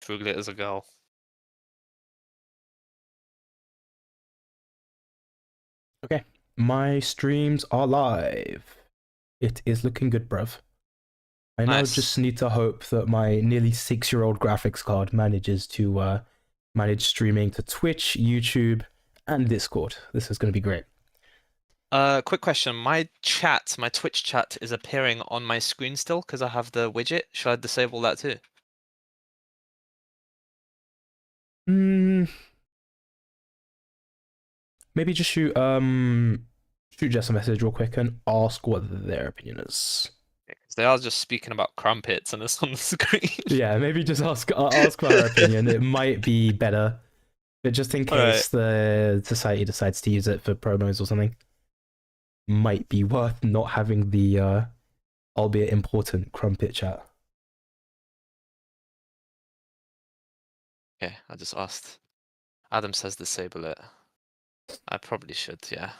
Fruglet is a girl. Okay, my streams are live. It is looking good, bruv. I now just Nice. need to hope that my nearly 6-year-old graphics card manages to manage streaming to Twitch, YouTube, and Discord. This is going to be great. Quick question. My Twitch chat is appearing on my screen still because I have the widget. Should I disable that too? Hmm. Maybe just shoot Jess a message real quick and ask what their opinion is. Because they are just speaking about crumpets and it's on the screen. Yeah, maybe just ask for her opinion. It might be better, but just in Alright. case the society decides to use it for promos or something, might be worth not having the albeit important crumpet chat. Okay, I just asked. Adam says disable it. I probably should, yeah.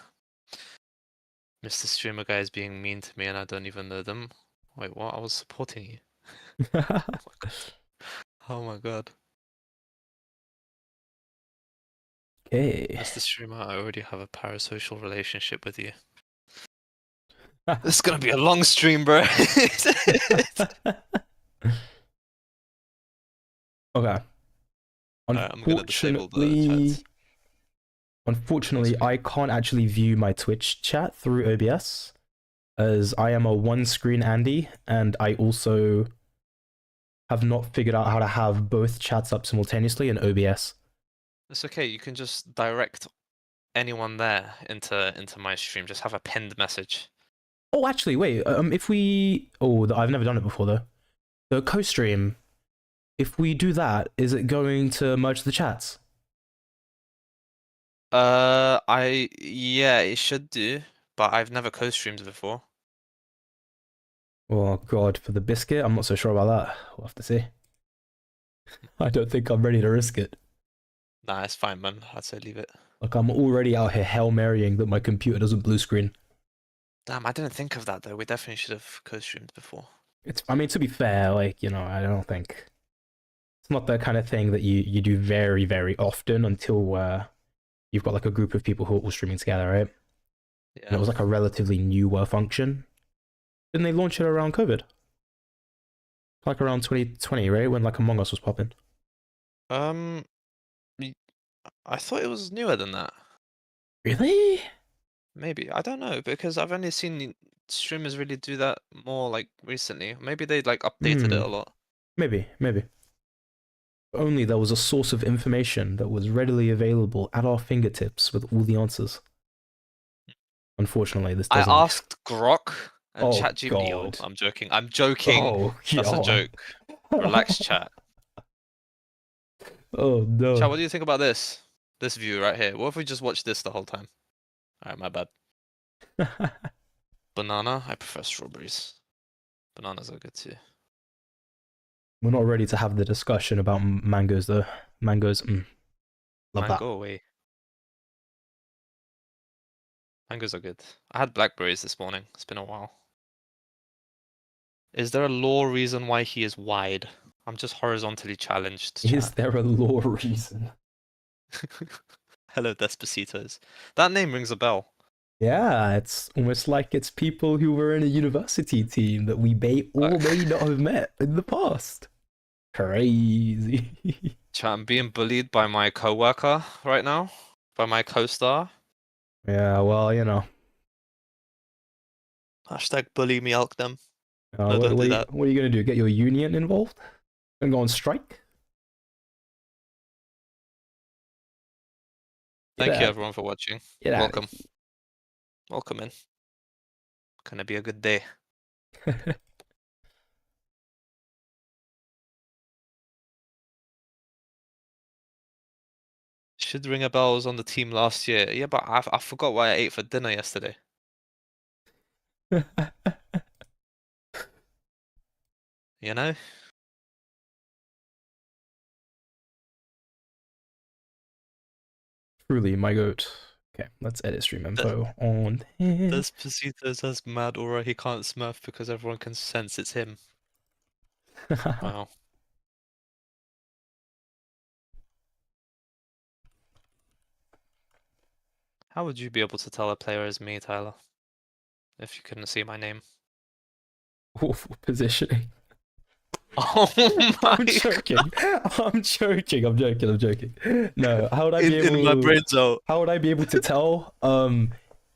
Mr. Streamer guy is being mean to me and I don't even know them. Wait, what? I was supporting you. Oh my god. Okay. Mr. Streamer, I already have a parasocial relationship with you. This is gonna be a long stream, bro. Okay. I'm gonna disable the chats. Unfortunately, I can't actually view my Twitch chat through OBS, as I am a one-screen Andy, and I also have not figured out how to have both chats up simultaneously in OBS. It's okay, you can just direct anyone there into my stream. Just have a pinned message. Oh, actually, wait. If we, I've never done it before though. The co-stream. If we do that, is it going to merge the chats? Yeah, it should do, but I've never co-streamed before. Oh god, for the biscuit, I'm not so sure about that. We'll have to see. I don't think I'm ready to risk it. Nah, it's fine, man. I'd say leave it. Like, I'm already out here Hail Marrying that my computer doesn't blue screen. Damn, I didn't think of that though. We definitely should have co-streamed before. I mean, to be fair, like, I don't think it's not the kind of thing that you do very, very often until you've got like a group of people who are all streaming together, right? And it Yeah. was like a relatively newer function. Didn't they launch it around COVID? Like around 2020, right? When like Among Us was popping. Um, I thought it was newer than that. Really? Maybe. I don't know, because I've only seen streamers really do that more like recently. Maybe they like updated it Hmm. a lot. Maybe. Only there was a source of information that was readily available at our fingertips with all the answers. Unfortunately, this I doesn't. asked Grok and Oh ChatGPT. Oh, god. I'm joking. I'm joking. Oh That's a god. joke. Relax, chat. Oh Chat, no. what do you think about this? This view right here. What if we just watch this the whole time? Alright, my bad. Banana? I prefer strawberries. Bananas are good too. We're not ready to have the discussion about mangoes though. Mangoes, love that. Mango away. Mangoes are good. I had blackberries this morning. It's been a while. Is there a lore reason why he is wide? I'm just horizontally challenged, Is chat. there a lore reason? Hello, Despotitos. That name rings a bell. Yeah, it's almost like it's people who were in a university team that we may or may not have met in the past. Crazy. Chat, I'm being bullied by my co-worker right now. By my co-star. Yeah, well, Hashtag bully me, elk them. No, what, don't what, do are you, that. what are you gonna do? Get your union involved? Gonna go on strike? Thank you Get everyone for watching. out Welcome. Welcome in. Gonna be a good day. of here. Should ring a bell. I was on the team last year. Yeah, but I forgot what I ate for dinner yesterday. You know? Truly, my goat. Okay, let's edit stream info on here. Despacito has mad aura. He can't smurf because everyone can sense it's him. Wow. How would you be able to tell a player is me, Tyler, if you couldn't see my name? Awful positioning. Oh my I'm joking. I'm joking. I'm joking. I'm joking. No, how would I be in my able? brain zone. How would I be able to tell?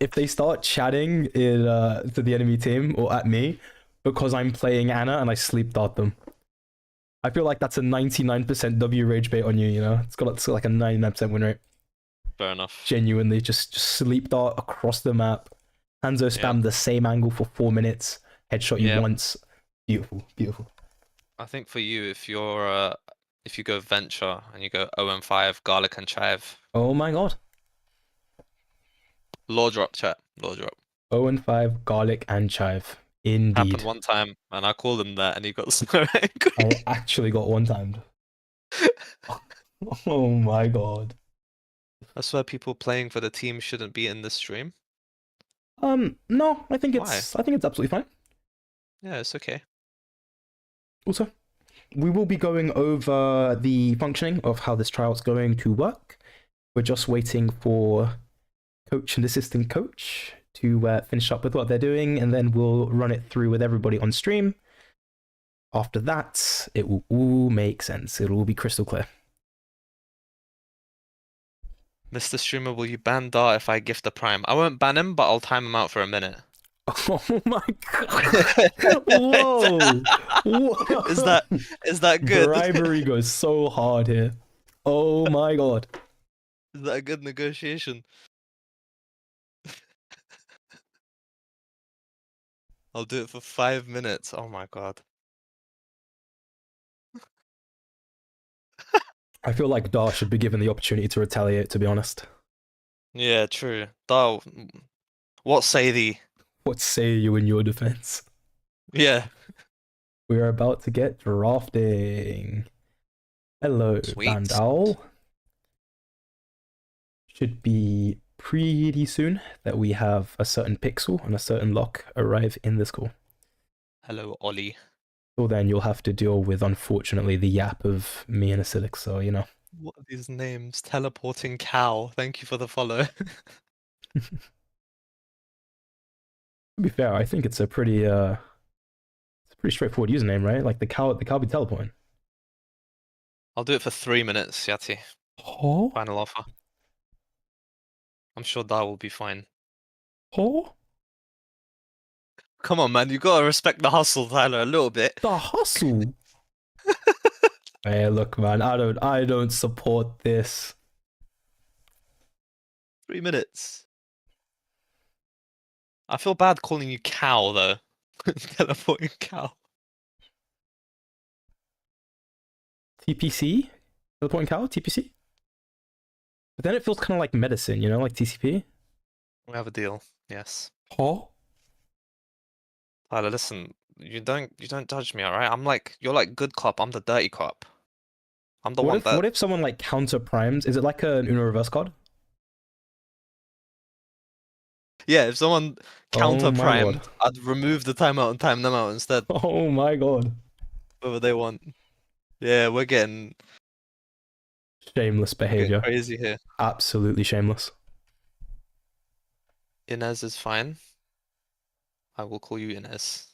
If they start chatting in to the enemy team or at me because I'm playing Anna and I sleep dart them. I feel like that's a 99% W rage bait on you. You know, it's got like a 99% win rate. Fair enough. Genuinely, just sleep dart across the map. Hanzo Yep. spam the same angle for 4 minutes. Headshot you Yep. once. Beautiful, beautiful. I think for you, if you go venture and you go 0-5 garlic and chive, Oh my god. law drop chat, law drop. 0-5 garlic and chive. Happened Indeed. one time, and I called him that, and he got so I angry. actually got one timed. Oh my god. I swear, people playing for the team shouldn't be in this stream. No, I think Why? it's absolutely fine. Yeah, it's okay. Also, we will be going over the functioning of how this trial's going to work. We're just waiting for coach and assistant coach to finish up with what they're doing, and then we'll run it through with everybody on stream. After that, it will all make sense. It'll all be crystal clear. Mr. Streamer, will you ban Dart if I gift a prime? I won't ban him, but I'll time him out for a minute. Oh my god! Whoa! Whoa! Is that good? Bribery goes so hard here. Oh my god! Is that a good negotiation? I'll do it for 5 minutes. Oh my god. I feel like Dar should be given the opportunity to retaliate. To be honest, Yeah, true. Dart, what say thee? what say you in your defense? Yeah. We're about to get drafting. Hello, Sweet. Vandal. Should be pretty soon that we have a certain pixel and a certain lock arrive in this call. Hello, Ollie. Till then, you'll have to deal with, unfortunately, the yap of me and Acidic, so, you know. What are these names? Teleporting cow. Thank you for the follow. To be fair, I think it's a pretty straightforward username, right? Like the cow be teleporting. I'll do it for 3 minutes, Yati. Oh, Final offer. I'm sure Dart will be fine. oh, Come on, man. You gotta respect the hustle, Tyler, a little bit. the hustle. Hey, look, man, I don't support this. 3 minutes. I feel bad calling you cow, though. Teleporting cow. TPC, teleporting cow, TPC. But then it feels kind of like medicine, you know, like TCP. We have a deal. Yes. Oh, Tyler, listen. You don't judge me, alright? You're like good cop. I'm the dirty cop. I'm the one that. what if someone like counter primes? Is it like an Uno reverse card? Yeah, if someone counter Oh my primed, god. I'd remove the timeout and time them out instead. Oh my god. Whatever they want. Yeah, we're getting Shameless behavior. crazy here. Absolutely shameless. Inez is fine. I will call you Inez.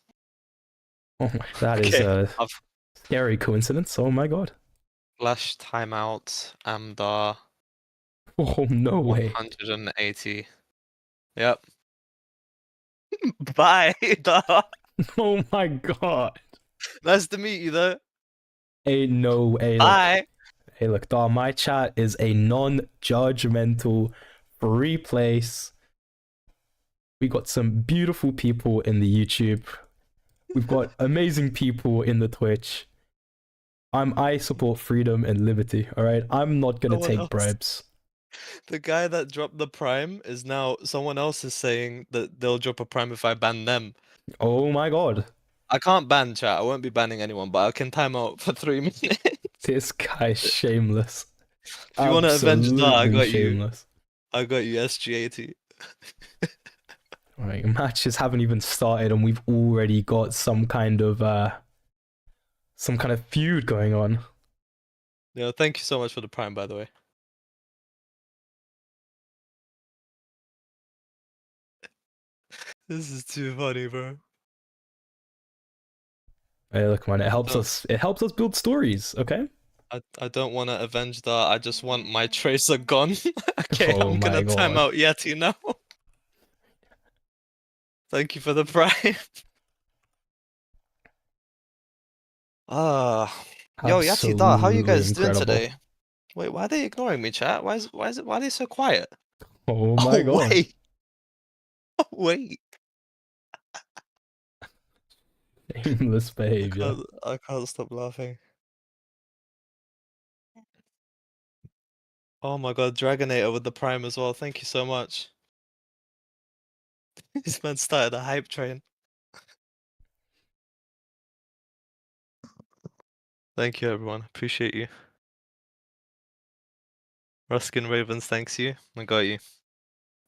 Oh my, that is Okay, a I've scary coincidence. Oh my god. flashed timeout. Amdar Oh no way. 180. Yep. Bye, Dar. Oh my god. Nice to meet you, though. Ain't no way. Bye. Hey, look, dog, my chat is a non-judgmental, free place. We got some beautiful people in the YouTube. We've got amazing people in the Twitch. I support freedom and liberty, all right? I'm not gonna Someone take else. bribes. The guy that dropped the prime is now someone else is saying that they'll drop a prime if I ban them. Oh my god. I can't ban chat. I won't be banning anyone, but I can time out for 3 minutes. This guy's shameless. If you want to avenge that, I Absolutely got you. shameless. I got you, SG80. Right, matches haven't even started and we've already got some kind of feud going on. Yeah, thank you so much for the prime, by the way. This is too funny, bro. Hey, look, man, it helps don't- us. It helps us build stories. Okay. I don't want to avenge that. I just want my tracer gone. Okay, Oh I'm my gonna time god. out Yeti now. Thank you for the prime. Ah, yo, Yati Da, how you Absolutely guys doing incredible. today? Wait, why are they ignoring me, chat? Why are they so quiet? Oh my god. Wait, wait. Shameless behavior. I can't stop laughing. Oh my god, Dragonator with the prime as well. Thank you so much. This man started a hype train. Thank you, everyone. Appreciate you. Ruskin Ravens, thanks you. I got you.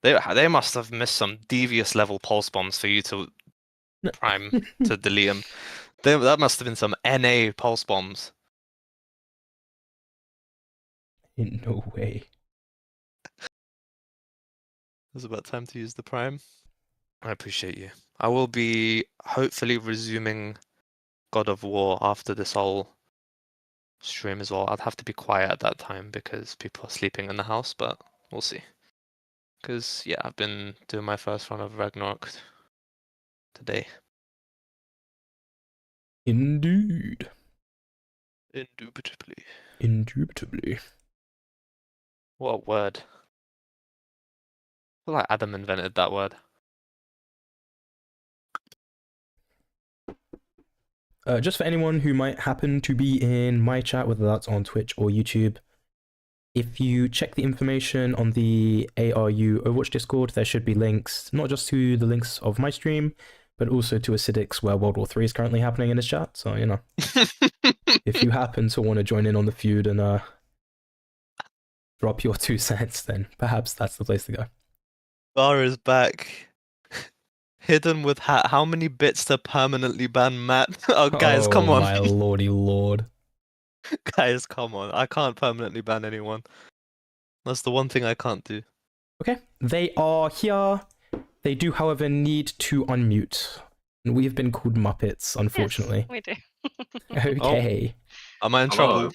They must have missed some devious level pulse bombs for you to prime to delete them. That must have been some NA pulse bombs. In no way. It's about time to use the prime. I appreciate you. I will be hopefully resuming God of War after this whole stream as well. I'd have to be quiet at that time because people are sleeping in the house, but we'll see. Because, yeah, I've been doing my first run of Ragnarok today. Indeed. Indubitably. Indubitably. What a word. I feel like Adam invented that word. Just for anyone who might happen to be in my chat, whether that's on Twitch or YouTube, if you check the information on the ARU Overwatch Discord, there should be links, not just to the links of my stream, but also to Acidic's where World War 3 is currently happening in his chat. So, you know, if you happen to want to join in on the feud and drop your 2 cents, then perhaps that's the place to go. Bar is back. Hidden with hat. How many bits to permanently ban Matt? Oh, guys, come Oh on. my lordy lord. Guys, come on. I can't permanently ban anyone. That's the one thing I can't do. Okay, they are here. They do, however, need to unmute. And we have been called Muppets, unfortunately. Yes, we do. Okay. Am I in Hello. trouble?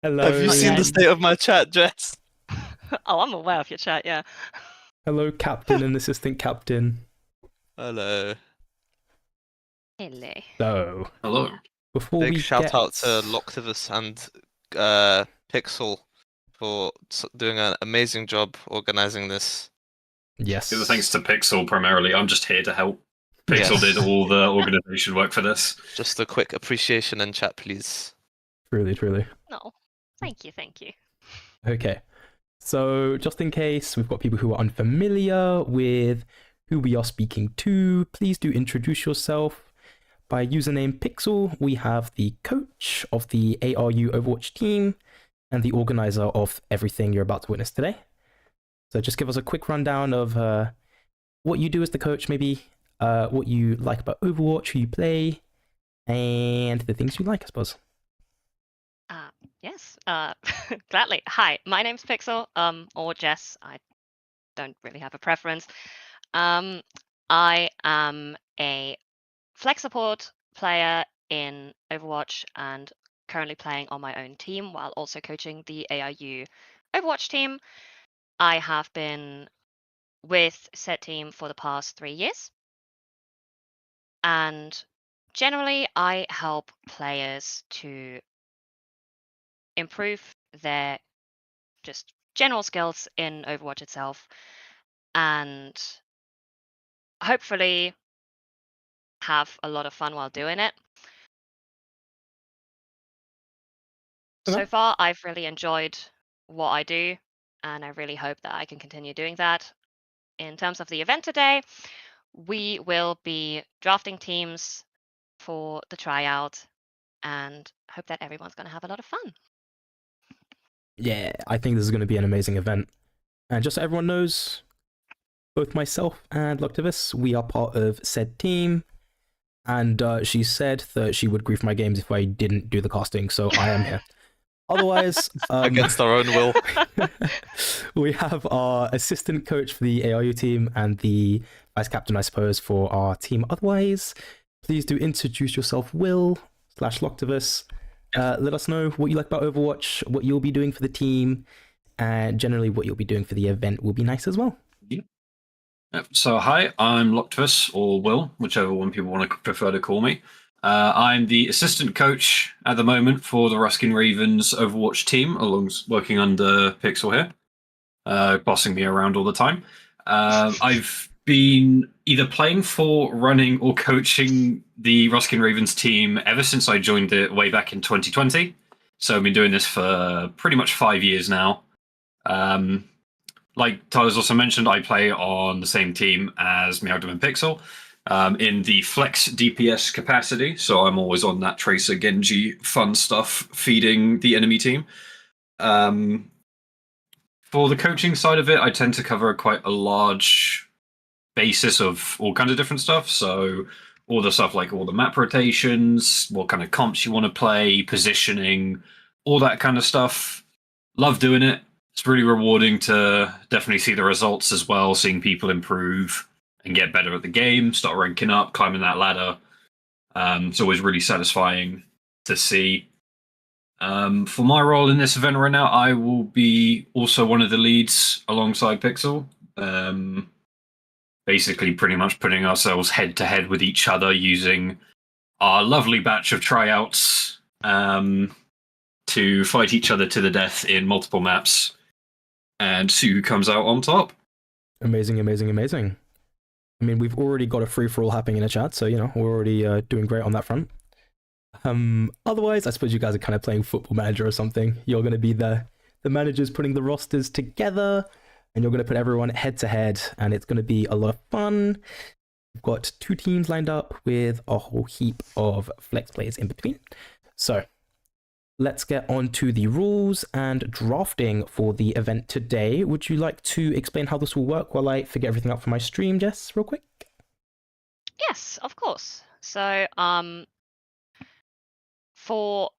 Hello. Have you Not seen yet. the state of my chat, Jess? Oh, I'm aware of your chat, yeah. Hello, Captain and Assistant Captain. Hello. Hello. So, Hello. before Big we shout get... out to Loctivus and Pixel for doing an amazing job organizing this. Yes. Thanks to Pixel primarily. I'm just here to help. Pixel Yes. did all the organization work for this. Just a quick appreciation in chat, please. Truly, truly. No. Thank you, thank you. Okay. So, just in case we've got people who are unfamiliar with who we are speaking to, please do introduce yourself. By username Pixel, we have the coach of the ARU Overwatch team and the organizer of everything you're about to witness today. So just give us a quick rundown of what you do as the coach, maybe what you like about Overwatch, who you play, and the things you like, I suppose. Yes, gladly. Hi, my name's Pixel, or Jess. I don't really have a preference. I am a flex support player in Overwatch and currently playing on my own team while also coaching the ARU Overwatch team. I have been with said team for the past 3 years. And generally, I help players to improve their just general skills in Overwatch itself and hopefully have a lot of fun while doing it. Okay. So far, I've really enjoyed what I do, and I really hope that I can continue doing that. In terms of the event today, we will be drafting teams for the tryout and hope that everyone's going to have a lot of fun. Yeah, I think this is going to be an amazing event. And just so everyone knows, both myself and Loctivus, we are part of said team. And she said that she would grief my games if I didn't do the casting, so I am here. Otherwise, Against our own will. we have our assistant coach for the ARU team and the vice captain, I suppose, for our team. Otherwise, please do introduce yourself, Will/Loctivus. Let us know what you like about Overwatch, what you'll be doing for the team, and generally what you'll be doing for the event will be nice as well. So hi, I'm Loctivus, or Will, whichever one people want to prefer to call me. I'm the assistant coach at the moment for the Ruskin Ravens Overwatch team, working under Pixel here, bossing me around all the time. I've been either playing for, running, or coaching the Ruskin Ravens team ever since I joined it way back in 2020. So I've been doing this for pretty much 5 years now. Like Tyler's also mentioned, I play on the same team as Meowdom and Pixel in the flex DPS capacity. So I'm always on that Tracer Genji fun stuff, feeding the enemy team. For the coaching side of it, I tend to cover quite a large basis of all kinds of different stuff. So all the stuff like all the map rotations, what kind of comps you want to play, positioning, all that kind of stuff. Love doing it. It's really rewarding to definitely see the results as well, seeing people improve and get better at the game, start ranking up, climbing that ladder. It's always really satisfying to see. For my role in this event right now, I will be also one of the leads alongside Pixel. Basically, pretty much putting ourselves head to head with each other using our lovely batch of tryouts to fight each other to the death in multiple maps and see who comes out on top. Amazing. I mean, we've already got a free-for-all happening in the chat, so, we're already doing great on that front. Otherwise, I suppose you guys are kind of playing Football Manager or something. You're going to be the managers putting the rosters together, and you're going to put everyone head-to-head, and it's going to be a lot of fun. We've got 2 teams lined up with a whole heap of flex players in between. So let's get on to the rules and drafting for the event today. Would you like to explain how this will work while I figure everything out for my stream, Jess, real quick? Yes, of course. So, for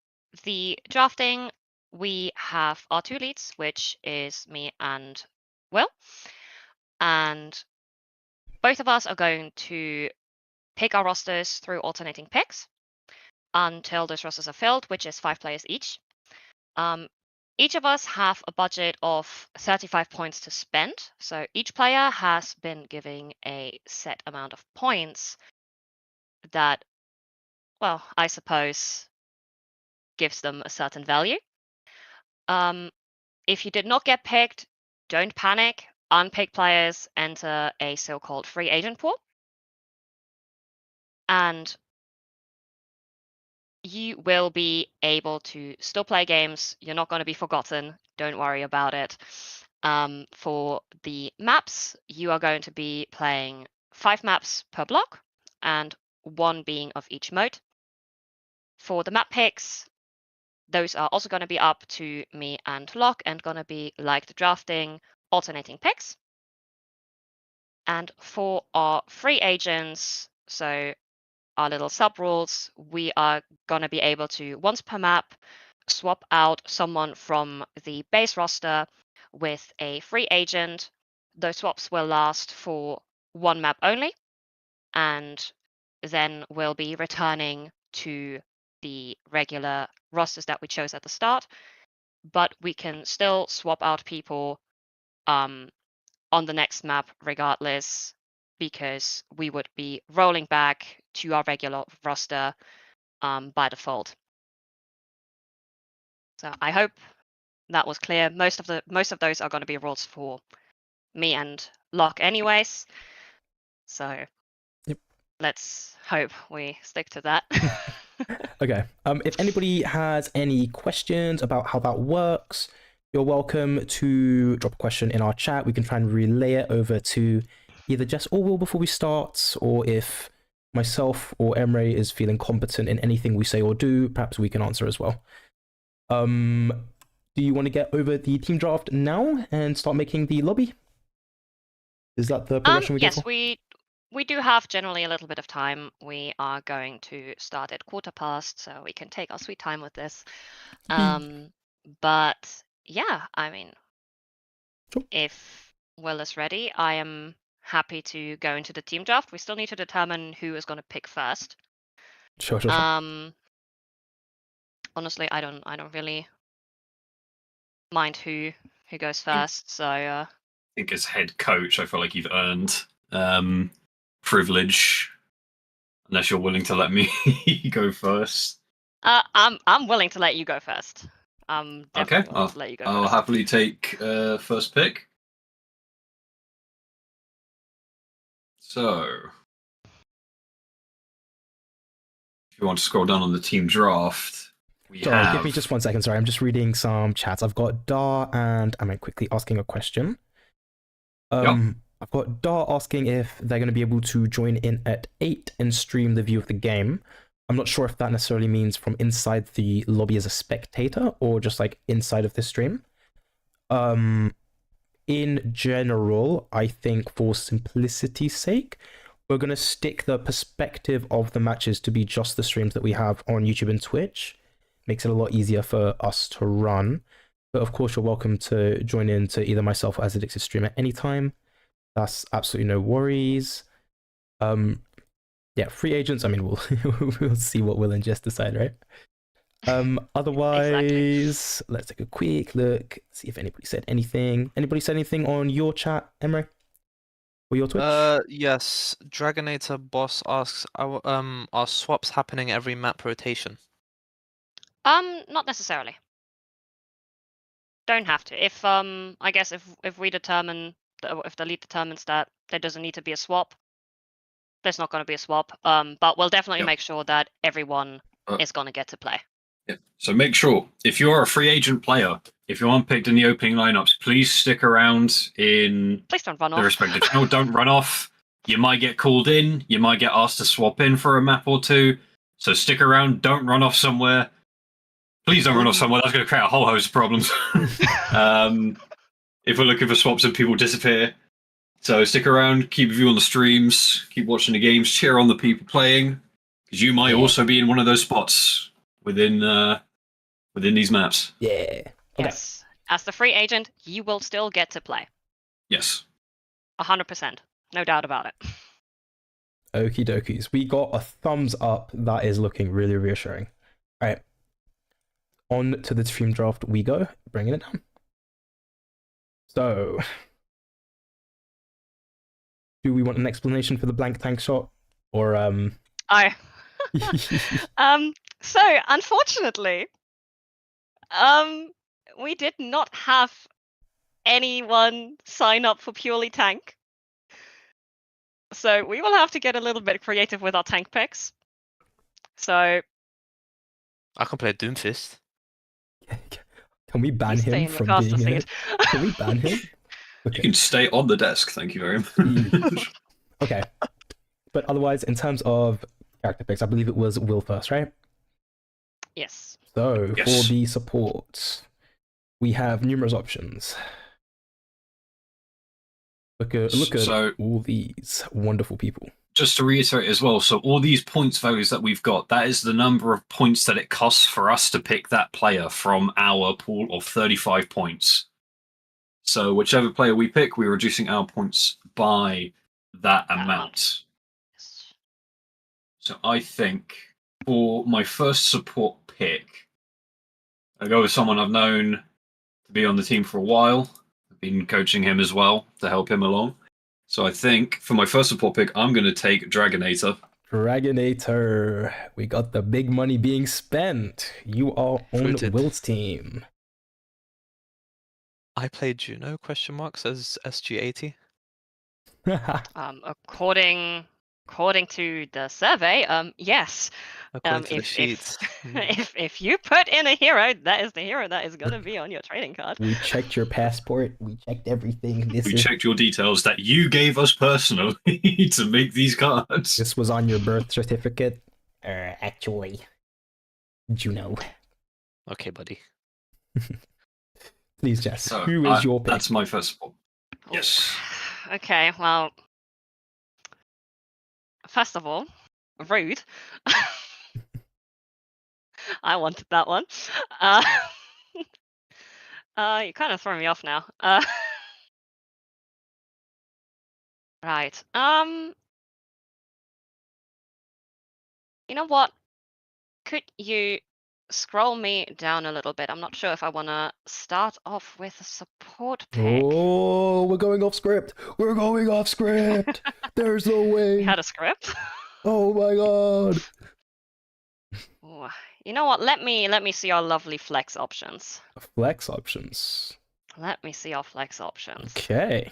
the drafting, we have our 2 leads, which is me and Will. And both of us are going to pick our rosters through alternating picks until those rosters are filled, which is 5 players each. Each of us have a budget of 35 points to spend. So each player has been given a set amount of points that, well, I suppose gives them a certain value. If you did not get picked, don't panic. Unpicked players enter a so-called free agent pool. And you will be able to still play games. You're not going to be forgotten. Don't worry about it. For the maps, you are going to be playing 5 maps per block and 1 being of each mode. For the map picks, those are also going to be up to me and Locke and going to be like the drafting, alternating picks. And for our free agents, so our little sub rules, we are going to be able to, once per map, swap out someone from the base roster with a free agent. Those swaps will last for 1 map only, and then we'll be returning to the regular rosters that we chose at the start. But we can still swap out people on the next map regardless, because we would be rolling back to our regular roster by default. So I hope that was clear. Most of those are going to be rules for me and Locke anyways. So yep. Let's hope we stick to that. Okay. If anybody has any questions about how that works, you're welcome to drop a question in our chat. We can try and relay it over to either Jess or Will before we start, or if myself or Emre is feeling competent in anything we say or do, perhaps we can answer as well. Do you want to get over the team draft now and start making the lobby? Is that the progression we go for? Yes, we do have generally a little bit of time. We are going to start at 1:15, so we can take our sweet time with this. But yeah, I mean, Sure. if Will is ready, I am happy to go into the team draft. We still need to determine who is going to pick first. Sure. Honestly, I don't really mind who goes first. So I think as head coach, I feel like you've earned privilege, unless you're willing to let me go first. I'm willing to let you go first. I'm Okay, definitely willing to let you go I'll first. happily take first pick. So, if you want to scroll down on the team draft, we Sorry, have. give me just 1 second. Sorry, I'm just reading some chats. I've got Dar and I'm quickly asking a question. I've got Dar asking if they're going to be able to join in at 8 and stream the view of the game. I'm not sure if that necessarily means from inside the lobby as a spectator or just like inside of the stream. In general, I think for simplicity's sake, we're going to stick the perspective of the matches to be just the streams that we have on YouTube and Twitch. Makes it a lot easier for us to run. But of course, you're welcome to join in to either myself or Addicted stream at any time. That's absolutely no worries. Yeah, free agents. I mean, we'll see what Will and Jess decide, right? Otherwise, Let's take a quick look, see if anybody said anything. Anybody said anything on your chat, Emre? Or your Twitch? Yes. Dragonator Boss asks, are swaps happening every map rotation? Not necessarily. Don't have to. If I guess if we determine if the lead determines that there doesn't need to be a swap, there's not going to be a swap. But we'll definitely make sure that everyone is going to get to play. Yeah. So make sure, if you're a free agent player, if you aren't picked in the opening lineups, please stick around in Please don't run the off. respective channel. Don't run off. You might get called in. You might get asked to swap in for a map or two. So stick around. Don't run off somewhere. Please don't run off somewhere. That's going to create a whole host of problems. If we're looking for swaps and people disappear. So stick around, keep a view on the streams, keep watching the games, cheer on the people playing, because you might also be in one of those spots within these maps. Yeah. Okay. Yes. As the free agent, you will still get to play. Yes. 100%. No doubt about it. Okie dokies. We got a thumbs up. That is looking really reassuring. All right. On to the stream draft we go. Bringing it down. So, do we want an explanation for the blank tank shot? Or, So unfortunately, we did not have anyone sign up for purely tank. So we will have to get a little bit creative with our tank picks. So I can play Doomfist. Can we ban him from being in it? Can we ban him? Okay. You can stay on the desk, thank you very much. Okay. But otherwise, in terms of character picks, I believe it was Will first, right? Yes. So, Yes. for the support, we have numerous options. Look at all these wonderful people. Just to reiterate as well, so all these points values that we've got, that is the number of points that it costs for us to pick that player from our pool of 35 points. So whichever player we pick, we're reducing our points by that amount. So I think for my first support pick, I'll go with someone I've known to be on the team for a while. I've been coaching him as well to help him along. So I think for my first support pick, I'm going to take Dragonator. Dragonator. We got the big money being spent. You are on Will's team. I played Juno, ? Says SG80. According to the survey, yes. According to the sheets. If you put in a hero, that is the hero that is going to be on your trading card. We checked your passport. We checked everything. We checked your details that you gave us personally to make these cards. This was on your birth certificate. Actually, Juno. Okay, buddy. Please, Jess. So, who is your pick? That's my first support. Yes. Okay, well, first of all, rude. I wanted that one. You kind of throw me off now. Right. You know what? Could you scroll me down a little bit? I'm not sure if I want to start off with a support pick. Oh, we're going off script. We're going off script. There's no We way. had a script. Oh my god. Ooh, you know what? Let me see our lovely flex options. Flex options. Let me see our flex options. Okay.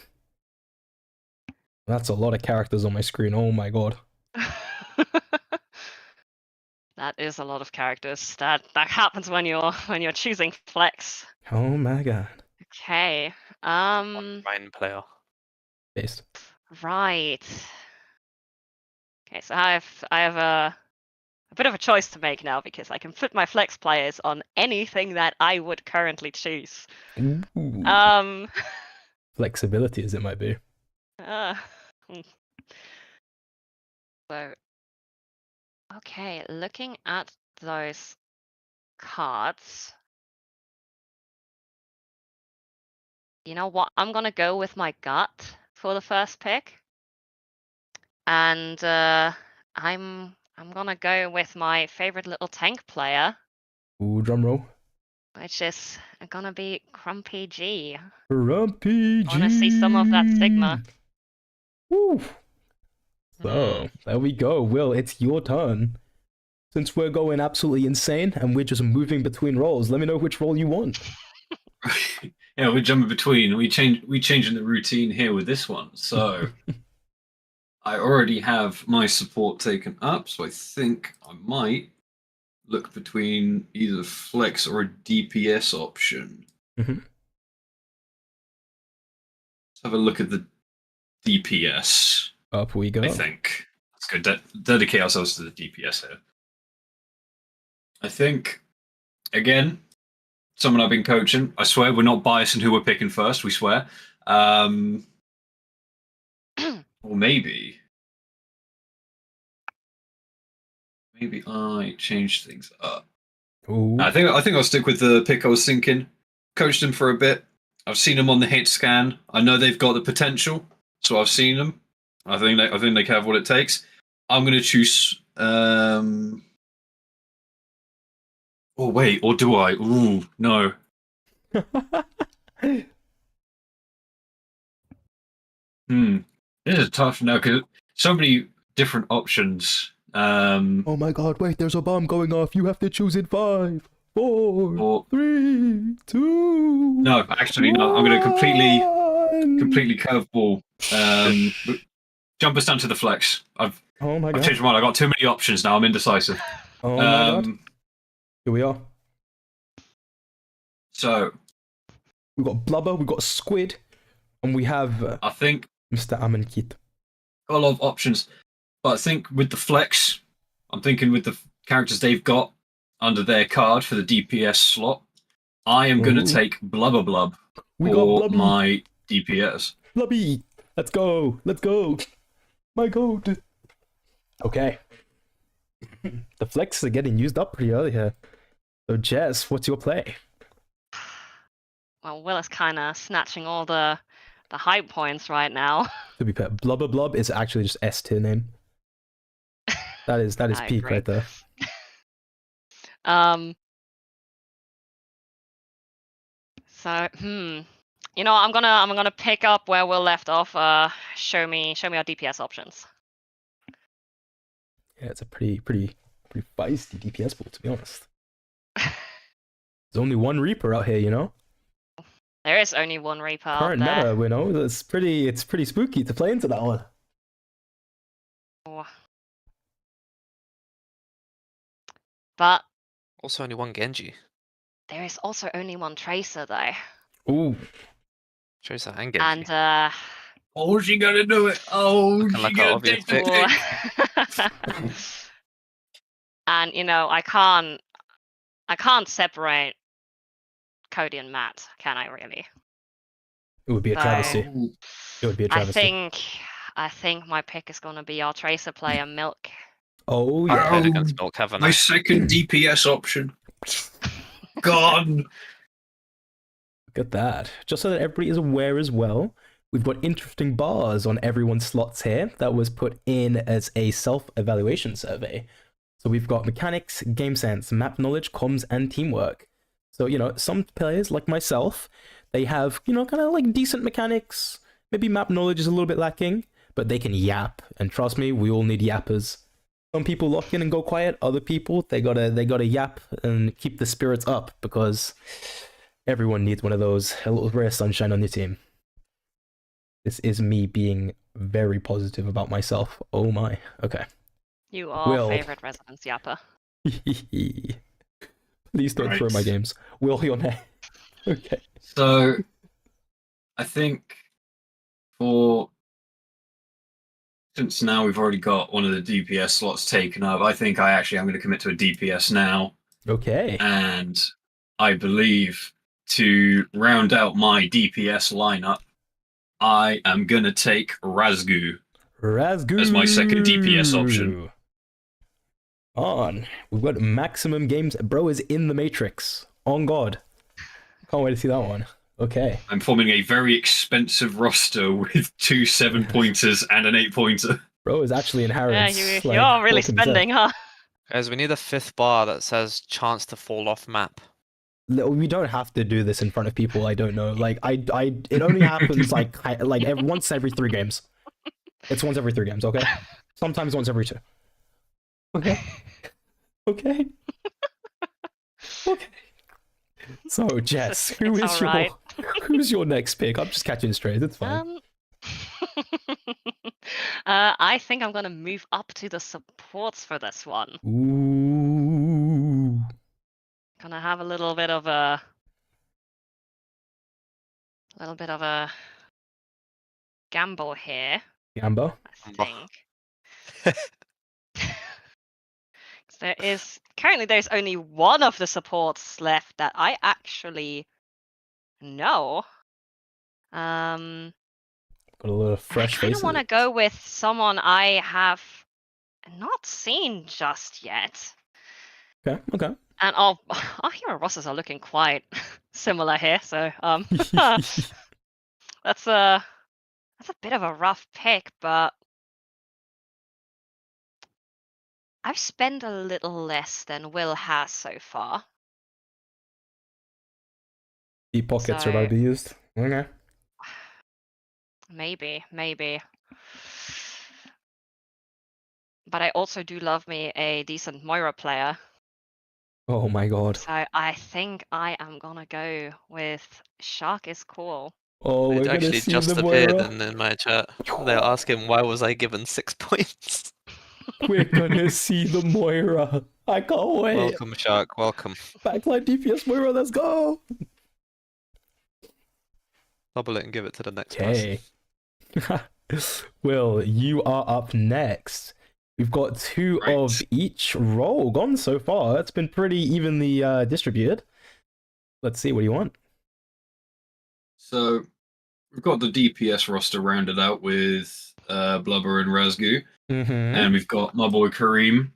That's a lot of characters on my screen. Oh my god. That is a lot of characters. That happens when you're choosing flex. Oh my god. Okay. Mind player. Based. Right. Okay, so I have a bit of a choice to make now because I can put my flex players on anything that I would currently choose. Ooh. Flexibility as it might be. So, okay, looking at those cards, you know what? I'm gonna go with my gut for the first pick, and I'm gonna go with my favorite little tank player, Ooh, drum roll. which is gonna be Grumpy G. Grumpy G. I wanna see some of that Sigma. Woo. So, there we go. Will, it's your turn. Since we're going absolutely insane and we're just moving between roles, let me know which role you want. Yeah, we're jumping between. We changing the routine here with this one. So I already have my support taken up, so I think I might look between either flex or a DPS option. Mhm. Let's have a look at the DPS. Up we go. I think let's go dedicate ourselves to the DPS here. I think again, someone I've been coaching. I swear we're not biased in who we're picking first. We swear. Or maybe I changed things up. Ooh. I think I'll stick with the pick I was thinking. Coached them for a bit. I've seen them on the hit scan. I know they've got the potential, so I've seen them. I think they have what it takes. I'm going to choose. Oh wait, or do I? Ooh, no. This is tough now because so many different options. Oh my god, wait, there's a bomb going off. You have to choose in 5, 4, 3, 2. No, actually, no. I'm going to completely curveball. Jump us down to the flex. I've changed my mind. I got too many options now. I'm indecisive. Oh my god. Here we are. So we've got Blubber, we've got Squid, and we have I think Mr. Amenkit. Got a lot of options, but I think with the flex, I'm thinking with the characters they've got under their card for the DPS slot, I am going to take Blubber Blub for my DPS. Blubby! Let's go! Let's go! My god! Okay. The flexes are getting used up pretty early here. So Jess, what's your play? Well, Will is kind of snatching all the high points right now. To be fair, Blubber Blub is actually just S tier name. That is peak agree. right there. So, you know, I'm gonna pick up where Will left off. Show me our DPS options. Yeah, it's a pretty feisty DPS pool, to be honest. There's only one Reaper out here, you know. There is only one Reaper Current out there. meta, you know, it's pretty spooky to play into that one. Oh. But also only one Genji. There is also only one Tracer though. Ooh. Tracer and Genji. And oh, she gonna do it. Oh, she gonna take it. And you know, I can't separate Cody and Matt, can I really? It would be a travesty. It would be a travesty. I think my pick is gonna be our Tracer player, Milk. Oh yeah. I played against Milk, haven't I? My second DPS option. Gone. at that. Just so that everybody is aware as well, we've got interesting bars on everyone's slots here that was put in as a self-evaluation survey. So we've got mechanics, game sense, map knowledge, comms, and teamwork. So, some players like myself, they have, kind of like decent mechanics. Maybe map knowledge is a little bit lacking, but they can yap. And trust me, we all need yappers. Some people lock in and go quiet. Other people, they gotta yap and keep the spirits up, because everyone needs one of those. A little ray of sunshine on your team. This is me being very positive about myself. Oh my. Okay. You are favorite residence yapper. Please don't throw my games. Will, your name. Okay. So, I think since now we've already got one of the DPS slots taken up, I think I'm going to commit to a DPS now. Okay. And I believe to round out my DPS lineup, I am going to take Razgu as my second DPS option. We've got maximum games. Bro is in the Matrix. On God. Can't wait to see that one. Okay. I'm forming a very expensive roster with 2 7-pointers and an 8-pointer. Bro is actually in Harrods. Yeah, you're really spending, huh? Guys, we need a 5th bar that says chance to fall off map. We don't have to do this in front of people I don't know. Like, it only happens once every 3 games. It's once every 3 games, okay? Sometimes once every 2. Okay. Okay. Okay. So, Jess, who's your next pick? I'm just catching straight. It's fine. I think I'm gonna move up to the supports for this one. Ooh. Gonna have a little bit of a gamble here. Gambo? I think. There's only one of the supports left that I actually know. Got a lot of fresh faces. I kind of want to go with someone I have not seen just yet. Okay. And our hero rosters are looking quite similar here, so that's a bit of a rough pick, but I've spent a little less than Will has so far. Deep pockets are about to be used. Okay. Maybe. But I also do love me a decent Moira player. Oh my God. So I think I am gonna go with Shark is cool. Oh, It we're actually see just the appeared Moira. in my chat. They're asking why was I given 6 points. We're gonna see the Moira. I can't wait. Welcome, Shark. Welcome. Backline DPS Moira, let's go. Double it and give it to the next person. Will, you are up next. We've got 2 of each role gone so far. It's been pretty evenly distributed. Let's see, what do you want? So, we've got the DPS roster rounded out with Blubber and Razgu. And we've got my boy Kareem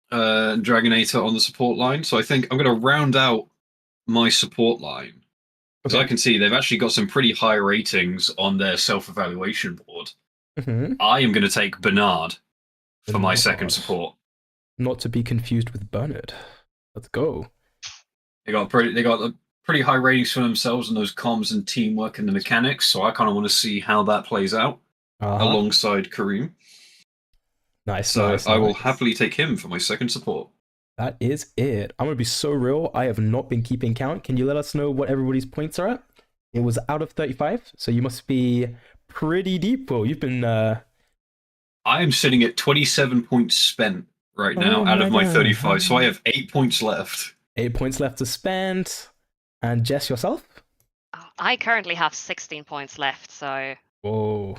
and Dragonator on the support line. So I think I'm going to round out my support line. Because I can see they've actually got some pretty high ratings on their self-evaluation board. I am going to take Bernard for my second support. Not to be confused with Bernard. Let's go. They got pretty high ratings for themselves in those comms and teamwork and the mechanics. So I kind of want to see how that plays out alongside Kareem. Nice. So I will happily take him for my second support. That is it. I'm going to be so real. I have not been keeping count. Can you let us know what everybody's points are at? It was out of 35, so you must be pretty deep, Will. You've been... I am sitting at 27 points spent right now out of my 35, so I have 8 points left. 8 points left to spend. And Jess, yourself? I currently have 16 points left, so... Whoa.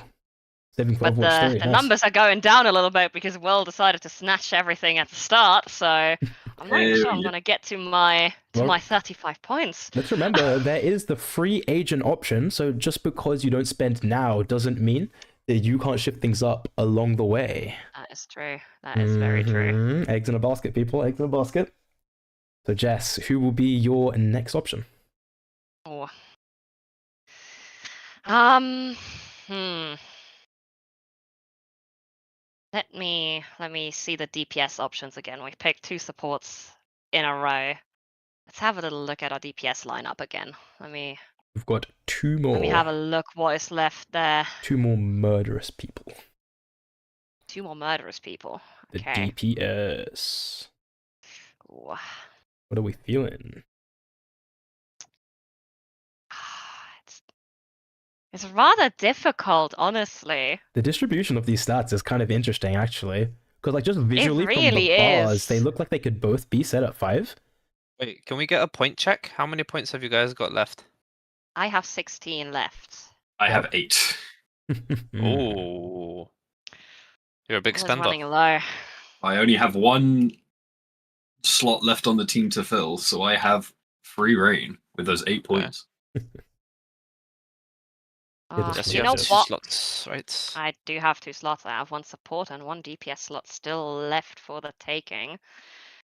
But the numbers are going down a little bit because Will decided to snatch everything at the start, so I'm not even sure I'm going to get to my 35 points. Let's remember, there is the free agent option, so just because you don't spend now doesn't mean that you can't shift things up along the way. That is true. That is very true. Eggs in a basket, people. Eggs in a basket. So Jess, who will be your next option? Oh, Hmm. Let me see the DPS options again. We picked 2 supports in a row. Let's have a little look at our DPS lineup again. We've got 2 Let me have a more. look what is left there. 2 more murderous people. 2 more murderous people. The Okay. DPS. Ooh. What are we feeling? It's rather difficult, honestly. The distribution of these stats is kind of interesting, actually. Because, like, just visually from really the bars, they is. look like they could both be set at 5. Wait, can we get a point check? How many points have you guys got left? I have 16 left. I have 8. Oh, you're a big I was spender. running low. I only have 1 slot left on the team to fill, so I have free reign with those 8 points. Yes, You You have know 2 what? slots, right? I do have 2 slots. I have 1 support and 1 DPS slot still left for the taking.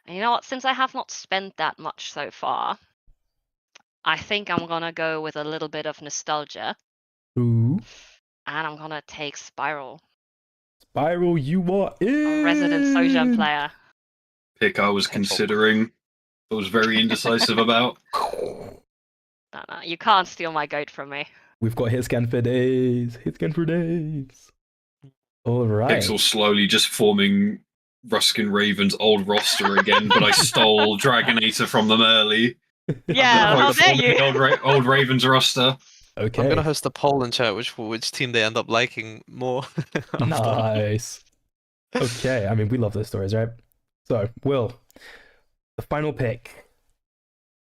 And you know what? Since I have not spent that much so far, I think I'm gonna go with a little bit of nostalgia. Ooh. And I'm gonna take Spiral, Spiral, you are in! a resident Sojourn player. Pick I was Careful. considering. I was very indecisive about. No, you can't steal my goat from me. We've got hit scan for days. Hit scan for days. All right. Pixel slowly just forming Ruskin Raven's old roster again, but I stole Dragonator from them early. Yeah, I'm how gonna dare form you? the old Ravens roster. Okay. I'm gonna host a poll in chat which team they end up liking more. after. Nice. Okay, I mean, we love those stories, right? So, Will, the final pick.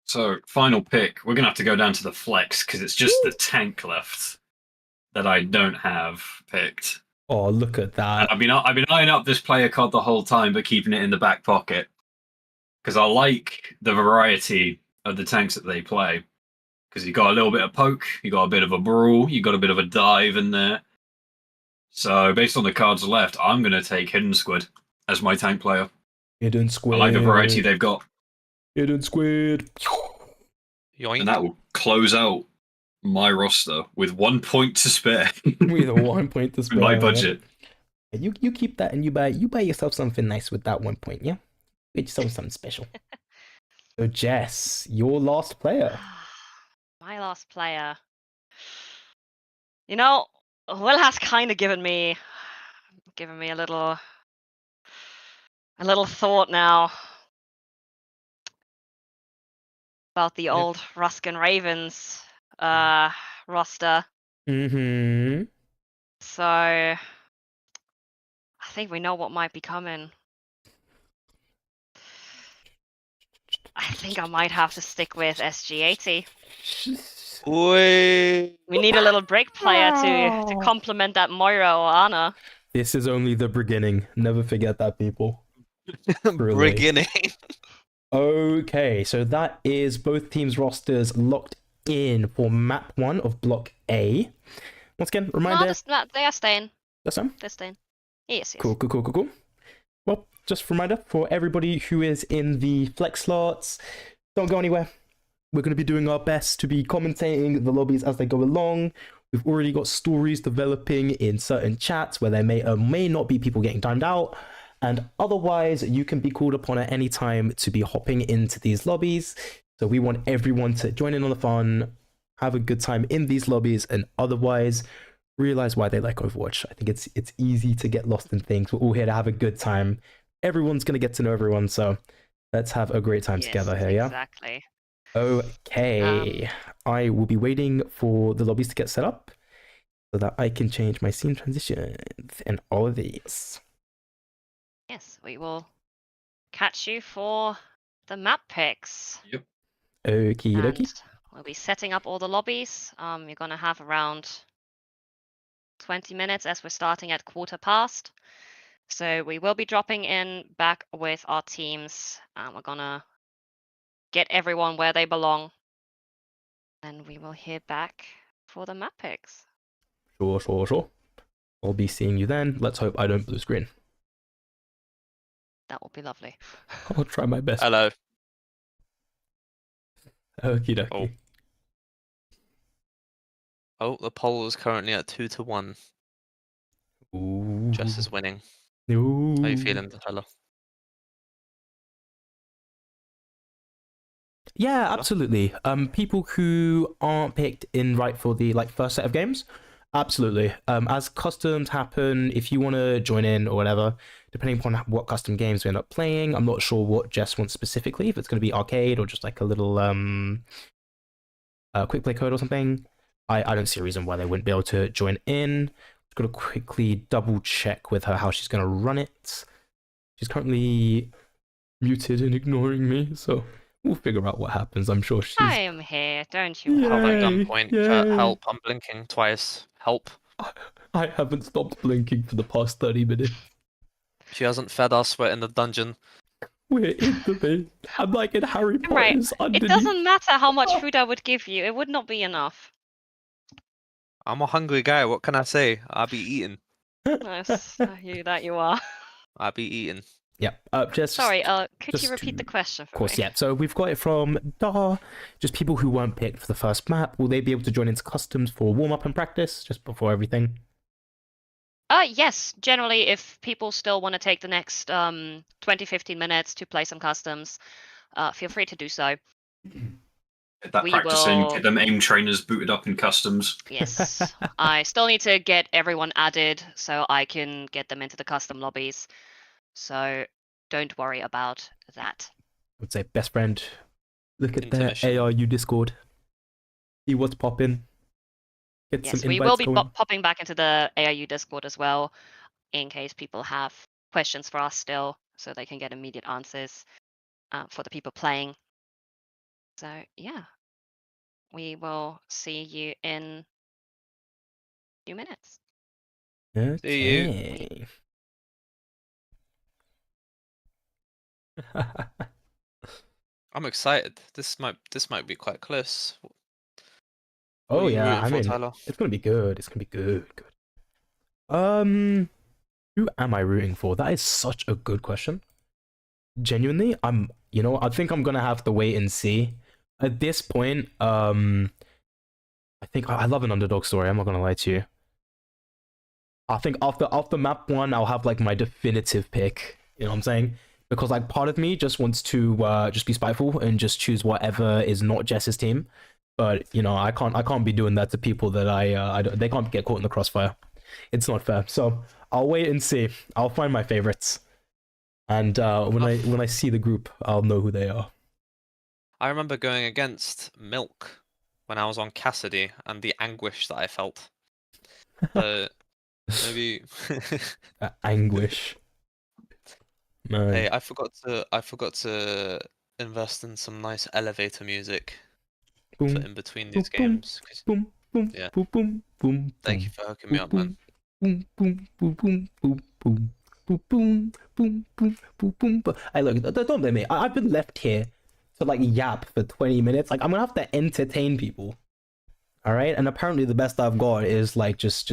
So, final pick. We're gonna have to go down to the flex because it's just the tank left that I don't have picked. Oh, look at And that. I've been eyeing up this player card the whole time, but keeping it in the back pocket because I like the variety of the tanks that they play. Because you got a little bit of poke, you got a bit of a brawl, you got a bit of a dive in there. So based on the cards left, I'm going to take Hidden Squid as my tank player. Hidden Squid. I like the variety they've got. Hidden Squid. Yoink. And that will close out my roster with 1 point to spare. With 1 point to spare. My budget. You keep that and you buy yourself something nice with that 1 point, yeah? Get yourself something special. So Jess, your last player. My last player. You know, Will has kind of given me a little thought now about the old Ruskin Ravens roster. Mm-hmm. So I think we know what might be coming. I think I might have to stick with SG80. Wait. We need a little break player to complement that Moira or Ana. This is only the beginning. Never forget that, people. Truly. Beginning. Okay, so that is both teams' rosters locked in for map 1 of block A. Once again, reminder. No, they are staying. That's them. They're staying. Yes. Cool. Well, just a reminder for everybody who is in the flex slots, don't go anywhere. We're going to be doing our best to be commentating the lobbies as they go along. We've already got stories developing in certain chats where there may or may not be people getting timed out. And otherwise, you can be called upon at any time to be hopping into these lobbies. So we want everyone to join in on the fun, have a good time in these lobbies, and otherwise realize why they like Overwatch. I think it's easy to get lost in things. We're all here to have a good time. Everyone's going to get to know everyone, so let's have a great time together here, yeah? Exactly. Okay. I will be waiting for the lobbies to get set up so that I can change my scene transitions and all of these. Yes, we will catch you for the map picks. Yep. Okie dokie. And we'll be setting up all the lobbies. You're gonna have around 20 minutes as we're starting at 1:15. So we will be dropping in back with our teams. We're gonna get everyone where they belong. And we will hear back for the map picks. Sure. I'll be seeing you then. Let's hope I don't blue screen. That will be lovely. I'll try my best. Hello. Okie dokie. Oh. Oh, the poll is currently at 2-1. Ooh. Jess is winning. Ooh. How are you feeling, fella? Yeah, absolutely. People who aren't picked in right for the first set of games, absolutely. As customs happen, if you want to join in or whatever, depending upon what custom games we end up playing, I'm not sure what Jess wants specifically. If it's going to be arcade or just like a little quick play code or something, I don't see a reason why they wouldn't be able to join in. Just got to quickly double check with her how she's going to run it. She's currently muted and ignoring me, so we'll figure out what happens. I'm sure she's. I am here. Don't you Help worry. at Yay, gunpoint. yay. Chat, help. I'm blinking twice. Help. I haven't stopped blinking for the past 30 minutes. She hasn't fed us. We're in the dungeon. We're in the base. I'm like in Harry I'm right. Potter's underneath. It doesn't matter how much food I would give you. It would not be enough. I'm a hungry guy. What can I say? I'll be eating. Yes, you are. I'll be eating. Yeah. Just Sorry. Could just you repeat the question for Of course, me? yeah. So we've got it from Dar. Just people who weren't picked for the first map. Will they be able to join into customs for warm up and practice just before everything? Yes. Generally, if people still want to take the next 20-15 minutes to play some customs, feel free to do so. Get that We practicing, will- get them aim trainers booted up in customs. Yes. I still need to get everyone added so I can get them into the custom lobbies. So don't worry about that. I would say best friend. Look at their Intermission. ARU Discord. See what's popping. Get Yes, some we invites will be going. popping back into the AIU Discord as well, in case people have questions for us still, so they can get immediate answers for the people playing. So yeah, we will see you in a few minutes. Okay. I'm excited. This might be quite close. What Oh are you yeah, rooting I for, mean, Tyler? it's gonna be good. It's gonna be good. Who am I rooting for? That is such a good question. Genuinely, I think I'm gonna have to wait and see. At this point, I think I love an underdog story. I'm not gonna lie to you. I think after map one, I'll have like my definitive pick. You know what I'm saying? Because like part of me just wants to just be spiteful and just choose whatever is not Jess's team. But I can't be doing that to people that they can't get caught in the crossfire. It's not fair. So I'll wait and see. I'll find my favorites, and when I see the group, I'll know who they are. I remember going against Milk when I was on Cassidy and the anguish that I felt. So maybe Anguish. Man. Hey, I forgot to invest in some nice elevator music for Boom, in between these boom, games. 'Cause boom, boom, Yeah. boom, boom, boom. Thank you for hooking me up, man. Boom, boom, boom, boom, boom, boom, boom, boom, boom, boom, boom, boom, boom. Hey, look, don't blame me. I've been left here to like yap for 20 minutes. Like I'm gonna have to entertain people. All right, and apparently the best I've got is like just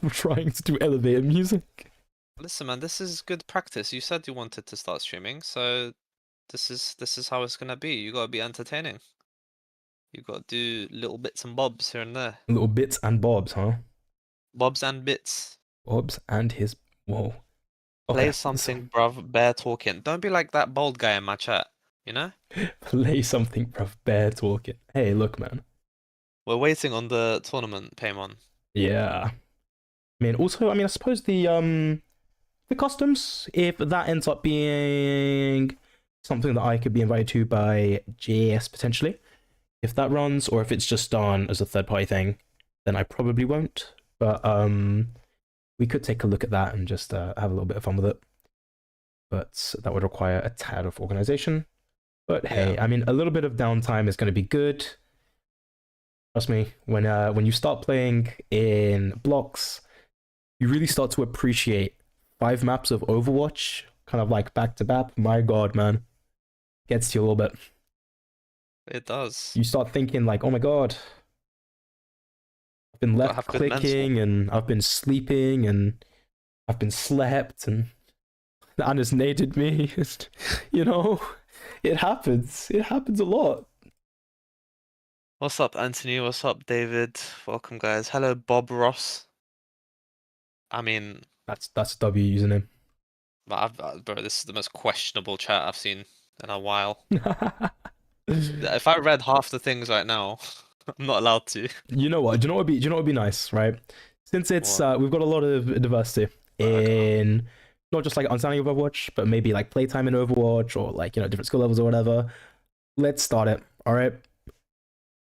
trying to do elevator music. Listen, man, this is good practice. You said you wanted to start streaming, so this is how it's gonna be. You gotta be entertaining. You gotta do little bits and bobs here and there. Little bits and bobs, huh? Bobs and bits. Bobs and his whoa. Play something, bruv. Bear talking. Don't be like that bald guy in my chat. You know? Play something, bruv. Bear talking. Hey, look, man. We're waiting on the tournament, Paymon. Yeah. I suppose the customs, if that ends up being something that I could be invited to by JS potentially, if that runs, or if it's just done as a third party thing, then I probably won't. But we could take a look at that and just have a little bit of fun with it. But that would require a tad of organization. But hey, Yeah. I mean, a little bit of downtime is going to be good. Trust me, when you start playing in blocks, you really start to appreciate 5 maps of Overwatch, kind of like back to back. My God, man, gets to you a little bit. It does. You start thinking like, oh my God, I've been Gotta left have good mental. clicking, and I've been sleeping, and I've been slept, and Anna's naded me. It happens. It happens a lot. What's up, Anthony? What's up, David? Welcome, guys. Hello, Bob Ross. I mean, That's a W username. bro, this is the most questionable chat I've seen in a while. If I read half the things right now, I'm not allowed to. You know what? Do you know what would be nice, right? Since it's What? we've got a lot of diversity in not just like understanding of Overwatch, but maybe like playtime in Overwatch or like different skill levels or whatever. Let's start it. All right.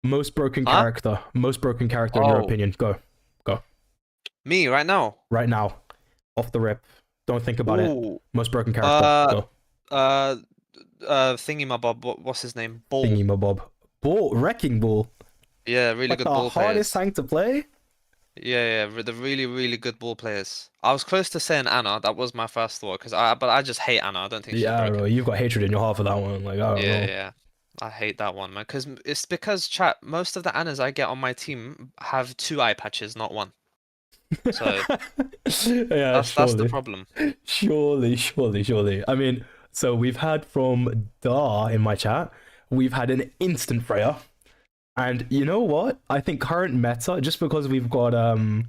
Most broken Huh? character. Most broken character in your Oh. opinion. Go. Me right now. Right now. Off the rip. Don't think about it. Ooh. Most broken character. Go. Thingy my Bob. What's his name? Ball. Thingy my bob. Ball. Wrecking ball. Yeah, really Like good the ball hardest players. tank to play. Yeah, the really, really good ball players. I was close to saying Anna. That was my first thought, but I just hate Anna. I don't think she's Yeah, broken. bro, you've got hatred in your heart for that one. Like, I don't know. Yeah. I hate that one, man. It's because chat. Most of the Annas I get on my team have 2 eye patches, not 1. So yeah, that's the surely. problem. Surely. I mean, so we've had from Dar in my chat, we've had an instant Freya. And you know what? I think current meta, just because we've got some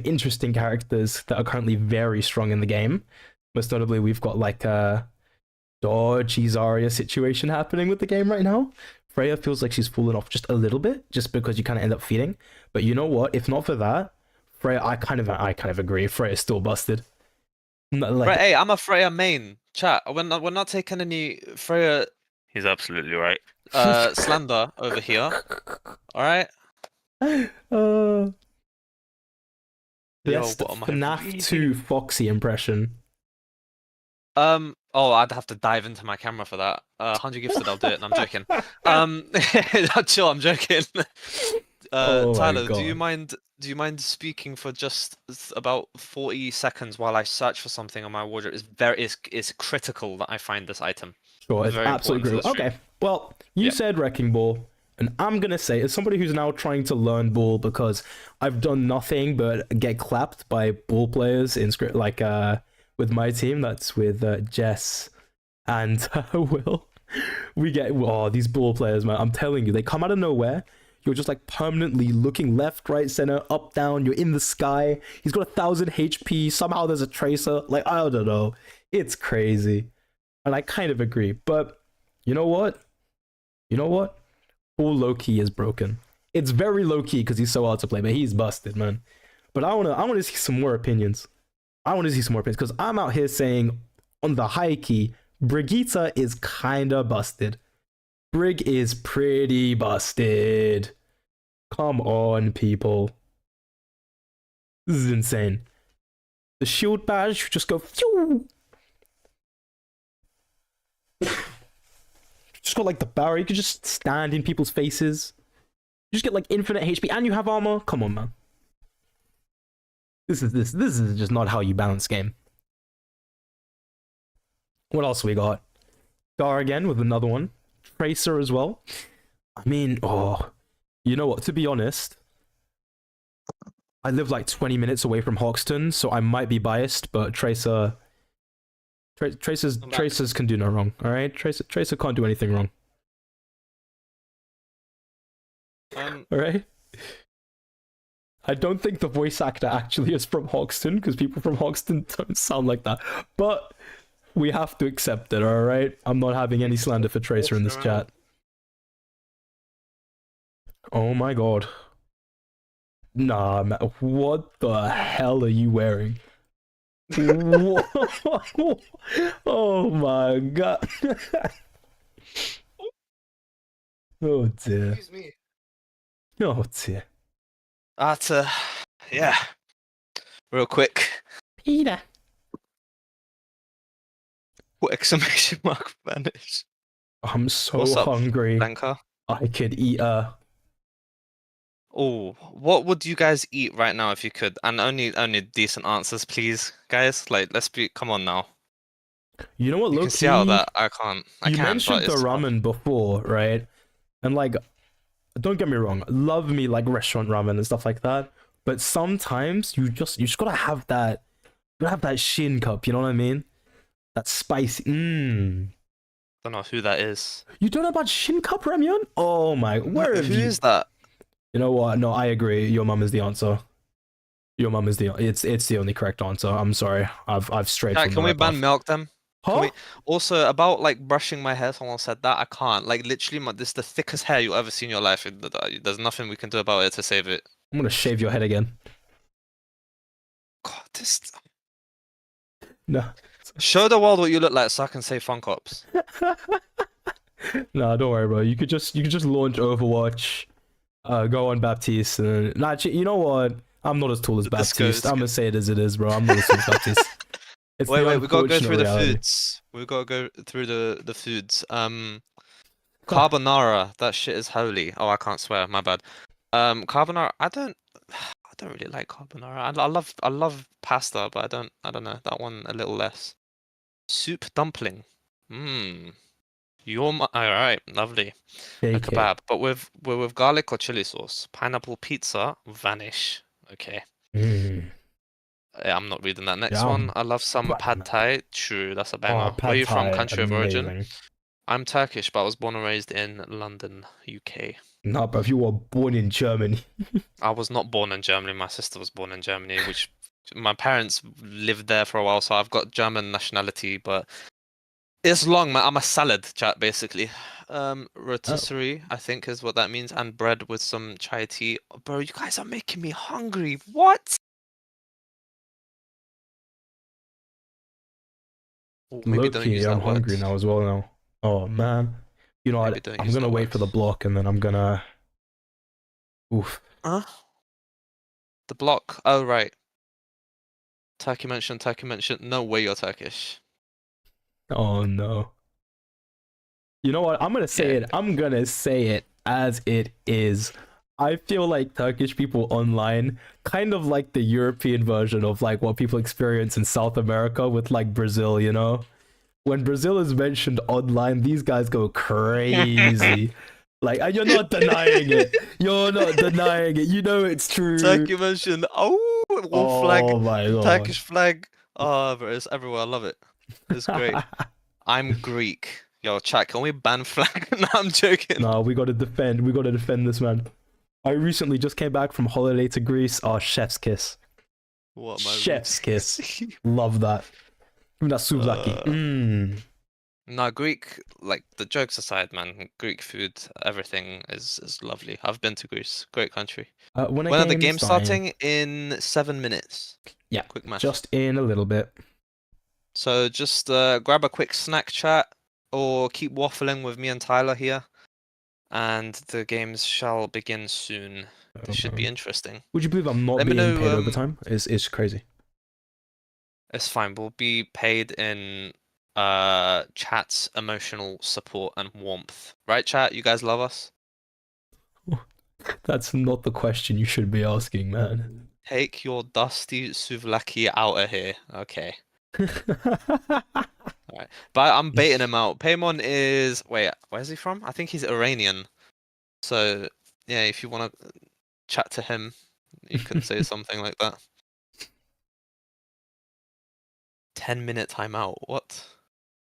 interesting characters that are currently very strong in the game. Most notably, we've got like a dodgy Zarya situation happening with the game right now. Freya feels like she's fallen off just a little bit, just because you kind of end up feeding. But you know what? If not for that, Freya, I kind of agree. Freya's still busted. Like, Right, hey, I'm a Freya main. Chat. We're not taking any Freya. He's absolutely right. Slander over here. All right. uh, Yo, best what am I FNAF 2 reading? Foxy impression. Oh, I'd have to dive into my camera for that. 100 gifted, I'll do it. And I'm joking. Chill, I'm joking. Oh my Tyler, do you God. mind speaking for just about 40 seconds while I search for something on my wardrobe? It's critical that I find this item. Sure, it's Very absolutely important to great. the stream. Okay, well, you Yep. said Wrecking Ball, and I'm gonna say, as somebody who's now trying to learn Ball because I've done nothing but get clapped by Ball players in script, like with my team. That's with Jess and Will. We get these Ball players, man. I'm telling you, they come out of nowhere. You're just like permanently looking left, right, center, up, down. You're in the sky. He's got 1,000 HP. Somehow there's a tracer. Like, I don't know. It's crazy. And I kind of agree. But you know what? Full low key is broken. It's very low key because he's so hard to play, but he's busted, man. But I wanna see some more opinions. Because I'm out here saying on the high key, Brigitte is kinda busted. Brig is pretty busted. Come on, people. This is insane. The shield badge just go phew. Just got like the barrel. You could just stand in people's faces. You just get like infinite HP and you have armor. Come on, man. This is just not how you balance game. What else we got? Gar again with another one. Tracer as well. I mean, you know what? To be honest, I live like 20 minutes away from Hoxton, so I might be biased, but Tracers can do no wrong. All right, Tracer can't do anything wrong. All right. I don't think the voice actor actually is from Hoxton because people from Hoxton don't sound like that. But we have to accept it. All right. I'm not having any slander for Tracer in this chat. Oh my God. Nah, man. What the hell are you wearing? Oh my God. Oh dear. Excuse me. Oh dear. Yeah. Real quick. Peter. What exclamation mark vanish? I'm so What's up, hungry. Blanca? I could eat Oh, what would you guys eat right now if you could? And only decent answers, please, guys. Like, come on now. You know what, You low can see out key, that I can't. you mentioned the ramen before, right? And like, don't get me wrong, love me like restaurant ramen and stuff like that. But sometimes you just gotta have that, shin cup. You know what I mean? That spicy. Don't know who that is. You don't know about Shinka Premium? Oh my, where have Who you? is that? You know what? No, I agree. Your mum is the answer. Your mum is it's the only correct answer. I'm sorry. I've strayed Chat, from can the we right ban path. milk them? Huh? Can we also about like brushing my hair? Someone said that I can't. Like literally, this is the thickest hair you'll ever see in your life. There's nothing we can do about it to save it. I'm gonna shave your head again. God, this. No. Show the world what you look like so I can say Fun Cops. No, don't worry, bro. You could just launch Overwatch, go on Baptiste, and nah, actually, you know what? I'm not as tall as This goes Baptiste. I'm gonna good. say it as it is, bro. I'm not as tall as Baptiste. It's Wait, the we gotta go unfortunate through the reality. foods. We gotta go through the foods. Carbonara, that shit is holy. Oh, I can't swear. My bad. Carbonara. I don't really like carbonara. I love pasta, but I don't know that one a little less. Soup dumpling. Mmm. Alright, lovely. A JK. kebab, but with garlic or chili sauce. Pineapple pizza, vanish. Okay. Yeah, I'm not reading that next one. Yum. I love some But pad thai. True, that's a oh, banger. Where pad you from? thai, Country of origin? amazing. I'm Turkish, but I was born and raised in London, UK. Nah, bro, if you were born in Germany. I was not born in Germany. My sister was born in Germany, which my parents lived there for a while, so I've got German nationality, but it's long, man. I'm a salad, chat, basically. Rotisserie, I think is what that means, and bread with some chai tea. Bro, you guys are making me hungry. What? Oh, maybe don't Low-key, use I'm that word. hungry now as well now. Oh man. You know Maybe what? don't I'm use gonna that wait word. for the block and then I'm gonna oof. Huh? The block. Oh, right. Turkey mentioned, Turkey mentioned. No way you're Turkish. Oh no. You know what? I'm gonna say Yeah. it. I'm gonna say it as it is. I feel like Turkish people online kind of like the European version of like what people experience in South America with like Brazil, you know? When Brazil is mentioned online, these guys go crazy. Like, and you're not denying it. You're not denying it. You know it's true. Turkey mentioned. Oh, wolf Oh flag. my god. Turkish flag. Oh, but it's everywhere. I love it. It's great. I'm Greek. Yo, chat, can we ban flag? No, I'm joking. No, we gotta defend. We gotta defend this man. I recently just came back from holiday to Greece. Oh, chef's kiss. What am I Chef's reading? kiss. Love that. Give me that souvlaki. No, Greek, like the jokes aside, man, Greek food, everything is lovely. I've been to Greece. Great country. When When are the games starting? In 7 minutes. Yeah, Quick math. just in a little bit. So just grab a quick snack chat or keep waffling with me and Tyler here. And the games shall begin soon. This should be interesting. Would you believe I'm not Let me being know, paid overtime? It's crazy. It's fine. We'll be paid in chat's emotional support and warmth. Right, chat? You guys love us? That's not the question you should be asking, man. Take your dusty souvlaki out of here. Okay. Alright. But I'm baiting him out. Paymon is... Wait, where's he from? I think he's Iranian. So, yeah, if you want to chat to him, you can say something like that. 10-minute timeout. What?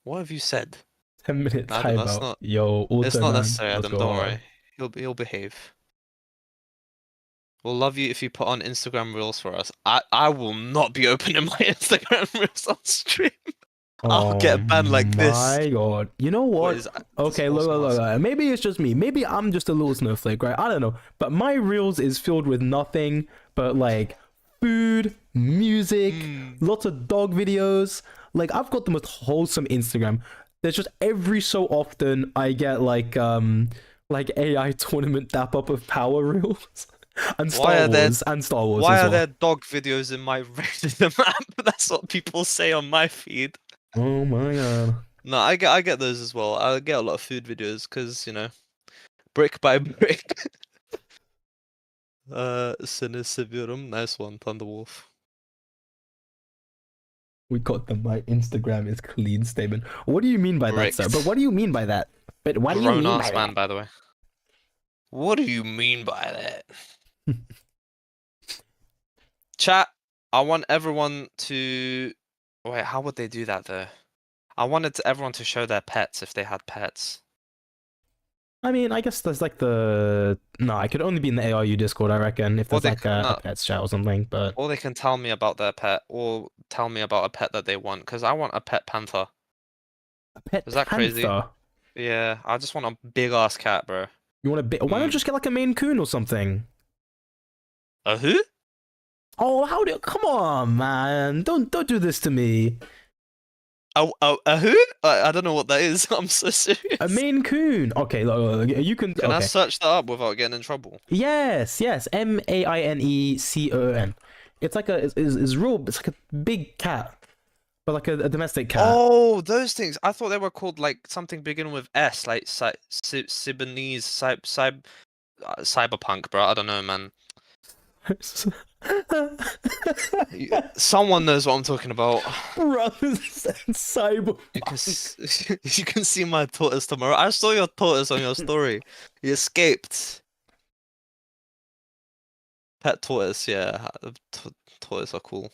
What have you said? 10 minute Adam, that's timeout. not... Yo, It's auto not man. necessary, Let's Adam. go Don't hard. worry. He'll behave. We'll love you if you put on Instagram Reels for us. I will not be opening my Instagram Reels on stream. I'll get banned like this. My god. You know what? Is that? Okay, look. Maybe it's just me. Maybe I'm just a little snowflake, right? I don't know. But my reels is filled with nothing but like food, music, lots of dog videos. Like I've got the most wholesome Instagram. There's just every so often I get like AI tournament dap up of power reels. And Star Wars as Why well. are there dog videos in my regular map? That's what people say on my feed. Oh my god. No, I get those as well. I get a lot of food videos because, you know, brick by brick. Seni seviyorum. Nice one, Thunderwolf. We got them. My Instagram is clean statement. What do you mean by that, sir? But what do you mean by that? But what do you mean by man, that? by the way. What do you mean by that? Chat, I want everyone to... Wait, how would they do that though? I wanted everyone to show their pets if they had pets. I mean, I guess there's like the no, I could only be in the ARU Discord, I reckon, if Or there's they like c- no, a pets chat or something. But or they can tell me about their pet, or tell me about a pet that they want. Because I want a pet panther. a pet Is that crazy? panther. Yeah, I just want a big ass cat, bro. You want a bit? Why don't you just get like a Maine Coon or something? A who? Oh, how do? Come on, man! Don't do this to me. A who? I don't know what that is. I'm so serious. A Maine Coon. Okay, look, you can. Can I Okay. search that up without getting in trouble? Yes, MAINECON. It's like is real. It's like a big cat, but like a domestic cat. Oh, those things. I thought they were called like something beginning with S, like Sibonese, cyberpunk, bro. I don't know, man. Someone knows what I'm talking about. Brothers and cyber. You can see my tortoise tomorrow. I saw your tortoise on your story. He escaped. Pet tortoise, yeah. Tortoise are cool.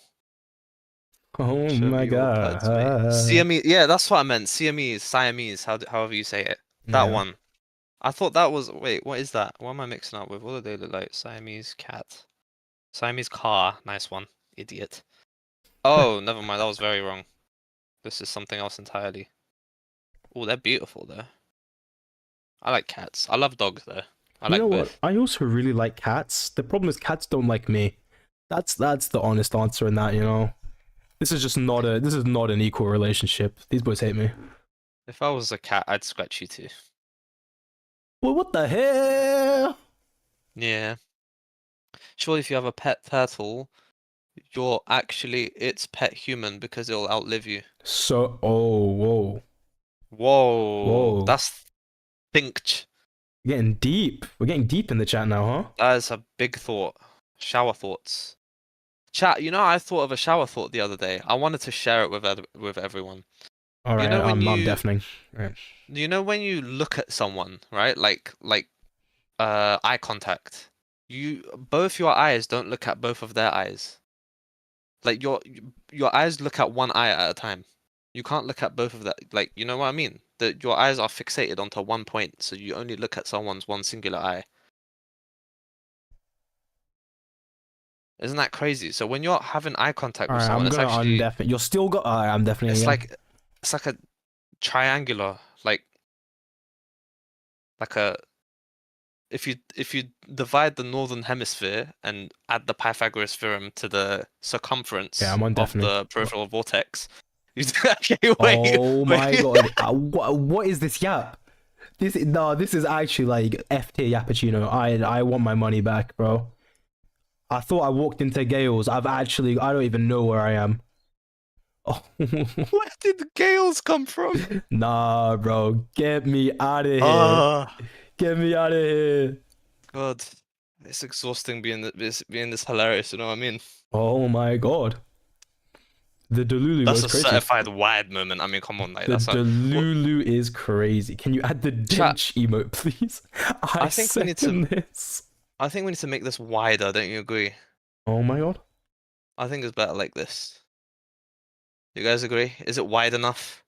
Oh Show my me your god. pets, mate. Siamese, yeah, that's what I meant. Siamese, however you say it. That Yeah. one. I thought that was. Wait, what is that? What am I mixing up with? What do they look like? Siamese cat. Siamese car. Nice one. Idiot. Oh, never mind. That was very wrong. This is something else entirely. Oh, they're beautiful though. I like cats. I love dogs though. I You like know both. what? I also really like cats. The problem is cats don't like me. That's the honest answer in that, you know. This is not an equal relationship. These boys hate me. If I was a cat, I'd scratch you too. Well, what the hell? Yeah. Surely if you have a pet turtle, you're actually its pet human because it'll outlive you. So, whoa. Whoa. Whoa. That's think. We're getting deep. We're getting deep in the chat now, huh? That is a big thought. Shower thoughts. Chat, you know, I thought of a shower thought the other day. I wanted to share it with everyone. All right, You know when I'm deafening. Right. You know when you look at someone, right? Like eye contact. Both your eyes don't look at both of their eyes. Like your eyes look at one eye at a time. You can't look at both of that. Like, you know what I mean? That your eyes are fixated onto one point, so you only look at someone's one singular eye. Isn't that crazy? So when you're having eye contact All with right, someone, I'm it's gonna actually undeafen. You're still got. I'm deafening it's again. like a triangular, like a if you divide the northern hemisphere and add the Pythagoras theorem to the circumference Yeah, I'm of undeafening. the peripheral vortex, okay, wait, Oh my wait. god! What is this yap? This is actually like F tier yappuccino. I want my money back, bro. I thought I walked into Gales. I don't even know where I am. Oh. Where did the gales come from? Nah, bro. Get me out of here. Ah, Get me out of here. God, it's exhausting being this hilarious. You know what I mean? Oh my god. The Delulu That's goes a crazy. certified wide moment. I mean, come on, like The that's a. Delulu is crazy. Can you add the Chat. dench emote, please? I think we need to- second this. I think we need to make this wider. Don't you agree? Oh my god. I think it's better like this. You guys agree? Is it wide enough?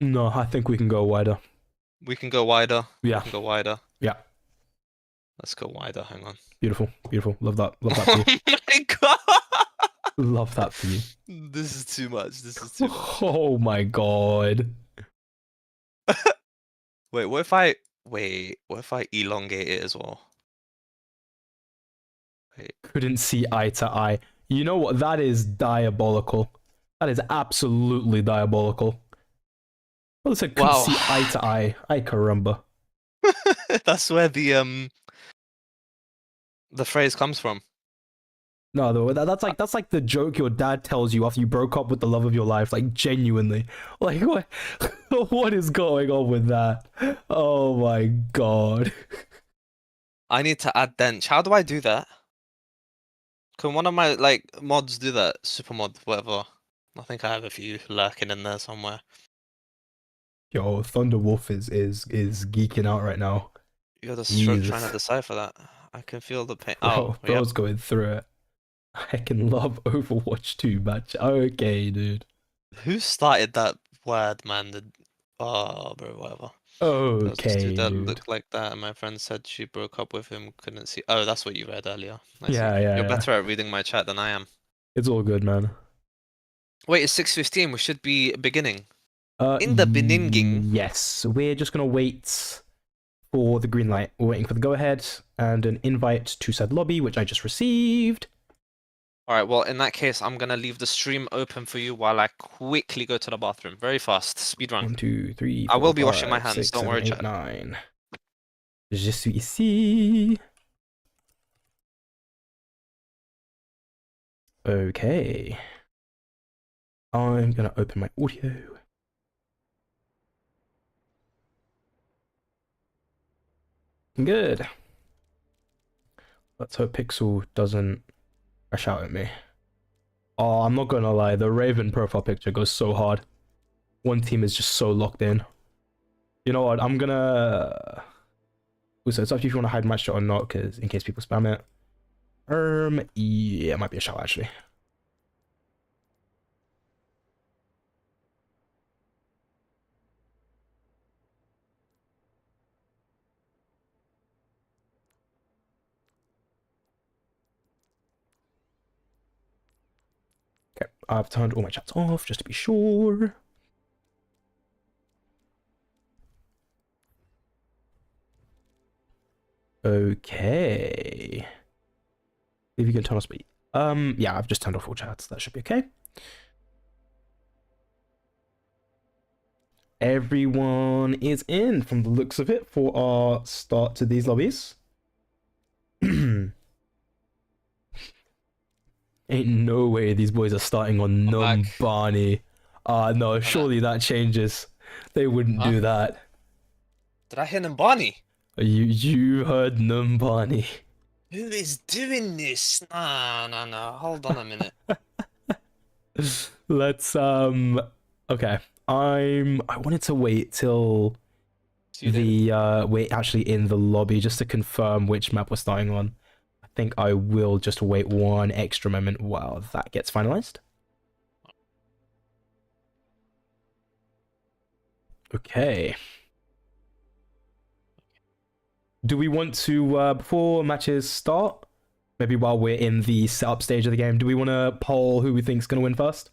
No, I think we can go wider. We can go wider. Yeah. We can go wider. Yeah. Let's go wider. Hang on. Beautiful. Beautiful. Love that. Love that for you. Oh my god! Love that for you. This is too much. This is too much. Oh my god. Wait, what if I elongate it as well? Wait. Couldn't see eye to eye. You know what? That is diabolical. That is absolutely diabolical. Well, I said couldn't Wow. see eye to eye. Ay caramba. That's where the phrase comes from. No, though, that's like the joke your dad tells you after you broke up with the love of your life. Like genuinely, like what? What is going on with that? Oh my god! I need to add dench. How do I do that? Can one of my mods do that? Super mod, whatever. I think I have a few lurking in there somewhere. Yo, Thunderwolf is geeking out right now. You're the stroke Jesus. trying to decipher that. I can feel the pain. Bro, Oh, bro's going through it. I can love Overwatch 2 match. Okay, dude. Who started that word, man? Oh, bro, whatever. There was this Okay, dude that dude. looked like that, and my friend said she broke up with him, couldn't see. Oh, that's what you read earlier. I see. Yeah, You're yeah. better at reading my chat than I am. It's all good, man. Wait, it's 6:15. We should be beginning. In the beginning. Yes, we're just gonna wait for the green light. We're waiting for the go-ahead and an invite to said lobby, which I just received. All right. Well, in that case, I'm gonna leave the stream open for you while I quickly go to the bathroom. Very fast. Speed run. 1, 2, 3, I 4, will be washing my 5, hands. 6, Don't 7, worry, 8, chat. 9. Je suis ici. Okay. I'm gonna open my audio. Good. Let's hope Pixel doesn't crash out at me. Oh, I'm not gonna lie, the Raven profile picture goes so hard. One team is just so locked in. You know what, I'm gonna... Also, it's up to you if you want to hide my shot or not, because in case people spam it. Yeah, it might be a shout actually. Okay, I've turned all my chats off just to be sure. Okay. If you can turn off speed. Yeah, I've just turned off all chats. That should be okay. Everyone is in from the looks of it for our start to these lobbies. Ain't no way these boys are starting on Numbani. No, surely that changes. They wouldn't do that. Did I hear Nambani? You heard Numbani. Who is doing this? No. Hold on a minute. Let's okay. I wanted to wait till we're actually in the lobby just to confirm which map we're starting on. I think I will just wait one extra moment while that gets finalized. Okay. Do we want to, before matches start, maybe while we're in the setup stage of the game, do we want to poll who we think's going to win first?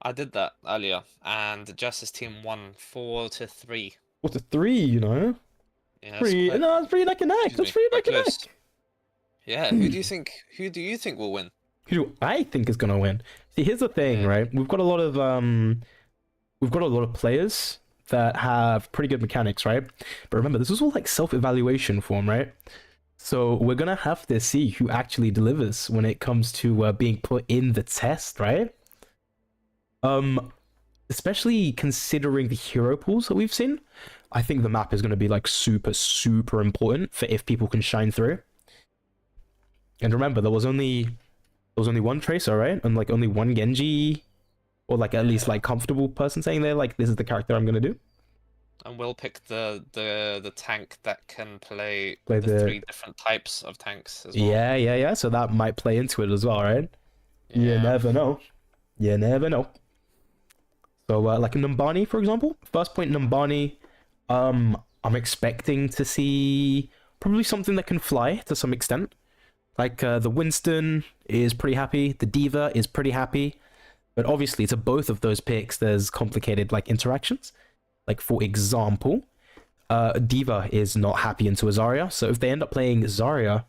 I did that earlier, and Jess's team won 4-3. 4-3, you know? Yeah, No, it's pretty neck and neck. That's pretty neck and neck. Yeah, who do you think will win? Who do I think is gonna win? See, here's the thing, right? We've got a lot of players that have pretty good mechanics, right? But remember, this is all like self-evaluation form, right? So we're gonna have to see who actually delivers when it comes to being put in the test, right? Especially considering the hero pools that we've seen, I think the map is gonna be like super, super important for if people can shine through. And remember, there was only one Tracer, right? And like only one Genji, or like at least like comfortable person saying they're like, this is the character I'm gonna do. And we'll pick the tank that can play Play the 3 different types of tanks as well. Yeah. So that might play into it as well, right? You never know. You never know. So like Numbani, for example, first point Numbani, I'm expecting to see probably something that can fly to some extent. Like the Winston is pretty happy, the Diva is pretty happy, but obviously to both of those picks there's complicated like interactions. Like for example, Diva is not happy into a Zarya, so if they end up playing Zarya,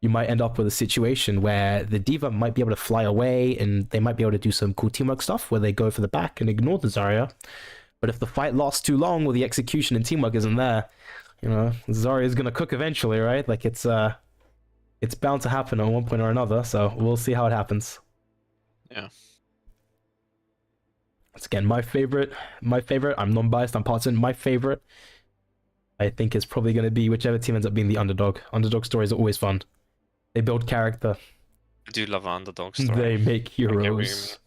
you might end up with a situation where the Diva might be able to fly away and they might be able to do some cool teamwork stuff where they go for the back and ignore the Zarya. But if the fight lasts too long or the execution and teamwork isn't there, you know, Zarya is gonna cook eventually, right? Like it's bound to happen at one point or another, so we'll see how it happens. Yeah. Once again, my favorite, I'm non-biased, I'm partisan, my favorite, I think is probably going to be whichever team ends up being the underdog. Underdog stories are always fun. They build character. I do love an underdog story. They make heroes.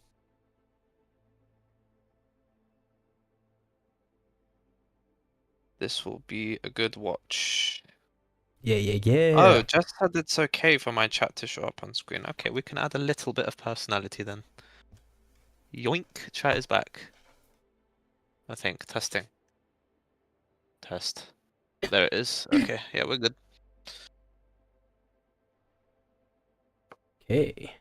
This will be a good watch. Yeah. Oh, just said it's okay for my chat to show up on screen. Okay, we can add a little bit of personality then. Yoink, chat is back. I think, testing. Test. There it is. Okay, yeah, we're good. Okay.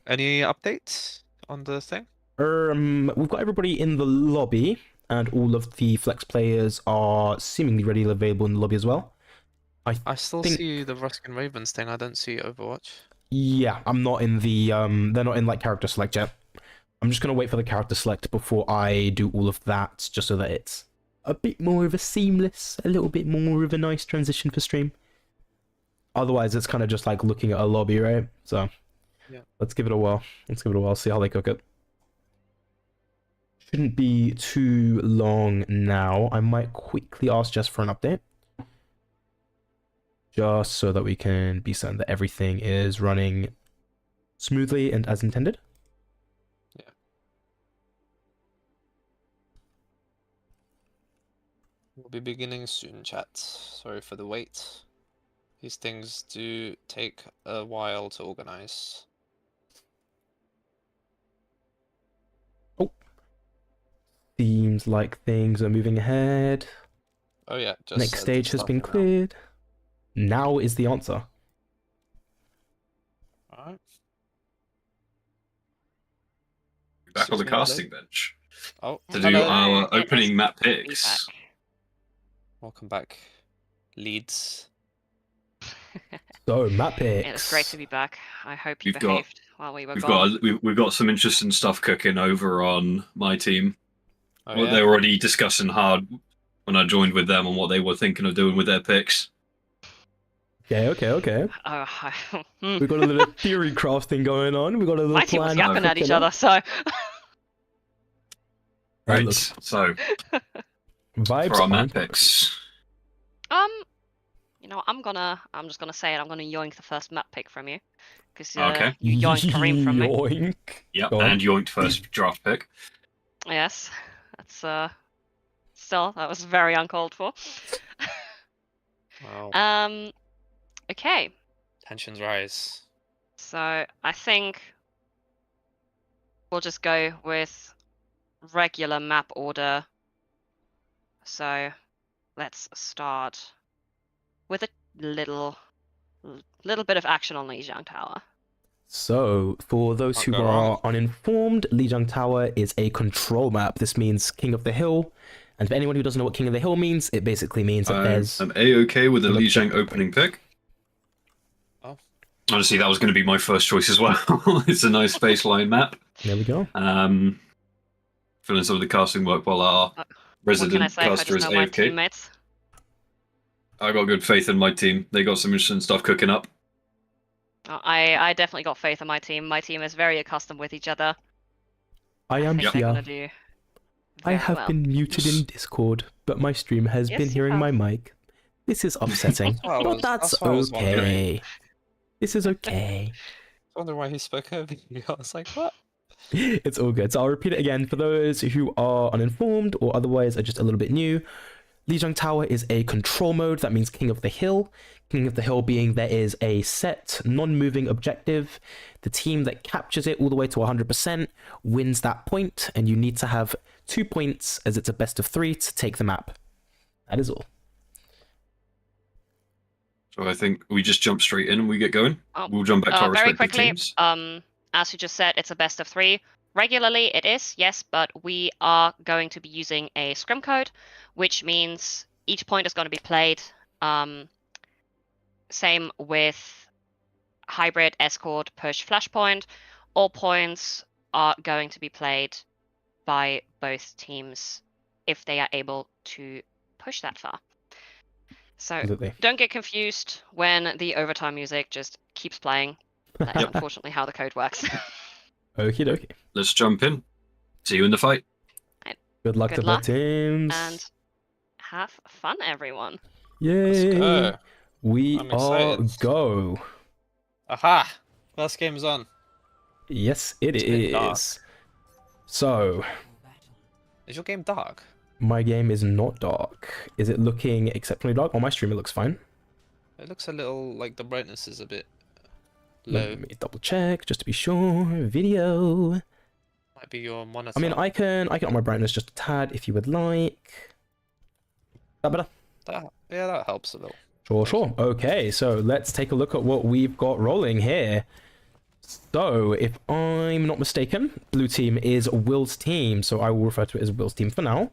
Any updates on the thing? We've got everybody in the lobby, and all of the flex players are seemingly ready and available in the lobby as well. I still think- see the Ruskin Ravens thing, I don't see Overwatch. Yeah, I'm not in the they're not in like character select yet. I'm just gonna wait for the character select before I do all of that, just so that it's a bit more of a seamless, a little bit more of a nice transition for stream. Otherwise, it's kind of just like looking at a lobby, right? So, yeah, let's give it a while. Let's give it a while. See how they cook it. Shouldn't be too long now. I might quickly ask Jess for an update, just so that we can be certain that everything is running smoothly and as intended. Yeah. We'll be beginning soon, chat. Sorry for the wait. These things do take a while to organize. Oh. Seems like things are moving ahead. Oh yeah, just Next said stage it's has been starting now. cleared. Now is the answer. Alright. Back on Excuse the me, casting bench Oh, to do hello. our It opening is map good to be picks. back. Welcome back, Leeds. So, map picks. It is great to be back. I hope you We've got- behaved while we were gone. We've got some interesting stuff cooking over on my team. Oh Well, yeah? they're already discussing hard when I joined with them on what they were thinking of doing with their picks. Okay. Hmm. We got a little theory crafting going on. We got a little My team was plan yapping at each cooking up. other, so Hey, Right, look, so vibes for our on map point. picks, you know, I'm just gonna say it. I'm gonna yoink the first map pick from you, because Okay. you yoinked Kareem from me. Yoink. yep, Go on. and yoinked first draft pick. Yes, that's still that was very uncalled for. Wow. Okay, Tensions rise. so I think we'll just go with regular map order. So let's start with a little bit of action on Lijiang Tower. So, for those Can't who go are wrong. uninformed, Lijiang Tower is a control map. This means King of the Hill. And for anyone who doesn't know what King of the Hill means, it basically means that there's... I'm A-OK with the an Li Jiang objective opening pick. Oh. Honestly, that was going to be my first choice as well. It's a nice baseline map. There we go. Filling some of the casting work while our What can I resident say? I caster just is know my AFK. teammates. I got good faith in my team. They got some interesting stuff cooking up. I definitely got faith in my team. My team is very accustomed with each other. I am think they're here. gonna do I very have well. been muted in Discord, but my stream has Yes, been you hearing my have. mic. This is upsetting, That's what I but was- that's that's what I was wondering. okay. This is okay. I wonder why he spoke over you. I was like, what? It's all good. So I'll repeat it again for those who are uninformed or otherwise are just a little bit new. Lijiang Tower is a control mode. That means King of the Hill. King of the Hill being there is a set, non-moving objective. The team that captures it all the way to 100% wins that point, and you need to have 2 points as it's a best of 3 to take the map. That is all. So I think we just jump straight in and we get going. Oh, We'll jump back to our very respective quickly, teams. as you just said, it's a best of 3. Regularly it is, yes, but we are going to be using a scrim code, which means each point is going to be played. Same with hybrid, escort, push, flashpoint. All points are going to be played by both teams if they are able to push that far. So Absolutely. don't get confused when the overtime music just keeps playing. That is unfortunately how the code works. Okie dokie. Let's jump in. See you in the fight. Good luck Good to luck, the teams. and have fun, everyone. Yay. Let's go. We I'm are excited. go. Aha! First game's on. Yes, it It's been dark. is. So, Is your game dark? my game is not dark. Is it looking exceptionally dark? On my stream, it looks fine. It looks a little like the brightness is a bit low. Let me double check just to be sure. Video. My might be your monitor. I mean, I can up my brightness just a tad if you would like. That better? Yeah, that helps a little. Sure. Okay, so let's take a look at what we've got rolling here. So, if I'm not mistaken, blue team is Will's team, so I will refer to it as Will's team for now.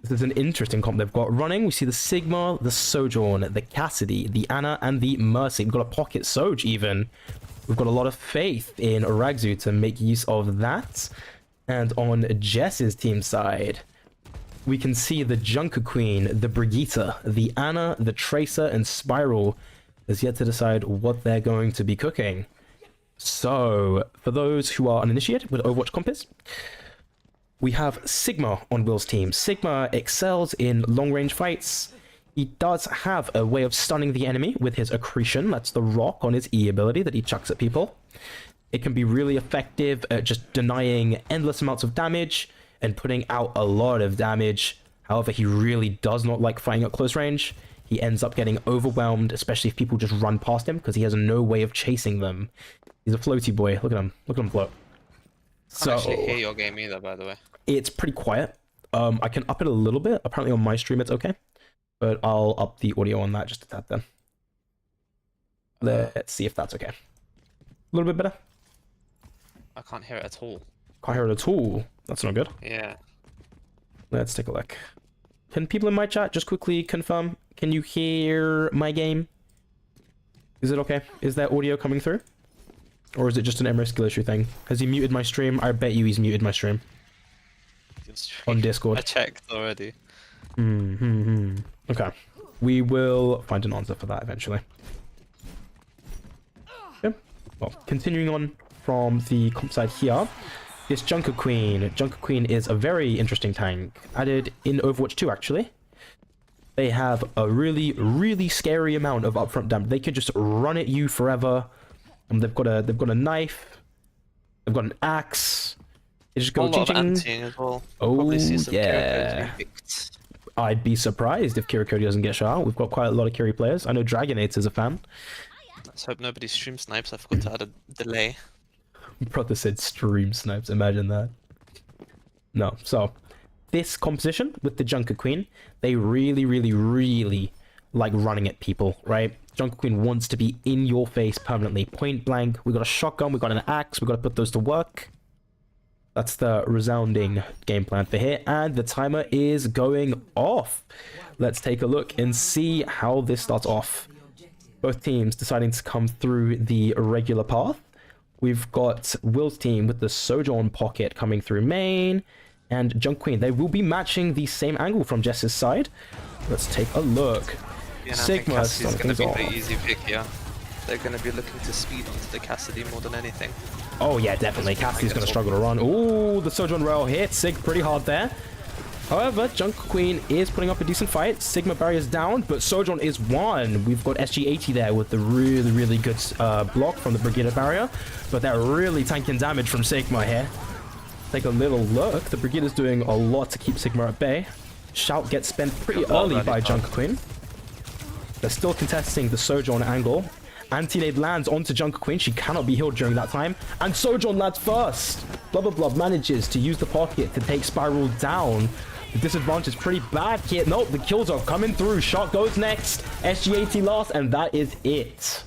This is an interesting comp they've got running. We see the Sigma, the Sojourn, the Cassidy, the Anna, and the Mercy. We've got a Pocket Soj even. We've got a lot of faith in Ragzu to make use of that. And on Jess's team side, we can see the Junker Queen, the Brigitte, the Anna, the Tracer, and Spiral has yet to decide what they're going to be cooking. So, for those who are uninitiated with Overwatch Compass, we have Sigma on Will's team. Sigma excels in long-range fights. He does have a way of stunning the enemy with his accretion. That's the rock on his E ability that he chucks at people. It can be really effective at just denying endless amounts of damage and putting out a lot of damage. However, he really does not like fighting at close range. He ends up getting overwhelmed, especially if people just run past him, because he has no way of chasing them. He's a floaty boy. Look at him. Look at him float. I can't actually hear your game either, by the way. It's pretty quiet. I can up it a little bit. Apparently on my stream it's okay. But I'll up the audio on that just a tad then. Let's see if that's okay. A little bit better. I can't hear it at all. Can't hear it at all. That's not good. Yeah. Let's take a look. Can people in my chat just quickly confirm? Can you hear my game? Is it okay? Is that audio coming through? Or is it just an MRS skill issue thing? Has he muted my stream? I bet you he's muted my stream. On Discord. I checked already. Okay. We will find an answer for that eventually. Okay. Well, continuing on from the comp side here, this Junker Queen. Junker Queen is a very interesting tank. Added in Overwatch 2, actually. They have a really, really scary amount of upfront damage. They can just run at you forever. They've got a knife. They've got an axe. They just go ching as well. Oh yeah. I'd be surprised if Kira Cody doesn't get shot out. We've got quite a lot of Kiri players. I know Dragonates is a fan. Let's hope nobody stream snipes. I forgot to add a delay. Brother said stream snipes. Imagine that. No. So this composition with the Junker Queen, they really, really, really like running at people, right? Junker Queen wants to be in your face permanently. Point blank. We got a shotgun. We got an axe. We got to put those to work. That's the resounding game plan for here. And the timer is going off. Let's take a look and see how this starts off. Both teams deciding to come through the regular path. We've got Will's team with the Sojourn Pocket coming through main. And Junker Queen. They will be matching the same angle from Jess's side. Let's take a look. Yeah, Sigma is going to be off. the easy pick here. They're going to be looking to speed onto the Cassidy more than anything. Oh yeah, definitely. Cassidy's going to struggle to run. Oh, the Sojourn rail hit Sig pretty hard there. However, Junker Queen is putting up a decent fight. Sigma barrier's down, but Sojourn is one. We've got SG80 there with the really, really good block from the Brigitte barrier. But they're really tanking damage from Sigma here. Take a little look. The Brigitte is doing a lot to keep Sigma at bay. Shout gets spent pretty early by Junker Queen. They're still contesting the Sojourn angle. Anti-nade lands onto Junker Queen. She cannot be healed during that time. And Sojourn lands first. Blah manages to use the pocket to take Spiral down. The disadvantage is pretty bad here. Nope, the kills are coming through. Shot goes next. SG80 last, and that is it.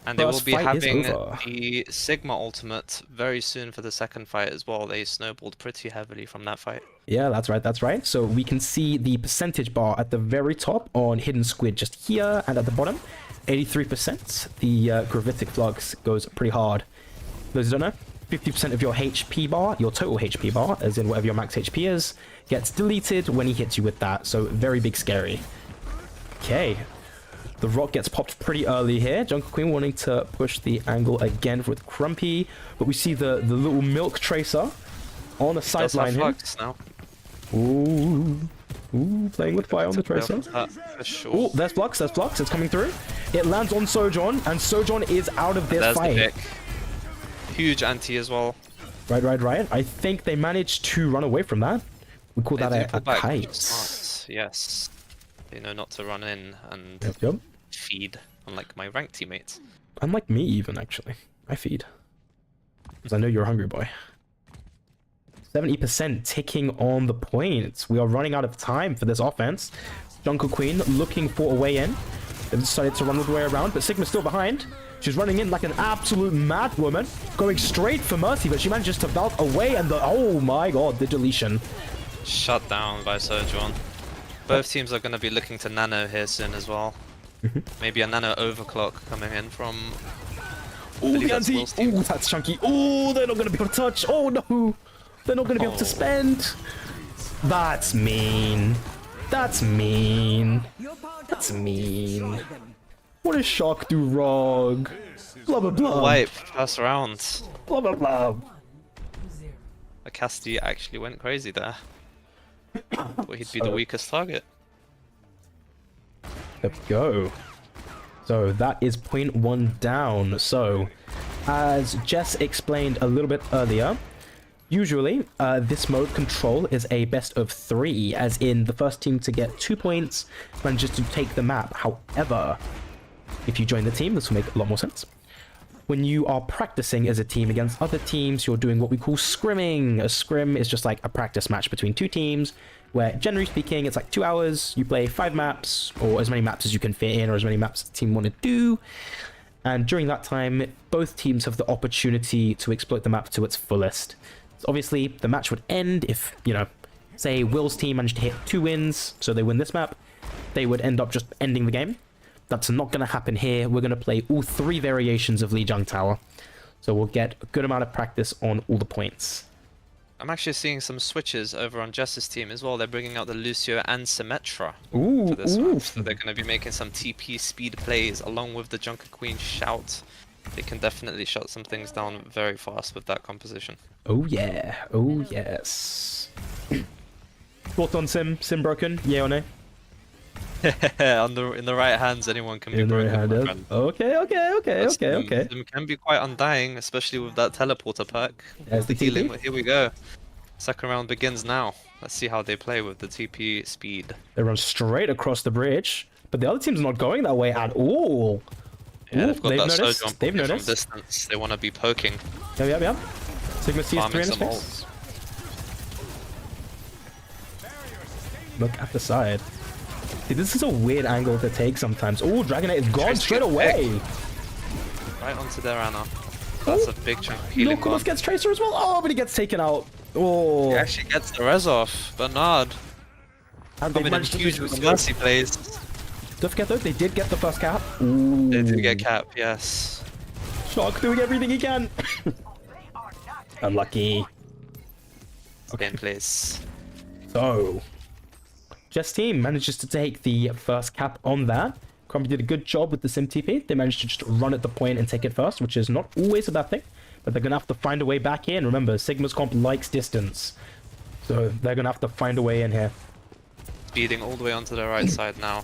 And they will be having the Sigma ultimate very soon for the second fight as well. They snowballed pretty heavily from that fight. Yeah, that's right, that's right. So we can see the percentage bar at the very top on Hidden Squid just here, and at the bottom, 83%. The Gravitic Flux goes pretty hard. Those who don't know, 50% of your HP bar, your total HP bar, as in whatever your max HP is, gets deleted when he hits you with that. So very big scary. Okay. The rock gets popped pretty early here. Junker Queen wanting to push the angle again with Crumpy. But we see the little Milk Tracer on the sideline here. Now. Ooh, playing with fire on the Tracer. Sure. Oh, there's Flux, it's coming through. It lands on Sojourn, and Sojourn is out of this fight. The pick. Huge anti as well. Right. I think they managed to run away from that. We call that a kite. Yes. They know not to run in and yep. feed, unlike my ranked teammates. Unlike me even, actually. I feed. Because I know you're a hungry boy. 70% ticking on the points. We are running out of time for this offense. Jungle Queen looking for a way in. They decided to run all the way around, but Sigma's still behind. She's running in like an absolute mad woman, going straight for Mercy, but she manages to vault away, and oh my god, the deletion. Shut down by Sojourn. Both teams are going to be looking to nano here soon as well. Maybe a nano overclock coming in from... Oh, the anti! Oh, that's chunky. Oh, they're not going to be able to touch. Oh no, they're not going to be able to spend. That's mean. That's mean. That's mean. What does Shock do wrong? Blah blah blah. Wipe, first round. Blah blah blah. Acasti actually went crazy there. Thought he'd be the weakest target. There we go. So that is point 1 down. So, as Jess explained a little bit earlier, usually this mode control is a best of 3, as in the first team to get 2 points manages to take the map. However, if you join the team, this will make a lot more sense. When you are practicing as a team against other teams, you're doing what we call scrimming. A scrim is just like a practice match between 2 teams, where generally speaking, it's like 2 hours, you play 5 maps, or as many maps as you can fit in, or as many maps as the team want to do. And during that time, both teams have the opportunity to exploit the map to its fullest. So obviously, the match would end if, you know, say Will's team managed to hit 2 wins, so they win this map, they would end up just ending the game. That's not going to happen here. We're going to play all 3 variations of Lijiang Tower. So we'll get a good amount of practice on all the points. I'm actually seeing some switches over on Jess's team as well. They're bringing out the Lucio and Symmetra Ooh, for this ooh. match. So they're going to be making some TP speed plays along with the Junker Queen shout. They can definitely shut some things down very fast with that composition. Oh yeah. Oh yes. Thoughts on Sim broken? Yeah or no? In the right hands, anyone can be broken. My friend. Okay. Sim can be quite undying, especially with that teleporter perk. There's the Healing. TP. Here we go. Second round begins now. Let's see how they play with the TP speed. They run straight across the bridge, but the other team's not going that way at all. Yeah, Ooh, they've got that noticed. Sojourn They've from noticed. distance. They want to be poking. Yep. Sigma sees 3 Farming in his some face. Look at the side. Dude, this is a weird angle to take sometimes. Oh, Dragonite is gone straight away. Right onto their Ana. That's a big chunk of healing. Nokulos gets Tracer as well. Oh, but he gets taken out. Oh. He actually gets the res off. Bernard. And they Coming in managed to huge lose with Lucio. mercy plays. Don't forget though, they did get the first cap. Ooh. They did get cap, yes. Shock doing everything he can. Unlucky. Stay in place. So, Jess team manages to take the first cap on that. Crumbly did a good job with the Sim TP. They managed to just run at the point and take it first, which is not always a bad thing. But they're going to have to find a way back in. Remember, Sigma's comp likes distance. So they're going to have to find a way in here. Speeding all the way onto the right side now.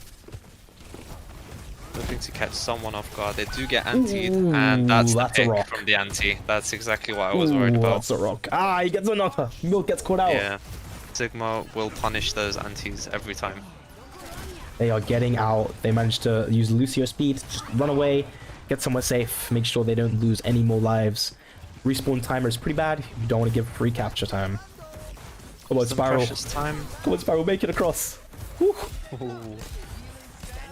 Looking to catch someone off guard. They do get antied, and that's the a pick rock. from the anti. That's exactly what I was worried about. That's a rock. Ah, he gets another. Milk gets caught out. Yeah. Sigma will punish those antis every time. They are getting out. They managed to use Lucio speed, just run away, get somewhere safe, make sure they don't lose any more lives. Respawn timer is pretty bad. You don't want to give free capture time. Come on, Some Spiral. precious time. Come on, Spiral, make it across. Woo. Ooh.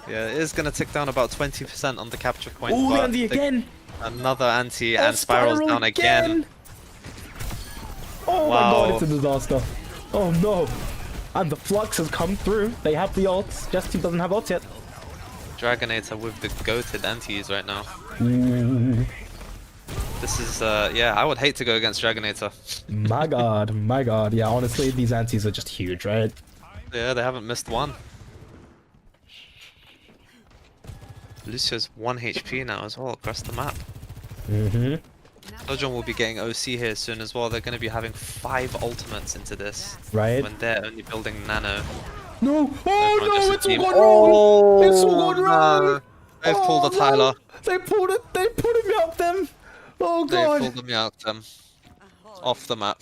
Yeah, it is going to tick down about 20% on the capture point. Oh, but Andy again. Another anti, Oh, and Spiral's down again. Oh Wow. my god, it's a disaster. Oh no. And the Flux has come through. They have the ults. Jess team doesn't have ults yet. Dragonator with the goated antis right now. Ooh. This is, yeah, I would hate to go against Dragonator. My god. Yeah, honestly, these antis are just huge, right? Yeah, they haven't missed one. Lucio's 1 HP now as well across the map. Sojourn will be getting OC here soon as well. They're going to be having 5 ultimates into this. Right? When they're only building nano. No! Oh Everyone no! just It's all team- gone wrong! Oh, It's all gone wrong! no. They've pulled a Tyler. No. They pulled it! They put him out them! Oh They god! pulled them out off the map.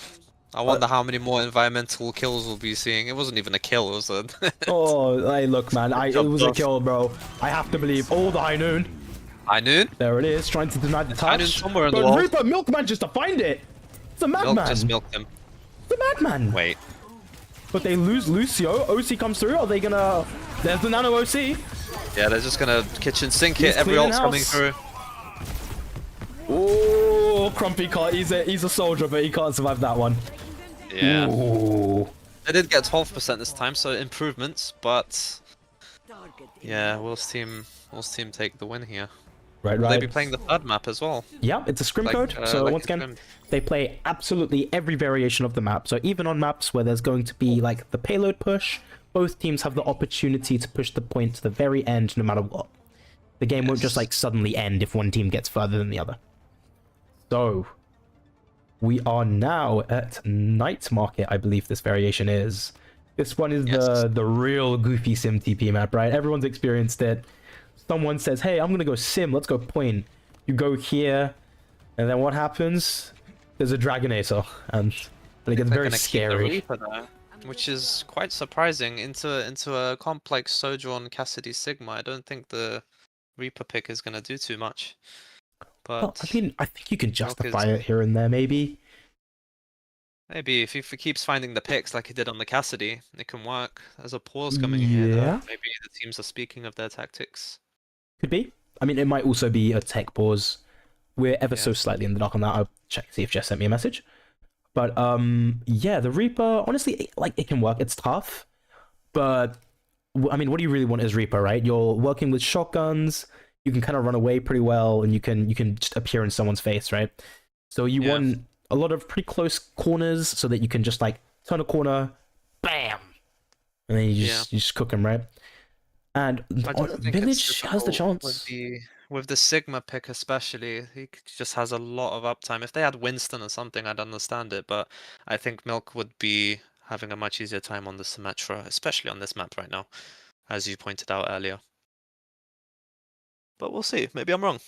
I wonder how many more environmental kills we'll be seeing. It wasn't even a kill, it was a... Oh, hey, look, man. It was a off. kill, bro. I have to believe. Oh, the High Noon. High Noon? There it is, trying to deny the High Noon touch. somewhere in the But world. Reaper Milk manages to find it. It's a Milk madman. just milked him. The Madman! Wait. But they lose Lucio. OC comes through. Are they gonna... There's the Nano OC. Yeah, they're just gonna kitchen sink He's it. Every cleaning ult's coming house. through. Oh, Crumpy can't. He's a soldier, but he can't survive that one. Yeah. Ooh. They did get 12% this time, so improvements, but yeah, Will's team take the win here. Right, Will right. they be playing the third map as well? Yeah, it's a scrim Like, code. So like once a again, scrim. they play absolutely every variation of the map. So even on maps where there's going to be like the payload push, both teams have the opportunity to push the point to the very end no matter what. The game won't just like suddenly end if one team gets further than the other. So we are now at Night Market, I believe this variation is. This one is the real goofy sim TP map, right? Everyone's experienced it. Someone says, hey, I'm gonna go sim, let's go point. You go here, and then what happens? There's a Dragonator, and it gets very scary. Reaper there, which is quite surprising. Into a comp like Sojourn, Cassidy, Sigma, I don't think the Reaper pick is gonna do too much. But Well, I mean, I think you can justify is- it here and there, maybe. maybe if he keeps finding the picks like he did on the Cassidy, it can work. There's a pause coming in here. Yeah. Maybe the teams are speaking of their tactics. Could be. I mean, it might also be a tech pause. We're ever so Yeah. slightly in the dark on that. I'll check to see if Jess sent me a message. But yeah, the Reaper, honestly, like it can work. It's tough, but I mean, what do you really want as Reaper, right? You're working with shotguns. You can kind of run away pretty well, and you can just appear in someone's face, right? So you want a lot of pretty close corners so that you can just like turn a corner, bam, and then you just cook them, right? And I don't think it's Village has the difficult chance. with the Sigma pick especially. Just has a lot of uptime. If they had Winston or something, I'd understand it, but I think Milk would be having a much easier time on the Symmetra, especially on this map right now, as you pointed out earlier. But we'll see. Maybe I'm wrong.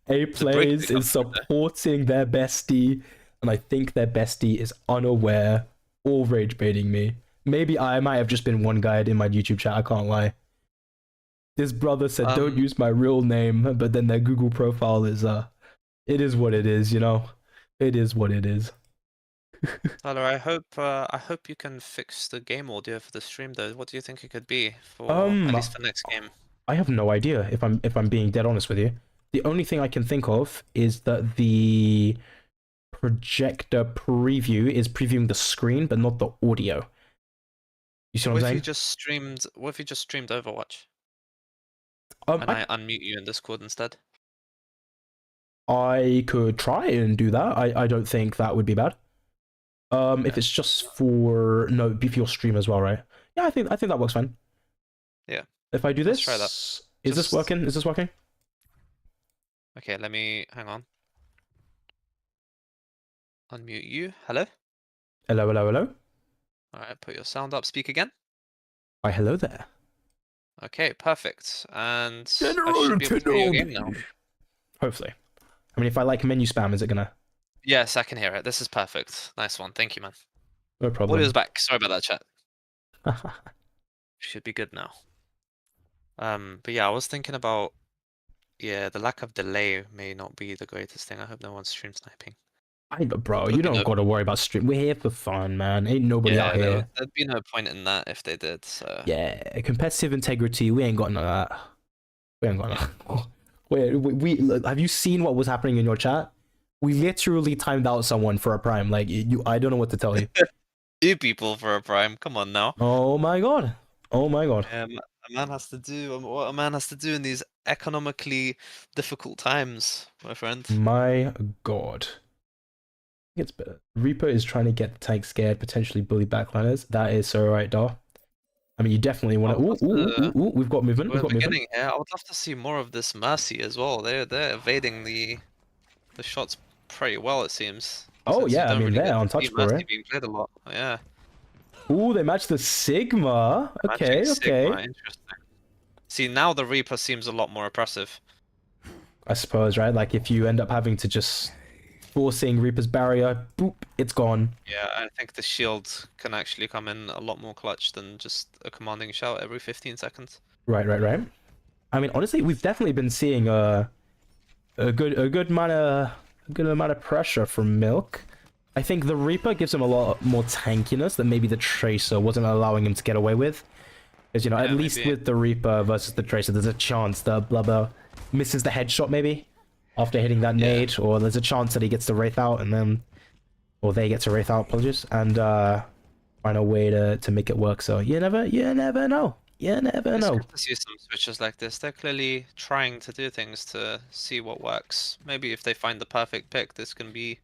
A Plays become is supporting their bestie, and I think their bestie is unaware or rage baiting me. Maybe I might have just been one guide in my YouTube chat, I can't lie. This brother said don't use my real name, but then their Google profile is it is what it is, you know? It is what it is. Tyler, I hope you can fix the game audio for the stream though. What do you think it could be for at least the next game? I have no idea if I'm being dead honest with you. The only thing I can think of is that the projector preview is previewing the screen but not the audio. You see what I'm saying? What if you just streamed Overwatch? I I unmute you in Discord instead. I could try and do that. I don't think that would be bad. If it's just for if your stream as well, right? Yeah, I think that works fine. Yeah. If I do Let's this, try that. Is this working? Is this working? Okay, let me hang on. Unmute you. Hello? Hello, hello, hello. Alright, put your sound up, speak again. Why, hello there. Okay, perfect. And I should be able to hear your game now. Hopefully. I mean, if I like menu spam, is it gonna? Yes, I can hear it. This is perfect. Nice one. Thank you, man. No problem. Audio's back. Sorry about that, chat. Should be good now. But yeah, I was thinking about the lack of delay may not be the greatest thing. I hope no one's stream sniping. Bro, you don't gotta worry about stream. We're here for fun, man. Ain't nobody out here. There'd be no point in that if they did. So yeah, competitive integrity. We ain't got none of that. We ain't got none. We look, have you seen what was happening in your chat? We literally timed out someone for a prime. Like I don't know what to tell you. 2 people for a prime. Come on now. Oh my god. Oh my god. A man has to do what a man has to do in these economically difficult times, my friend. My god. It's better. Reaper is trying to get the tank scared, potentially bully backliners. That is so right, Dar. I mean, you definitely want to. Ooh, we've got movement. We've got movement. Here. I would love to see more of this Mercy as well. They're evading the shots pretty well, it seems. Oh yeah, I mean they're untouchable, Mercy right? being played a lot. Yeah. Ooh, they match the Sigma. Okay, Matching okay. Sigma, interesting. See, now the Reaper seems a lot more oppressive. I suppose, right? Like if you end up having to just forcing Reaper's barrier, boop, it's gone. Yeah, I think the shield can actually come in a lot more clutch than just a commanding shout every 15 seconds. Right. I mean, honestly, we've definitely been seeing a good amount of pressure from Milk, I think the Reaper gives him a lot more tankiness that maybe the Tracer wasn't allowing him to get away with. Because, you know, at least with the Reaper versus the Tracer, there's a chance that Blubber misses the headshot maybe after hitting that nade, or there's a chance that he gets the Wraith out and then... Or they get to Wraith out, apologies, and find a way to make it work. So you never know. You never know. It's good to see some switches like this. They're clearly trying to do things to see what works. Maybe if they find the perfect pick, this can be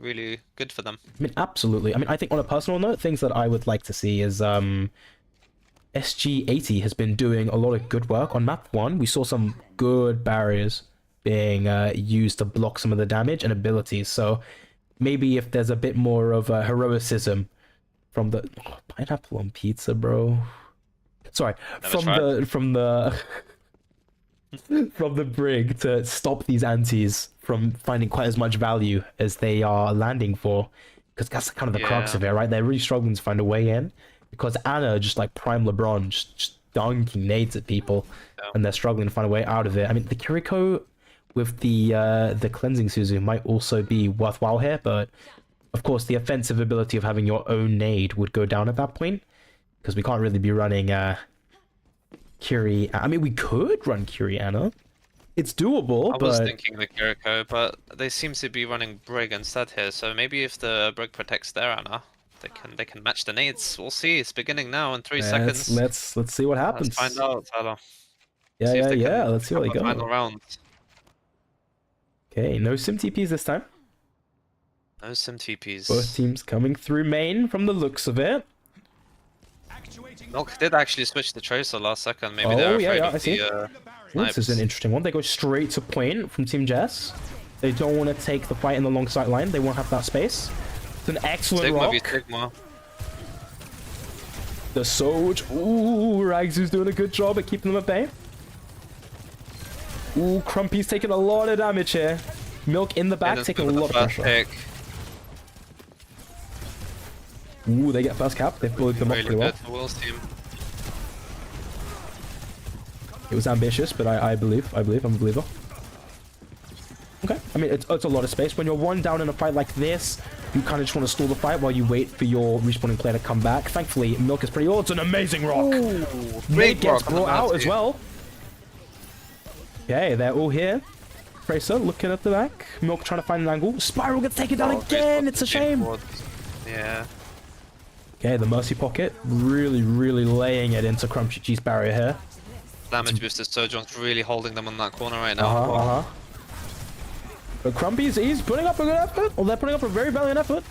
really good for them. I mean, absolutely. I mean, I think on a personal note, things that I would like to see is SG80 has been doing a lot of good work on map 1. We saw some good barriers being used to block some of the damage and abilities. So maybe if there's a bit more of a heroicism from the pineapple on pizza, bro. Sorry, from the brig to stop these antis from finding quite as much value as they are landing for, because that's kind of the crux of it, right? They're really struggling to find a way in because Anna just like prime LeBron, just dunking nades at people, and they're struggling to find a way out of it. I mean, the Kiriko with the cleansing Suzu might also be worthwhile here, but of course the offensive ability of having your own nade would go down at that point, because we can't really be running Kiri. I mean, we could run Kiri Anna. It's doable, I was thinking the Kiriko, but they seem to be running Brig instead here, so maybe if the Brig protects their Anna, they can match the nades. We'll see. It's beginning now in 3 seconds. Let's see what happens. Let's find out, Tyler. Yeah. Let's see what they go. Final round. Okay, no sim TPs this time. No sim TPs. Both teams coming through main from the looks of it. Milk did actually switch the Tracer last second. Maybe they're afraid of I see. This is an interesting one. They go straight to point from Team Jess. They don't want to take the fight in the long sight line. They won't have that space. It's an excellent Sigma rock. v Sigma. The Soj. Ooh, Ragzu's doing a good job at keeping them at bay. Ooh, Crumpy's taking a lot of damage here. Milk in the back, taking a lot of pressure. Pick. Ooh, they get first cap. They've bullied them up pretty well. Will's team. It was ambitious, but I believe. I'm a believer. Okay. I mean, it's a lot of space. When you're one down in a fight like this, you kind of just want to stall the fight while you wait for your respawning player to come back. Thankfully, Milk is pretty... Oh, it's an amazing rock! Nate gets brought out as well. Okay, they're all here. Tracer looking at the back. Milk trying to find an angle. Spiral gets taken down again! It's a shame! Yeah. Okay, the Mercy Pocket. Really laying it into Crunchy Cheese barrier here. Damage boosted Sojourn's really holding them on that corner right now. But Crumpy's, he's putting up a good effort. Or they're putting up a very valiant effort.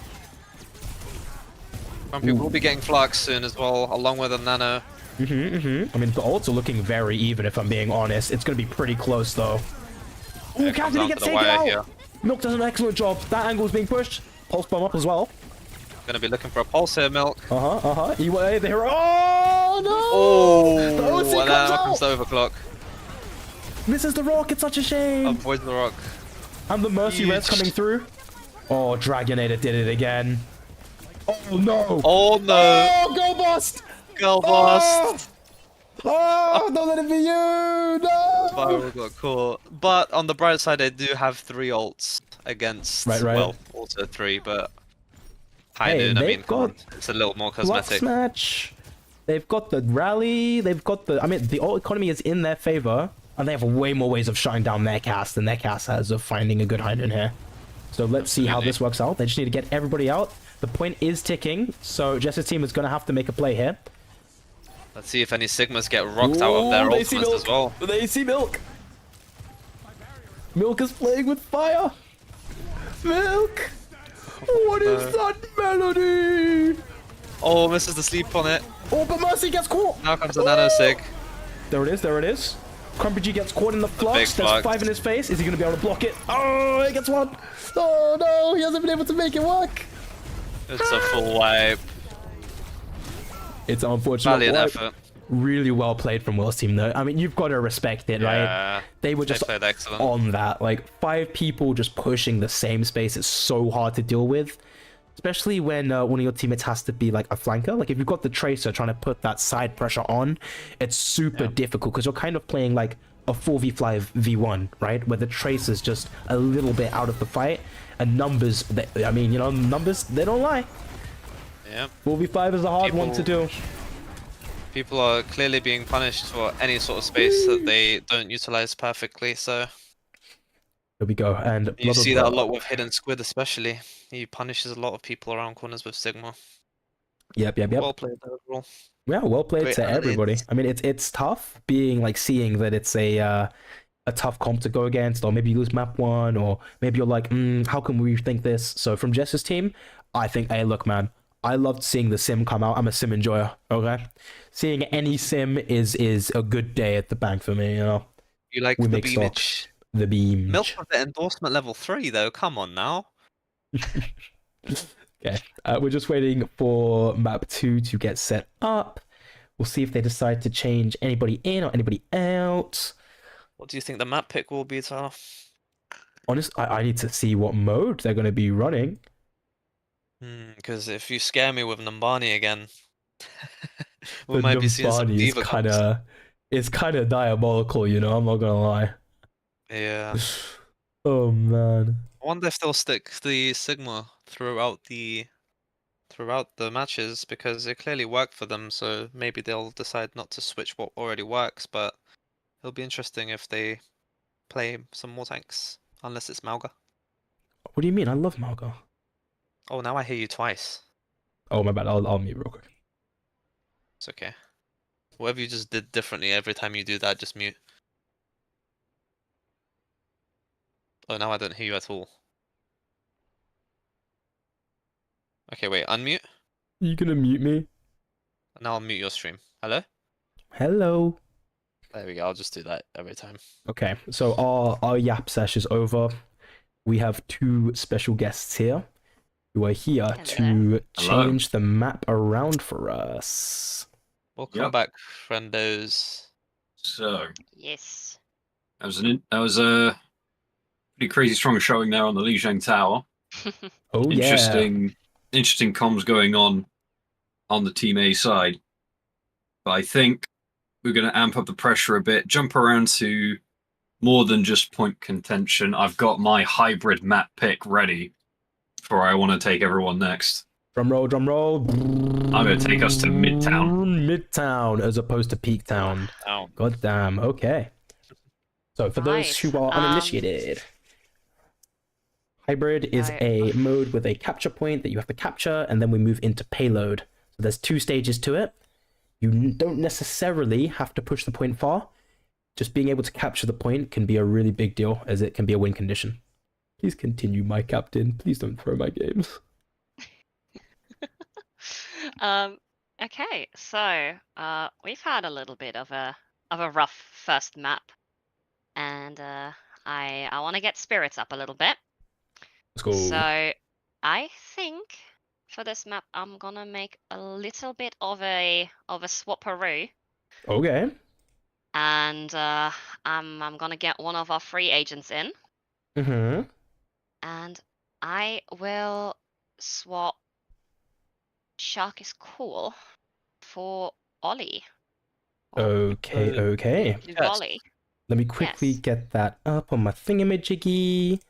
Crumpy will be getting Flux soon as well, along with a Nano. I mean, the ults are looking very even, if I'm being honest. It's going to be pretty close, though. Ooh, Cassidy gets taken out! Here. Milk does an excellent job. That angle is being pushed. Pulse bomb up as well. Gonna be looking for a pulse here, Milk. E-way, the hero. Oh, no! Oh! The OC comes the overclock. Misses the rock. It's such a shame. Avoids the rock. And the Mercy Res coming through. Oh, Dragonator did it again. Oh, no! Oh, no! Oh, go bust! Go bust! Oh, don't let it be you! No! Spiral got caught. But on the bright side, they do have 3 ults against... Right. Well, also 3, but... High noon, I mean, it's a little more cosmetic. Match. They've got the rally, they've got the... I mean, the ult economy is in their favor, and they have way more ways of shutting down their cast than their cast has of finding a good hide in here. So let's see how this works out. They just need to get everybody out. The point is ticking, so Jess's team is going to have to make a play here. Let's see if any Sigmas get rocked out of their ultimates as well. They see Milk. Milk is playing with fire. Milk. What is that melody? Oh, misses the sleep on it. Oh, but Mercy gets caught. Now comes the Nano Sig. There it is. Crumpy G gets caught in the flux. There's 5 in his face. Is he going to be able to block it? Oh, he gets 1. Oh, no. He hasn't been able to make it work. It's a full wipe. It's an unfortunate Valiant wipe. effort. Really well played from Will's team, though. I mean, you've got to respect it, right? They were just on that. Like, 5 people just pushing the same space is so hard to deal with. Especially when one of your teammates has to be, like, a flanker. Like, if you've got the Tracer trying to put that side pressure on, it's super difficult. Because you're kind of playing, like, a 4v5v1, right? Where the Trace is just a little bit out of the fight, and numbers, I mean, you know, numbers, they don't lie. Yeah. 4v5 is a hard one to do. People are clearly being punished for any sort of space that they don't utilize perfectly, so... Here we go, and You see that a lot with Hidden Squid especially. He punishes a lot of people around corners with Sigma. Yep. Well played overall. Yeah, well played Great to everybody. analytics. I mean, it's tough being like seeing that it's a tough comp to go against, or maybe you lose map 1, or maybe you're like, how can we rethink this? So from Jess's team, I think, hey, look, man, I loved seeing the sim come out. I'm a sim enjoyer, okay? Seeing any sim is a good day at the bank for me, you know? You like We the make beamage? stocks. The beam. Milk of the endorsement level 3 though, come on now. Okay, we're just waiting for map 2 to get set up. We'll see if they decide to change anybody in or anybody out. What do you think the map pick will be, Tyler? Honest, I need to see what mode they're going to be running. Because if you scare me with Numbani again, we The might be seeing some Numbani is diva comps. it's kind of diabolical, you know. I'm not gonna lie. Yeah. Oh man. I wonder if they'll stick the Sigma throughout the matches, because it clearly worked for them, so maybe they'll decide not to switch what already works, but it'll be interesting if they play some more tanks, unless it's Malga. What do you mean? I love Malga. Oh, now I hear you twice. Oh my bad. I'll mute real quick. It's okay. Whatever you just did differently every time you do that, just mute. Oh, now I don't hear you at all. Okay, wait, unmute. You gonna mute me? Now I'll mute your stream. Hello? Hello. There we go, I'll just do that every time. Okay, so our yap sesh is over. We have 2 special guests here who are here to change the map around for us. Welcome back, friendos. So Yes. that was a pretty crazy strong showing there on the Lijiang Tower. Oh Interesting comms going on the Team A side. But I think we're going to amp up the pressure a bit, jump around to more than just point contention. I've got my hybrid map pick ready for where I want to take everyone next. Drum roll, drum roll. I'm going to take us to Midtown. Midtown as opposed to Peak Town. God damn. Okay. So for those who are uninitiated, hybrid is a mode with a capture point that you have to capture, and then we move into payload. So there's 2 stages to it. You don't necessarily have to push the point far. Just being able to capture the point can be a really big deal, as it can be a win condition. Please continue, my captain. Please don't throw my games. Okay, so we've had a little bit of a rough first map, and I want to get spirits up a little bit. Let's go. So I think for this map I'm gonna make a little bit of a swapperoo. Okay. And I'm gonna get one of our free agents in. Mm-hmm. And I will swap Shark is Cool for Ollie. Okay. Ollie. Let me quickly get that up on my thingamajiggy.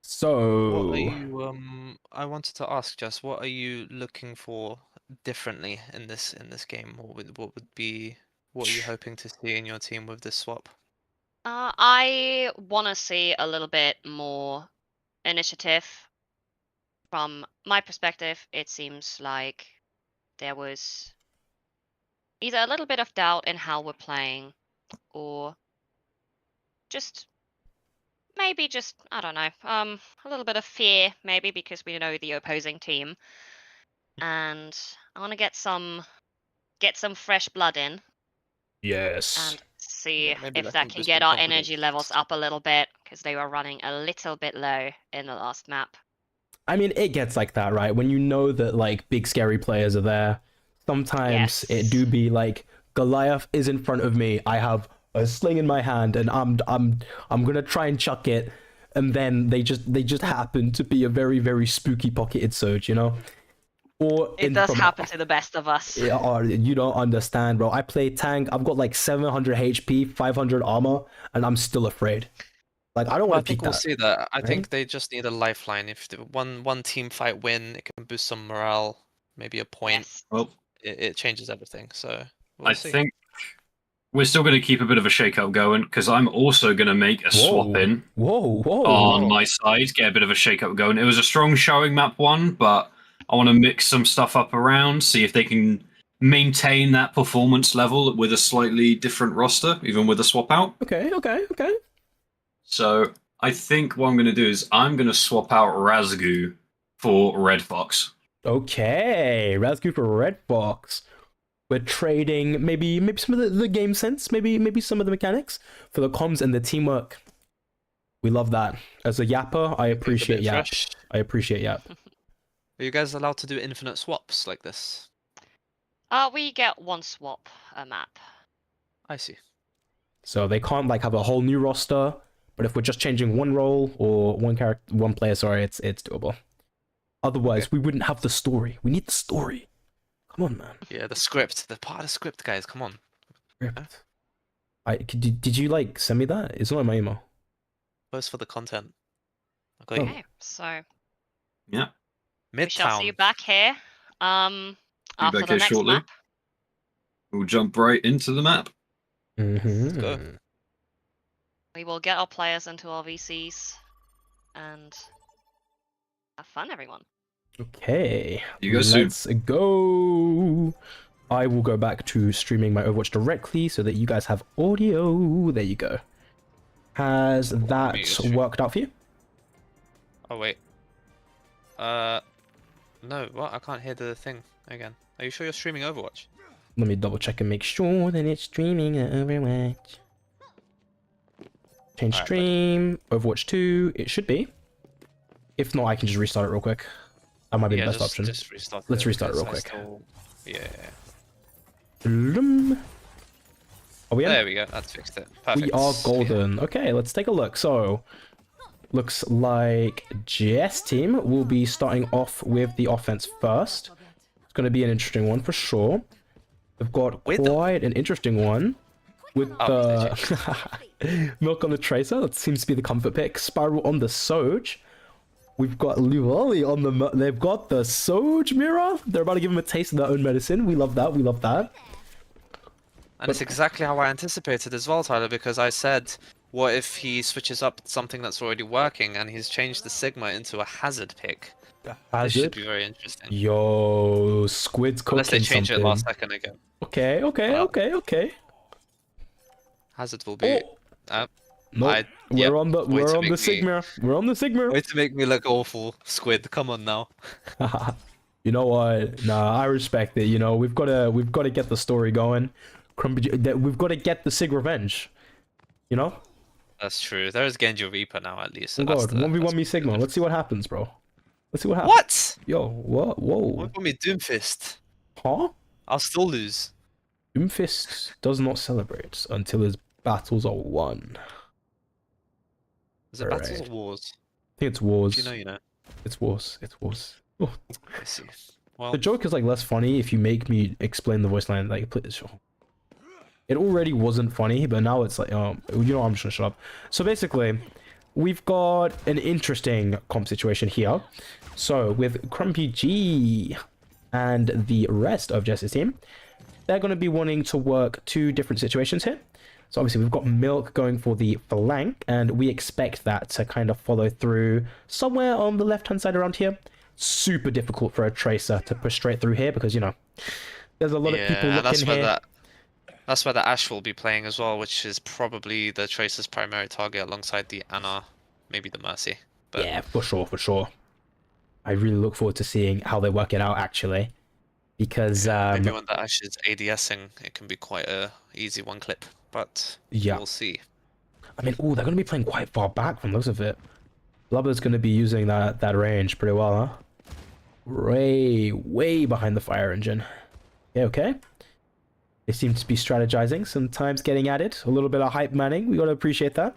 So what are you, I wanted to ask, Jess, what are you looking for differently in this game? What are you hoping to see in your team with this swap? I want to see a little bit more initiative. From my perspective, it seems like there was either a little bit of doubt in how we're playing, or maybe I don't know, a little bit of fear, maybe because we know the opposing team, and I want to get some fresh blood in. Yes. And see if that can get our energy levels up a little bit, because they were running a little bit low in the last map. I mean, it gets like that, right? When you know that like big scary players are there, sometimes it do be like Goliath is in front of me. I have a sling in my hand, and I'm gonna try and chuck it, and then they just happen to be a very, very spooky pocketed surge, you know. Or It does happen to the best of us. Yeah, you don't understand, bro. I play tank. I've got like 700 HP, 500 armor, and I'm still afraid. Like I don't Well, I want to think peek we'll that. see that. I right? think they just need a lifeline. If the one team fight win, it can boost some morale, maybe a point. Yes. Well, It changes everything. So I we'll see. think we're still going to keep a bit of a shake-up going because I'm also going to make a swap in Whoa, on Whoa. my side, get a bit of a shake-up going. It was a strong showing map one, but I want to mix some stuff up around, see if they can maintain that performance level with a slightly different roster, even with a swap out. Okay. So I think what I'm going to do is I'm going to swap out Razgu for Red Fox. Okay, Razgu for Red Fox. We're trading maybe some of the game sense, maybe some of the mechanics for the comms and the teamwork. We love that. As a yapper, I appreciate Yap. Fresh. I appreciate Yap. Are you guys allowed to do infinite swaps like this? We get one swap a map. I see. So they can't like have a whole new roster, but if we're just changing one role or one player, sorry, it's doable. Otherwise, we wouldn't have the story. We need the story. Come on, man. Yeah, the script. The part of the script, guys. Come on. Script. Did you like send me that? It's not in my email. Post for the content. I got you. Okay, so Yeah. we shall see you Midtown. back here. After back the here next shortly. map. We'll jump right into the map. Mm-hmm. go. We will get our players into our VCs and have fun, everyone. Okay. You guys soon. Let's go. I will go back to streaming my Overwatch directly so that you guys have audio. There you go. Has that worked out for you? Oh wait. No. What? I can't hear the thing again. Are you sure you're streaming Overwatch? Let me double check and make sure that it's streaming Overwatch. Change Alright, stream. Overwatch 2. It should be. If not, I can just restart it real quick. That might be the best option. Just restart. Let's restart it real because quick. Yeah. Blum. Are we in? There we go. That's fixed it. Perfect. We are golden. Okay, let's take a look. So, looks like GS team will be starting off with the offense first. It's going to be an interesting one for sure. We've got quite an interesting one with the Milk on the Tracer. That seems to be the comfort pick. Spiral on the Soj. We've got Luoli on the... They've got the Soj mirror. They're about to give him a taste of their own medicine. We love that. We love that. And it's exactly how I anticipated as well, Tyler, because I said, what if he switches up something that's already working and he's changed the Sigma into a hazard pick? This should be very interesting. Yo, Squid's cooking Unless they change something. it last second again. Okay. Hazard will be... Nope. We're on the Sigma. We're on the Sigma. Way to make me look awful, Squid. Come on now. You know what? Nah, I respect it. You know, we've got to get the story going. We've got to get the Sig revenge. You know? That's true. There is Genji Reaper now, at least. So Oh god, 1v1 me Sigma. Let's see what happens, bro. Let's see what happens. What? Yo, what? Whoa. 1v1 me Doomfist. Huh? I'll still lose. Doomfist does not celebrate until his battles are won. Is it battles or wars? I think it's wars. If you know. It's wars. It's wars. Oh. I see. Well, The joke is like less funny if you make me explain the voice line. Like, it already wasn't funny, but now it's like, I'm just gonna shut up. So basically, we've got an interesting comp situation here. So with Crumpy G and the rest of Jess's team, they're going to be wanting to work two different situations here. So obviously we've got Milk going for the flank, and we expect that to kind of follow through somewhere on the left-hand side around here. Super difficult for a Tracer to push straight through here because, you know, there's a lot of people looking here. That's where the Ashe will be playing as well, which is probably the Tracer's primary target alongside the Ana, maybe the Mercy. But yeah, for sure. I really look forward to seeing how they work it out, actually. Because maybe when the Ashe is ADSing, it can be quite a easy one clip. But we'll see. I mean, they're going to be playing quite far back from the looks of it. Blubber's going to be using that range pretty well, huh? Way behind the fire engine. Yeah, okay. They seem to be strategizing, sometimes getting at it. A little bit of hype manning, we got to appreciate that.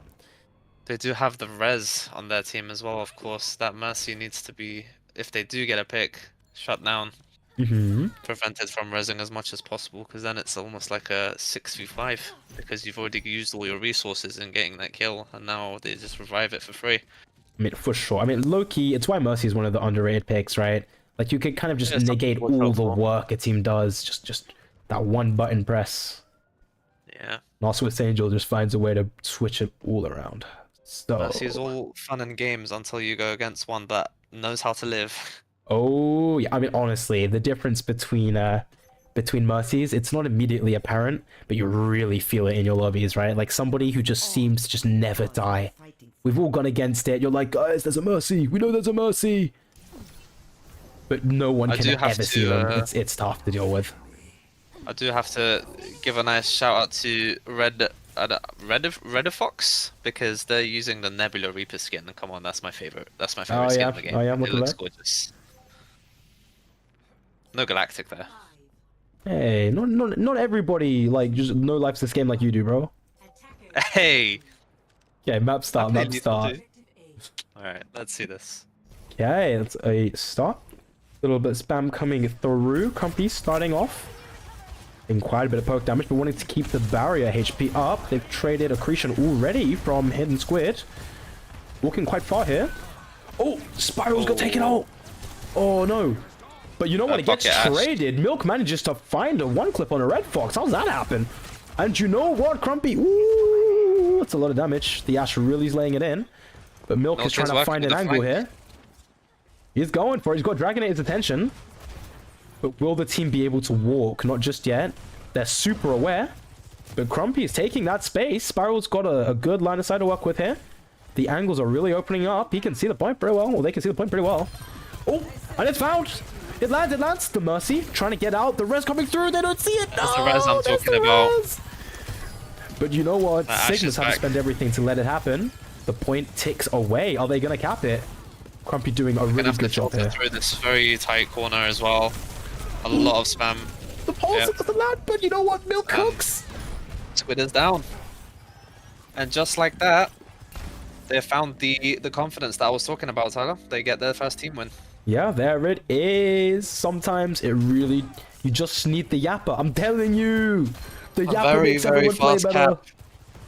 They do have the res on their team as well, of course. That Mercy needs to be, if they do get a pick, shut down. prevented from rezzing as much as possible, because then it's almost like a 6v5, because you've already used all your resources in getting that kill, and now they just revive it for free. I mean, for sure. I mean, low-key, it's why Mercy is one of the underrated picks, right? Like, you could kind of just Yeah, some negate people all the helpful. work a team does. Just that one button press. Yeah. And also, with Angel just finds a way to switch it all around. So... Mercy is all fun and games until you go against one that knows how to live. Oh, yeah. I mean, honestly, the difference between Mercies, it's not immediately apparent, but you really feel it in your lobbies, right? Like, somebody who just seems to just never die. We've all gone against it. You're like, guys, there's a Mercy. We know there's a Mercy. But no one can ever see them. It's tough to deal with. I do have to give a nice shout out to Red Fox, because they're using the Nebula Reaper skin. Come on, that's my favorite. That's my favorite skin in the game. Oh, yeah, it look at looks that. gorgeous. No Galactic there. Hey, not everybody, like, just no likes this game like you do, bro. Hey! Okay, map start. Alright, let's see this. Okay, that's a start. A little bit of spam coming through. Crumpy starting off. In quite a bit of poke damage, but wanting to keep the barrier HP up. They've traded accretion already from Hidden Squid. Walking quite far here. Oh, Spiral's got taken out. Oh no. But you know what? It gets traded. Milk manages to find a one clip on a Red Fox. How's that happen? And you know what, Crumpy? Ooh, that's a lot of damage. The Ash really is laying it in. But Milk is trying to find an angle here. He's going for it. He's got Dragonator's attention. But will the team be able to walk? Not just yet. They're super aware. But Crumpy is taking that space. Spiral's got a good line of sight to work with here. The angles are really opening up. He can see the point pretty well. Well, they can see the point pretty well. Oh, and it's found. It lands. The Mercy trying to get out. The res coming through. They don't see it. That's the res I'm talking about. But you know what? Sigmas have to spend everything to let it happen. The point ticks away. Are they going to cap it? Crumpy doing a really good job here. Through this very tight corner as well. A lot of spam. The pulse of the land, but you know what? Milk cooks. Squid is down. And just like that, they found the confidence that I was talking about, Tyler. They get their first team win. Yeah, there it is. Sometimes it really... You just need the Yapper. I'm telling you. The Yapper makes everyone play better.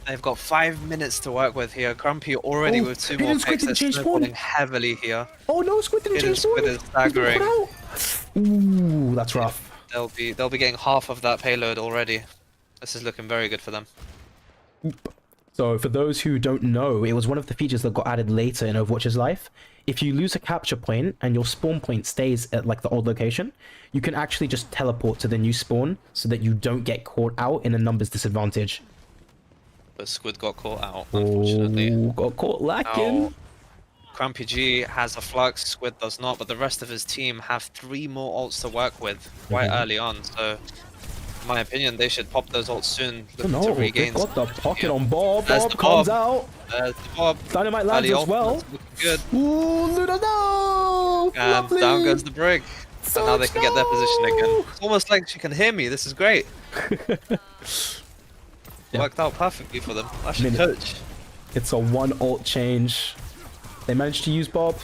They've got 5 minutes to work with here. Crumpy already with 2 more picks. They're snowballing heavily here. Oh no, Squid didn't change spawn. Squid is staggering. Ooh, that's rough. They'll be getting half of that payload already. This is looking very good for them. So for those who don't know, it was one of the features that got added later in Overwatch's life. If you lose a capture point and your spawn point stays at like the old location, you can actually just teleport to the new spawn so that you don't get caught out in a numbers disadvantage. But Squid got caught out, unfortunately. Oh, got caught lacking. Now, Crumpy G has a flux, Squid does not, but the rest of his team have 3 more ults to work with quite early on. So, in my opinion, they should pop those ults soon, looking to regain. Got the pocket on Bob. There's Bob the comes Bob. out. There's the Bob. Dynamite lands as well. Good. Ooh, Luna, no! And lovely. Down goes the Brig. And now they can get their position again. It's almost like she can hear me. This is great. Worked out perfectly for them. I should coach. It's a 1 ult change. They managed to use Bob,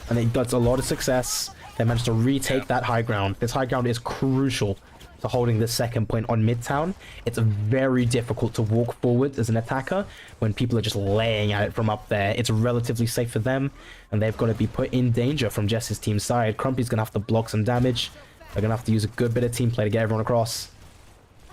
and it does a lot of success. They managed to retake that high ground. This high ground is crucial to holding this second point on Midtown. It's very difficult to walk forward as an attacker when people are just laying at it from up there. It's relatively safe for them, and they've got to be put in danger from Jess's team side. Crumpy's going to have to block some damage. They're going to have to use a good bit of team play to get everyone across.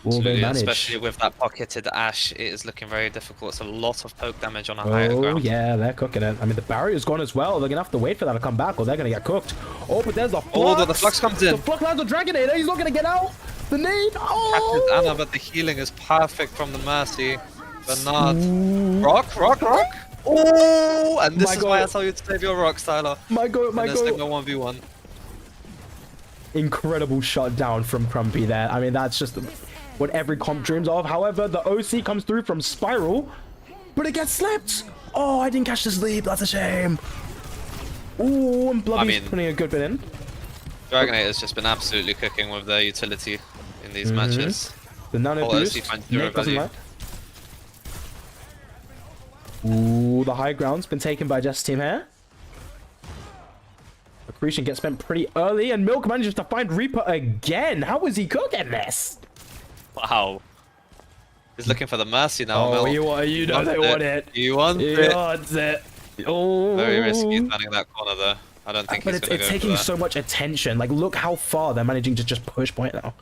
Will they manage? Especially with that pocketed Ash, it is looking very difficult. It's a lot of poke damage on a higher ground. Oh yeah, they're cooking it. I mean, the barrier's gone as well. They're gonna have to wait for that to come back, or they're gonna get cooked. Oh, but there's the flux. Oh, the flux comes in. The flux lands on Dragonator. He's not gonna get out. The nade. Oh. Captured Anna, but the healing is perfect from the Mercy. Bernard. Rock. Oh, and this is why I tell you to save your rocks, Tyler. My go. 1v1. Incredible shutdown from Crumpy there. I mean, that's just what every comp dreams of. However, the OC comes through from Spiral, but it gets slept. Oh, I didn't catch the sleep. That's a shame. Ooh, and Blubby's putting a good bit in. Dragonator has just been absolutely cooking with their utility in these matches. The nano boost. Nick doesn't like. Ooh, the high ground's been taken by Jess' team here. Accretion gets spent pretty early, and Milk manages to find Reaper again. How is he cooking this? Wow. He's looking for the Mercy now, Oh, Milk. you know they want it. He wants He it. wants it. Oh. Very risky standing that corner though. I don't think But he's gonna it's go taking for that. so much attention. Like, look how far they're managing to just push point now.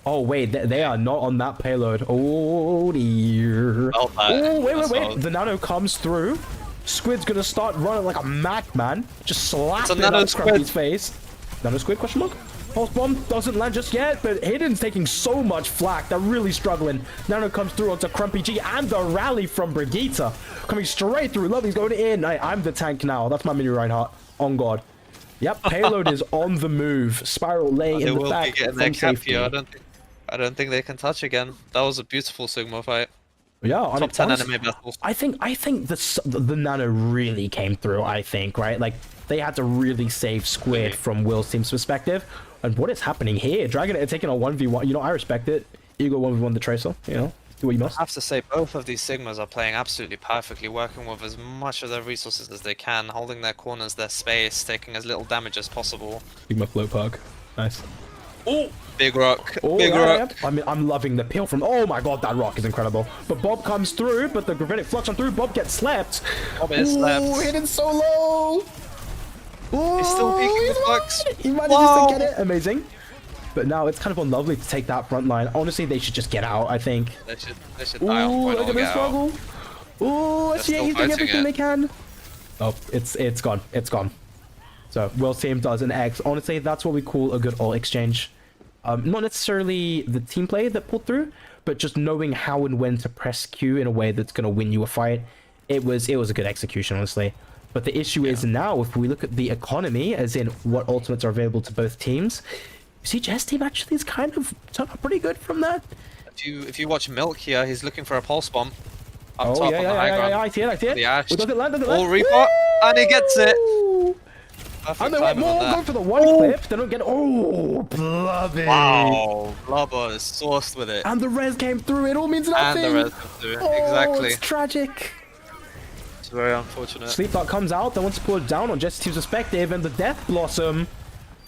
Oh, wait, they are not on that payload. Oh, dear. Felt that. Oh, wait. That's all. The nano comes through. Squid's gonna start running like a Mac, man. Just slap it Nano at Squid. Crumpy's face. Nano Squid, question mark? Pulse bomb doesn't land just yet, but Hidden's taking so much flack. They're really struggling. Nano comes through onto Crumpy G, and the rally from Brigitte. Coming straight through. Lovely's going in. I'm the tank now. That's my mini Reinhardt. On God. Yep, payload is on the move. Spiral lay They in the will be back getting their from cap safety. here. I don't think they can touch again. That was a beautiful Sigma fight. Yeah, I mean, Top 10 honestly, enemy battles. I think the nano really came through. I think, right? Like, they had to really save Squid from Will's team's perspective. And what is happening here? Dragon are taking a 1v1. You know, I respect it. You go 1v1 the Tracer. You know, do what you must. I have to say, both of these Sigmas are playing absolutely perfectly, working with as much of their resources as they can, holding their corners, their space, taking as little damage as possible. Sigma float perk. Nice. Oh, big rock, Oh, big yeah, rock. yeah. I mean, I'm loving the peel from. Oh my God, that rock is incredible. But Bob comes through, but the Gravitic Flux on through. Bob gets slapped. Bob is slapped. Ooh, Hidden so low. Ooh, He's still peeking he's the Flux. He manages Wow. to get it. Amazing. But now it's kind of unlovely to take that front line. Honestly, they should just get out, I think. They should die on Ooh, point look or at this get out. struggle. Ooh, They're still he's doing fighting everything it. they can. Oh, it's gone. It's gone. So, Will's team does an X. Honestly, that's what we call a good ult exchange. Not necessarily the team play that pulled through, but just knowing how and when to press Q in a way that's going to win you a fight. It was a good execution, honestly. But the issue is now, if we look at the economy, as in what ultimates are available to both teams, you see Jess team actually is kind of turned out pretty good from that. If you watch Milk here, he's looking for a pulse bomb. Up Oh, top yeah, on the high ground. I see it. The Ash. Oh, does it land? All Reaper, and he gets it. Woo! Perfect And they want timing on more, that. going for the one clip. They don't get. Oh, bloody! Wow, Blubber is sourced with it. And the res came through. It all means And nothing. the rest of it. Oh, Exactly. it's tragic. It's very unfortunate. Sleep Dart comes out. They want to pull it down on Jesse team's perspective, and the Death Blossom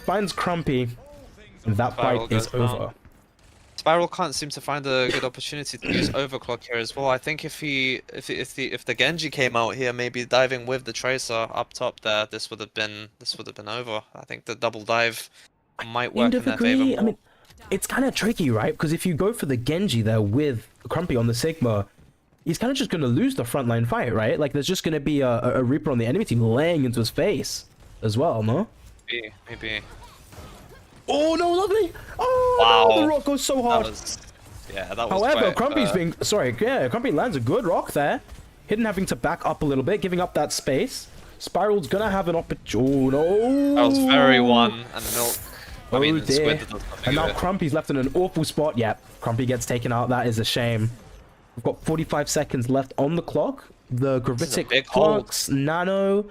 finds Crumpy. And that Spiral fight is goes down. over. Spiral can't seem to find a good opportunity to use overclock here as well. I think if the Genji came out here, maybe diving with the Tracer up top there, this would have been over. I think the double dive might work in their favor more. I mean, it's kind of tricky, right? Because if you go for the Genji there with Crumpy on the Sigma, he's kind of just going to lose the frontline fight, right? Like, there's just going to be a Reaper on the enemy team laying into his face as well, no? Maybe. Oh, no, lovely! Oh, Wow. no, the rock goes so hard. That was However, quite, Crumpy lands a good rock there. Hidden having to back up a little bit, giving up that space. Spiral's gonna have an opportunity. Oh, no! That was very one, and Milk. I mean, dear. Squid does nothing And now with it. Crumpy's left in an awful spot. Yeah, Crumpy gets taken out. That is a shame. We've got 45 seconds left on the clock. The is a Gravitic big hold. Flux, Nano,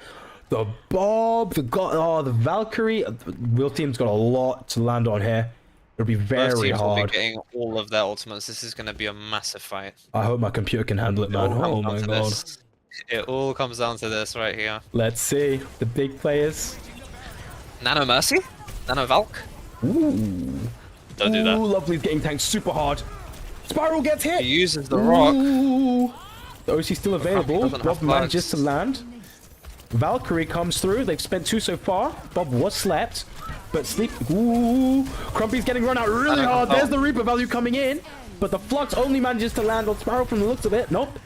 the Bob, the Valkyrie. Will team's got a lot to land on here. It'll be Both very teams will be hard. getting all of their ultimates. This is going to be a massive fight. I hope my computer can handle it, man. It all Oh comes my down to god. this. It all comes down to this right here. Let's see the big players. Nano Mercy? Nano Valk? Ooh. Don't do that. Ooh, Lovely's getting tanked super hard. Spiral gets hit. He uses the rock. Ooh. The OC's still available. doesn't have Bob manages flags. to land. Valkyrie comes through. They've spent 2 so far. Bob was slapped, but Sleep. Ooh. Crumpy's getting run out really hard. There's the Reaper value coming in, but the Flux only manages to land on Spiral from the looks of it. Nope.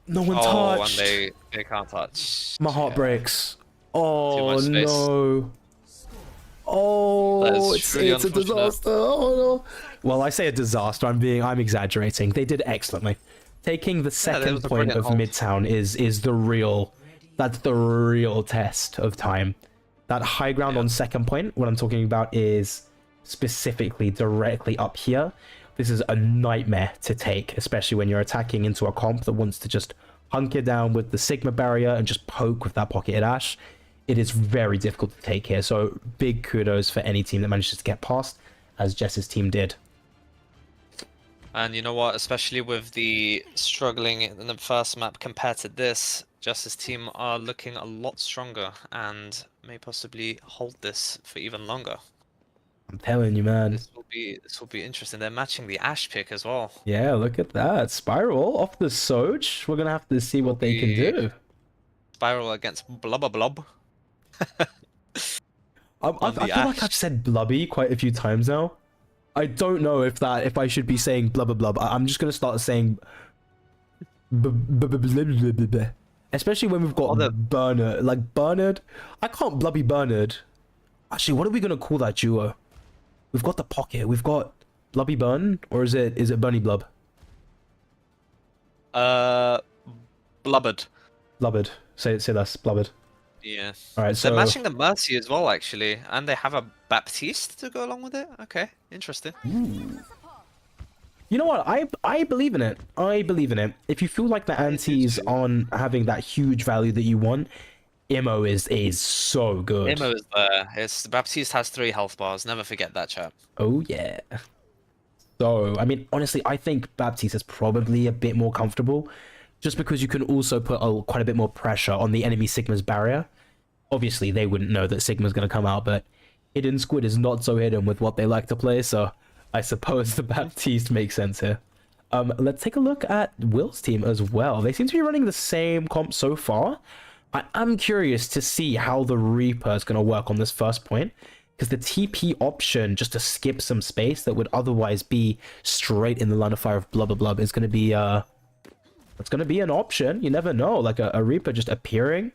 No one Oh, and touched. they can't touch. My heart breaks. Oh much space. no. Oh, That is it's truly a unfortunate. disaster. Oh no. Well, I say a disaster. I'm exaggerating. They did excellently. Taking the that second was a point brilliant of hold. Midtown is the real. That's the real test of time. That high ground on second point. What I'm talking about is specifically directly up here. This is a nightmare to take, especially when you're attacking into a comp that wants to just hunker down with the Sigma barrier and just poke with that pocketed Ash. It is very difficult to take here, so big kudos for any team that manages to get past, as Jess's team did. And you know what? Especially with the struggling in the first map compared to this, Jess's team are looking a lot stronger and may possibly hold this for even longer. I'm telling you, man. This will be interesting. They're matching the Ash pick as well. Yeah, look at that. Spiral off the Soj. We're gonna have to see what they can do. Spiral against Blubber Blob. I feel like I've said blubby quite a few times now. I don't know if I should be saying blubber blub. I'm just gonna start saying especially when we've got Bernard. Like Bernard, I can't blubby Bernard. Actually, what are we gonna call that duo? We've got the pocket. We've got Blubby Burn, or is it Bunny Blub? Blubbered. Blubbered. Say less. Blubbered. Yeah. All right. So they're matching the Mercy as well, actually, and they have a Baptiste to go along with it. Okay, interesting. Ooh. You know what? I believe in it. I believe in it. If you feel like the antis on having that huge value that you want, Immo is so good. Immo is there. Baptiste has 3 health bars. Never forget that, chap. Oh yeah. So I mean, honestly, I think Baptiste is probably a bit more comfortable, just because you can also put quite a bit more pressure on the enemy Sigma's barrier. Obviously, they wouldn't know that Sigma's going to come out, but Hidden Squid is not so hidden with what they like to play, so I suppose the Baptiste makes sense here. Let's take a look at Will's team as well. They seem to be running the same comp so far. I am curious to see how the Reaper is going to work on this first point, because the TP option, just to skip some space that would otherwise be straight in the line of fire of Blubber Blub, is going to be it's going to be an option. You never know, like a Reaper just appearing.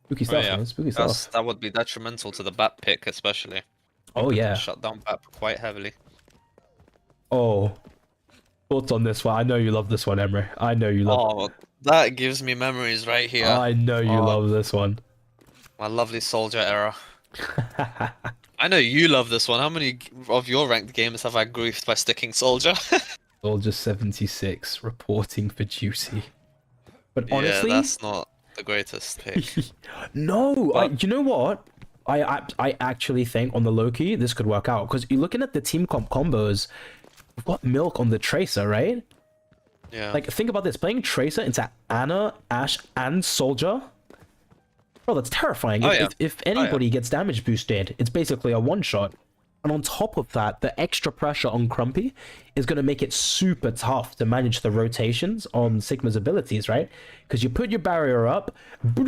Spooky stuff, man. Spooky stuff. That would be detrimental to the Bap pick, especially. Oh yeah. Shut down Bap quite heavily. Oh, thoughts on this one? I know you love this one, Emre. I know you love. Oh, that gives me memories right here. I know you love this one. My lovely Soldier era. I know you love this one. How many of your ranked games have I griefed by sticking Soldier? Soldier 76 reporting for duty. But honestly, yeah, that's not the greatest pick. No, you know what? I actually think on the low key this could work out, because you're looking at the team comp combos. We've got Milk on the Tracer, right? Yeah. Like, think about this: playing Tracer into Ana, Ash, and Soldier. Bro, that's terrifying. If anybody gets damage boosted, it's basically a one-shot. And on top of that, the extra pressure on Crumpy is going to make it super tough to manage the rotations on Sigma's abilities, right? Because you put your barrier up, you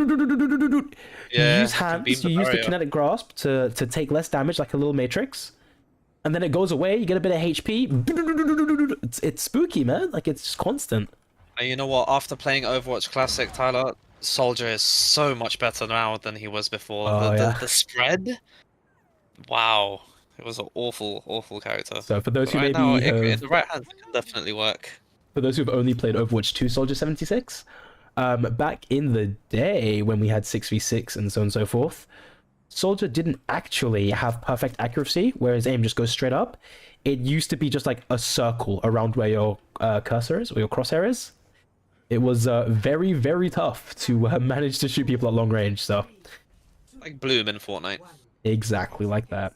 use hands, you use the kinetic grasp to take less damage, like a little matrix. And then it goes away, you get a bit of HP. It's spooky, man. Like, it's just constant. And you know what? After playing Overwatch Classic, Tyler, Soldier is so much better now than he was before. The spread? Wow. It was an awful, awful character. So for those who in the right hands, it can definitely work. For those who've only played Overwatch 2 Soldier 76, back in the day when we had 6v6 and so on and so forth, Soldier didn't actually have perfect accuracy, where his aim just goes straight up. It used to be just like a circle around where your cursor is, or your crosshair is. It was very, very tough to manage to shoot people at long range, so... Like Bloom in Fortnite. Exactly like that.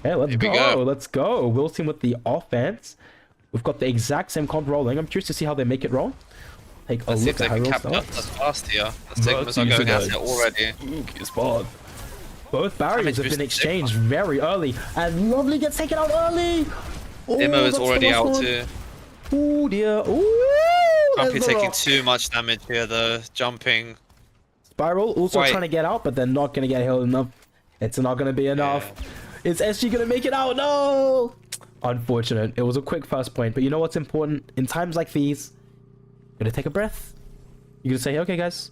Okay, let's go. Will's team with the offense. We've got the exact same comp rolling. I'm curious to see how they make it roll. Take a look at how it rolls. That's fast here. The Sigmas are going at it already. Spooky spot. Both barriers have been exchanged very early, and Lovely gets taken out early. Immo is already out too. Oh dear. Ooh, Grumpy taking too much damage here though. Jumping. Spiral also trying to get out, but they're not going to get healed enough. It's not going to be enough. Yeah. Is SG going to make it out? No! Unfortunate. It was a quick first point, but you know what's important? In times like these, you're going to take a breath. You're going to say, okay, guys.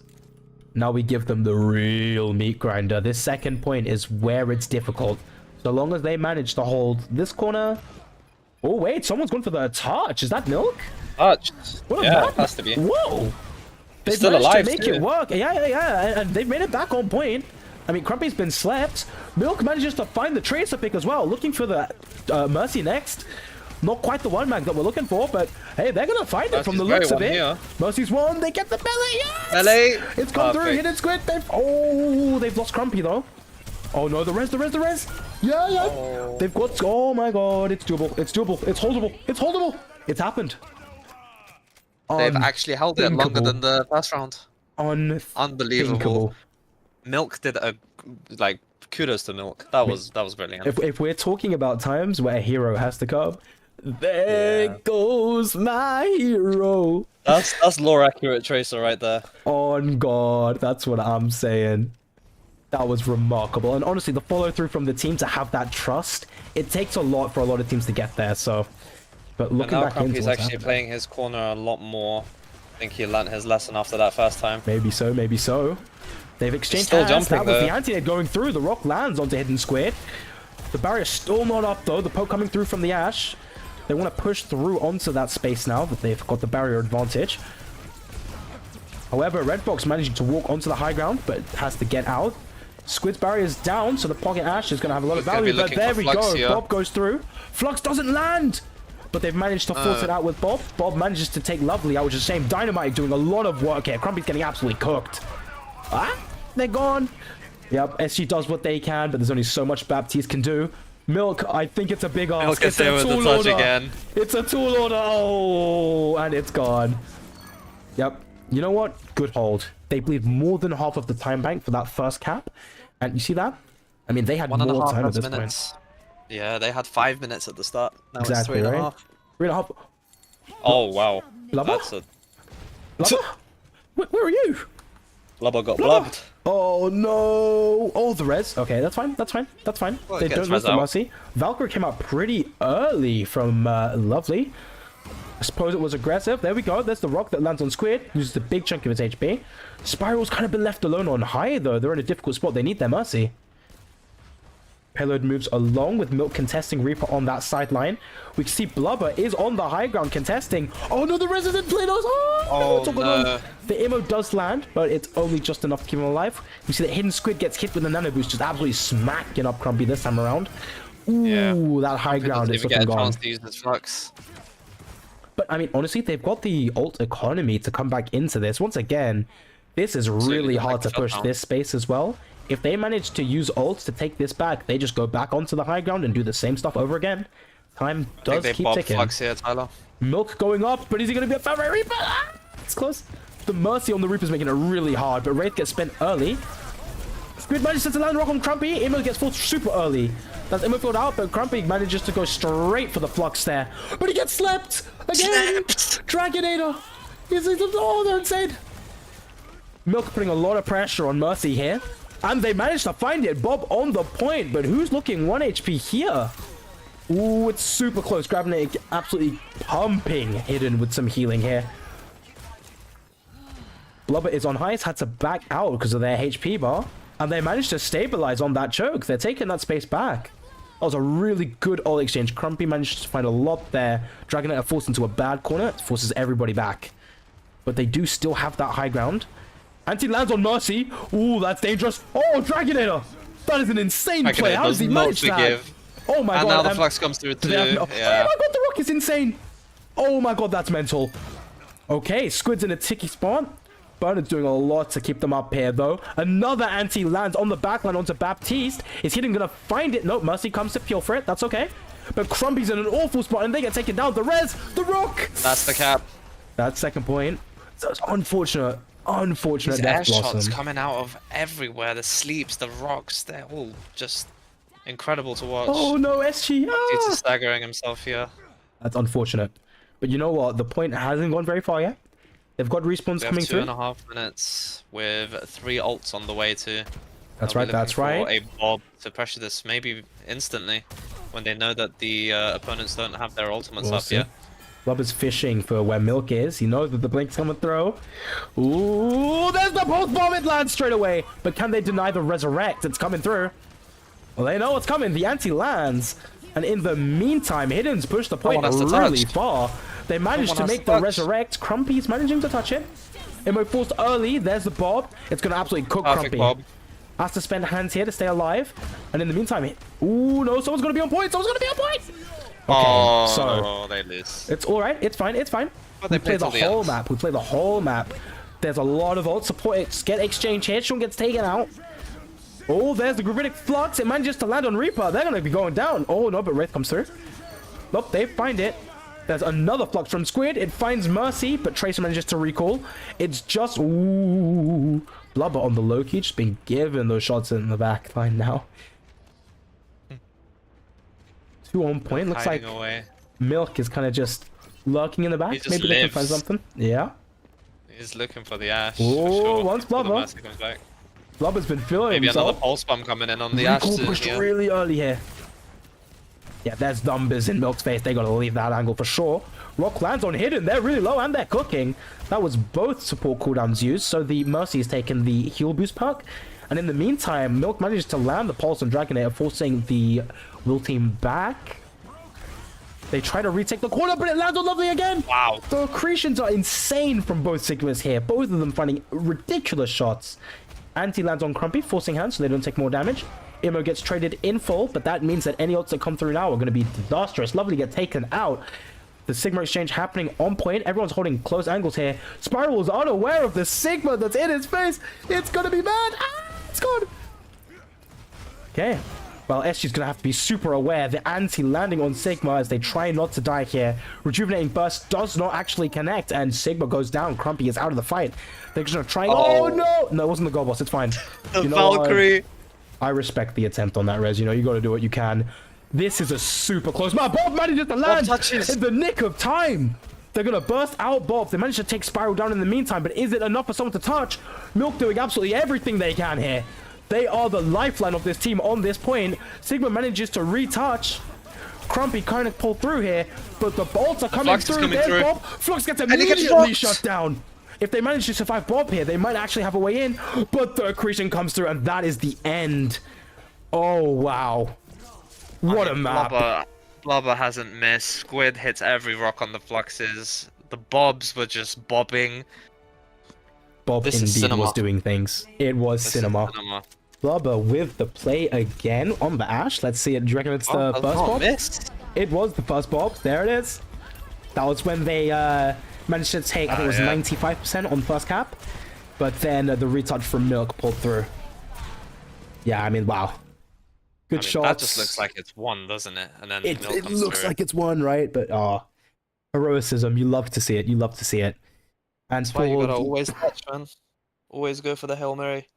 Now we give them the real meat grinder. This second point is where it's difficult. So long as they manage to hold this corner. Oh, wait. Someone's going for the touch. Is that Milk? Touch. Yeah, it has to be. Whoa! They've still managed alive to make it work. Yeah. And they've made it back on point. I mean, Crumpy's been slept. Milk manages to find the Tracer pick as well, looking for the Mercy next. Not quite the one mag that we're looking for, but hey, they're going to find it from the looks of it. Here. Mercy's won. They get the belly. Yes! Belly. It's come through. Hidden Squid. They've lost Crumpy, though. Oh, no. The res. Yeah. Oh. They've got... Oh, my God. It's doable. It's holdable. It's happened. They've actually held it longer than the first round. Unbelievable. Milk did a like kudos to Milk. That was brilliant. If we're talking about times where a hero has to come, there goes my hero. That's lore accurate Tracer right there. On God, that's what I'm saying. That was remarkable, and honestly, the follow through from the team to have that trust, it takes a lot for a lot of teams to get there. So, but looking back into he's actually playing his corner a lot more. I think he learnt his lesson after that first time. Maybe so, maybe so. They've exchanged still hands. jumping, That was the anti-net going through. The rock lands onto Hidden Squid. The barrier's still not up though. The poke coming through from the Ash. They want to push through onto that space now that they've got the barrier advantage. However, Red Fox managing to walk onto the high ground, but has to get out. Squid's barrier is down, so the Pocket Ash is going to have a lot of value, but there we go. Here. Bob goes through. Flux doesn't land, but they've managed to force it out with Bob. Bob manages to take Lovely out, which is a shame. Dynamite doing a lot of work here. Crumpy's getting absolutely cooked. Ah, they're gone. Yep, SG does what they can, but there's only so much Baptiste can do. Milk, I think it's a big ask. Milk is there with the touch again. It's a tool order. Oh, and it's gone. Yep. You know what? Good hold. They bleed more than half of the time bank for that first cap. And you see that? I mean, they had more time at this point. Yeah, they had 5 minutes at the start. Now exactly, it's 3.5. Right? 3.5. Oh, wow. Blubber? That's a... Blubber? Where are you? Blubber got blubbed. Oh, no. Oh, the res. Okay, that's fine. That's fine. That's fine. Well, they don't lose the Mercy. Valkyrie came out pretty early from Lovely. I suppose it was aggressive. There we go. There's the rock that lands on Squid. Loses a big chunk of his HP. Spiral's kind of been left alone on high, though. They're in a difficult spot. They need their Mercy. Payload moves along with Milk contesting Reaper on that sideline. We can see Blubber is on the high ground contesting. Oh, no, the Resident played us. Oh, no. The immo does land, but it's only just enough to keep him alive. We see that Hidden Squid gets hit with a nano boost, just absolutely smacking up Crumpy this time around. Ooh, that high ground is looking gone. To use this flux. But, I mean, honestly, they've got the ult economy to come back into this. Once again, this is really hard to push this space as well. If they manage to use ults to take this back, they just go back onto the high ground and do the same stuff over again. Time does keep ticking. Flux here, Tyler. Milk going up, but is he going to be a Favorite Reaper? Ah, it's close. The Mercy on the Reaper is making it really hard, but Wraith gets spent early. Squid manages to land rock on Crumpy. Immo gets full super early. That's Immo filled out, but Crumpy manages to go straight for the Flux there. But he gets slept again. Dragonator. Oh, they're insane. Milk putting a lot of pressure on Mercy here. And they managed to find it. Bob on the point, but who's looking 1 HP here? Ooh, it's super close. Grabbing it, absolutely pumping Hidden with some healing here. Blubber is on highest, had to back out because of their HP bar. And they managed to stabilize on that choke. They're taking that space back. That was a really good ult exchange. Crumpy managed to find a lot there. Dragonator forced into a bad corner. It forces everybody back. But they do still have that high ground. Anti lands on Mercy. Ooh, that's dangerous. Oh, Dragonator. That is an insane play. How does he manage that? Oh my god. And now the flux comes through too. Yeah. Oh my god, the rock is insane. Oh my god, that's mental. Okay, Squid's in a ticky spot. Bernard's doing a lot to keep them up here, though. Another anti lands on the backline onto Baptiste. Is Hidden gonna find it? Nope, Mercy comes to peel for it. That's okay. But Crumpy's in an awful spot, and they get taken down. The res, the rock. That's the cap. That's second point. So it's unfortunate. Unfortunate These Death air Blossom. shots coming out of everywhere. The sleeps, the rocks, they're all just incredible to watch. Oh no, SG. He's staggering himself here. That's unfortunate. But you know what? The point hasn't gone very far yet. They've got respawns coming through. 2.5 minutes with 3 ults on the way too. That's right, that's right. A Bob to pressure this maybe instantly when they know that the opponents don't have their ultimates up yet. Blubber's fishing for where Milk is. He knows that the Blink's coming through. Ooh, there's the post bomb. It lands straight away. But can they deny the resurrect? It's coming through. Well, they know what's coming. The anti lands. And in the meantime, Hidden's pushed the point really far. They managed to make the resurrect. Crumpy's managing to touch it. Immo forced early. There's the Bob. It's going to absolutely cook Crumpy. Bob. Has to spend hands here to stay alive. And in the meantime, ooh, no, someone's going to be on point. Someone's going to be on point. Okay, so they lose. It's all right. It's fine. It's fine. But we play the whole map. We play the whole map. There's a lot of ult support. Get exchange here. Sean gets taken out. Oh, there's the Gravitic Flux. It manages to land on Reaper. They're going to be going down. Oh, no, but Wraith comes through. Nope, they find it. There's another Flux from Squid. It finds Mercy, but Tracer manages to recall. It's just... Ooh. Blubber on the low-key, just being given those shots in the back line now. 2 on point. Looks like away. Milk is kind of just lurking in the back. Maybe they can find something. Yeah. He's looking for the Ash. Oh, for sure. once Blubber. Blubber's been feeling Maybe himself. another pulse bomb coming in on the Ash. Recall pushed really early here. Yeah, there's numbers in Milk's face. They gotta leave that angle for sure. Rock lands on Hidden. They're really low and they're cooking. That was both support cooldowns used, so the Mercy has taken the heal boost perk. And in the meantime, Milk manages to land the Pulse on Dragonator, forcing the Will team back. They try to retake the corner, but it lands on Lovely again. Wow. The accretions are insane from both Sigmas here. Both of them finding ridiculous shots. Anti lands on Crumpy, forcing hands so they don't take more damage. Immo gets traded in full, but that means that any ults that come through now are going to be disastrous. Lovely get taken out. The Sigma exchange happening on point. Everyone's holding close angles here. Spiral is unaware of the Sigma that's in his face. It's going to be bad. Ah, it's gone. Okay. Well, SG's going to have to be super aware. The anti-landing on Sigma as they try not to die here. Rejuvenating Burst does not actually connect, and Sigma goes down. Crumpy is out of the fight. They're just going to try... Oh, no! No, it wasn't the Gold Boss. It's fine. The Valkyrie. I respect the attempt on that, Rez. You know, you got to do what you can. This is a super close... Bob manages to land in the nick of time. They're going to burst out Bob. They managed to take Spiral down in the meantime, but is it enough for someone to touch? Milk doing absolutely everything they can here. They are the lifeline of this team on this point. Sigma manages to retouch. Crumpy kind of pulled through here, but the bolts are coming through. There's Bob. Flux gets immediately shut down. If they manage to survive Bob here, they might actually have a way in, but the accretion comes through, and that is the end. Oh, wow. What a map. Blubber hasn't missed. Squid hits every rock on the Fluxes. The Bobs were just bobbing. Bob indeed was doing things. It was cinema. Blubber with the play again on the Ash. Let's see it. Do you reckon it's the first Bob? It was the first Bob. There it is. That was when they managed to take, I think it was 95% on first cap. But then the retouch from Milk pulled through. Yeah, I mean, wow. Good shots. That just looks like it's one, doesn't it? And then it looks like it's one, right? But heroicism. You love to see it. You love to see it. And that's why you gotta always touch, man. Always go for the Hail Mary.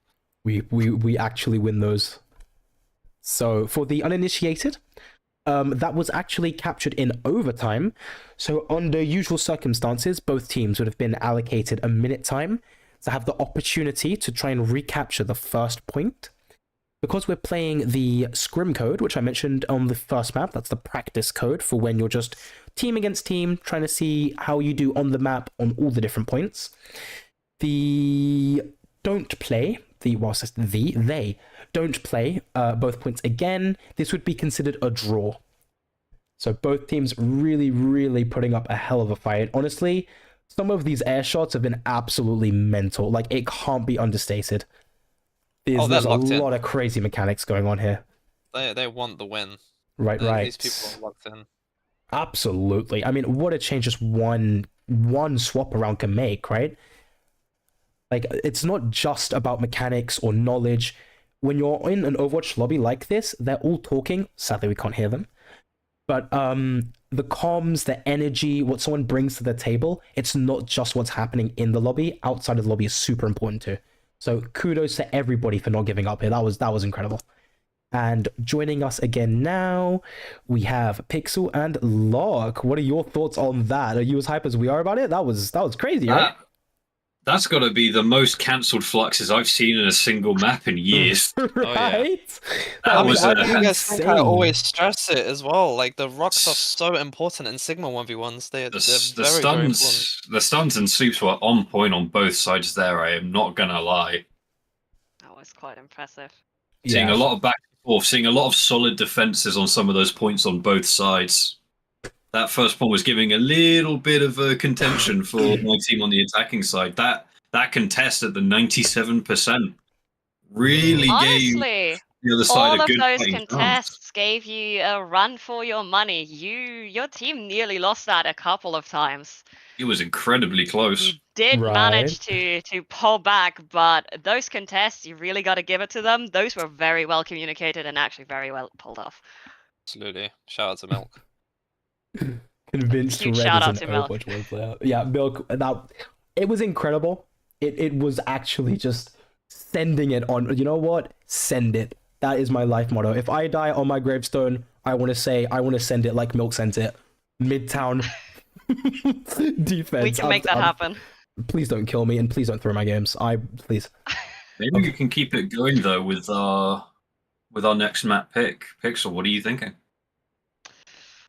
We actually win those. So for the uninitiated, that was actually captured in overtime. So under usual circumstances, both teams would have been allocated a minute time to have the opportunity to try and recapture the first point. Because we're playing the scrim code, which I mentioned on the first map, that's the practice code for when you're just team against team, trying to see how you do on the map on all the different points. They don't play both points again. This would be considered a draw. So both teams really, really putting up a hell of a fight. Honestly, some of these air shots have been absolutely mental. Like, it can't be understated. There's a lot of crazy mechanics going on here. They want the win. Right. These people are locked in. Absolutely. I mean, what a change just one swap around can make, right? Like, it's not just about mechanics or knowledge. When you're in an Overwatch lobby like this, they're all talking. Sadly, we can't hear them. But the comms, the energy, what someone brings to the table, it's not just what's happening in the lobby. Outside of the lobby is super important too. So kudos to everybody for not giving up here. That was incredible. And joining us again now, we have Pixel and Locke. What are your thoughts on that? Are you as hype as we are about it? That was crazy, right? That's got to be the most cancelled Fluxes I've seen in a single map in years. Right? I think I always stress it as well. Like, the rocks are so important in Sigma 1v1s. They're very important. The stuns and sweeps were on point on both sides there, I am not going to lie. That was quite impressive. Seeing a lot of back and forth, seeing a lot of solid defenses on some of those points on both sides. That first point was giving a little bit of a contention for my team on the attacking side. That contest at the 97% really gave the other side a good all of those contests gave you a run for your money. Your team nearly lost that a couple of times. It was incredibly close. You did manage to pull back, but those contests, you really got to give it to them. Those were very well communicated and actually very well pulled off. Absolutely. Shout out to Milk. Convinced Huge Red shout is out an to Milk. Overwatch 1 player. Yeah, Milk, it was incredible. It was actually just sending it on. You know what? Send it. That is my life motto. If I die on my gravestone, I want to send it like Milk sent it. Midtown defense. We can make that happen. Please don't kill me and please don't throw my games. Please. Maybe we can keep it going though with our next map pick. Pixel, what are you thinking?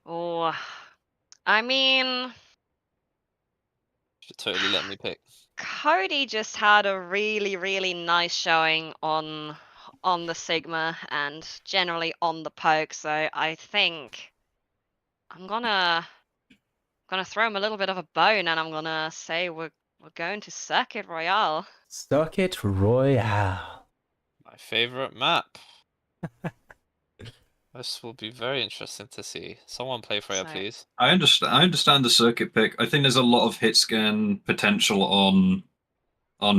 Oh, I mean, Should totally let me pick. Cody just had a really, really nice showing on the Sigma and generally on the poke, so I think I'm gonna throw him a little bit of a bone, and I'm gonna say we're going to Circuit Royale. Circuit Royale. My favorite map. This will be very interesting to see. Someone play Freya, So- please. I understand the circuit pick. I think there's a lot of hit scan potential on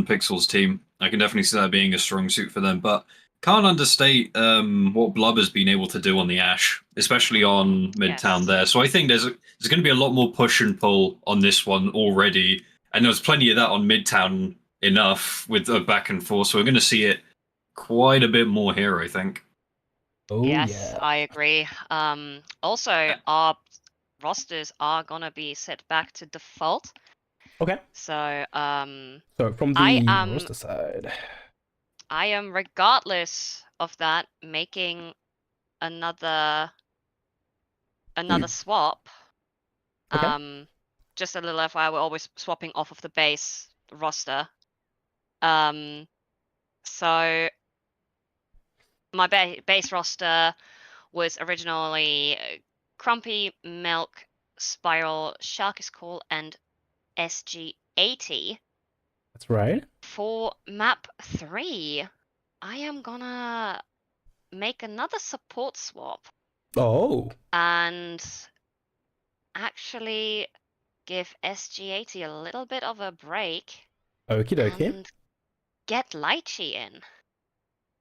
Pixel's team. I can definitely see that being a strong suit for them, but can't understate what Blubber's been able to do on the Ash, especially on Midtown Yes. there. So I think there's going to be a lot more push and pull on this one already, and there's plenty of that on Midtown enough with a back and forth. So we're going to see it quite a bit more here, I think. Oh yes, yeah. I agree. Also, our rosters are gonna be set back to default. Okay. So, So from the I am- roster side. I am, regardless of that, making another swap. Okay. Just a little FYI, we're always swapping off of the base roster. So my base roster was originally Crumpy, Milk, Spiral, Shark is Cool, and SG80. That's right. For map 3, I am gonna make another support swap Oh. and actually give SG80 a little bit of a break Okie dokie. and get Lychee in.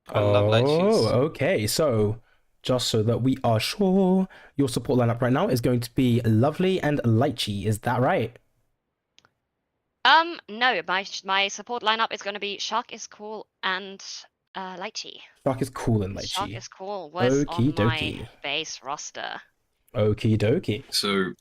I love light shoes. Okay. So, just so that we are sure, your support lineup right now is going to be Lovely and Lychee. Is that right? No, my support lineup is going to be Shark is Cool and Lychee. Shark is cool and Shark Lychee. is Cool was on Okie my dokie. base roster. Okie dokie. So,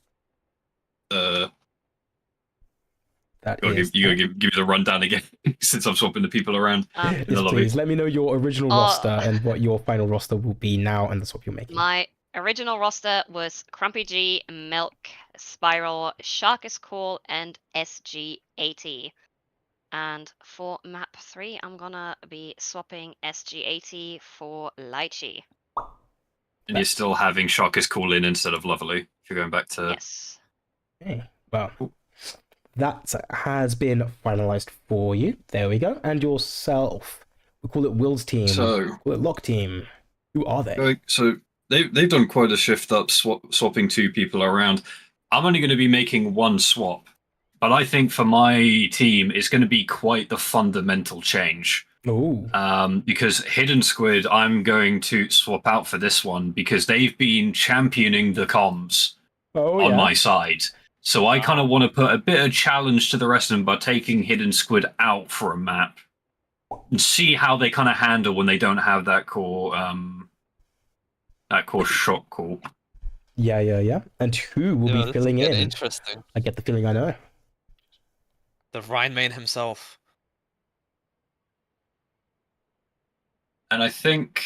That you is. gotta give me the rundown again since I'm swapping the people around in the Yes, lobby. please. Let me know your original roster and what your final roster will be now and the swap you're making. My original roster was Crumpy G, Milk, Spiral, Shark is Cool, and SG80. And for map 3, I'm gonna be swapping SG80 for Lychee. And you're still having Shock is Cool in instead of Lovely. If you're going back to Yes. Okay. Well, that has been finalized for you. There we go. And yourself. We call it Will's team. So- We call it Lock team. Who are they? Okay, so they've done quite a shift up, swapping two people around. I'm only going to be making one swap, but I think for my team, it's going to be quite the fundamental change. Oh. Because Hidden Squid, I'm going to swap out for this one because they've been championing the comms on my side. So I kind of want to put a bit of challenge to the rest of them by taking Hidden Squid out for a map and see how they kind of handle when they don't have that core shock call. Yeah. And who will Yeah, be this filling is in? getting interesting. I get the feeling I know. The Rhineman himself. And I think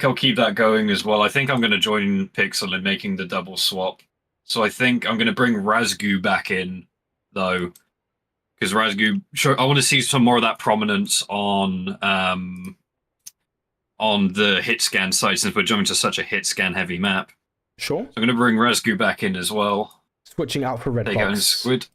I'll keep that going as well. I think I'm going to join Pixel in making the double swap. So I think I'm going to bring Razgu back in, though, because Razgu, sure, I want to see some more of that prominence on the hit scan side since we're jumping to such a hit scan heavy map. Sure. So I'm going to bring Razgu back in as well. Switching out for Red Take out Box. Squid.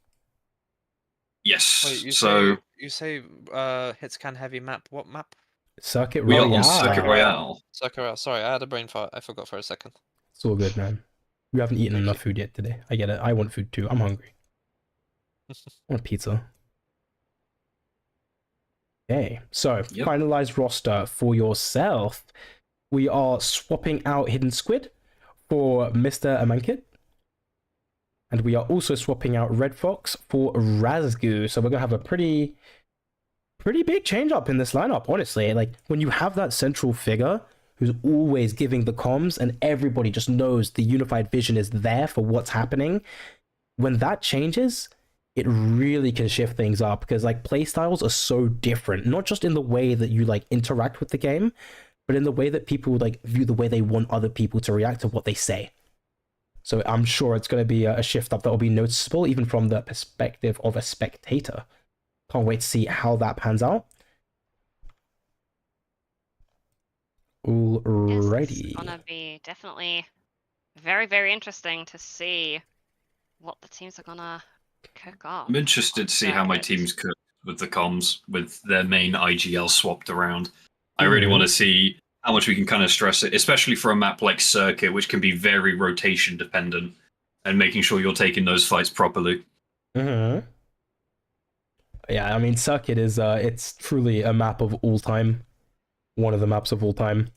Yes. Wait, so you say hitscan heavy map. What map? Circuit we are Royale. on Circuit Royale. Circle. Sorry, I had a brain fart. I forgot for a second. It's all good, man. We haven't eaten Thank enough food yet today. I get it. I want food too. I'm hungry. I want pizza. Okay, so Yep. finalized roster for yourself. We are swapping out Hidden Squid for Mr. Amankit. And we are also swapping out Red Fox for Razgu. So we're going to have a pretty big change up in this lineup, honestly. Like, when you have that central figure who's always giving the comms and everybody just knows the unified vision is there for what's happening, when that changes, it really can shift things up, because like playstyles are so different, not just in the way that you like interact with the game, but in the way that people like view the way they want other people to react to what they say. So I'm sure it's going to be a shift up that will be noticeable even from the perspective of a spectator. Can't wait to see how that pans out. Alrighty. It's gonna be definitely very, very interesting to see what the teams are gonna cook up. I'm interested to see how my teams cook with the comms, with their main IGL swapped around. I really want to see how much we can kind of stress it, especially for a map like Circuit, which can be very rotation dependent, and making sure you're taking those fights properly. Yeah, I mean, Circuit is it's truly a map of all time. One of the maps of all time.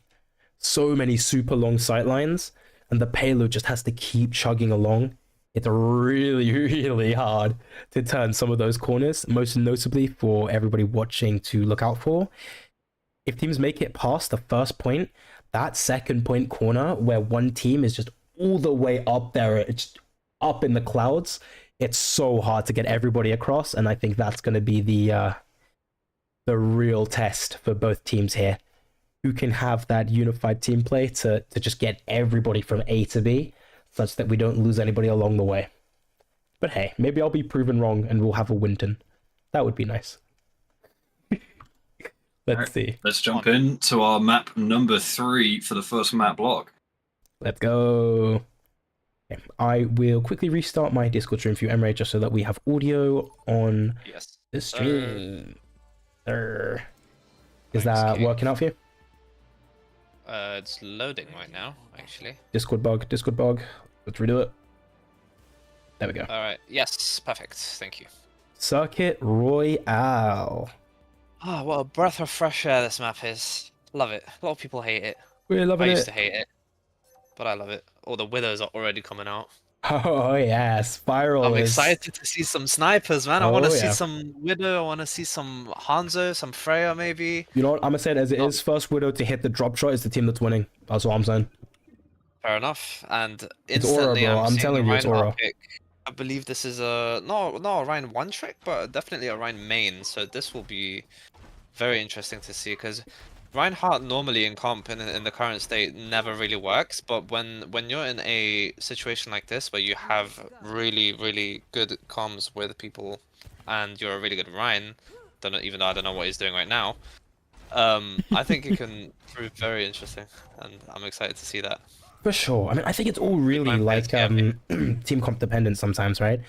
So many super long sightlines, and the payload just has to keep chugging along. It's really, really hard to turn some of those corners, most notably for everybody watching to look out for. If teams make it past the first point, that second point corner where one team is just all the way up there, it's up in the clouds, it's so hard to get everybody across, and I think that's going to be the real test for both teams here. Who can have that unified team play to just get everybody from A to B, such that we don't lose anybody along the way. But hey, maybe I'll be proven wrong and we'll have a Winton. That would be nice. Let's see. Let's jump into our map number 3 for the first map block. Let's go. Okay, I will quickly restart my Discord stream for you, Emre, just so that we have audio on the stream. Is that working out for you? It's loading right now, actually. Discord bug. Let's redo it. There we go. Alright, yes, perfect. Thank you. Circuit Royale. Ah, what a breath of fresh air this map is. Love it. A lot of people hate it. We're loving I it. used to hate it, but I love it. All the widows are already coming out. Oh yeah, Spiral. I'm excited to see some snipers, man. I Oh, want to see yeah. some Widow. I want to see some Hanzo, some Freya, maybe. You know what? I'm gonna say it as it is. First Widow to hit the drop shot is the team that's winning. That's what I'm saying. Fair enough. And It's Aura, instantly, bro. I'm seeing telling the you, it's Reinhardt Aura. pick. I believe this is a not a Ryan one trick, but definitely a Ryan main. So this will be very interesting to see, because Reinhardt normally in comp in the current state never really works, but when you're in a situation like this where you have really good comms with people and you're a really good Ryan, even though I don't know what he's doing right now, I think it can prove very interesting, and I'm excited to see that. For sure. I mean, I think it's all really like team comp dependent sometimes, right?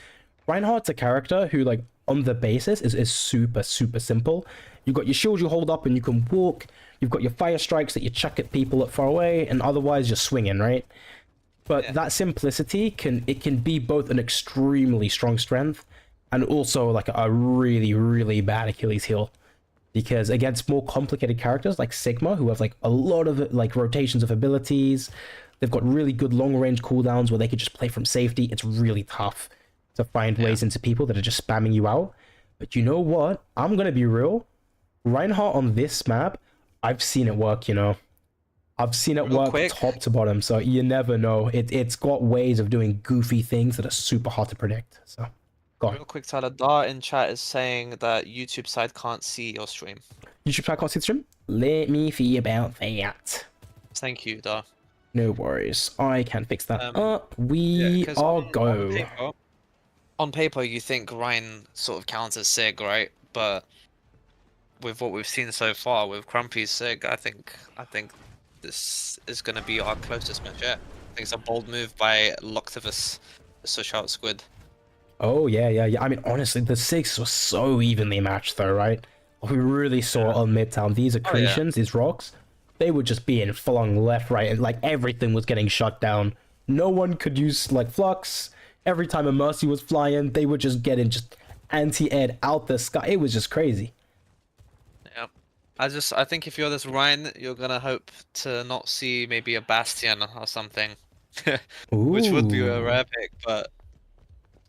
Reinhardt's a character who, like, on the basis is super simple. You've got your shield you hold up and you can walk. You've got your fire strikes that you chuck at people at far away, and otherwise you're swinging, right? But that simplicity can be both an extremely strong strength and also like a really bad Achilles heel. Because against more complicated characters like Sigma, who have like a lot of like rotations of abilities, they've got really good long range cooldowns where they could just play from safety. It's really tough to find ways into people that are just spamming you out. But you know what? I'm gonna be real. Reinhardt on this map, I've seen it work, you know. I've seen it work top to bottom, so you never know. It's got ways of doing goofy things that are super hard to predict. So, go on. Real quick, Tyler, Dar in chat is saying that YouTube side can't see your stream. YouTube side can't see the stream? Let me see about that. Thank you, Dar. No worries. I can fix that up. We are go. On paper, you think Ryan sort of counts as Sig, right? But with what we've seen so far with Crumpy's Sig, I think this is going to be our closest match yet. I think it's a bold move by Loctivus to switch out Squid. Oh, yeah. I mean, honestly, the Sigs were so evenly matched, though, right? We really saw on Midtown, these accretions, these rocks, they were just being flung left, right, and like everything was getting shut down. No one could use like Flux. Every time a Mercy was flying, they were just getting anti-air out the sky. It was just crazy. Yeah. I think if you're this Ryan, you're gonna hope to not see maybe a Bastion or something. Which would be a rare pick, but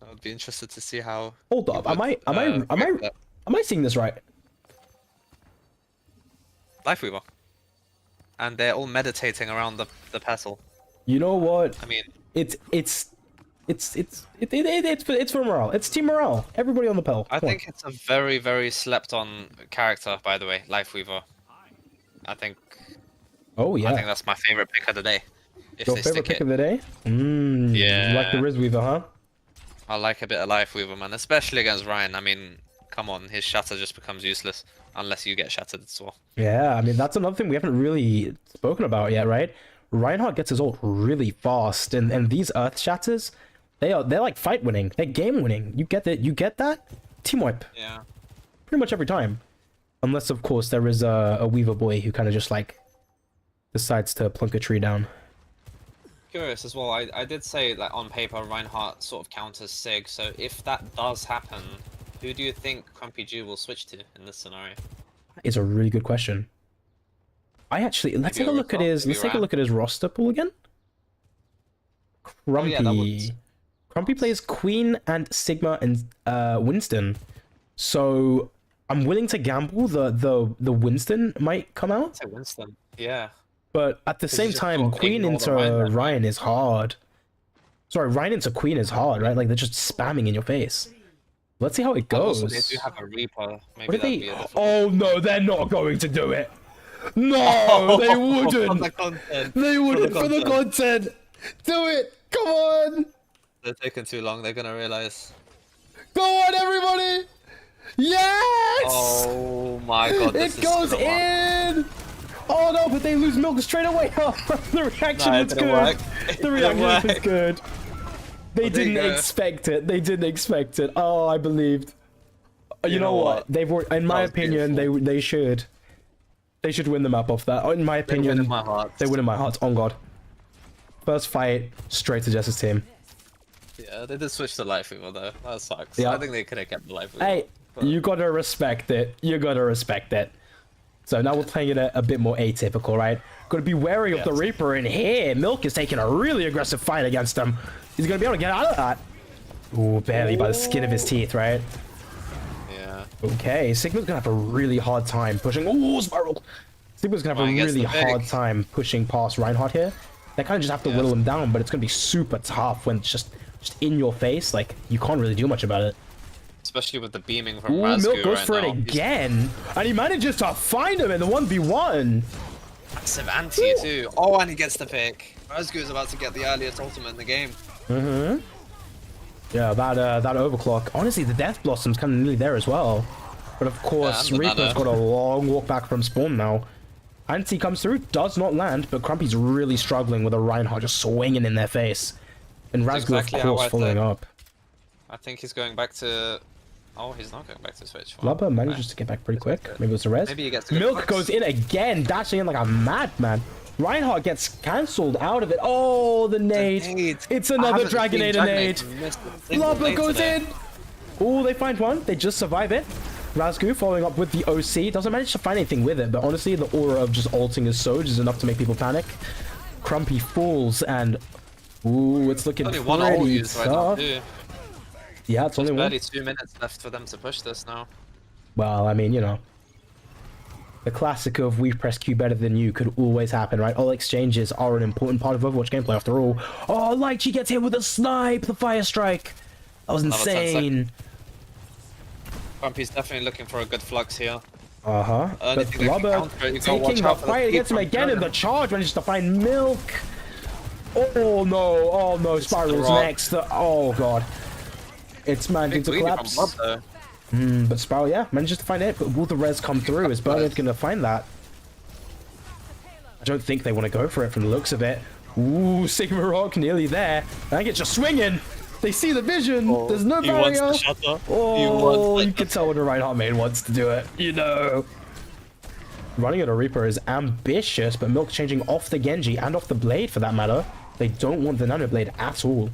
I would be interested to see how. Hold you up, would, break that. am I seeing this right? Lifeweaver. And they're all meditating around the pestle. You know what? I mean, It's for morale. It's team morale. Everybody on the pill. I think it's a very, very slept on character, by the way, Lifeweaver. I think Oh yeah. I think that's my favorite pick of the day. If Your they favorite stick pick it. of the day? Yeah. You like the Riz Weaver, huh? I like a bit of Lifeweaver, man, especially against Ryan. I mean, come on, his shatter just becomes useless unless you get shattered as well. Yeah, I mean that's another thing we haven't really spoken about yet, right? Reinhardt gets his ult really fast, and these Earth shatters, they're like fight winning, they're game winning. You get that? Team wipe. Yeah. Pretty much every time. Unless of course there is a Weaver boy who kind of just like decides to plunk a tree down. Curious as well, I did say that on paper Reinhardt sort of counters Sig, so if that does happen, who do you think Crumpy Jew will switch to in this scenario? Is a really good question. Let's take a look at his roster pool again. Crumpy. Crumpy plays Queen and Sigma and Winston. So I'm willing to gamble the Winston might come out. Say Winston. Yeah. But at the same time, Queen into Ryan is hard. Sorry, Ryan into Queen is hard, right? Like they're just spamming in your face. Let's see how it goes. Also, they do have a Reaper. Maybe What if that'd they? be a different... Oh no, they're not going to do it. No, they wouldn't. the content. They wouldn't for the content. Do it. Come on. They're taking too long. They're gonna realize. Go on, everybody. Yes. Oh my god. It goes in. Oh no, but they lose milk straight away. The reaction was good. The reaction was good. They didn't expect it. They didn't expect it. Oh, I believed. You know what? They've, in my opinion, they should. They should win the map off that. In my opinion, they win in my heart. They win in my heart. On God. First fight, straight to Jess's team. Yeah, they did switch to Lifeweaver though. That sucks. Yeah. I think they could have kept the Lifeweaver. Hey, you gotta respect it. You gotta respect it. So now we're playing it a bit more atypical, right? Gotta be wary of the Reaper in here. Milk is taking a really aggressive fight against him. He's gonna be able to get out of that. Ooh, barely by the skin of his teeth, right? Yeah. Okay, Sigma's gonna have a really hard time pushing. Ooh, Spiral! Sigma's gonna have a really hard time pushing past Reinhardt here. They kind of just have to whittle him down, but it's gonna be super tough when it's just in your face. Like, you can't really do much about it. Especially with the beaming from Ooh, Razgu Milk goes right for now. it again, and he manages to find him in the 1v1. Massive anti too. Oh, and he gets the pick. Razgu is about to get the earliest ultimate in the game. Mm-hmm. Yeah, that overclock. Honestly, the Death Blossom's kind of nearly there as well. But of course, Reaper's got a long walk back from spawn now. Anti comes through, does not land, but Crumpy's really struggling with a Reinhardt just swinging in their face. And Razgu, of course, following up. I think he's going back to... Oh, he's not going back to Switch. Lubba manages to get back pretty quick. Maybe it's a res. Maybe he gets Milk goes in again, dashing in like a madman. Reinhardt gets cancelled out of it. Oh, the nade. It's another Dragonator nade. Lubba goes in. Oh, they find one. They just survive it. Razgu following up with the OC. Doesn't manage to find anything with it, but honestly, the aura of just ulting his Soj is enough to make people panic. Crumpy falls, and... Ooh, it's looking pretty tough. Yeah, it's only one. Barely 2 minutes left for them to push this now. Well, I mean, you know. The classic of we press Q better than you could always happen, right? All exchanges are an important part of Overwatch gameplay after all. Oh, Lychee gets hit with a snipe, the fire strike. That was insane. Crumpy's definitely looking for a good flux here. Uh-huh. But Lubba taking the fight against him again in the charge manages to find Milk. Oh no, Spiral's next. Oh god. It's managing to collapse. But Spiral, yeah, manages to find it. But will the res come through? Is Bernard gonna find that? I don't think they want to go for it from the looks of it. Ooh, Sigma Rock nearly there. I get just swinging. They see the vision. There's no barrier. Oh, you can tell when the Reinhardt main wants to do it. You know. Running at a Reaper is ambitious, but Milk changing off the Genji and off the Blade for that matter. They don't want the Nano Blade at all.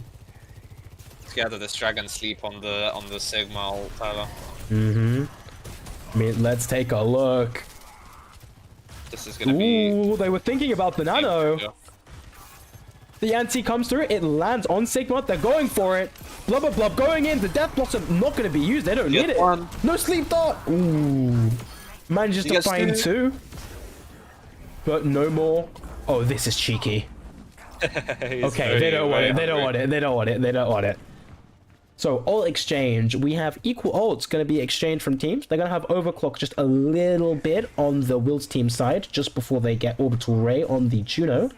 Together, this Dragon Sleep on the Sigma ult, Tyler. I mean, let's take a look. This is gonna be... Ooh, they were thinking about the Nano. The anti comes through. It lands on Sigma. They're going for it. Blubber Blub going in. The Death Blossom not going to be used. They don't need it. No sleep dart. Ooh. Manages to find two. But no more. Oh, this is cheeky. Okay, they don't want it. They don't want it. They don't want it. They don't want it. So, ult exchange. We have equal ults going to be exchanged from teams. They're going to have overclock just a little bit on the Wills team side just before they get Orbital Ray on the Juno.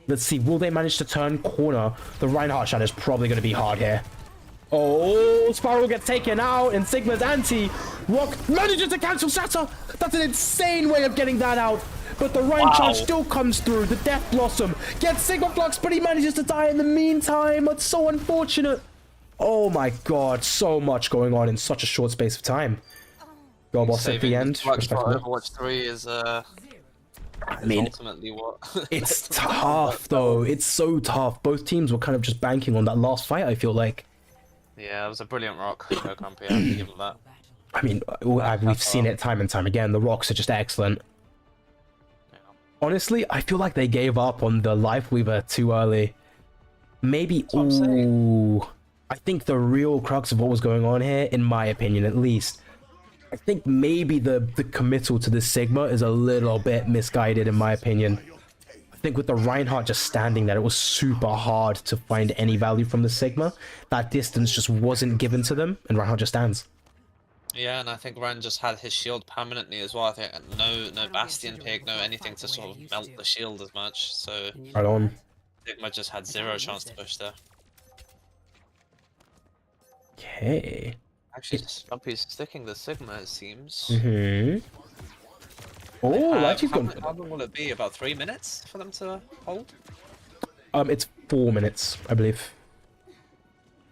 Let's see, will they manage to turn corner? The Reinhardt shot is probably going to be hard here. Oh, Spiral gets taken out, and Sigma's anti. Rock manages to cancel Shatter. That's an insane way of getting that out. But the Rhine charge still comes through. The Death Blossom gets Sigma Flux, but he manages to die in the meantime. It's so unfortunate. Oh my god, so much going on in such a short space of time. Go boss at the end. Overwatch 3 is I mean, ultimately what it's tough though. It's so tough. Both teams were kind of just banking on that last fight, I feel like. Yeah, it was a brilliant rock. No Grumpy, I have to give him that. I mean, we've seen it time and time again. The rocks are just excellent. Yeah. Honestly, I feel like they gave up on the Life Weaver too early. Maybe, ooh. I think the real crux of what was going on here, in my opinion at least, I think maybe the committal to the Sigma is a little bit misguided in my opinion. I think with the Reinhardt just standing there, it was super hard to find any value from the Sigma. That distance just wasn't given to them, and Reinhardt just stands. Yeah, and I think Ren just had his shield permanently as well. I think no Bastion pick, no anything to sort of melt the shield as much. So Right on. Sigma just had zero chance to push there. Okay. Actually, Grumpy's sticking the Sigma, it seems. Oh, Lachi's how gone. how long will it be? About 3 minutes for them to hold? It's 4 minutes, I believe.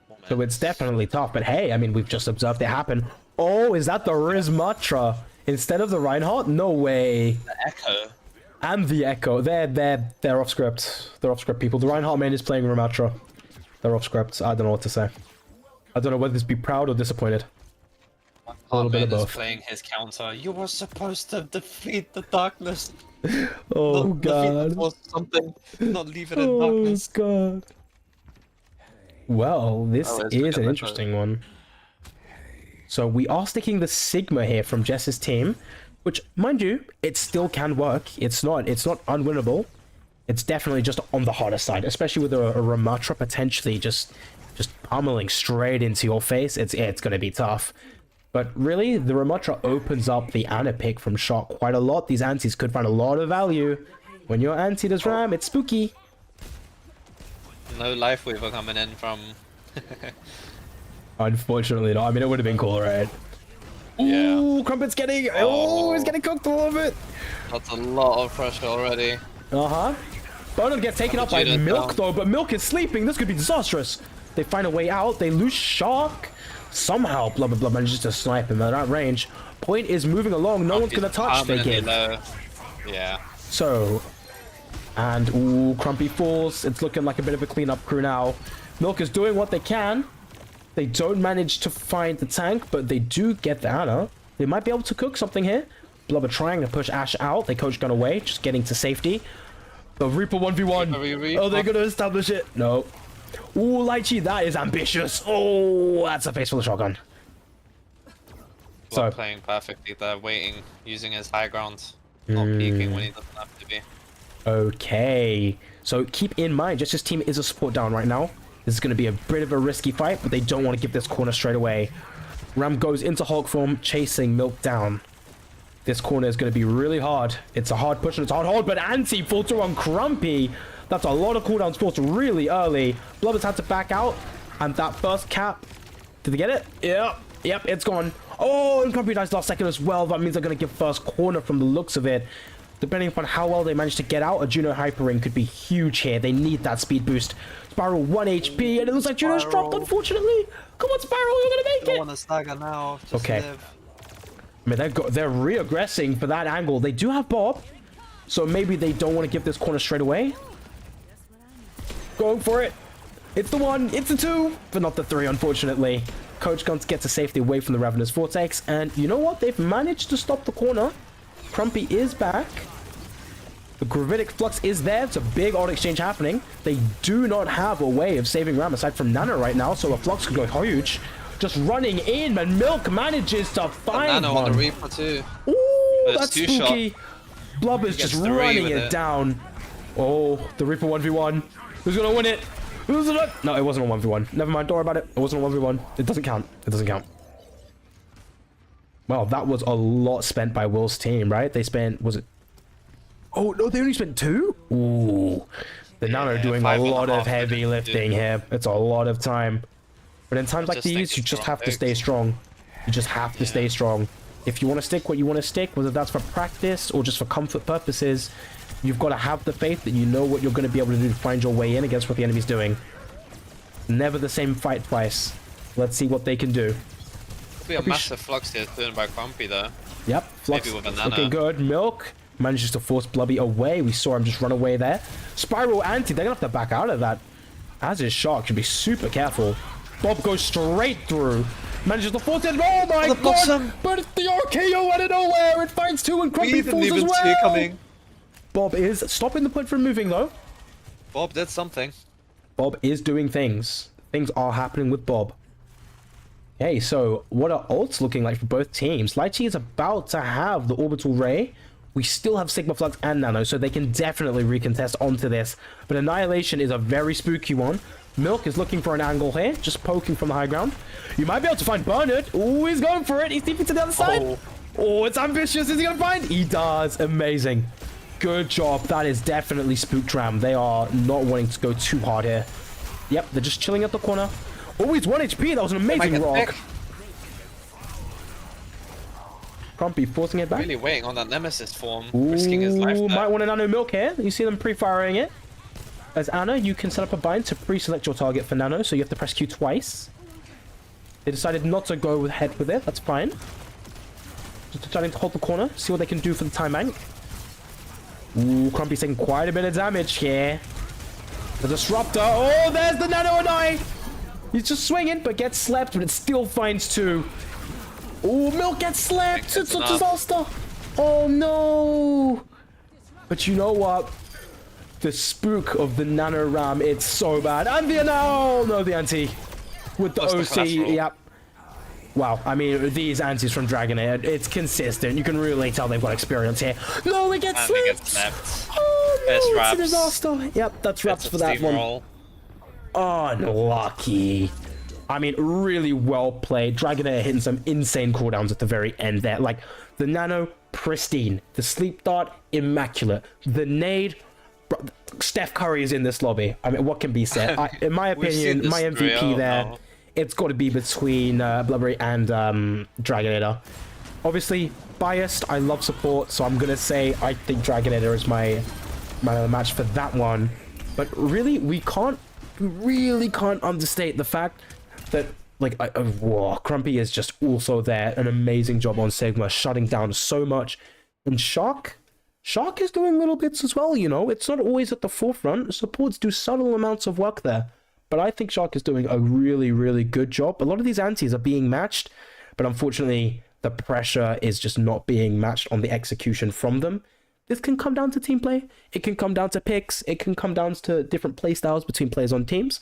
4 minutes. So it's definitely tough, but hey, I mean, we've just observed it happen. Oh, is that the Rizmatra instead of the Reinhardt? No way. The Echo. And the Echo. They're off script. They're off script, people. The Reinhardt main is playing Rizmatra. They're off script. I don't know what to say. I don't know whether to be proud or disappointed. A little bit of both. Playing his counter. You were supposed to defeat the darkness. Oh not god. Defeat it something. Not leave it in darkness. God. Well, this Oh, is an interesting one. So we are sticking the Sigma here from Jess's team, which, mind you, it still can work. It's not unwinnable. It's definitely just on the harder side, especially with a Ramatra potentially just pummeling straight into your face. It's gonna be tough. But really, the Ramatra opens up the Ana pick from Shock quite a lot. These antis could find a lot of value. When your anti does Ram, it's spooky. No Life Weaver coming in from... Unfortunately not. I mean, it would have been cool, right? Yeah. Ooh, Crumpet's getting... Oh, he's getting cooked a little bit. That's a lot of pressure already. Uh-huh. Bonham gets taken up by Milk, though, but Milk is sleeping. This could be disastrous. They find a way out. They lose Shark. Somehow, Blubber Blub manages to snipe him at that range. Point is moving along. No one's going to touch. They give. Yeah. So... And, ooh, Crumpy falls. It's looking like a bit of a cleanup crew now. Milk is doing what they can. They don't manage to find the tank, but they do get the Ana. They might be able to cook something here. Blubber trying to push Ash out. They coach gun away, just getting to safety. The Reaper 1v1. Reaper. Oh, they're going to establish it. No. Ooh, Lychee, that is ambitious. Oh, that's a face full of shotgun. So playing perfectly there, waiting, using his high ground, not peeking when he doesn't have to be. Okay. So keep in mind, just his team is a support down right now. This is going to be a bit of a risky fight, but they don't want to give this corner straight away. Ram goes into Hulk form, chasing Milk down. This corner is going to be really hard. It's a hard push and it's a hard hold, but Anti full through on Crumpy. That's a lot of cooldowns forced really early. Blubber's had to back out, and that first cap... Did they get it? Yep, it's gone. Oh, and Crumpy dies last second as well. That means they're going to give first corner from the looks of it. Depending upon how well they manage to get out, a Juno Hyper Ring could be huge here. They need that speed boost. Spiral 1 HP, and it looks like Juno's dropped, unfortunately. Come on, Spiral, you're going to make it. Don't want to stagger now. Just okay. Live. I mean, they're re-aggressing for that angle. They do have Bob, so maybe they don't want to give this corner straight away. Going for it. It's the 1, it's the 2, but not the 3, unfortunately. Coach Guns gets to safety away from the Ravenous Vortex, and you know what? They've managed to stop the corner. Crumpy is back. The Gravitic Flux is there. It's a big odd exchange happening. They do not have a way of saving Ram aside from Nano right now, so a Flux could go huge. Just running in, but Milk manages to find Nano one. on the Reaper too. Ooh, But that's it's spooky. Blubber's just three running with it it. down. Oh, the Reaper 1v1. Who's gonna win it? Who's gonna... No, it wasn't a 1v1. Never mind, don't worry about it. It wasn't a 1v1. It doesn't count. It doesn't count. Well, that was a lot spent by Will's team, right? They spent... Was it... Oh, no, they only spent 2? Ooh. The Nano doing a lot of heavy lifting here. It's a lot of time. But in times like these, you just have to stay strong. You just have to stay strong. If you want to stick what you want to stick, whether that's for practice or just for comfort purposes, you've got to have the faith that you know what you're going to be able to do to find your way in against what the enemy's doing. Never the same fight twice. Let's see what they can do. Could be a massive Flux here thrown by Crumpy though. Yep, Flux Maybe with a Nano. looking good. Milk manages to force Blubby away. We saw him just run away there. Spiral Anti, they're going to have to back out of that. As is Shark, should be super careful. Bob goes straight through. Manages to force it. Oh my god! But it's the RKO out of nowhere! It finds 2 and Crumpy falls as well! Coming. Bob is stopping the point from moving though. Bob did something. Bob is doing things. Things are happening with Bob. Okay, so what are ults looking like for both teams? Lychee is about to have the Orbital Ray. We still have Sigma Flux and Nano, so they can definitely recontest onto this. But Annihilation is a very spooky one. Milk is looking for an angle here, just poking from the high ground. You might be able to find Bernard. Oh, he's going for it. He's deep to the other side. Oh, it's ambitious. Is he going to find? He does. Amazing. Good job. That is definitely spooked Ram. They are not wanting to go too hard here. Yep, they're just chilling at the corner. Oh, he's 1 HP. That was an amazing rock. Crumpy forcing it back. Really waiting on that Nemesis form, Ooh, risking his life there. might want a Nano Milk here. You see them pre-firing it. As Anna, you can set up a bind to pre-select your target for Nano, so you have to press Q twice. They decided not to go ahead with it. That's fine. Just deciding to hold the corner, see what they can do for the time bank. Ooh, Crumpy's taking quite a bit of damage here. The Disruptor. Oh, there's the Nano and I. He's just swinging, but gets slapped, but it still finds 2. Oh, Milk gets slapped. It's a disaster. Oh, no. But you know what? The spook of the Nano Ram, it's so bad. And the no, the anti with the OC. Yep. Wow, I mean, these antis from Dragonair, it's consistent. You can really tell they've got experience here. No, it gets slapped. Oh, no, it's a disaster. Yep, that's Raps for that one. Unlucky. I mean, really well played. Dragonair hitting some insane cooldowns at the very end there. Like, the Nano, pristine. The Sleep Dart, immaculate. The Nade, bro, Steph Curry is in this lobby. I mean, what can be said? In my opinion, my MVP there, it's got to be between Blubbery and Dragonator. Obviously, biased. I love support, so I'm going to say I think Dragonator is my match for that one. But really, we really can't understate the fact that, like, Crumpy is just also there. An amazing job on Sigma, shutting down so much. And Shark is doing little bits as well, you know. It's not always at the forefront. Supports do subtle amounts of work there. But I think Shark is doing a really, really good job. A lot of these antis are being matched, but unfortunately, the pressure is just not being matched on the execution from them. This can come down to team play. It can come down to picks. It can come down to different play styles between players on teams.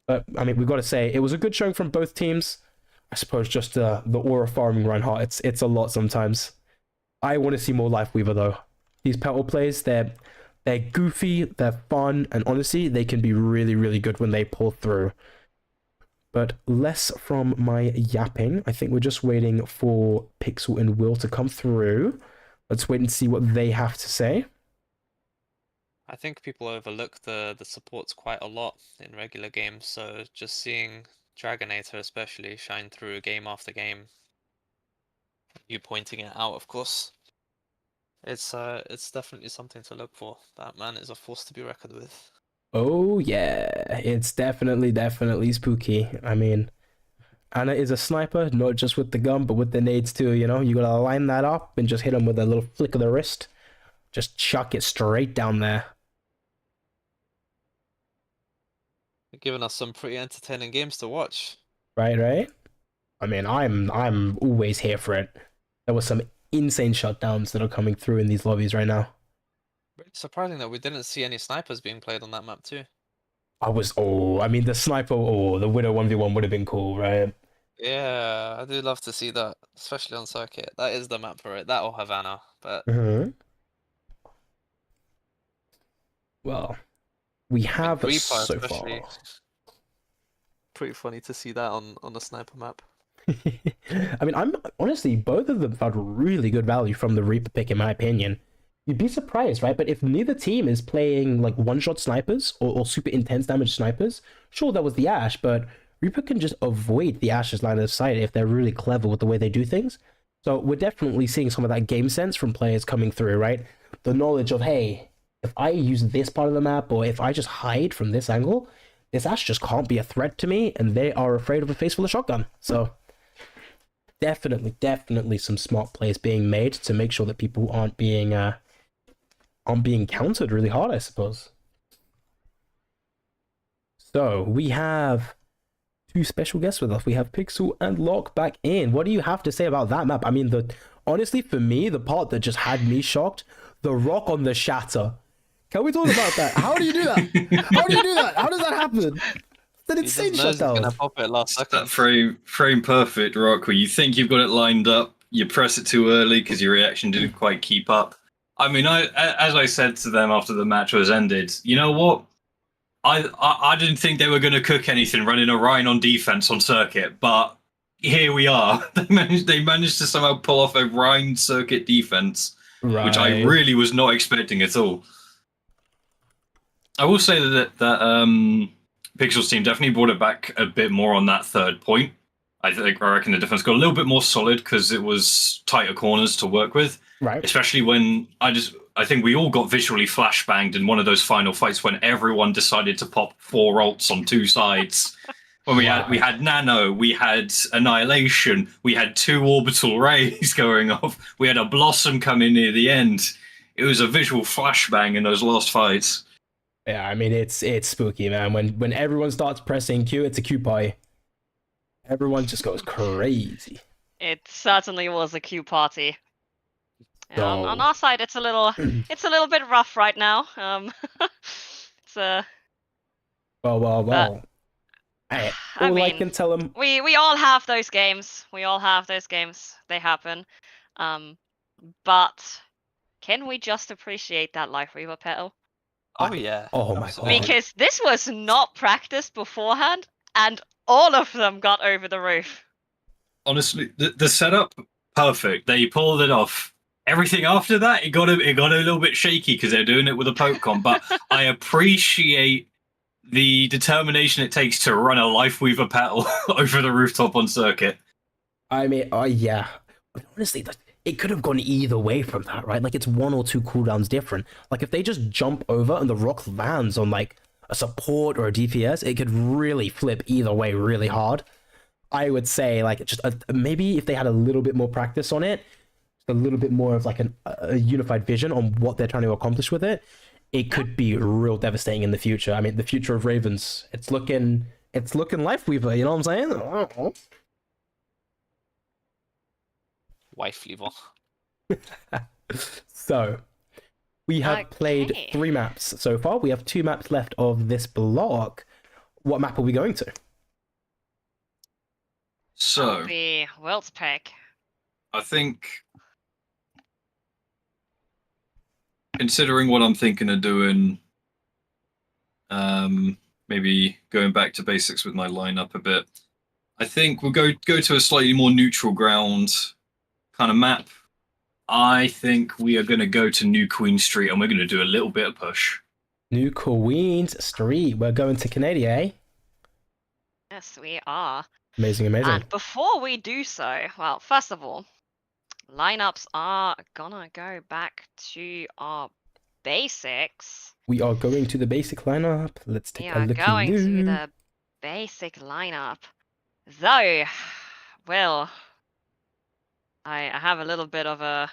But, I mean, we've got to say, it was a good showing from both teams. I suppose just the aura farming Reinhardt, it's a lot sometimes. I want to see more Life Weaver, though. These Petal plays, they're goofy, they're fun, and honestly, they can be really, really good when they pull through. But less from my yapping. I think we're just waiting for Pixel and Will to come through. Let's wait and see what they have to say. I think people overlook the supports quite a lot in regular games, so just seeing Dragonator especially shine through game after game, you pointing it out, of course. It's definitely something to look for. That man is a force to be reckoned with. Oh yeah, it's definitely spooky. I mean, Anna is a sniper, not just with the gun, but with the nades too, you know? You gotta line that up and just hit him with a little flick of the wrist. Just chuck it straight down there. You're giving us some pretty entertaining games to watch. Right? I mean, I'm always here for it. There was some insane shutdowns that are coming through in these lobbies right now. Surprising that we didn't see any snipers being played on that map too. I mean, the sniper, the Widow 1v1 would have been cool, right? Yeah, I do love to see that, especially on circuit. That is the map for it. That or Havana, but Well, we have Reaper so especially. far. Pretty funny to see that on the sniper map. I mean, I'm honestly, both of them felt really good value from the Reaper pick, in my opinion. You'd be surprised, right? But if neither team is playing like one-shot snipers or super intense damage snipers, sure, that was the Ashe, but Reaper can just avoid the Ashe's line of sight if they're really clever with the way they do things. So we're definitely seeing some of that game sense from players coming through, right? The knowledge of, hey, if I use this part of the map or if I just hide from this angle, this Ashe just can't be a threat to me, and they are afraid of a face full of shotgun. So definitely some smart plays being made to make sure that people aren't being countered really hard, I suppose. So we have two special guests with us. We have Pixel and Locke back in. What do you have to say about that map? I mean, honestly, for me, the part that just had me shocked, the rock on the shatter. Can we talk about that? How do you do that? How do you do that? How does that happen? It's an insane shutdown. Gonna pop it last second. That frame perfect rock where you think you've got it lined up, you press it too early because your reaction didn't quite keep up. I mean, as I said to them after the match was ended, you know what? I didn't think they were going to cook anything running a Rhine on defense on circuit, but here we are. They managed to somehow pull off a Rhine circuit defense, which I really was not expecting at all. I will say that Pixel's team definitely brought it back a bit more on that third point. I reckon the defense got a little bit more solid because it was tighter corners to work with. Right. Especially when I think we all got visually flashbanged in one of those final fights when everyone decided to pop 4 ults on 2 sides. When we had Nano, we had Annihilation, we had 2 orbital rays going off, we had a Blossom come in near the end. It was a visual flashbang in those last fights. Yeah, I mean, it's spooky, man. When everyone starts pressing Q, it's a Q pie. Everyone just goes crazy. It certainly was a Q party. On our side, it's a little bit rough right now. It's well. I can tell them. We all have those games. They happen. But can we just appreciate that Life Reaver petal? Oh yeah. Oh my god. Because this was not practiced beforehand, and all of them got over the roof. Honestly, the setup, perfect. They pulled it off. Everything after that, it got a little bit shaky because they're doing it with a PokeCon. But I appreciate the determination it takes to run a Life Weaver petal over the rooftop on circuit. I mean, yeah. But honestly, it could have gone either way from that, right? Like, it's 1 or 2 cooldowns different. Like, if they just jump over and the rock lands on, like, a support or a DPS, it could really flip either way really hard. I would say, like, just maybe if they had a little bit more practice on it, a little bit more of, like, a unified vision on what they're trying to accomplish with it, it could be real devastating in the future. I mean, the future of Ravens, it's looking Life Weaver, you know what I'm saying? Wife Weaver. So, we have played 3 maps so far. We have 2 maps left of this block. What map are we going to? So, the World's Pick. I think, considering what I'm thinking of doing, maybe going back to basics with my lineup a bit, I think we'll go to a slightly more neutral ground kind of map. I think we are going to go to New Queen Street and we're going to do a little bit of push. New Queen's Street. We're going to Canada, eh? Yes, we are. Amazing. And before we do so, well, first of all, lineups are gonna go back to our basics. We are going to the basic lineup. Let's take a look. We are going to the basic lineup. Though, well, I have a little bit of a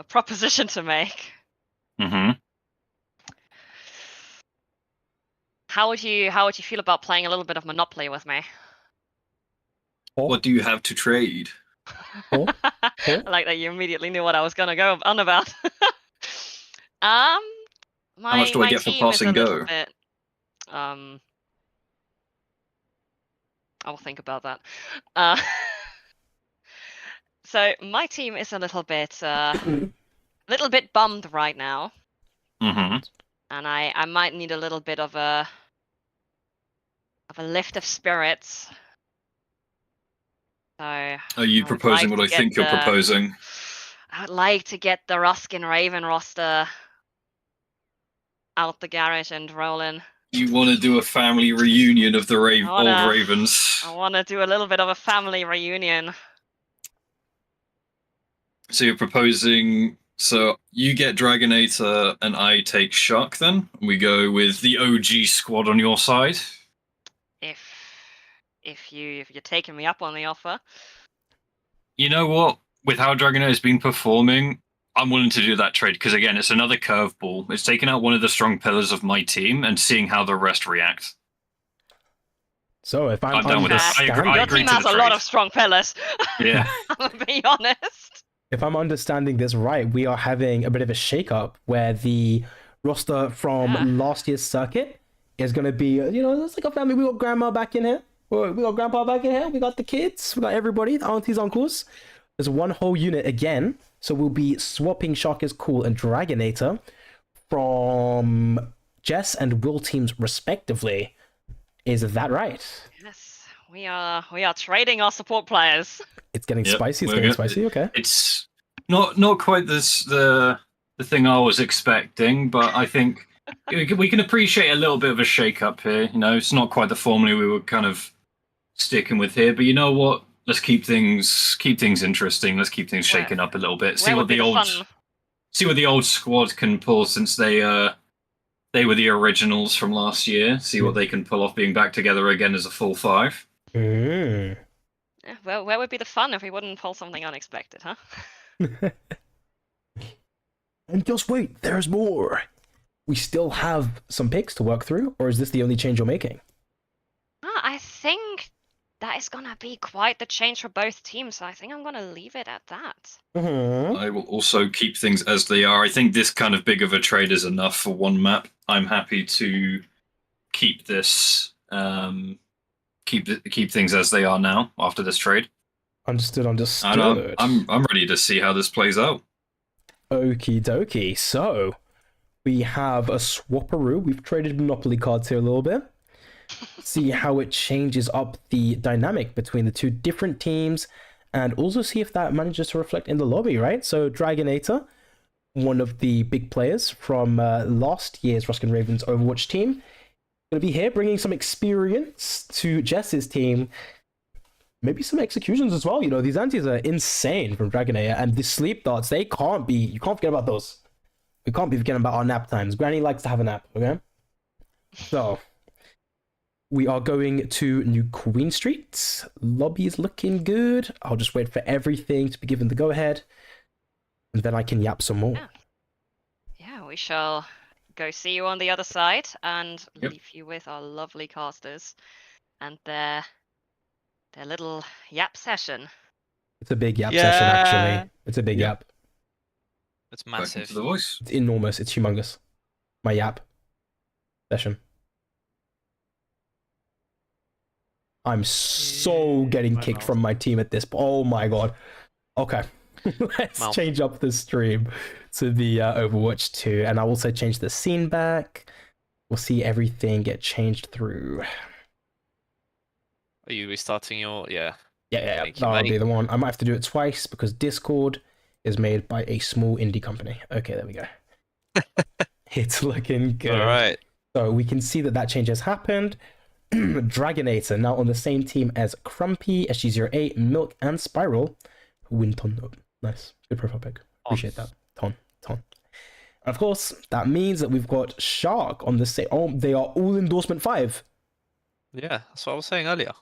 proposition to make. Mm-hmm. How would you feel about playing a little bit of Monopoly with me? What do you have to trade? I like that you immediately knew what I was gonna go on about. My How much do I my get for team is a passing little go? bit. I'll think about that. So my team is a little bit bummed right now, Mm-hmm. and I might need a little bit of a lift of spirits. So Are you I would proposing like what to I think get you're proposing? I would like to get the Ruskin Raven roster out the garage and rolling. You want to do a family reunion of the old Ravens. I want to do a little bit of a family reunion. So you're proposing. So you get Dragonator and I take Shark then? We go with the OG squad on your side? If you're taking me up on the offer. You know what? With how Dragonator's been performing, I'm willing to do that trade because again, it's another curveball. It's taking out one of the strong pillars of my team and seeing how the rest react. So if I'm done with this. I agree Your to team the has a lot trade. of strong pillars. Yeah. I'm gonna be honest. If I'm understanding this right, we are having a bit of a shake-up where the roster from last year's circuit is going to be, it's like a family. We got grandma back in here. We got grandpa back in here. We got the kids. We got everybody, the aunties, uncles. There's one whole unit again. So we'll be swapping Shark is Cool and Dragonator from Jess and Will teams respectively. Is that right? Yes, we are trading our support players. It's getting spicy. It's getting spicy. Okay. It's not quite the thing I was expecting, but I think we can appreciate a little bit of a shake-up here. It's not quite the formula we were kind of sticking with here, but you know what? Let's keep things interesting. Let's keep things shaken up a little bit. See what the old squad can pull since they were the originals from last year. See what they can pull off being back together again as a full five. Mm. Well, where would be the fun if we wouldn't pull something unexpected, huh? And just wait, there's more. We still have some picks to work through, or is this the only change you're making? I think that is gonna be quite the change for both teams, so I think I'm gonna leave it at that. Mm-hmm. I will also keep things as they are. I think this kind of big of a trade is enough for one map. I'm happy to keep this, keep things as they are now after this trade. Understood. And I'm ready to see how this plays out. Okie dokie. So we have a swapperoo. We've traded Monopoly cards here a little bit. See how it changes up the dynamic between the two different teams, and also see if that manages to reflect in the lobby, right? So Dragonator, one of the big players from last year's Ruskin Ravens Overwatch team, going to be here bringing some experience to Jess's team. Maybe some executions as well. These antis are insane from Dragonator, and the sleep darts, you can't forget about those. We can't be forgetting about our nap times. Granny likes to have a nap, okay? So we are going to New Queen Street. Lobby is looking good. I'll just wait for everything to be given the go-ahead, and then I can yap some more. Yeah, we shall go see you on the other side and leave you with our lovely casters and their little yap session. It's a big yap session, actually. It's a big yap. It's massive. The voice. It's enormous. It's humongous. My yap session. I'm so getting kicked from my team at this point. Oh my god. Okay. Let's change up the stream to the Overwatch 2. And I'll also change the scene back. We'll see everything get changed through. Are you restarting your... Yeah. Yeah. That'll be the one. I might have to do it twice because Discord is made by a small indie company. Okay, there we go. It's looking good. All right. So we can see that change has happened. Dragonator now on the same team as Crumpy, SG08, Milk, and Spiral. Winton. Nice. Good profile pick. Appreciate that. Ton. Of course, that means that we've got Shark on the same... Oh, they are all endorsement 5. Yeah, that's what I was saying earlier.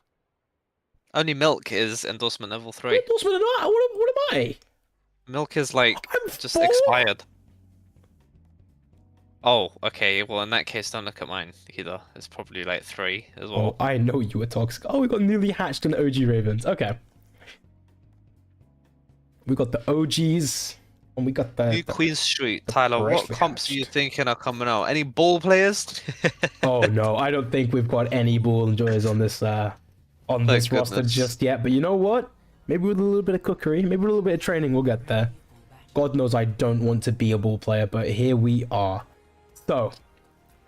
Only Milk is endorsement level 3. What endorsement am I? What am I? Milk is like I'm just 4? expired. Oh, okay. Well, in that case, don't look at mine either. It's probably like 3 as well. Oh, I know you were toxic. Oh, we got newly hatched and OG Ravens. Okay. We got the OGs And we got the... New Queen Street, Tyler. What freshly comps are you hatched. thinking are coming out? Any ball players? Oh no, I don't think we've got any ball enjoyers on this roster goodness. just yet. But you know what? Maybe with a little bit of cookery, maybe with a little bit of training, we'll get there. God knows I don't want to be a ball player, but here we are. So,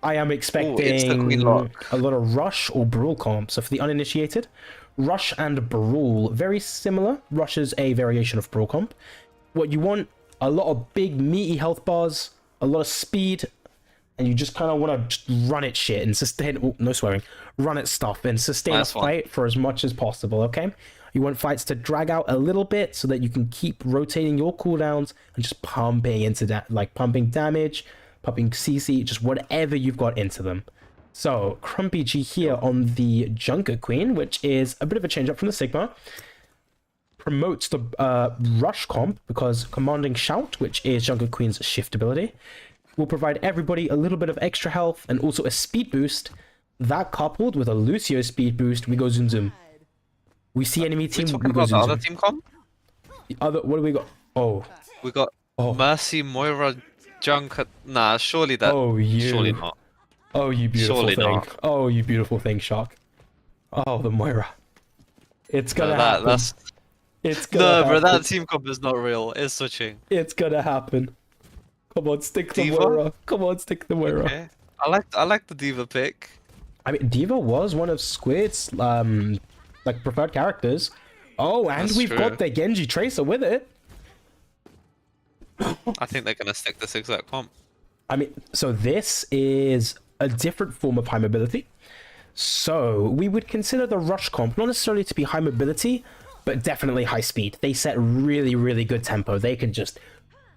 I am expecting a lot of rush or brawl comps. So for the uninitiated, rush and brawl, very similar. Rush is a variation of brawl comp. What you want, a lot of big meaty health bars, a lot of speed, and you just kind of want to just run it shit and sustain, oh, no swearing, run it stuff and sustain a fight for as much as possible, okay? You want fights to drag out a little bit so that you can keep rotating your cooldowns and just pumping into that, like pumping damage, pumping CC, just whatever you've got into them. So, Crumpy G here on the Junker Queen, which is a bit of a change up from the Sigma. Promotes the rush comp because Commanding Shout, which is Junker Queen's shift ability, will provide everybody a little bit of extra health and also a speed boost. That coupled with a Lucio speed boost, we go zoom zoom. We see enemy team, we go zoom zoom. Other team comp? The other, what do we got? Oh. We got Mercy, Moira, Junker. Nah, surely that. Oh, you. Surely not. Oh, you beautiful Surely thing. not. Oh, you beautiful thing, Shark. Oh, the Moira. It's gonna happen. That's... It's gonna happen. Bro, that team comp is not real. It's switching. It's gonna happen. Come on, stick the Diva? Moira. Come on, stick the Moira. Okay. I like the Diva pick. I mean, Diva was one of Squid's like preferred characters. Oh, and That's we've true. got the Genji Tracer with it. I think they're gonna stick this exact comp. I mean, so this is a different form of high mobility. So we would consider the rush comp not necessarily to be high mobility, but definitely high speed. They set really, really good tempo. They can just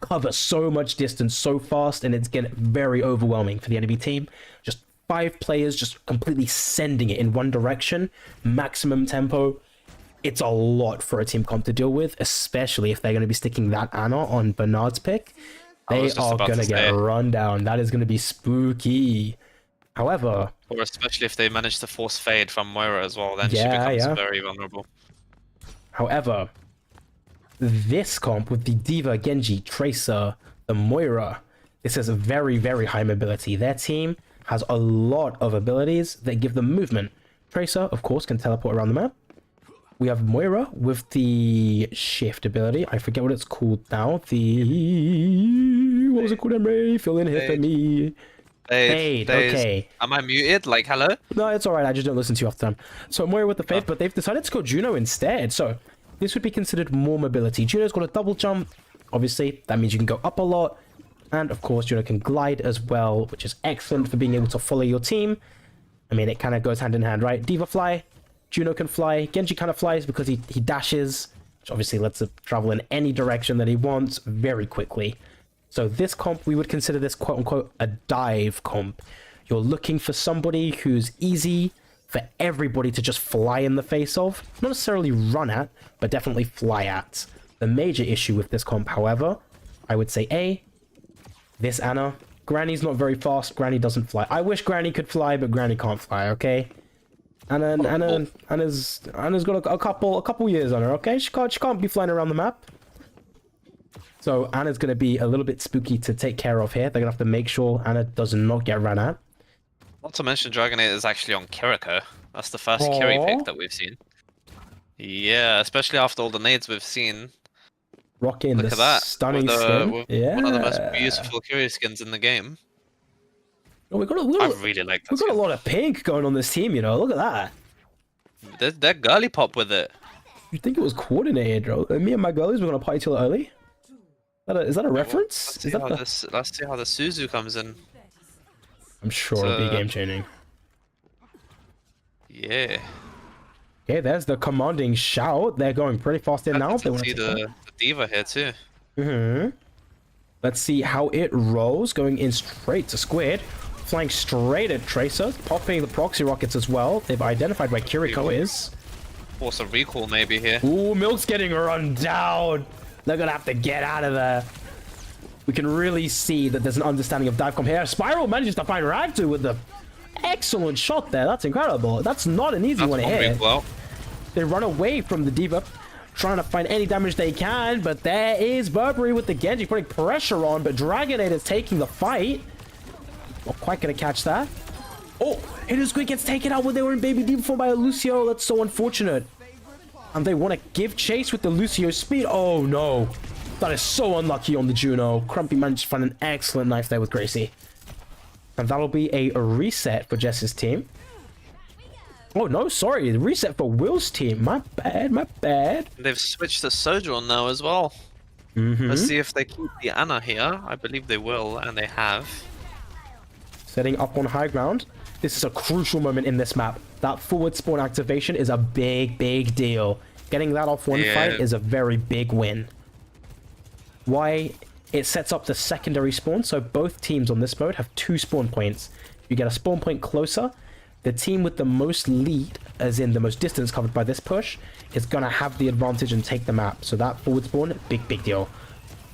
cover so much distance so fast, and it's getting very overwhelming for the enemy team. Just 5 players just completely sending it in one direction, maximum tempo. It's a lot for a team comp to deal with, especially if they're going to be sticking that Ana on Bernard's pick. They are going to get run down. That is going to be spooky. However... Or especially if they manage to force fade from Moira as well, then she becomes very vulnerable. However, this comp with the Diva, Genji, Tracer, the Moira, this has a very, very high mobility. Their team has a lot of abilities that give them movement. Tracer, of course, can teleport around the map. We have Moira with the shift ability. I forget what it's called now. What was it called, Emre? Fill in here for me. Fade, okay. Am I muted? Like, hello? No, it's alright. I just don't listen to you off the time. So Moira with the Fade, but they've decided to go Juno instead. So this would be considered more mobility. Juno's got a double jump. Obviously, that means you can go up a lot. And of course, Juno can glide as well, which is excellent for being able to follow your team. I mean, it kind of goes hand in hand, right? Diva fly, Juno can fly. Genji kind of flies because he dashes, which obviously lets him travel in any direction that he wants very quickly. So this comp, we would consider this quote-unquote a dive comp. You're looking for somebody who's easy for everybody to just fly in the face of. Not necessarily run at, but definitely fly at. The major issue with this comp, however, I would say this Ana. Granny's not very fast. Granny doesn't fly. I wish Granny could fly, but Granny can't fly, okay? Anna's got a couple years on her, okay? She can't be flying around the map. So Anna's going to be a little bit spooky to take care of here. They're going to have to make sure Ana does not get run at. Not to mention Dragonade is actually on Kiriko. That's the first Kiri pick that we've seen. Yeah, especially after all the nades we've seen. Rocking Look the at that. stunning With, skin. Yeah. One of the most beautiful Kiri skins in the game. Oh, I really like that. We've got a lot of pink going on this team, you know. Look at that. They're girly pop with it. You'd think it was coordinated, bro. Me and my girlies were going to party till early. Is that a reference? Let's see how the Suzu comes in. I'm sure it'll be game changing. Yeah. Okay, there's the commanding shout. They're going pretty fast in now. Let's see the Diva here too. Let's see how it rolls. Going in straight to Squid. Flying straight at Tracer. Popping the proxy rockets as well. They've identified where Kiriko is. Force a recall maybe here. Ooh, Milk's getting run down. They're gonna have to get out of there. We can really see that there's an understanding of dive comp here. Spiral manages to find Ragtu with the excellent shot there. That's incredible. That's not an easy one to hit. Well. They run away from the Diva. trying to find any damage they can, but there is Burberry with the Genji putting pressure on, but Dragonator's taking the fight. Not quite gonna catch that. Oh, Hitter's Squid gets taken out when they were in Baby D before by a Lucio. That's so unfortunate. And they want to give chase with the Lucio speed. Oh no. That is so unlucky on the Juno. Crumpy managed to find an excellent knife there with Gracie. And that'll be a reset for Jess's team. Oh no, sorry. The reset for Will's team. My bad, my bad. They've switched to Sojourn now as well. Let's see if they keep the Ana here. I believe they will, and they have. Setting up on high ground. This is a crucial moment in this map. That forward spawn activation is a big, big deal. Getting that off one fight is a very big win. Why? It sets up the secondary spawn, so both teams on this mode have 2 spawn points. If you get a spawn point closer, the team with the most lead, as in the most distance covered by this push, is gonna have the advantage and take the map. So that forward spawn, big deal.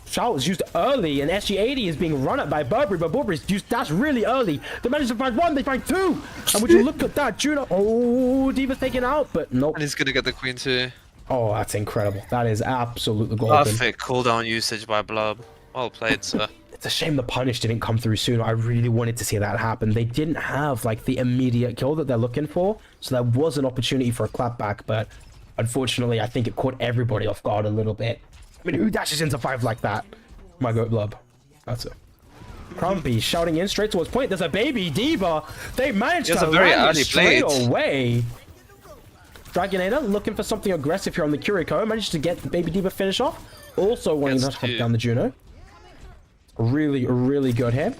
Shout was used early, and SG80 is being run at by Burberry, but Burberry's used dash really early. They managed to find 1, they find 2! And would you look at that, Juno? Oh, Diva's taken out, but nope. And he's gonna get the Queen too. Oh, that's incredible. That is absolutely golden. Perfect cooldown usage by Blub. Well played, sir. It's a shame the punish didn't come through sooner. I really wanted to see that happen. They didn't have like the immediate kill that they're looking for, so there was an opportunity for a clapback, but unfortunately I think it caught everybody off guard a little bit. I mean, who dashes into 5 like that? My goat Blub. That's it. Crumpy shouting in straight towards point. There's a Baby Diva. They managed to land it straight away. Dragonator looking for something aggressive here on the Kiriko. Managed to get the Baby Diva finish off. Also wanting to hunt down the Juno. Really good here.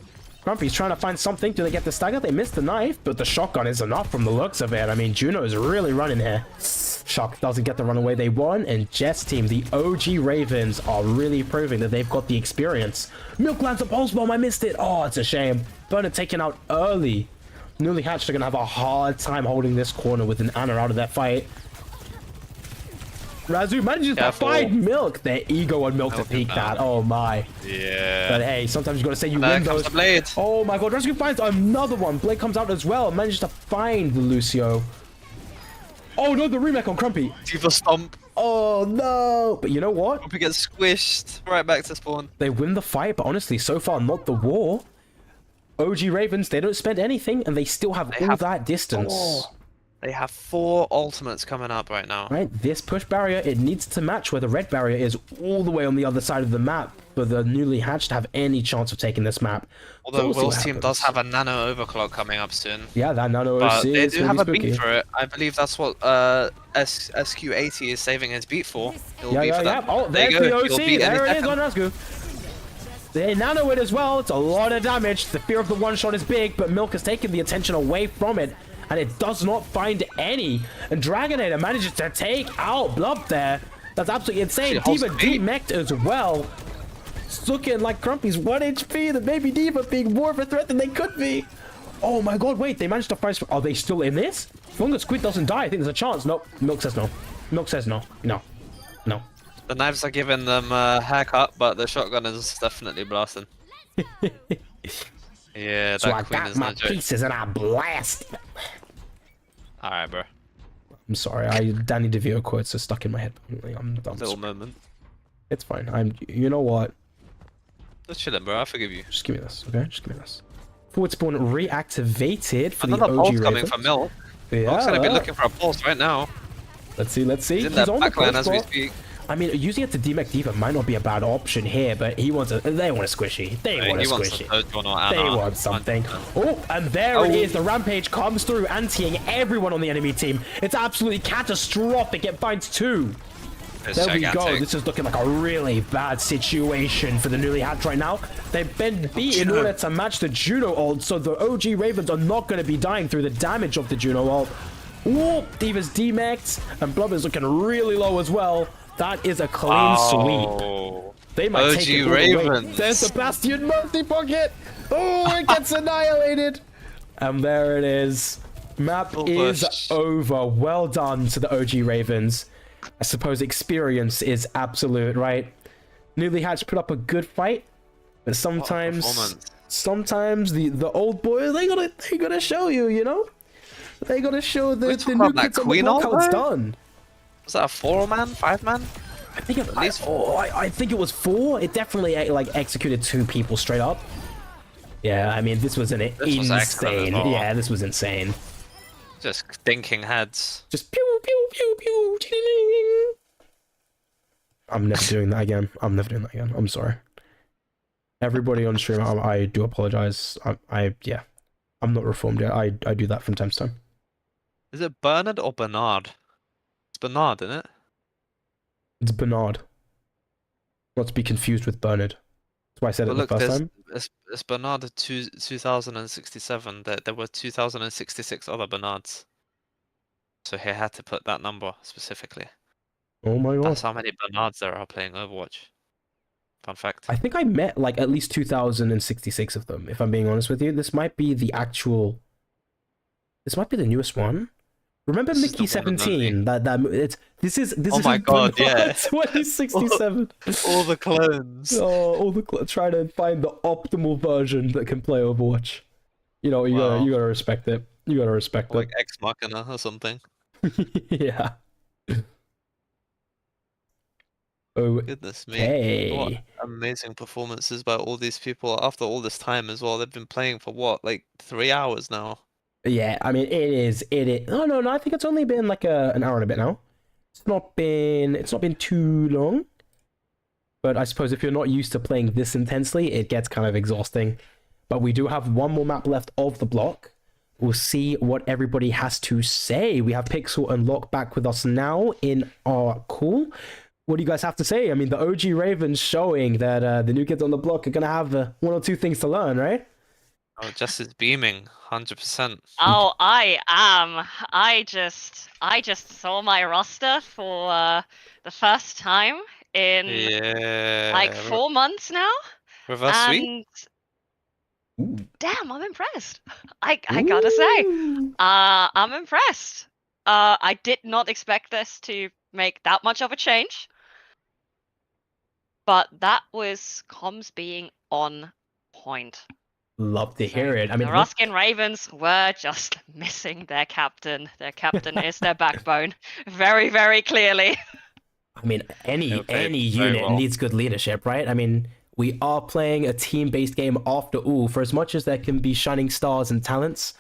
Crumpy's trying to find something. Do they get the stagger? They missed the knife, but the shotgun is enough from the looks of it. I mean, Juno is really running here. Shock doesn't get the runaway they won, and Jess team, the OG Ravens, are really proving that they've got the experience. Milk lands a pulse bomb. I missed it. Oh, it's a shame. Burner taken out early. Newly hatched are going to have a hard time holding this corner with an Ana out of that fight. Razu manages to find Milk. Their ego on Milk to peek that. Oh my. Yeah. But hey, sometimes you got to say you win those. The Blade. Oh my god, Razu finds another one. Blade comes out as well. Manages to find the Lucio. Oh no, the remake on Crumpy. Diva Stomp. Oh no. But you know what? Crumpy gets squished. Right back to spawn. They win the fight, but honestly, so far not the war. OG Ravens, they don't spend anything, and they still have all that distance. They have 4 ultimates coming up right now. Right, this push barrier, it needs to match where the red barrier is all the way on the other side of the map for the newly hatched to have any chance of taking this map. Although Will's team does have a nano overclock coming up soon. Yeah, that nano but OC they is do have a spooky. beat for it. I believe that's what SQ80 is saving his beat for. Yeah. Oh, there's the OC. There it is on Rasgu. They nano it as well. It's a lot of damage. The fear of the one shot is big, but Milk has taken the attention away from it. And it does not find any. And Dragonator manages to take out Blub there. That's absolutely insane. Diva demeched as well. It's looking like Crumpy's 1 HP. The Baby Diva being more of a threat than they could be. Oh my god, wait. They managed to find... Are they still in this? As long as Squid doesn't die, I think there's a chance. Nope. Milk says no. Milk says no. No. The knives are giving them a haircut, but the shotgun is definitely blasting. Yeah, that so I Queen got is my no joke. pieces and I blast. Alright, bro. I'm sorry. Danny DeVito quotes are stuck in my head. I'm done. Little moment. It's fine. You know what? Just chillin', bro. I forgive you. Just give me this, okay? Just give me this. Forward spawn reactivated for Another the OG pulse coming Ravens. from Milk. Yeah. Milk's gonna be looking for a pulse right now. Let's see. He's in that backline as we spot. speak. I mean, using it to demec Diva might not be a bad option here, but they want a squishy. They want a squishy. They want something. Oh, and there it is. The Rampage comes through, anti-ing everyone on the enemy team. It's absolutely catastrophic. It finds 2. There we go. This is looking like a really bad situation for the newly hatched right now. They've been beat in order to match the Juno ult, so the OG Ravens are not going to be dying through the damage of the Juno ult. Ooh, Diva's demeched, and Blub is looking really low as well. That is a clean sweep. They might take it all Ravens. away. There's the Bastion multi-pocket. Oh, it gets annihilated. And there it is. Map is over. Well done to the OG Ravens. I suppose experience is absolute, right? Newly hatched put up a good fight, but sometimes the old boys they gotta show you, you know? They gotta show the new kids on the block how it's done. Was that a 4-man, 5-man? I think At least I think it was 4. It definitely like executed 2 people straight up. Yeah, I mean this was an was excellent as insane. well. Yeah, this was insane. Just thinking heads. Just pew pew pew pew. Ching. I'm never doing that again. I'm never doing that again. I'm sorry. Everybody on stream, I do apologize. Yeah, I'm not reformed yet. I do that from time to time. Is it Bernard or Bernard? It's Bernard, isn't it? It's Bernard. Not to be confused with Bernard. That's why I said it But the look, first time. it's Bernard 2067. There were 2066 other Bernards. So he had to put that number specifically. Oh my god. That's how many Bernards there are playing Overwatch. Fun fact. I think I met like at least 2066 of them, if I'm being honest with you. This might be the actual... This might be the newest one. Remember This is Mickey the one and 17? This is Oh my god, Bernard yeah. 2067. All the clones. Oh, trying to find the optimal version that can play Overwatch. You know, you gotta respect it. You gotta respect Like Ex Machina or something. it. Yeah. Oh, Goodness me. hey. What amazing performances by all these people after all this time as well. They've been playing for what, like 3 hours now? Yeah, I mean, it is. Oh, no, I think it's only been like an hour and a bit now. It's not been too long. But I suppose if you're not used to playing this intensely, it gets kind of exhausting. But we do have one more map left of the block. We'll see what everybody has to say. We have Pixel and Locke back with us now in our call. What do you guys have to say? I mean, the OG Ravens showing that the new kids on the block are going to have 1 or 2 things to learn, right? Oh, Jess is beaming, 100%. Oh, I am. I just saw my roster for the first time in Yeah. like 4 months now, Reverse sweep? and damn, I'm impressed. I gotta say, I'm impressed. I did not expect this to make that much of a change, but that was comms being on point. Love to hear it. I mean, the Ruskin Ravens were just missing their captain. Their captain is their backbone, very, very clearly. I mean, any very unit well. needs good leadership, right? I mean, we are playing a team-based game after all. For as much as there can be shining stars and talents,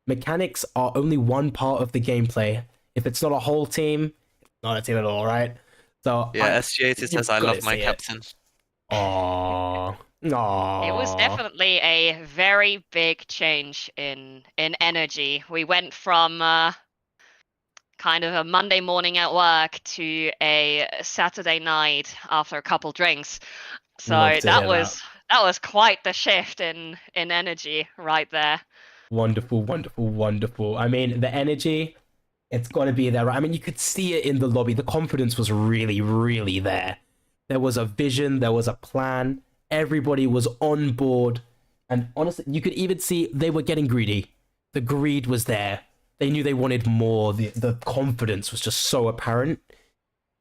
mechanics are only one part of the gameplay. If it's not a whole team, it's not a team at all, right? So Yeah, SG80 says I love my captain. Aww. Aww. It was definitely a very big change in energy. We went from kind of a Monday morning at work to a Saturday night after a couple drinks. So that was quite the shift in energy right there. Wonderful, wonderful, wonderful. I mean, the energy, it's got to be there, right? I mean, you could see it in the lobby. The confidence was really, really there. There was a vision, there was a plan. Everybody was on board. And honestly, you could even see they were getting greedy. The greed was there. They knew they wanted more. The confidence was just so apparent.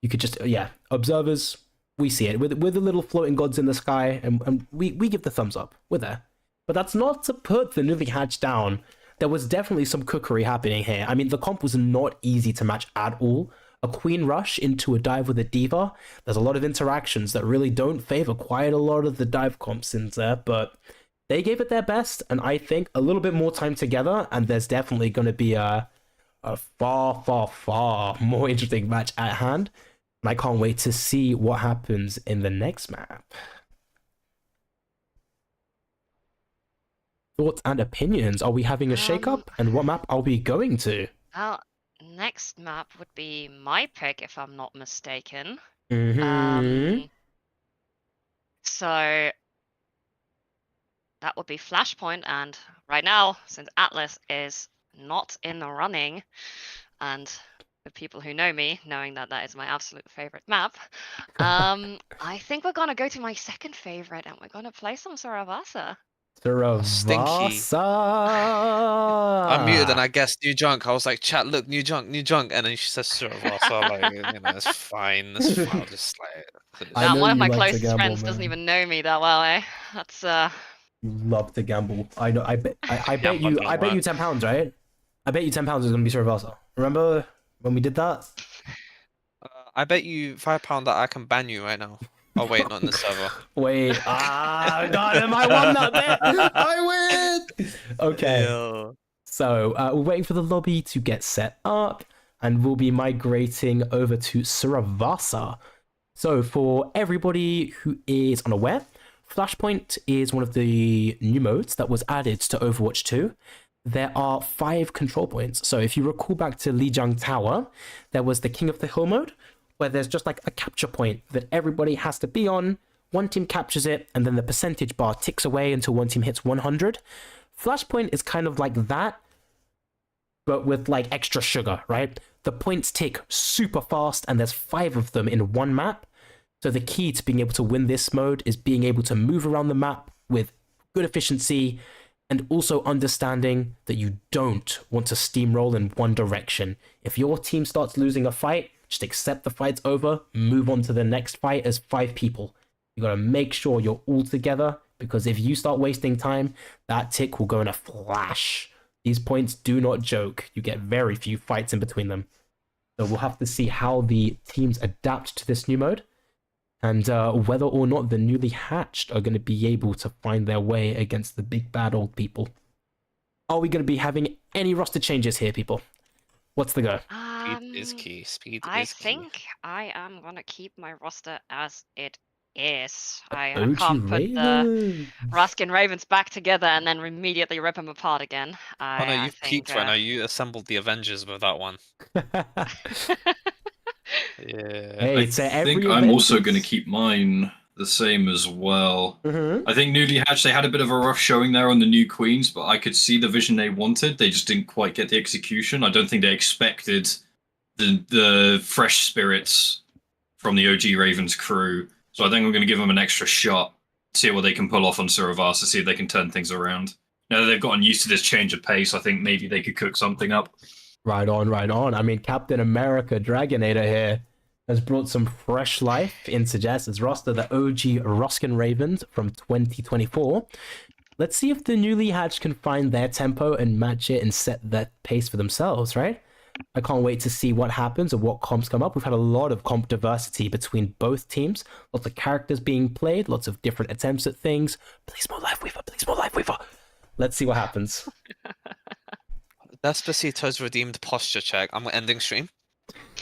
You could just, yeah, observers, we see it. With the little floating gods in the sky, and we give the thumbs up. We're there. But that's not to put the newly hatched down. There was definitely some cookery happening here. I mean, the comp was not easy to match at all. A queen rush into a dive with a diva. There's a lot of interactions that really don't favor quite a lot of the dive comps in there, but they gave it their best, and I think a little bit more time together, and there's definitely going to be a far, far, far more interesting match at hand. And I can't wait to see what happens in the next map. Thoughts and opinions? Are we having a shake-up? And what map are we going to? Well, next map would be my pick, if I'm not mistaken. So that would be Flashpoint, and right now, since Atlas is not in the running, and the people who know me, knowing that that is my absolute favorite map, I think we're gonna go to my second favorite, and we're gonna play some Saravasa. Saravasa. I muted and I guessed new junk. I was like, chat, look, new junk, and then she says Saravasa. Like, you know, it's fine. It's fine. I'll just like. Now, one of my closest friends doesn't even know me that well, eh? That's You love to gamble. I know. I bet you £10, right? I bet you £10 is gonna be Saravasa. Remember when we did that? I bet you £5 that I can ban you right now. Oh wait, not in the server. Wait, got him. I won that bet. I win. Okay. Ew. So we're waiting for the lobby to get set up, and we'll be migrating over to Suravasa. So for everybody who is unaware, Flashpoint is one of the new modes that was added to Overwatch 2. There are 5 control points. So if you recall back to Lijiang Tower, there was the King of the Hill mode, where there's just like a capture point that everybody has to be on. One team captures it, and then the percentage bar ticks away until one team hits 100. Flashpoint is kind of like that, but with like extra sugar, right? The points tick super fast, and there's 5 of them in one map. So the key to being able to win this mode is being able to move around the map with good efficiency, and also understanding that you don't want to steamroll in one direction. If your team starts losing a fight, just accept the fight's over, move on to the next fight as 5 people. You gotta make sure you're all together, because if you start wasting time, that tick will go in a flash. These points do not joke. You get very few fights in between them. So we'll have to see how the teams adapt to this new mode, and whether or not the newly hatched are going to be able to find their way against the big bad old people. Are we going to be having any roster changes here, people? What's the go? Speed is key. Speed I is key. think I am gonna keep my roster as it is. I OG can't put the Ravens. Ruskin Ravens back together and then immediately rip them apart again. Oh no, I you've think, peaked right now. You assembled the Avengers with that one. Yeah. Hey, I it's every think I'm also event going to is- keep mine the same as well. Mhm. I think Newly Hatched, they had a bit of a rough showing there on the new Queens, but I could see the vision they wanted. They just didn't quite get the execution. I don't think they expected the fresh spirits from the OG Ravens crew. So I think I'm going to give them an extra shot, see what they can pull off on Suravasa, see if they can turn things around. Now that they've gotten used to this change of pace, I think maybe they could cook something up. Right on, right on. I mean, Captain America Dragonator here has brought some fresh life into Jess's roster, the OG Ruskin Ravens from 2024. Let's see if the newly hatched can find their tempo and match it and set that pace for themselves, right? I can't wait to see what happens and what comps come up. We've had a lot of comp diversity between both teams. Lots of characters being played, lots of different attempts at things. Please more Life Weaver, please more Life Weaver. Let's see what happens. Despacito's redeemed posture check. I'm ending stream.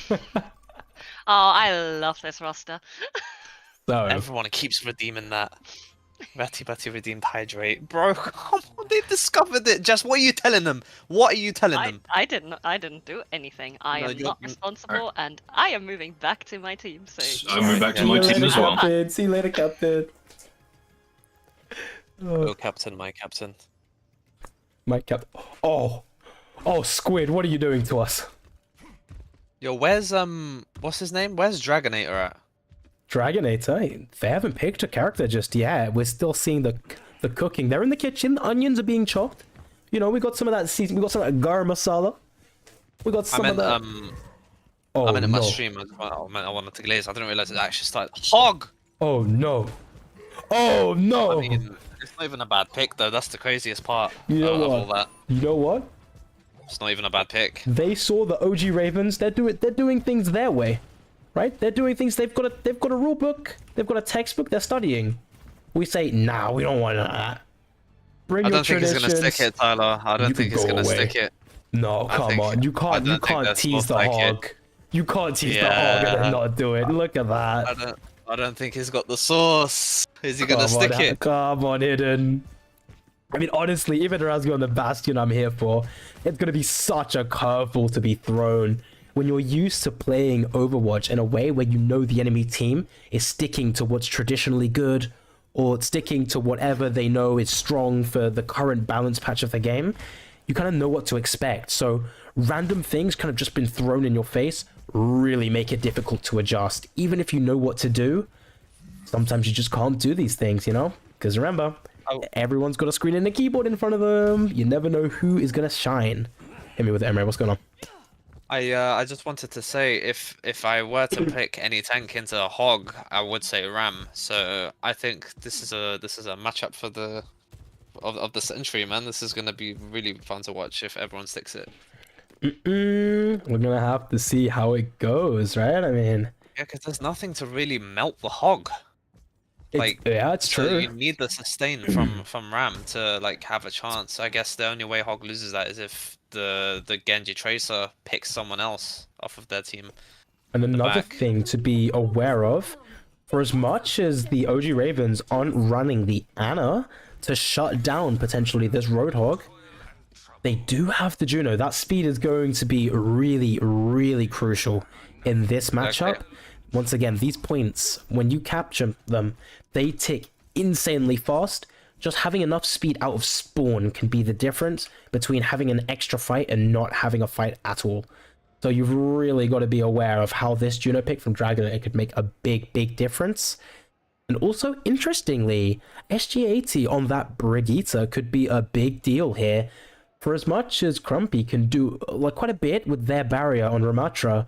Oh, I love this roster. So, Everyone keeps redeeming that. Ratty redeemed hydrate. Bro, come on, they discovered it. Jess, what are you telling them? What are you telling them? I didn't do anything. I No, am you're- not responsible, and I am moving back to my team. So I move back to see my you team later, as well. Captain. See you later, Captain. Oh, Captain, my Captain. My Captain. Oh, Squid, what are you doing to us? Yo, where's what's his name? Where's Dragonator at? Dragonator, they haven't picked a character just yet. We're still seeing the cooking. They're in the kitchen. The onions are being chopped. You know, we got some of that season. We got some of that garam masala. We got some I'm of that. Oh I'm in no! my stream. I wanted to glaze. I didn't realize it actually started. Hog. Oh no! Oh no! I mean, it's not even a bad pick though. That's the craziest part You know of what? all that. You know what? It's not even a bad pick. They saw the OG Ravens. They're doing things their way, right? They're doing things. They've got a rule book. They've got a textbook. They're studying. We say, nah, we don't want that. Bring I your don't think he's gonna traditions. stick it, Tyler. I You don't can think he's go gonna away. stick it. No, I come think- on. You I can't don't think that's tease both the like it. hog. You can't tease the hog and Yeah. then not do it. Look at that. I don't think he's got the sauce. Is he gonna stick it? Come on, Hidden. I mean, honestly, even Razgo on the Bastion I'm here for, it's going to be such a curveball to be thrown. When you're used to playing Overwatch in a way where you know the enemy team is sticking to what's traditionally good, or sticking to whatever they know is strong for the current balance patch of the game, you kind of know what to expect. So random things kind of just been thrown in your face really make it difficult to adjust. Even if you know what to do, sometimes you just can't do these things, you know? Because remember, everyone's got a screen and a keyboard in front of them. You never know who is going to shine. Hit me with it, Emre. What's going on? I just wanted to say if I were to pick any tank into a hog, I would say Ram. So I think this is a matchup for the of the century, man. This is gonna be really fun to watch if everyone sticks it. We're going to have to see how it goes, right? I mean, Yeah, because there's nothing to really melt the hog. Yeah, it's so true. you need the sustain from Ram to like have a chance. I guess the only way Hog loses that is if the Genji Tracer picks someone else off of their team. And another back. thing to be aware of, for as much as the OG Ravens aren't running the Ana to shut down potentially this Roadhog, they do have the Juno. That speed is going to be really, really crucial in this matchup. Exactly. Once again, these points, when you capture them, they tick insanely fast. Just having enough speed out of spawn can be the difference between having an extra fight and not having a fight at all. So you've really got to be aware of how this Juno pick from Dragon, it could make a big, big difference. And also, interestingly, SG80 on that Brigitte could be a big deal here. For as much as Crumpy can do like quite a bit with their barrier on Ramatra,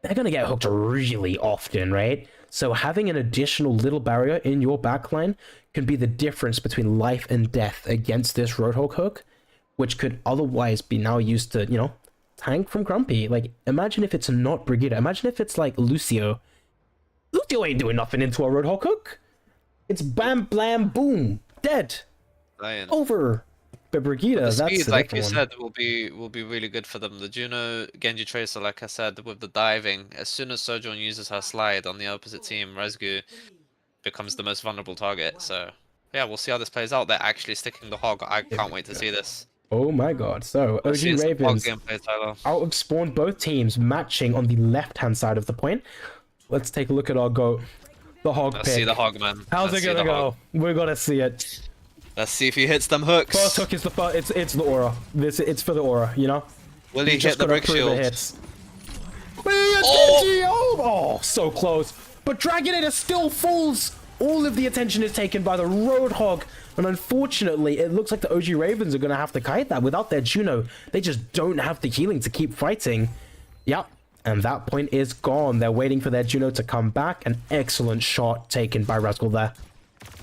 they're going to get hooked really often, right? So having an additional little barrier in your backline can be the difference between life and death against this Roadhog hook, which could otherwise be now used to, you know, tank from Grumpy. Like, imagine if it's not Brigitte. Imagine if it's like Lucio. Lucio ain't doing nothing into a Roadhog hook. It's bam, blam, boom, dead, Dying. over. But Brigitte, The that's speed, the like you different one. said, will be really good for them. The Juno Genji Tracer, like I said, with the diving, as soon as Sojourn uses her slide on the opposite team, Resgu becomes the most vulnerable target. So yeah, we'll see how this plays out. They're actually sticking the hog. I can't wait to see this. Oh my god. So, Let's see OG some hog Ravens gameplay, Tyler. out of spawn, both teams matching on the left-hand side of the point. Let's take a look at our goat. The hog Let's pick. see the hog, man. How's Let's it see gonna the go? hog. We're gonna see it. Let's see if he hits them hooks. First hook is the first. It's the aura. It's for the aura. You know. Will he You hit just the gotta brick prove it shield? hits. It's Oh! Genji! Oh, so close. But Dragonator still falls. All of the attention is taken by the Roadhog. And unfortunately, it looks like the OG Ravens are going to have to kite that. Without their Juno, they just don't have the healing to keep fighting. Yep. And that point is gone. They're waiting for their Juno to come back. An excellent shot taken by Rascal there.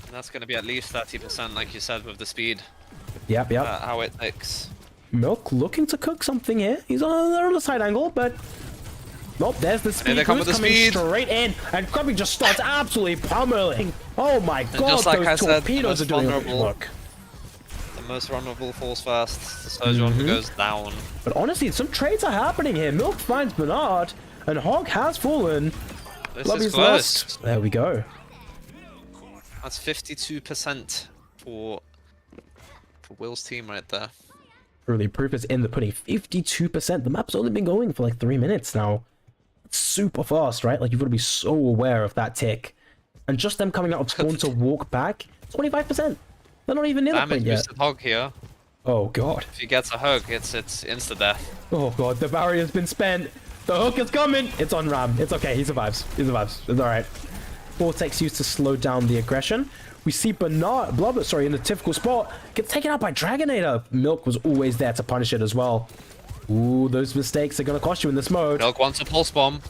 And that's going to be at least 30%, like you said, with the speed. Yep. How it takes. Milk looking to cook something here. He's on the side angle, but... Nope, there's the speed. they come Who's with the coming speed. straight in, and Krabby just starts absolutely pummeling. Oh my god, just like those I said, torpedoes the are doing most vulnerable- work. The most vulnerable falls first. The Sojourn who goes down. But honestly, some trades are happening here. Milk finds Bernard, and Hog has fallen. This Lobby's is close. lost. There we go. That's 52% for Will's team right there. Really, proof is in the pudding. 52%. The map's only been going for like 3 minutes now. It's super fast, right? Like, you've got to be so aware of that tick. And just them coming out of spawn to walk back, 25%. They're not even near the Damage point yet. boosted hog here. Oh god. If he gets a hug, it's insta death. Oh god, the barrier's been spent. The hook is coming. It's on Ram. It's okay. He survives. He survives. It's alright. Vortex used to slow down the aggression. We see Bernard, Blubber, sorry, in the typical spot, gets taken out by Dragonator. Milk was always there to punish it as well. Ooh, those mistakes are going to cost you in this mode. Milk wants a pulse bomb.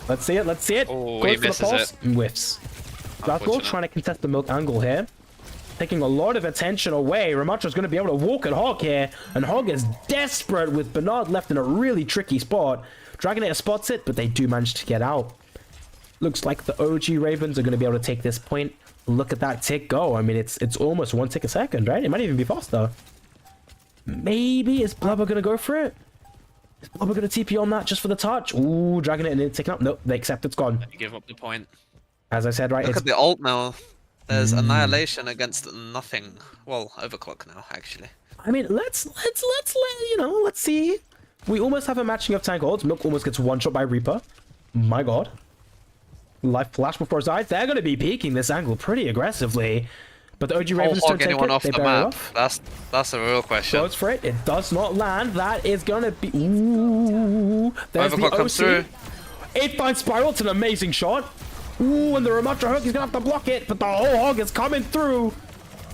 Let's see it. Let's see it. Oh, Goes he for the misses pulse it. and whiffs. Rascal Unfortunate. trying to contest the Milk angle here. Taking a lot of attention away. Ramatra's going to be able to walk at Hog here. And Hog is desperate with Bernard left in a really tricky spot. Dragonator spots it, but they do manage to get out. Looks like the OG Ravens are going to be able to take this point. Look at that tick go. I mean, it's almost 1 tick a second, right? It might even be faster. Maybe is Blubber going to go for it? Is Blubber going to TP on that just for the touch? Ooh, Dragonator and it taken up. Nope, they accept it's gone. You give up the point. As I said, right? Look It's at the ult now. There's annihilation against nothing. Well, overclock now, actually. I mean, let's you know, let's see. We almost have a matching of tank ults. Milk almost gets one shot by Reaper. My god. Life flash before his eyes. They're going to be peeking this angle pretty aggressively. But the OG Ravens don't Hog take anyone it. off They the bury it map? off. That's a real question. Goes for it. It does not land. That is going to be... Ooh. There's the Overclock OC. comes through. It finds Spiral. It's an amazing shot. Ooh, and the Ramatra hook, he's going to have to block it. But the whole hog is coming through.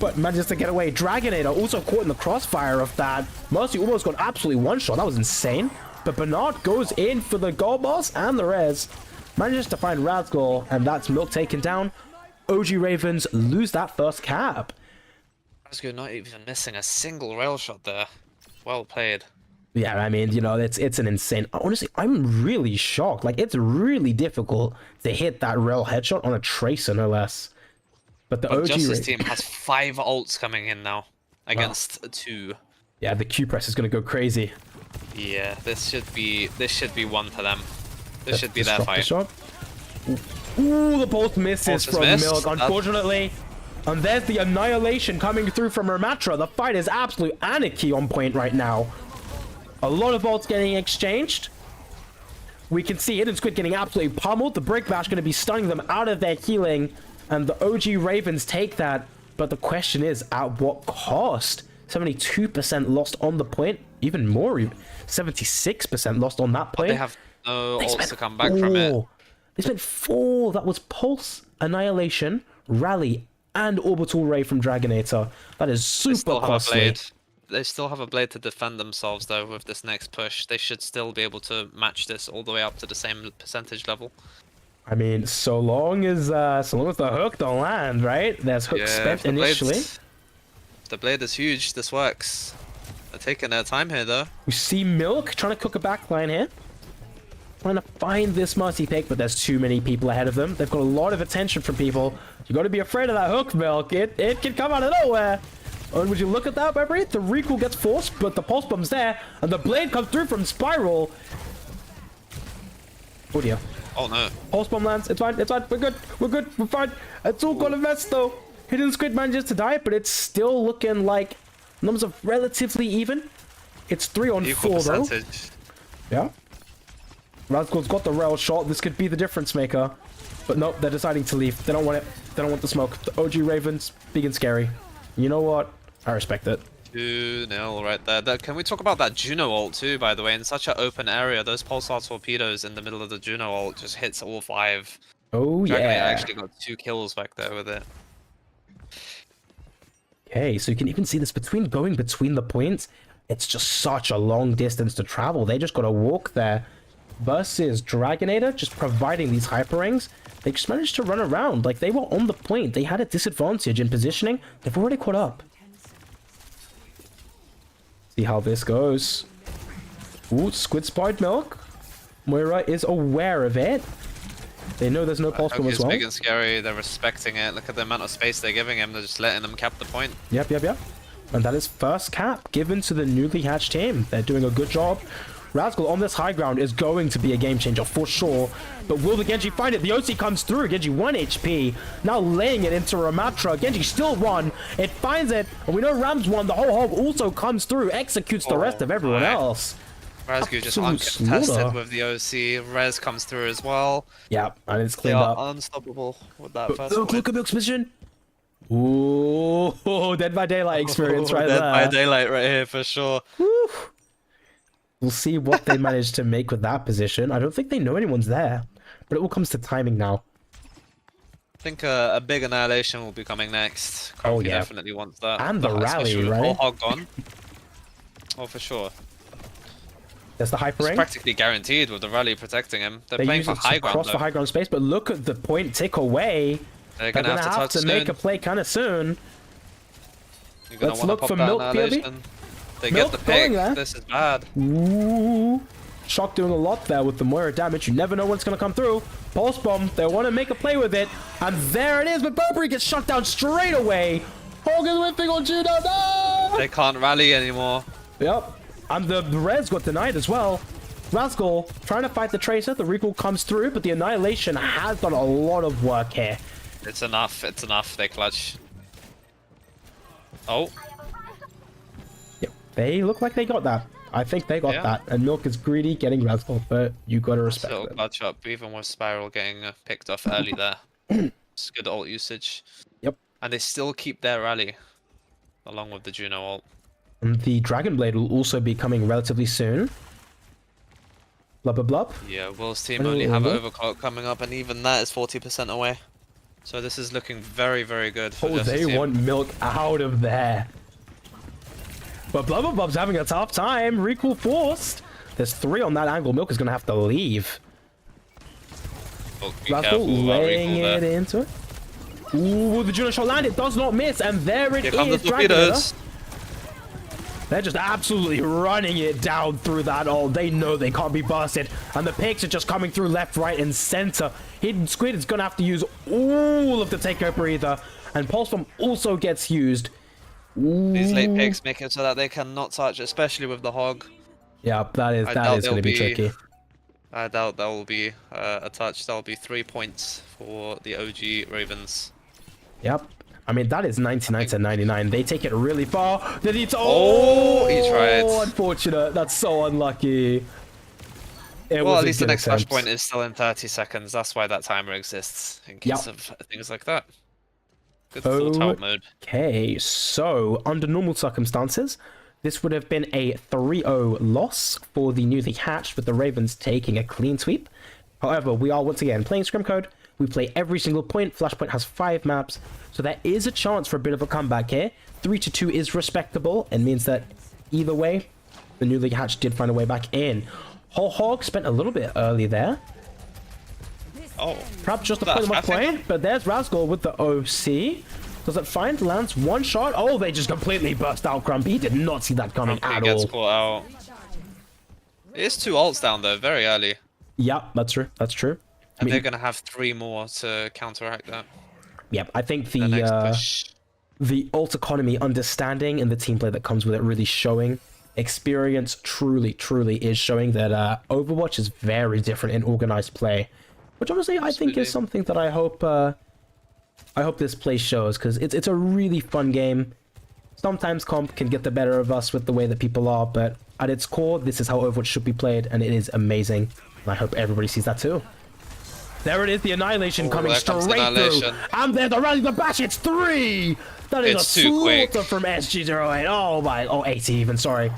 But manages to get away. Dragonator also caught in the crossfire of that. Mercy almost got absolutely one shot. That was insane. But Bernard goes in for the goal boss and the res. Manages to find Rascal, and that's Milk taken down. OG Ravens lose that first cap. Rasgo not even missing a single rail shot there. Well played. Yeah, I mean, you know, it's an insane. Honestly, I'm really shocked. Like, it's really difficult to hit that rail headshot on a Tracer, no less. But the But OG Justice team has 5 ults coming in now against 2. yeah, the Q press is gonna go crazy. Yeah, this should be one for them. This should be Just their drop the fight. shot. Ooh, the bolt misses Bolt is from missed. Milk, unfortunately. And there's the annihilation coming through from Ramatra. The fight is absolute anarchy on point right now. A lot of bolts getting exchanged. We can see Hidden Squid getting absolutely pummeled. The Brick Bash going to be stunning them out of their healing. And the OG Ravens take that. But the question is, at what cost? 72% lost on the point. Even more, 76% lost on that point. They have no ults to come back from it. They spent 4. That was Pulse, Annihilation, Rally, and Orbital Ray from Dragonator. That is They super still have a costly. blade. They still have a blade to defend themselves though with this next push. They should still be able to match this all the way up to the same percentage level. I mean, so long as the hook don't land, right? There's hook spent initially. The blade is huge. This works. They're taking their time here though. We see Milk trying to cook a backline here. Trying to find this Mercy pick, but there's too many people ahead of them. They've got a lot of attention from people. You got to be afraid of that hook, Milk. It can come out of nowhere. And would you look at that, Beverly? The recoil gets forced, but the pulse bomb's there, and the blade comes through from Spiral. Oh dear. Oh no. Pulse bomb lands. It's fine. It's fine. We're good. We're good. We're fine. It's all gonna mess though. Hidden Squid manages to die, but it's still looking like numbers are relatively even. It's 3 on Equal 4 percentage. though. Yeah. Razgul's got the rail shot. This could be the difference maker. But nope, they're deciding to leave. They don't want it. They don't want the smoke. The OG Ravens, big and scary. You know what? I respect it. 2-0 right there. Can we talk about that Juno ult too, by the way? In such an open area, those pulsar torpedoes in the middle of the Juno ult just hits all 5. Oh, Dragonator yeah. actually got 2 kills back there with it. Okay, so you can even see this going between the points. It's just such a long distance to travel. They just got to walk there. Versus Dragonator, just providing these hyper rings. They just managed to run around. Like, they were on the point. They had a disadvantage in positioning. They've already caught up. See how this goes. Ooh, Squid spied Milk. Moira is aware of it. They know there's no pulse bomb as well. Big and scary. They're respecting it. Look at the amount of space they're giving him. They're just letting them cap the point. Yep. And that is first cap given to the newly hatched team. They're doing a good job. Razgul on this high ground is going to be a game changer for sure. But will the Genji find it? The OC comes through. Genji 1 HP. Now laying it into Ramatra. Genji still 1. It finds it. And we know Ram's 1. The whole hog also comes through. Executes the rest of everyone else. Razgu just Absolute uncontested slaughter. with the OC. Rez comes through as well. Yeah, and it's They cleaned are up. unstoppable with that But first look point. at Milk's position. Ooh, Dead by Daylight experience right Dead there. by Daylight right here for sure. Woo. We'll see what they manage to make with that position. I don't think they know anyone's there, but it all comes to timing now. I think a big annihilation will be coming next. Oh, Kroenke yeah. definitely wants that. And the Especially rally, with right? Whole hog gone. Oh, for sure. There's the hyper It's ring. practically guaranteed with the rally protecting him. They're They playing use for it high to ground cross though. for high ground space, but look at the point tick away. They're They're gonna have to touch make soon. a play kind of soon. You're gonna Let's wanna look pop for that Milk, POV. annihilation. They Milk get the going pick. there. This is bad. Ooh. Shock doing a lot there with the Moira damage. You never know what's going to come through. Pulse bomb. They want to make a play with it. And there it is. But Burberry gets shot down straight away. Hogan's whipping on Juno. No! They can't rally anymore. Yep. And the Reds got denied as well. Razgul trying to fight the Tracer. The recall comes through, but the Annihilation has done a lot of work here. It's enough. It's enough. They clutch. Oh. Yep. They look like they got that. I think they got Yeah. that. And Milk is greedy getting Razgul, but you got to respect Little it. clutch up, even with Spiral getting picked off early there. It's good ult usage. Yep. And they still keep their rally, along with the Juno ult. And the Dragon Blade will also be coming relatively soon. Blub blub blub. Yeah, Will's team Hello, only have hello. Overclock coming up, and even that is 40% away. So this is looking very, very good for Oh, Justice they team. want Milk out of there. But Blubber Bub's having a tough time. Recall forced. There's 3 on that angle. Milk is going to have to leave. Oh, be careful Razgul about laying recall it there. into it. Ooh, the Juno shot landed. Does not miss. And there it Here is. come the Dragonator. torpedoes. They're just absolutely running it down through that ult. They know they can't be busted. And the picks are just coming through left, right, and center. Hidden Squid is going to have to use all of the takeover either. And Pulse Bomb also gets used. These late picks make it so that they cannot touch, especially with the Hog. Yeah, that is going to be tricky. I doubt that will be a touch. That will be 3 points for the OG Ravens. Yep. I mean, that is 99 to 99. They take it really far. They need to... Oh, he tried. Unfortunate. That's so unlucky. Well, at least the next flash point is still in 30 seconds. That's why that timer exists, in case of things like that. Good full tower mode. Okay, so under normal circumstances, this would have been a 3-0 loss for the newly hatched, with the Ravens taking a clean sweep. However, we are once again playing Scrim Code. We play every single point. Flashpoint has 5 maps, so there is a chance for a bit of a comeback here. 3-2 is respectable and means that either way, the newly hatched did find a way back in. Hog spent a little bit early there. Oh, perhaps just to put them away, but there's Razgol with the OC. Does it find? Lands one shot. Oh, they just completely burst out. Grumpy did not see that coming at all. Gets caught out. It is 2 ults down though, very early. Yeah, that's true. That's true. And they're gonna have 3 more to counteract that. Yep, I think the ult economy understanding and the team play that comes with it really showing. Experience truly is showing that Overwatch is very different in organized play, which honestly I think is something that I hope this play shows, because it's a really fun game. Sometimes comp can get the better of us with the way that people are, but at its core, this is how Overwatch should be played, and it is amazing. And I hope everybody sees that too. There it is, the Annihilation coming straight through. And there's the rally the bash, it's 3! That is a slaughter from SG08. Oh my, 80 even, sorry.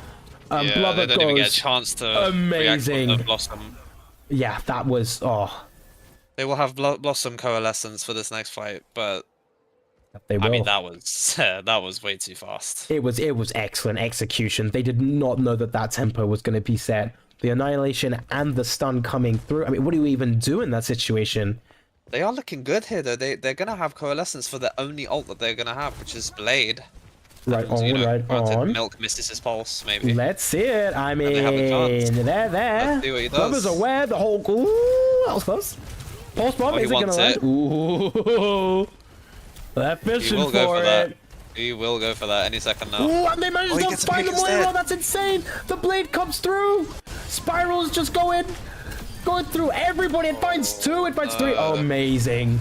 Yeah, Blubber they didn't even get a chance to amazing. React on Blossom. Yeah, that was, They will have Blossom coalescence for this next fight, but they will. I mean, that was way too fast. It was excellent execution. They did not know that tempo was going to be set. The Annihilation and the stun coming through. I mean, what do you even do in that situation? They are looking good here, though. They're going to have coalescence for the only ult that they're going to have, which is Blade. Right on, right on. Milk misses his pulse, maybe. Let's see it. I mean, they're there. Let's see what he does. Clubber's aware. The whole... Ooh, that was close. Pulse bomb, is it going to land? Ooh. They're fishing for it. He will go for that any second now. Ooh, and they managed to find the blade. Oh, that's insane. The blade comes through. Spirals just going through everybody. It finds 2. It finds 3. Oh, amazing.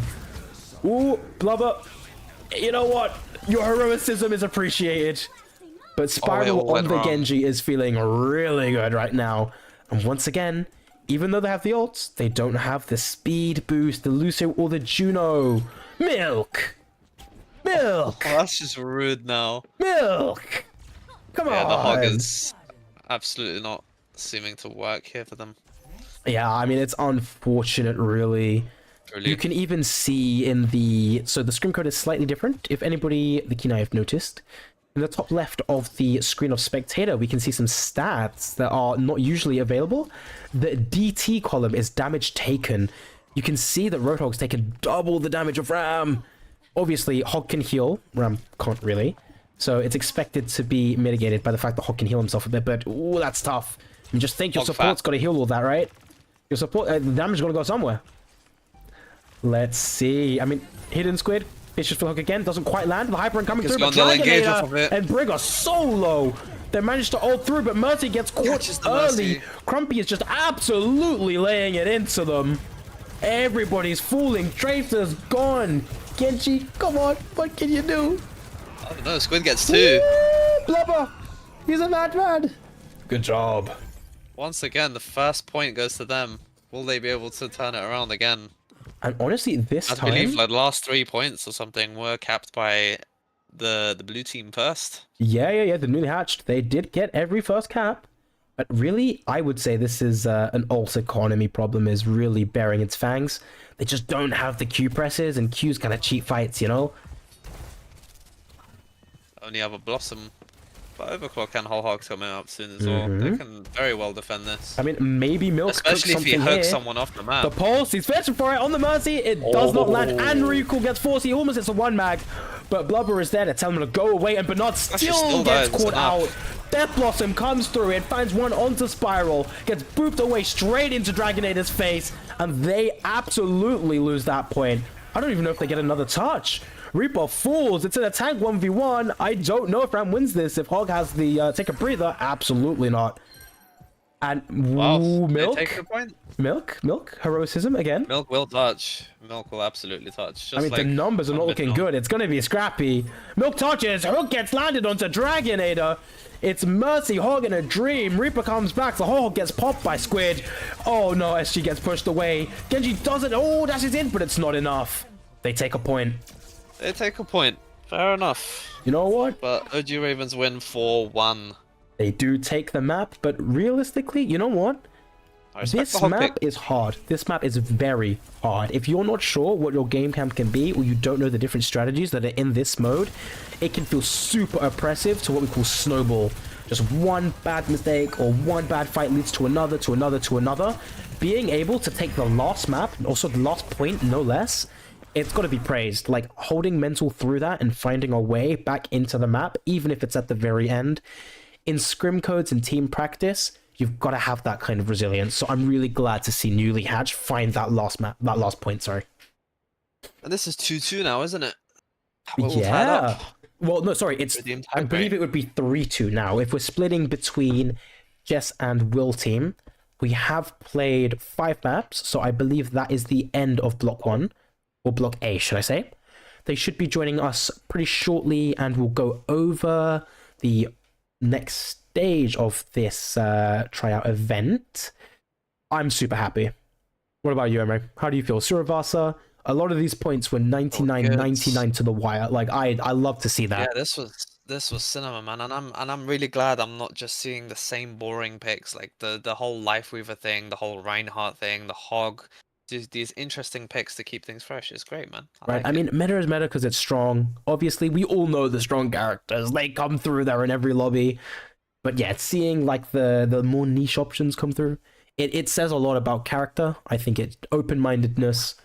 Ooh, Blubber. You know what? Your heroicism is appreciated. But Spiral on the Genji is feeling really good right now. And once again, even though they have the ults, they don't have the speed boost, the Lucio or the Juno. Milk! Oh, that's just rude now. Milk! Come on! Yeah, the Hog is absolutely not seeming to work here for them. Yeah, I mean, it's unfortunate, really. You can even see in the... So the screen code is slightly different. If anybody, the keen eye have noticed, in the top left of the screen of Spectator, we can see some stats that are not usually available. The DT column is damage taken. You can see that Roadhog's taken double the damage of Ram. Obviously, Hog can heal. Ram can't really. So it's expected to be mitigated by the fact that Hog can heal himself a bit, but ooh, that's tough. I mean, just think your support's got to heal all that, right? Your support, the damage is going to go somewhere. Let's see. I mean, Hidden Squid, Vicious for Hook again, doesn't quite land. The Hyper coming through, but Dragonator and Brig are so low. They managed to ult through, but Mercy gets caught early. Crumpy is just absolutely laying it into them. Everybody's fooling. Tracer's gone. Genji, come on. What can you do? I don't know. Squid gets 2. Blubber. He's a madman. Good job. Once again, the first point goes to them. Will they be able to turn it around again? And honestly, this time... I believe the last 3 points or something were capped by the blue team first. Yeah. The newly hatched. They did get every first cap. But really, I would say this is an ult economy problem is really bearing its fangs. They just don't have the Q presses, and Q's kind of cheap fights, you know? Only have a Blossom. But Overclock and Whole Hog's coming up soon as well. They can very well defend this. I mean, maybe Milk especially if he hooks someone off the map. The pulse, he's fetching for it on the Mercy. It does not land, and Ryukul gets forced. He almost hits a 1 mag. But Blubber is there to tell him to go away, and Bernard still gets caught out. Death Blossom comes through, it finds one onto Spiral, gets booped away straight into Dragonator's face, and they absolutely lose that point. I don't even know if they get another touch. Reaper falls, it's in a tank 1v1. I don't know if Ram wins this. If Hog has the take a breather, absolutely not. And Wow, Milk? they take a point. Milk? Heroicism again? Milk will touch. Milk will absolutely touch. Just I mean, the numbers are not looking good. It's going to be scrappy. Milk touches. Hook gets landed onto Dragonator. It's Mercy, Hog, and a Dream. Reaper comes back. The Hog gets popped by Squid. Oh, no. SG gets pushed away. Genji does it. Oh, dashes in, but it's not enough. They take a point. They take a point. Fair enough. You know what? But OG Ravens win 4-1. They do take the map, but realistically, you know what? This map is hard. This map is very hard. If you're not sure what your game camp can be, or you don't know the different strategies that are in this mode, it can feel super oppressive to what we call snowball. Just one bad mistake or one bad fight leads to another, to another, to another. Being able to take the last map, also the last point, no less, it's got to be praised. Like, holding mental through that and finding our way back into the map, even if it's at the very end. In scrim codes and team practice, you've got to have that kind of resilience. So I'm really glad to see Newly Hatch find that last point, sorry. And this is 2-2 now, isn't it? Yeah. Well, no, sorry, I believe it would be 3-2 now. If we're splitting between Jess and Will team, we have played 5 maps, so I believe that is the end of Block 1, or Block A, should I say. They should be joining us pretty shortly, and we'll go over the next stage of this tryout event. I'm super happy. What about you, Emre? How do you feel? Suravasa, a lot of these points were 99 to the wire. Like, I love to see that. Yeah, this was cinema, man, and I'm really glad I'm not just seeing the same boring picks, like the whole Lifeweaver thing, the whole Reinhardt thing, the Hog. These interesting picks to keep things fresh. It's great, man. I mean, meta is meta because it's strong. Obviously, we all know the strong characters. They come through there in every lobby. But yeah, seeing like the more niche options come through, it says a lot about character. I think it's open-mindedness,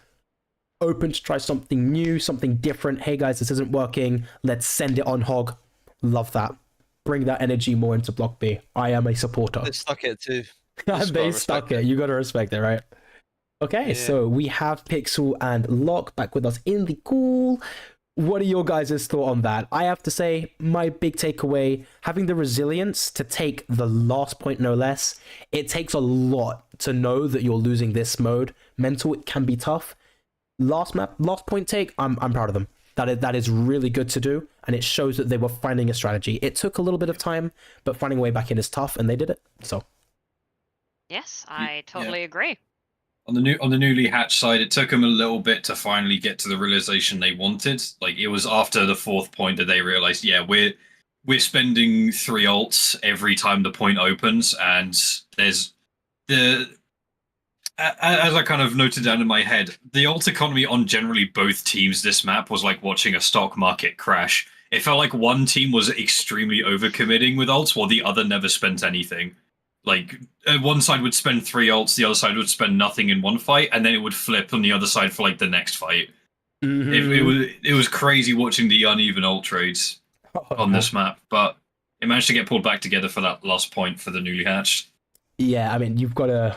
open to try something new, something different. Hey guys, this isn't working. Let's send it on Hog. Love that. Bring that energy more into Block B. I am a supporter. They stuck it too. They stuck it. You gotta respect it, right? Okay, so we have Pixel and Locke back with us in the call. What are your guys' thought on that? I have to say, my big takeaway, having the resilience to take the last point no less, it takes a lot to know that you're losing this mode. Mental, it can be tough. Last point take, I'm proud of them. That is really good to do, and it shows that they were finding a strategy. It took a little bit of time, but finding a way back in is tough, and they did it, so. Yes, I totally agree. On the newly hatched side, it took them a little bit to finally get to the realization they wanted. Like, it was after the 4th point that they realized, yeah, we're spending 3 ults every time the point opens, and there's as I kind of noted down in my head, the ult economy on generally both teams this map was like watching a stock market crash. It felt like one team was extremely overcommitting with ults, while the other never spent anything. Like, one side would spend 3 ults, the other side would spend nothing in one fight, and then it would flip on the other side for like the next fight. Mm-hmm. It was crazy watching the uneven ult trades on this map, but it managed to get pulled back together for that last point for the newly hatched. Yeah, I mean, you've got to.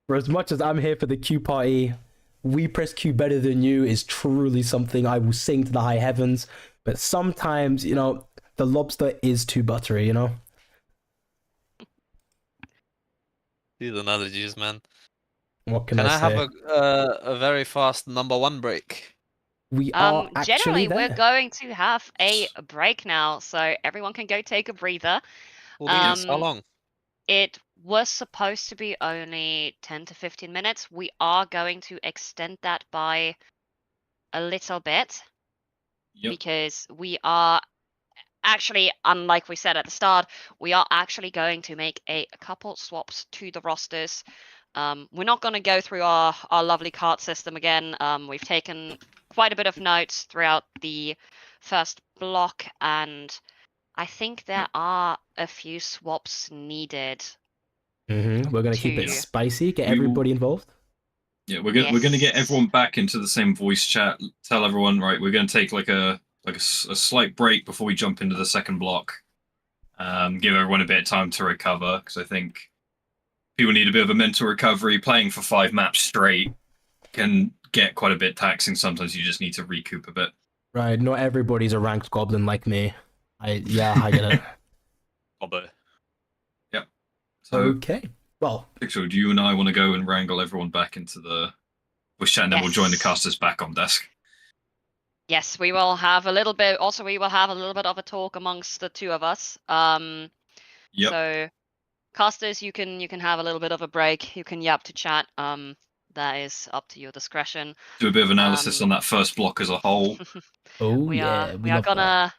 For as much as I'm here for the Q party, we press Q better than you is truly something I will sing to the high heavens. But sometimes, you know, the lobster is too buttery, you know. These analogies, man. What can I say? I have a very fast number 1 break? We are generally there. We're going to have a break now, so everyone can go take a breather. How long? It was supposed to be only 10 to 15 minutes. We are going to extend that by a little bit because we are actually, unlike we said at the start, we are actually going to make a couple swaps to the rosters. We're not going to go through our lovely card system again. We've taken quite a bit of notes throughout the first block, and I think there are a few swaps needed. We're going to keep it spicy, get everybody involved. Yeah, we're going to get everyone back into the same voice chat. Tell everyone, right, we're going to take like a slight break before we jump into the second block. Give everyone a bit of time to recover, because I think people need a bit of a mental recovery. Playing for 5 maps straight can get quite a bit taxing. Sometimes you just need to recoup a bit. Right, not everybody's a ranked goblin like me. I get it. Bobbo. Yep. So, Okay. Well, Pixel, do you and I want to go and wrangle everyone back into the voice chat, and then we'll join the Yes. casters back on desk? Yes, we will have a little bit. Also, we will have a little bit of a talk amongst the two of us. Yep. So, casters, you can have a little bit of a break. You can yap to chat. That is up to your discretion. Do a bit of analysis on that first block as a whole. oh we yeah, we are love that. gonna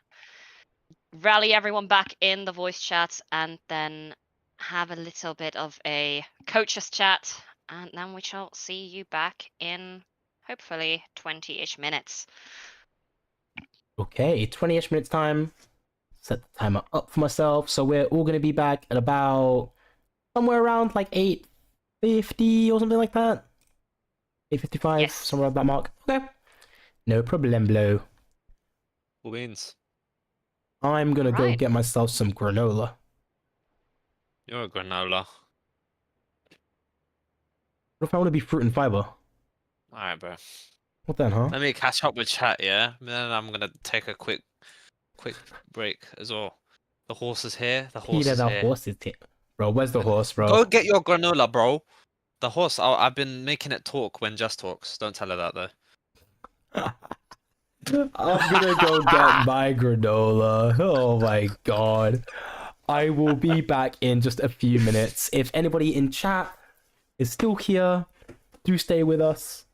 rally everyone back in the voice chat and then have a little bit of a coaches chat, and then we shall see you back in hopefully 20-ish minutes. Okay, 20-ish minutes time. Set the timer up for myself. So we're all gonna be back at about somewhere around like 8:50 or something like that. 8:55, Yes. somewhere around that mark. Okay. No problem, blow. Cool beans. I'm gonna go Right. get myself some granola. You're a granola. What if I want to be fruit and fiber? Alright, bro. What then, huh? Let me catch up with chat, yeah? Then I'm gonna take a quick break as well. The horse is here. The horse Peter is the here. horse is here. Bro, where's the horse, bro? Go get your granola, bro. The horse. I've been making it talk when Just talks. Don't tell her that though. I'm gonna go get my granola. Oh my god. I will be back in just a few minutes. If anybody in chat is still here, do stay with us.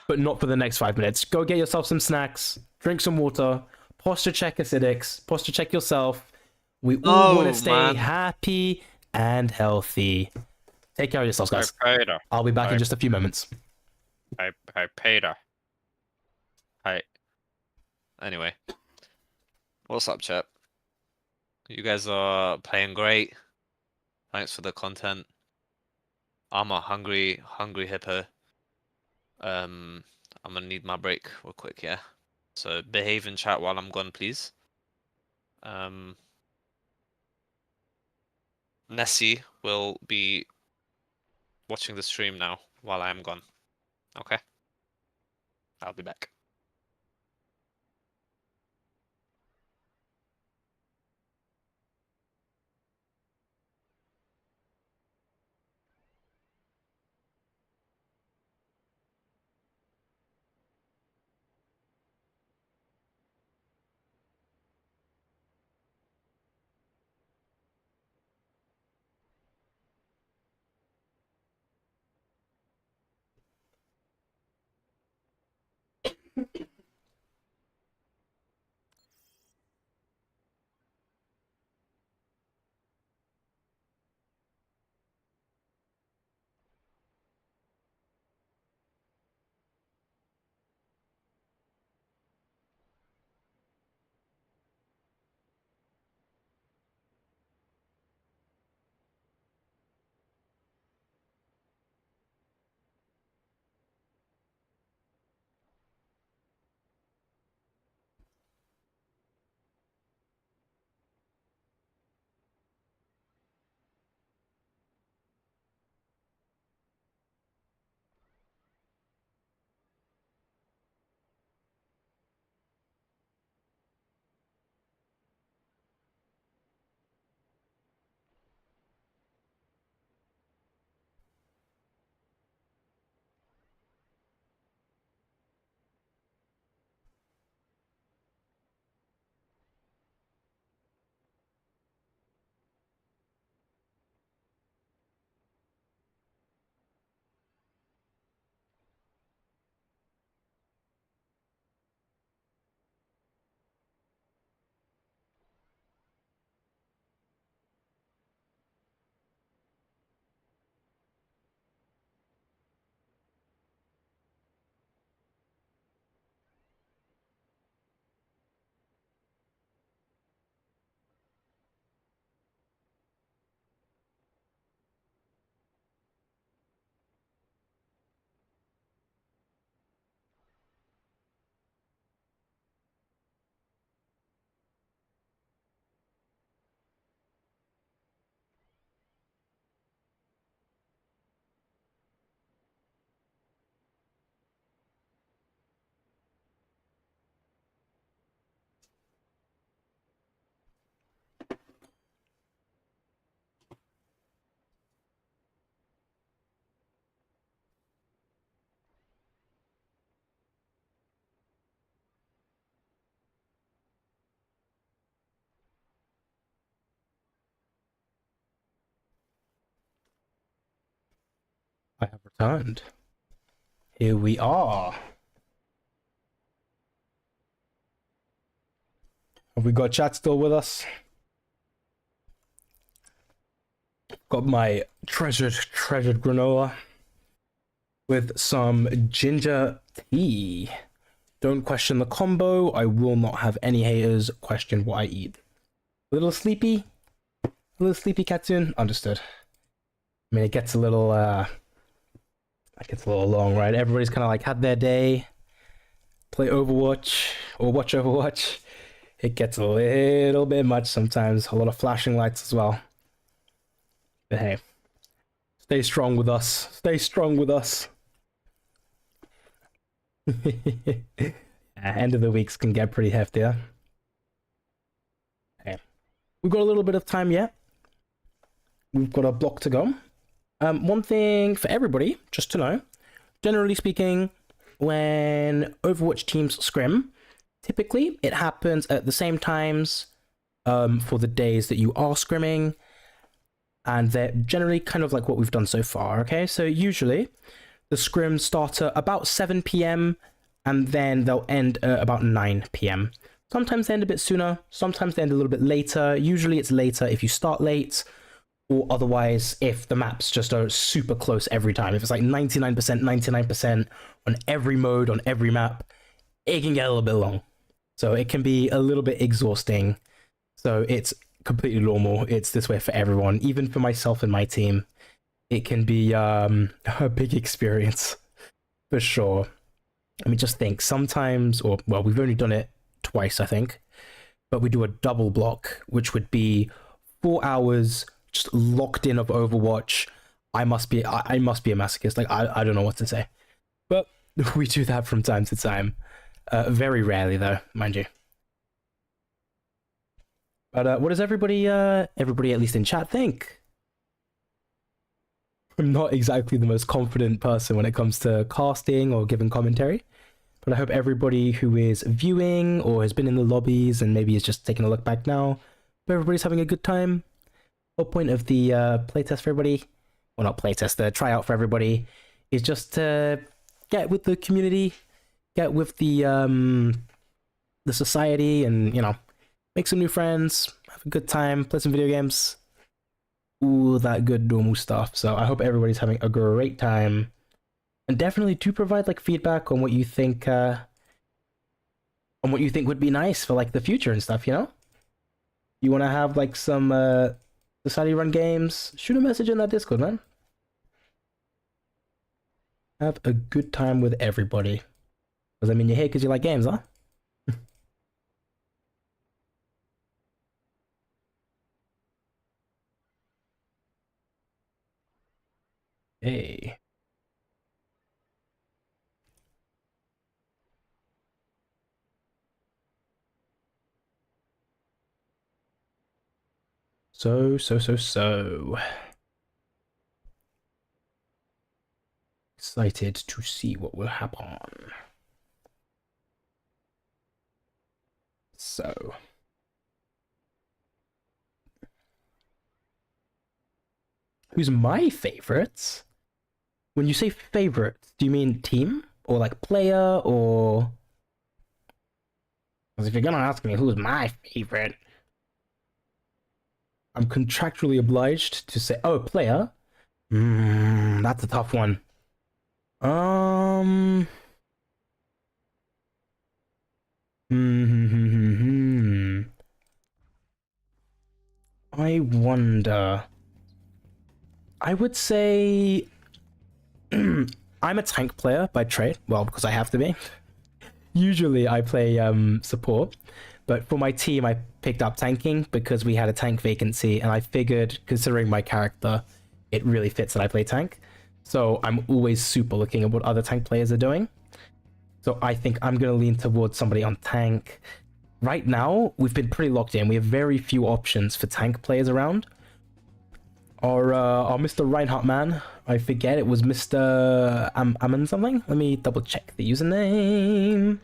But not for the next 5 minutes. Go get yourself some snacks, drink some water, posture check acidics, posture check yourself. We all want to stay man. happy and healthy. Take care of yourselves, guys. Peter. I'll be back in just a few moments. Hey, Peter. Hey. Anyway. What's up, chat? You guys are playing great. Thanks for the content. I'm a hungry hippo. I'm gonna need my break real quick, yeah. So behave in chat while I'm gone, please. Nessie will be watching the stream now while I am gone. Okay? I'll be back. Turned. Here we are. Have we got chat still with us? Got my treasured granola with some ginger tea. Don't question the combo. I will not have any haters question what I eat. A little sleepy? A little sleepy, Katsun? Understood. I mean, it gets a little long, right? Everybody's kind of like had their day, play Overwatch or watch Overwatch. It gets a little bit much sometimes. A lot of flashing lights as well. But hey, stay strong with us. Stay strong with us. End of the weeks can get pretty hefty, huh? Okay. We've got a little bit of time yet. We've got a block to go. One thing for everybody, just to know, generally speaking, when Overwatch teams scrim, typically it happens at the same times for the days that you are scrimming, and they're generally kind of like what we've done so far, okay? So usually the scrims start at about 7 p.m. and then they'll end at about 9 p.m. Sometimes they end a bit sooner, sometimes they end a little bit later. Usually it's later if you start late, or otherwise if the maps just are super close every time. If it's like 99% on every mode, on every map, it can get a little bit long. So it can be a little bit exhausting. So it's completely normal. It's this way for everyone, even for myself and my team. It can be a big experience for sure. I mean, just think sometimes, or well, we've only done it twice, I think, but we do a double block, which would be 4 hours just locked in of Overwatch. I must be a masochist. Like, I don't know what to say, but we do that from time to time. Very rarely though, mind you. But what does everybody at least in chat think? I'm not exactly the most confident person when it comes to casting or giving commentary, but I hope everybody who is viewing or has been in the lobbies and maybe is just taking a look back now, hope everybody's having a good time. The whole point of the playtest for everybody, well, not playtest, the tryout for everybody, is just to get with the community, get with the society, and, you know, make some new friends, have a good time, play some video games. Ooh, that good normal stuff. So I hope everybody's having a great time, and definitely do provide like feedback on what you think would be nice for like the future and stuff. You know, you want to have like some society run games? Shoot a message in that Discord, man. Have a good time with everybody. Because I mean, you're here because you like games, huh? Hey. So. Excited to see what will happen. So. Who's my favorite? When you say favorite, do you mean team or like player or? Because if you're gonna ask me who's my favorite, I'm contractually obliged to say, oh, player. That's a tough one. I wonder. I would say I'm a tank player by trade. Well, because I have to be. Usually I play support, but for my team I picked up tanking because we had a tank vacancy, and I figured, considering my character, it really fits that I play tank. So I'm always super looking at what other tank players are doing. So I think I'm going to lean towards somebody on tank. Right now, we've been pretty locked in. We have very few options for tank players around. Our Mr. Reinhardt man, I forget, it was Mr. Ammon something. Let me double check the username.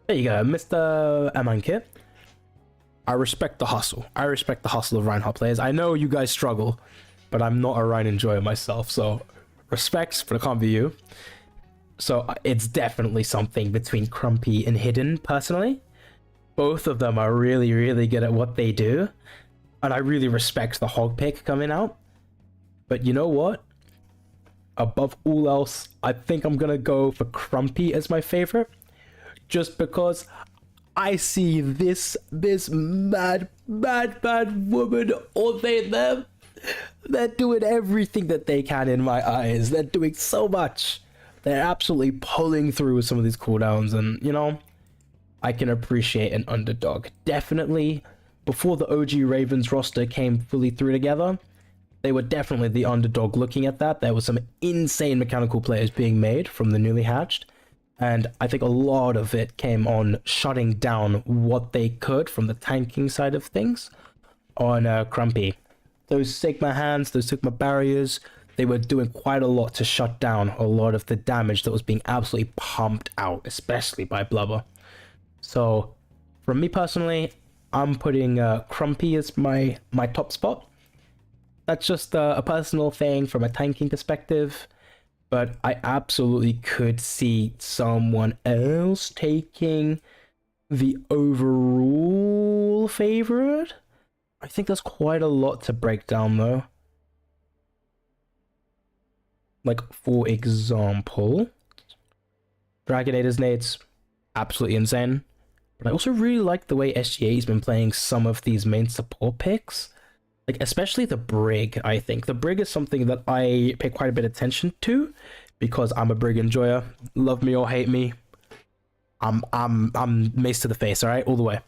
There you go, Mr. Ammon Kit. I respect the hustle. I respect the hustle of Reinhardt players. I know you guys struggle. but I'm not a Rhine enjoyer myself, so respects, but it can't be you. So it's definitely something between Crumpy and Hidden, personally. Both of them are really, really good at what they do, and I really respect the hog pick coming out. But you know what? Above all else, I think I'm gonna go for Crumpy as my favorite, just because I see this mad woman, or them. They're doing everything that they can in my eyes. They're doing so much. They're absolutely pulling through with some of these cooldowns, and you know, I can appreciate an underdog. Definitely, before the OG Ravens roster came fully through together, they were definitely the underdog looking at that. There were some insane mechanical players being made from the newly hatched, and I think a lot of it came on shutting down what they could from the tanking side of things on Crumpy. Those Sigma hands, those Sigma barriers, they were doing quite a lot to shut down a lot of the damage that was being absolutely pumped out, especially by Blubber. So, for me personally, I'm putting Crumpy as my top spot. That's just a personal thing from a tanking perspective, but I absolutely could see someone else taking the overall favorite. I think there's quite a lot to break down though. Like, for example, Dragonator's nades, absolutely insane. But I also really like the way SGA's been playing some of these main support picks. Like, especially the Brig, I think. The Brig is something that I pay quite a bit of attention to, because I'm a Brig enjoyer. Love me or hate me, I'm mace to the face, alright? All the way.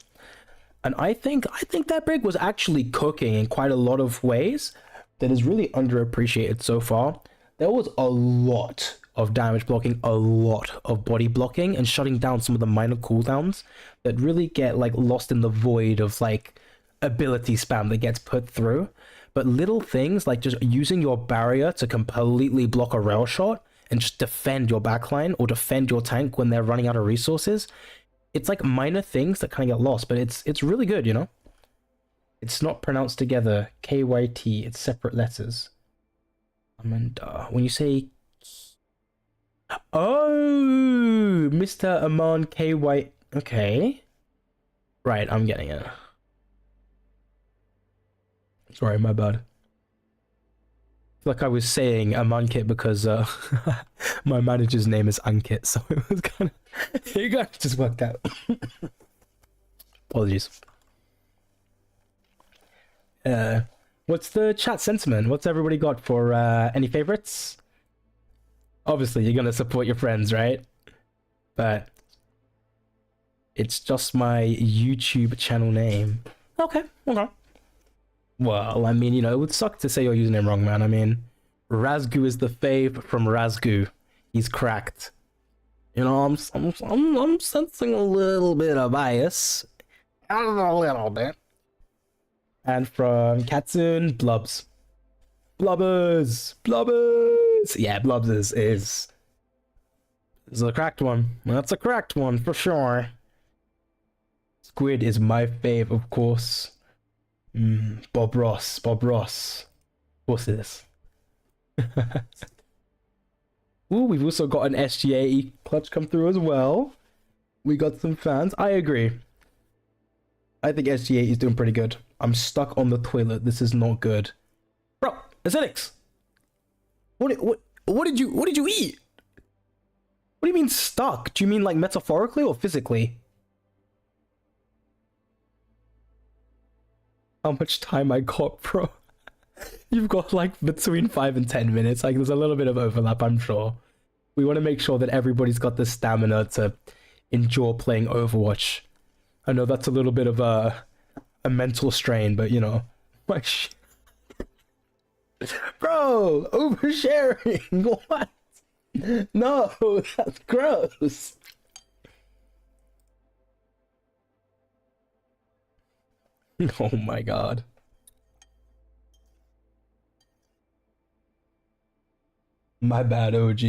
And I think that Brig was actually cooking in quite a lot of ways that is really underappreciated so far. There was a lot of damage blocking, a lot of body blocking, and shutting down some of the minor cooldowns that really get like lost in the void of like ability spam that gets put through. But little things like just using your barrier to completely block a rail shot and just defend your backline or defend your tank when they're running out of resources. It's like minor things that kind of get lost, but it's really good, you know? It's not pronounced together, KYT, it's separate letters. Amanda, when you say... Oh, Mr. Aman KY... Okay. Right, I'm getting it. Sorry, my bad. Like I was saying Amankit because my manager's name is Ankit, so it was kind of... It got just worked out. Apologies. What's the chat sentiment? What's everybody got for any favorites? Obviously, you're gonna support your friends, right? But it's just my YouTube channel name. Okay. Well, I mean, you know, it would suck to say your username wrong, man. I mean, Razgu is the fave from Razgu. He's cracked. You know, I'm sensing a little bit of bias. A little bit. And from Katsune, Blubs. Blubbers! Yeah, Blubs is a cracked one. That's a cracked one, for sure. Squid is my fave, of course. Bob Ross. Of course it is. Ooh, we've also got an SGA clutch come through as well. We got some fans. I agree. I think SGA is doing pretty good. I'm stuck on the toilet. This is not good. Bro, Aesthetics. What did you eat? What do you mean stuck? Do you mean like metaphorically or physically? How much time I got, bro? You've got like between 5 and 10 minutes. Like, there's a little bit of overlap, I'm sure. We want to make sure that everybody's got the stamina to endure playing Overwatch. I know that's a little bit of a mental strain, but you know, like, bro, oversharing. What? No, that's gross. Oh my god. My bad, OG.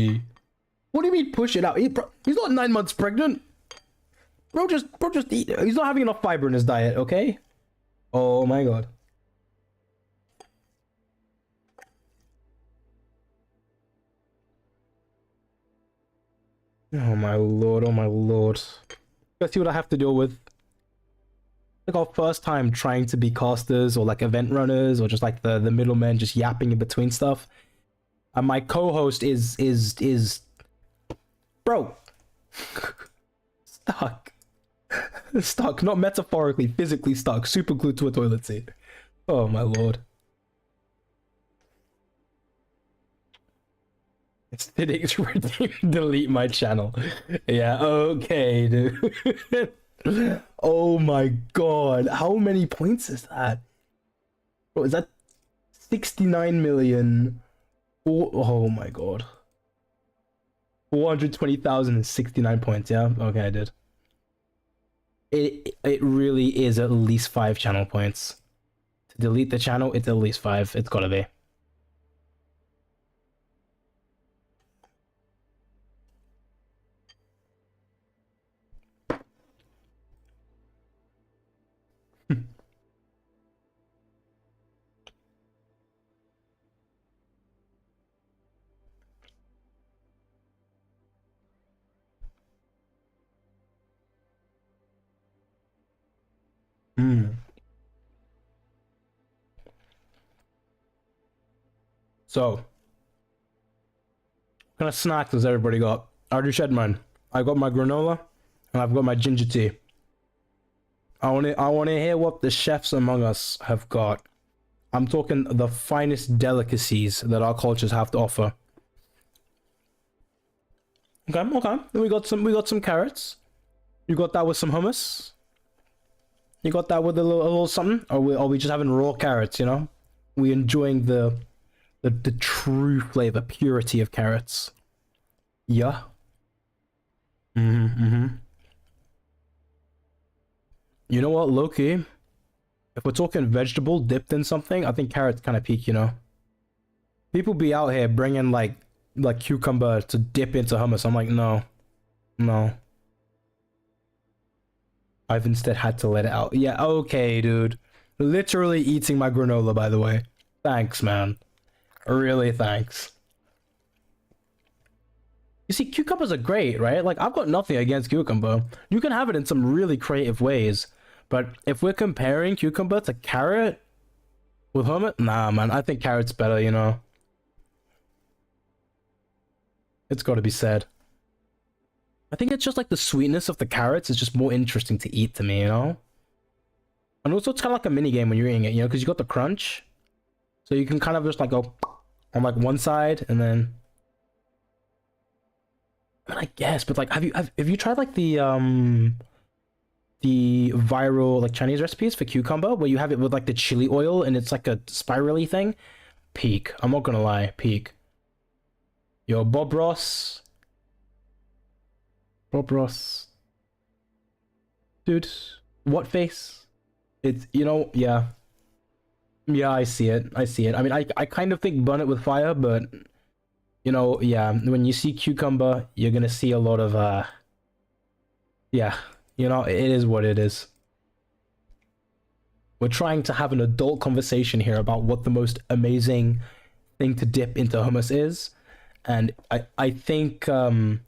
What do you mean push it out? He's not 9 months pregnant. Bro, just eat. He's not having enough fiber in his diet, okay? Oh my god. Oh my lord, oh my lord. Let's see what I have to deal with. Like our first time trying to be casters or like event runners or just like the middlemen just yapping in between stuff. And my co-host is bro stuck. Stuck, not metaphorically, physically stuck, super glued to a toilet seat. Oh my lord. Aesthetics delete my channel. Yeah, okay, dude. Oh my god. How many points is that? Bro, is that 69 million? Oh my god. 420,069 points, yeah? Okay, I did. It really is at least 5 channel points. To delete the channel, it's at least 5. It's gotta be. So, what kind of snacks does everybody got? I already said mine. I got my granola, and I've got my ginger tea. I want to hear what the chefs among us have got. I'm talking the finest delicacies that our cultures have to offer. Okay. We got some carrots. You got that with some hummus. You got that with a little something. Or are we just having raw carrots? You know, we enjoying the true flavor, purity of carrots. Yeah. Mm-hmm. You know what, low-key? If we're talking vegetable dipped in something, I think carrots kind of peak, you know? People be out here bringing like cucumber to dip into hummus. I'm like, no. No. I've instead had to let it out. Yeah, okay, dude. Literally eating my granola, by the way. Thanks, man. Really, thanks. You see, cucumbers are great, right? Like, I've got nothing against cucumber. You can have it in some really creative ways. But if we're comparing cucumber to carrot with hummus, nah, man. I think carrot's better, you know? It's got to be said. I think it's just like the sweetness of the carrots is just more interesting to eat to me, you know? And also, it's kind of like a mini game when you're eating it, you know? Because you got the crunch. So you can kind of just like go on like one side and then... I mean, I guess, but like, have you tried like the viral like Chinese recipes for cucumber where you have it with like the chili oil and it's like a spirally thing? Peak. I'm not gonna lie, peak. Yo, Bob Ross. Dude, what face? It's, you know, yeah. Yeah, I see it. I mean, I kind of think burn it with fire, but you know, yeah, when you see cucumber, you're gonna see a lot of yeah, you know, it is what it is. We're trying to have an adult conversation here about what the most amazing thing to dip into hummus is, and I think the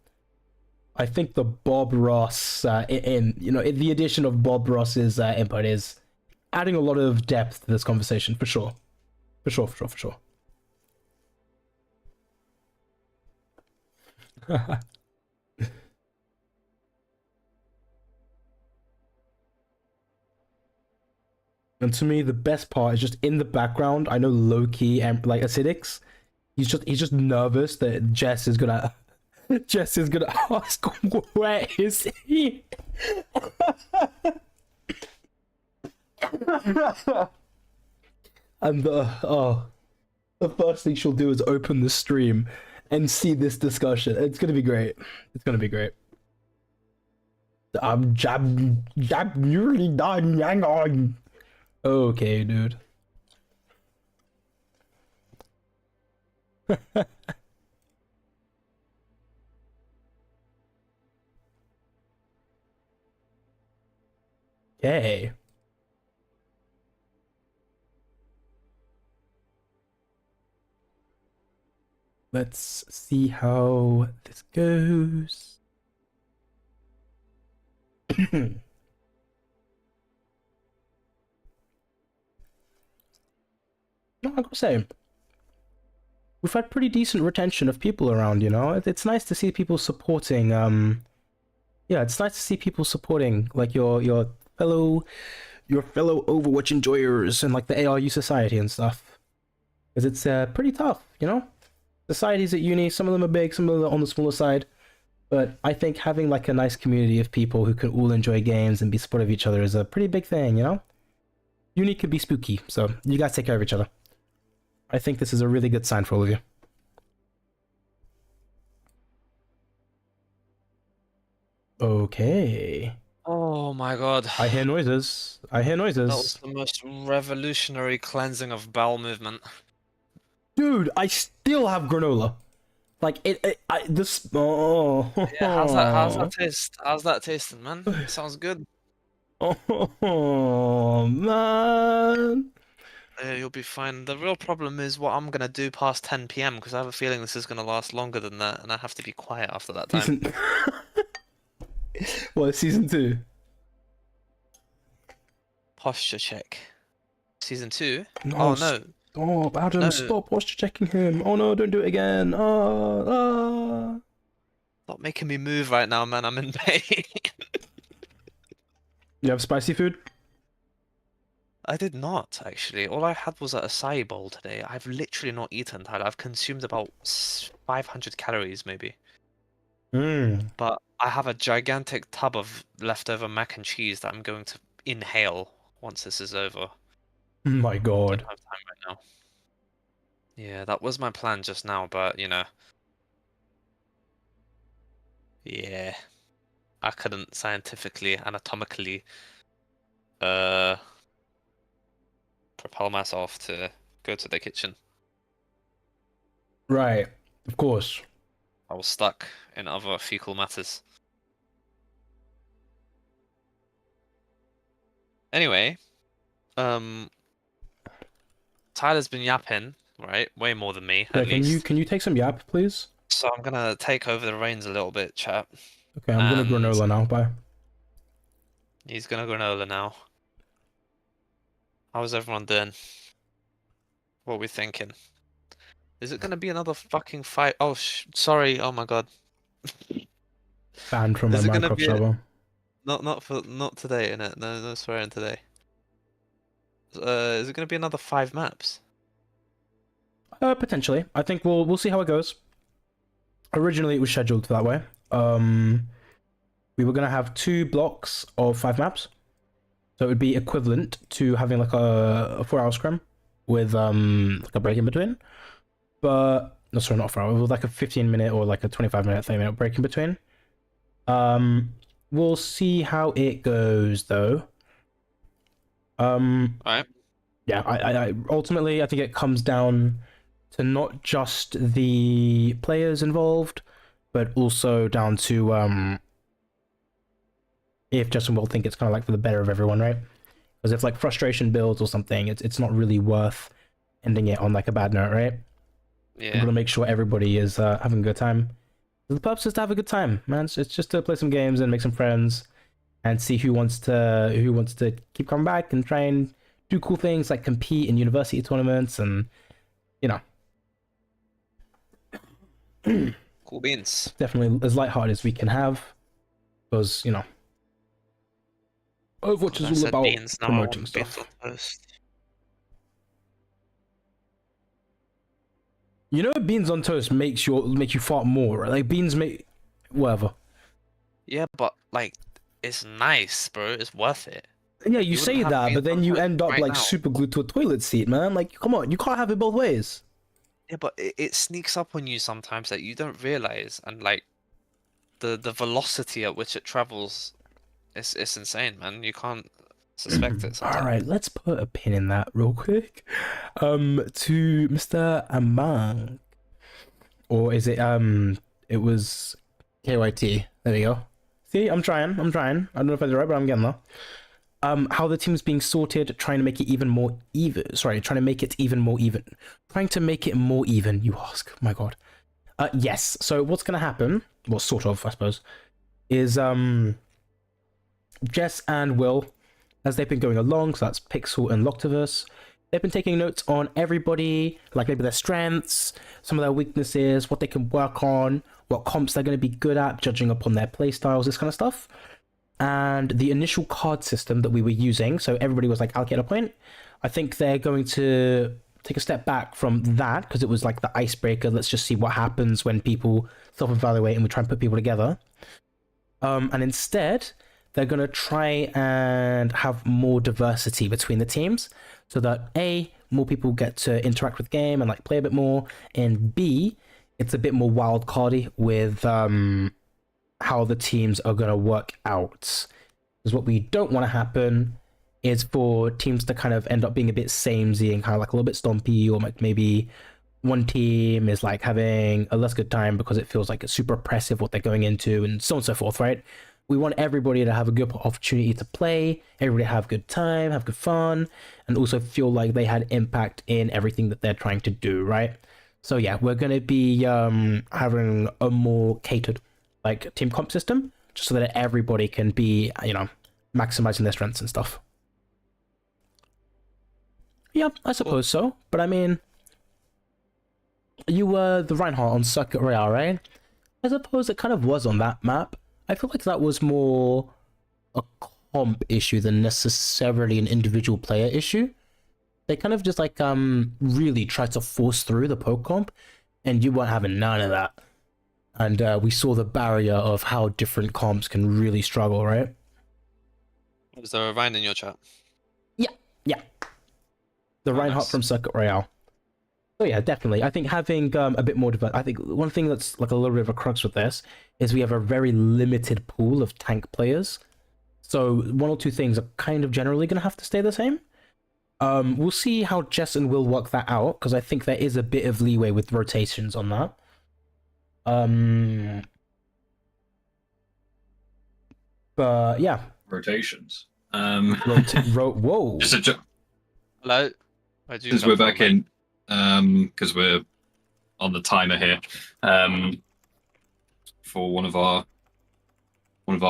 Bob Ross in you know the addition of Bob Ross's input is adding a lot of depth to this conversation for sure. For sure. And to me, the best part is just in the background. I know Loki and like acidics. He's just nervous that Jess is gonna ask where is he. And the first thing she'll do is open the stream and see this discussion. It's gonna be great. It's gonna be great. I'm jab nearly done. Hang on. Okay, dude. Okay. Let's see how this goes. No, I gotta say, we've had pretty decent retention of people around, you know? It's nice to see people supporting, yeah, it's nice to see people supporting, like, your fellow Overwatch enjoyers and, like, the ARU society and stuff. Because it's pretty tough, you know? Societies at uni, some of them are big, some of them are on the smaller side. But I think having, like, a nice community of people who can all enjoy games and be supportive of each other is a pretty big thing, you know? Uni could be spooky, so you guys take care of each other. I think this is a really good sign for all of you. Okay. Oh my god. I hear noises. I hear noises. That was the most revolutionary cleansing of bowel movement. Dude, I still have granola. Like this. Oh. Yeah, how's that taste? How's that tasting, man? It sounds good. Oh man. Yeah, you'll be fine. The real problem is what I'm gonna do past 10 p.m. because I have a feeling this is gonna last longer than that, and I have to be quiet after that time. Season... What, season 2? Posture check. Season 2? No, oh no. Stop, Adam, No. stop posture checking him. Oh no, don't do it again. Stop making me move right now, man. I'm in pain. You have spicy food? I did not, actually. All I had was a acai bowl today. I've literally not eaten, Tyler. I've consumed about 500 calories, maybe. But I have a gigantic tub of leftover mac and cheese that I'm going to inhale once this is over. My I god. don't have time right now. Yeah, that was my plan just now, but, you know. Yeah. I couldn't scientifically, anatomically, propel myself to go to the kitchen. Right, of course. I was stuck in other fecal matters. Anyway, Tyler's been yapping, right? Way more than me, Yeah, at least. can you take some yap, please? So I'm gonna take over the reins a little bit, chap. Okay, I'm gonna granola now, bye. He's gonna granola now. How's everyone doing? What are we thinking? Is it gonna be another fucking fight? Oh, sorry. Oh my god. Banned from my Is it gonna Minecraft be server. not today, innit? No swearing today. Is it gonna be another 5 maps? Potentially. I think we'll see how it goes. Originally, it was scheduled that way. We were gonna have 2 blocks of 5 maps, so it would be equivalent to having like a 4-hour scrim with like a break in between. But no, sorry, not 4 hours. It was like a 15-minute or like a 25-minute, 30-minute break in between. We'll see how it goes though. Alright. Yeah, I ultimately I think it comes down to not just the players involved, but also down to if Justin will think it's kind of like for the better of everyone, right? Because if like frustration builds or something, it's not really worth ending it on like a bad note, right? Yeah. I'm gonna make sure everybody is having a good time. The purpose is to have a good time, man. It's just to play some games and make some friends, and see who wants to keep coming back and try and do cool things like compete in university tournaments and, you know. Cool beans. Definitely as lighthearted as we can have, because, you know, Overwatch I is all said about beans, now I promoting want stuff. beans on toast. You know, beans on toast make you fart more, right? Like beans make whatever. Yeah, but like, it's nice, bro. It's worth it. Yeah, you You say wouldn't have that, beans but then on you toast end up right like now. super glued to a toilet seat, man. Like, come on, you can't have it both ways. Yeah, but it sneaks up on you sometimes that you don't realize, and like, the velocity at which it travels, it's insane, man. You can't suspect it sometimes. All right, let's put a pin in that real quick. To Mr. Amang, or is it it was KYT. There we go. See, I'm trying. I don't know if I did it right, but I'm getting there. How the team's being sorted, trying to make it even more even. Sorry, trying to make it even more even. Trying to make it more even, you ask. My god. Yes. So what's gonna happen? Well, sort of, I suppose, is Jess and Will, as they've been going along, so that's Pixel and Loctivus, they've been taking notes on everybody, like maybe their strengths, some of their weaknesses, what they can work on, what comps they're going to be good at, judging upon their playstyles, this kind of stuff. And the initial card system that we were using, so everybody was like allocate a point. I think they're going to take a step back from that because it was like the icebreaker. Let's just see what happens when people self-evaluate and we try and put people together. And instead, they're going to try and have more diversity between the teams so that A, more people get to interact with the game and like play a bit more, and B, it's a bit more wild cardy with how the teams are going to work out. Because what we don't want to happen is for teams to kind of end up being a bit samey and kind of like a little bit stompy, or like maybe one team is like having a less good time because it feels like it's super oppressive what they're going into, and so on and so forth, right? We want everybody to have a good opportunity to play, everybody have good time, have good fun, and also feel like they had impact in everything that they're trying to do, right? So yeah, we're going to be having a more catered like team comp system, just so that everybody can be, you know, maximizing their strengths and stuff. Yeah, I suppose so. But I mean, you were the Reinhardt on Circuit Royale, right? I suppose it kind of was on that map. I feel like that was more a comp issue than necessarily an individual player issue. They kind of just like really tried to force through the poke comp, and you weren't having none of that. And we saw the barrier of how different comps can really struggle, right? Was there a Ryan in your chat? Yeah. The Reinhardt from Circuit Royale. So yeah, definitely. I think having a bit more I think one thing that's like a little bit of a crux with this is we have a very limited pool of tank players. So one or two things are kind of generally going to have to stay the same. We'll see how Jess and Will work that out, because I think there is a bit of leeway with rotations on that. But yeah. Rotations. Whoa. Just a Hello. Since we're back in, because we're on the timer here, for one of our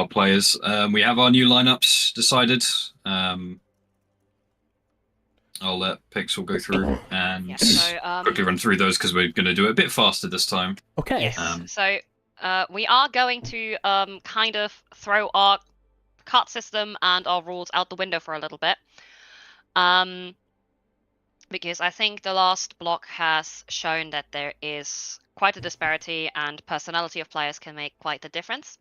players, we have our new lineups decided. I'll let Pixel go through and quickly run through those because we're going to do it a bit faster this time. Okay. Yes. So we are going to kind of throw our card system and our rules out the window for a little bit. Because I think the last block has shown that there is quite a disparity and personality of players can make quite a difference.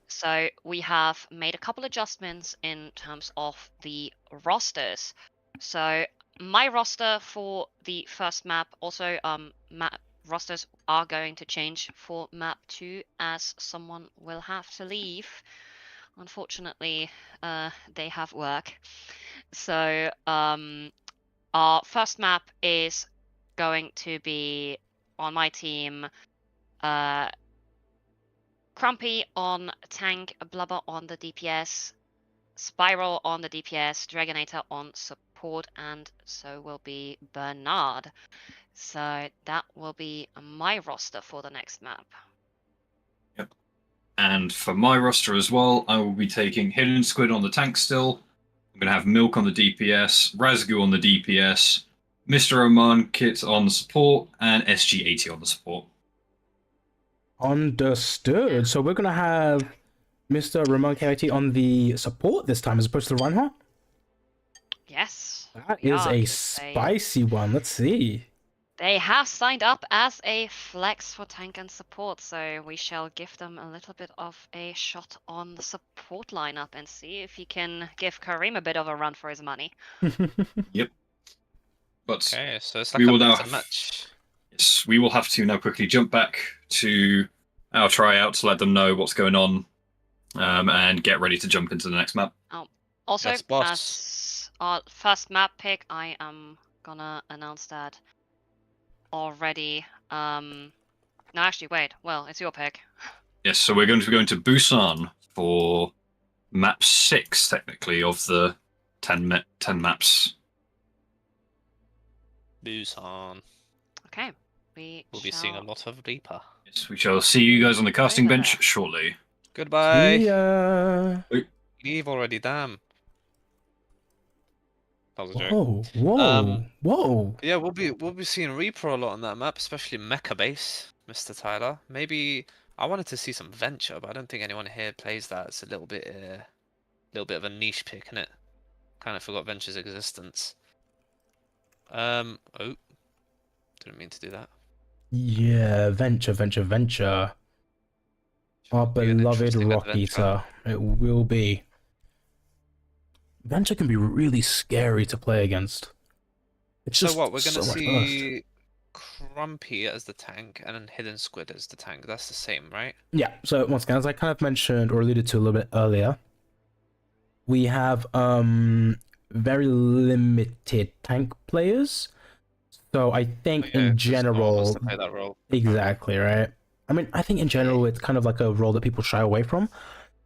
So we have made a couple adjustments in terms of the rosters. So my roster for the first map, also rosters are going to change for map 2 as someone will have to leave. Unfortunately, they have work. So our first map is going to be on my team, Crumpy on tank, Blubber on the DPS, Spiral on the DPS, Dragonator on support, and so will be Bernard. So that will be my roster for the next map. Yep. And for my roster as well, I will be taking Hidden Squid on the tank still. I'm going to have Milk on the DPS, Razgu on the DPS, Mr. Oman Kit on the support, and SG80 on the support. Understood. So we're going to have Mr. Roman Kit on the support this time as opposed to the Reinhardt? Yes. That is a spicy one. Let's see. They have signed up as a flex for tank and support, so we shall give them a little bit of a shot on the support lineup and see if he can give Kareem a bit of a run for his money. Yep. But okay, so it's like a match. Yes, we will have to now quickly jump back to our tryouts to let them know what's going on, and get ready to jump into the next map. Also, yes, as our first map pick, I am gonna announce that already. No, actually, wait. Well, it's your pick. Yes, so we're going to be going to Busan for map 6, technically, of the 10 maps. Busan. Okay. We'll be seeing a lot of Reaper. Yes, we shall see you guys on the casting bench shortly. Goodbye. Yeah. leave already, damn. That was a joke. Whoa, whoa, whoa. Yeah, we'll be seeing Reaper a lot on that map, especially Mecha Base, Mr. Tyler. Maybe I wanted to see some Venture, but I don't think anyone here plays that. It's a little bit of a niche pick, isn't it? Kind of forgot Venture's existence. Oh, didn't mean to do that. Yeah, Venture. Our Be an beloved interesting Rock adventure. Eater. It will be. Venture can be really scary to play against. It's So just what, we're so gonna much burst. see Crumpy as the tank and then Hidden Squid as the tank. That's the same, right? Yeah, so once again, as I kind of mentioned or alluded to a little bit earlier, we have very limited tank players. So I think Yeah, in 'cause no one wants general, to play that role. exactly, right? I mean, I think in general it's kind of like a role that people shy away from,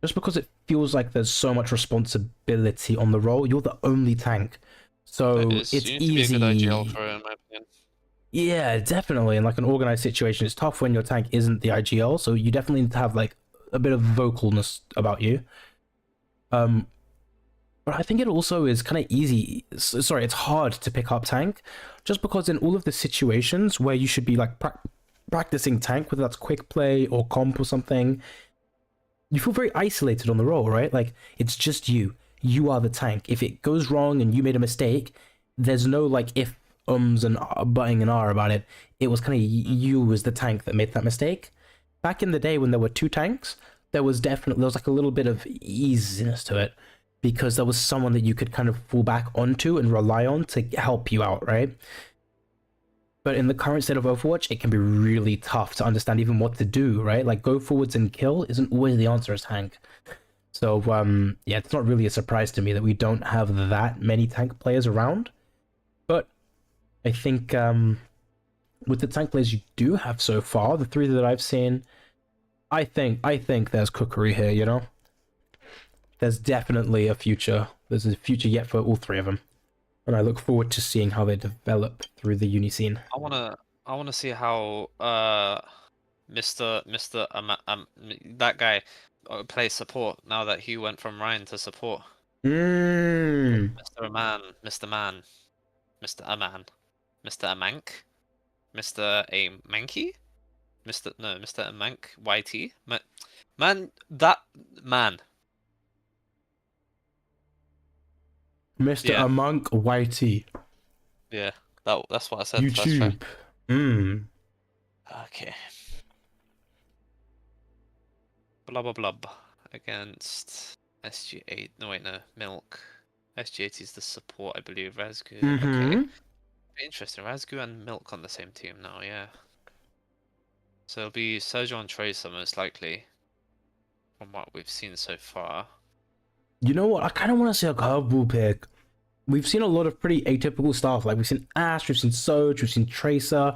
just because it feels like there's so much responsibility on the role. You're the only tank, so It is. it's You need to be a good easy. IGL for it, in my opinion. Yeah, definitely. In like an organized situation, it's tough when your tank isn't the IGL, so you definitely need to have like a bit of vocalness about you. But I think it also is kind of easy. Sorry, it's hard to pick up tank, just because in all of the situations where you should be like practicing tank, whether that's quick play or comp or something, you feel very isolated on the role, right? Like it's just you. You are the tank. If it goes wrong and you made a mistake, there's no like if and butting an R about it. It was kind of you as the tank that made that mistake. Back in the day when there were two tanks, there was like a little bit of easiness to it, because there was someone that you could kind of fall back onto and rely on to help you out, right? But in the current state of Overwatch, it can be really tough to understand even what to do, right? Like go forwards and kill isn't always the answer as tank. So yeah, it's not really a surprise to me that we don't have that many tank players around. But I think with the tank players you do have so far, the three that I've seen, I think there's cookery here, you know? There's definitely a future. There's a future yet for all three of them. And I look forward to seeing how they develop through the uni scene. I wanna see how Mr. that guy plays support now that he went from Ryan to support. Mmm. Mr. Amank, Mr. Amank, Mr. A Manky, Mr. Amank YT, man. Mr. Yeah. Amank YT. Yeah, that's what I said. YouTube. Mmm. Okay. Blah blah blah against SG8. No wait, no Milk. SG8 is the support, I believe. Razgu. Okay. Interesting. Razgu and Milk on the same team now. Yeah. So it'll be Sergio and Tracer most likely, from what we've seen so far. You know what? I kind of want to see a curveball pick. We've seen a lot of pretty atypical stuff. Like we've seen Ash, we've seen Soj, we've seen Tracer.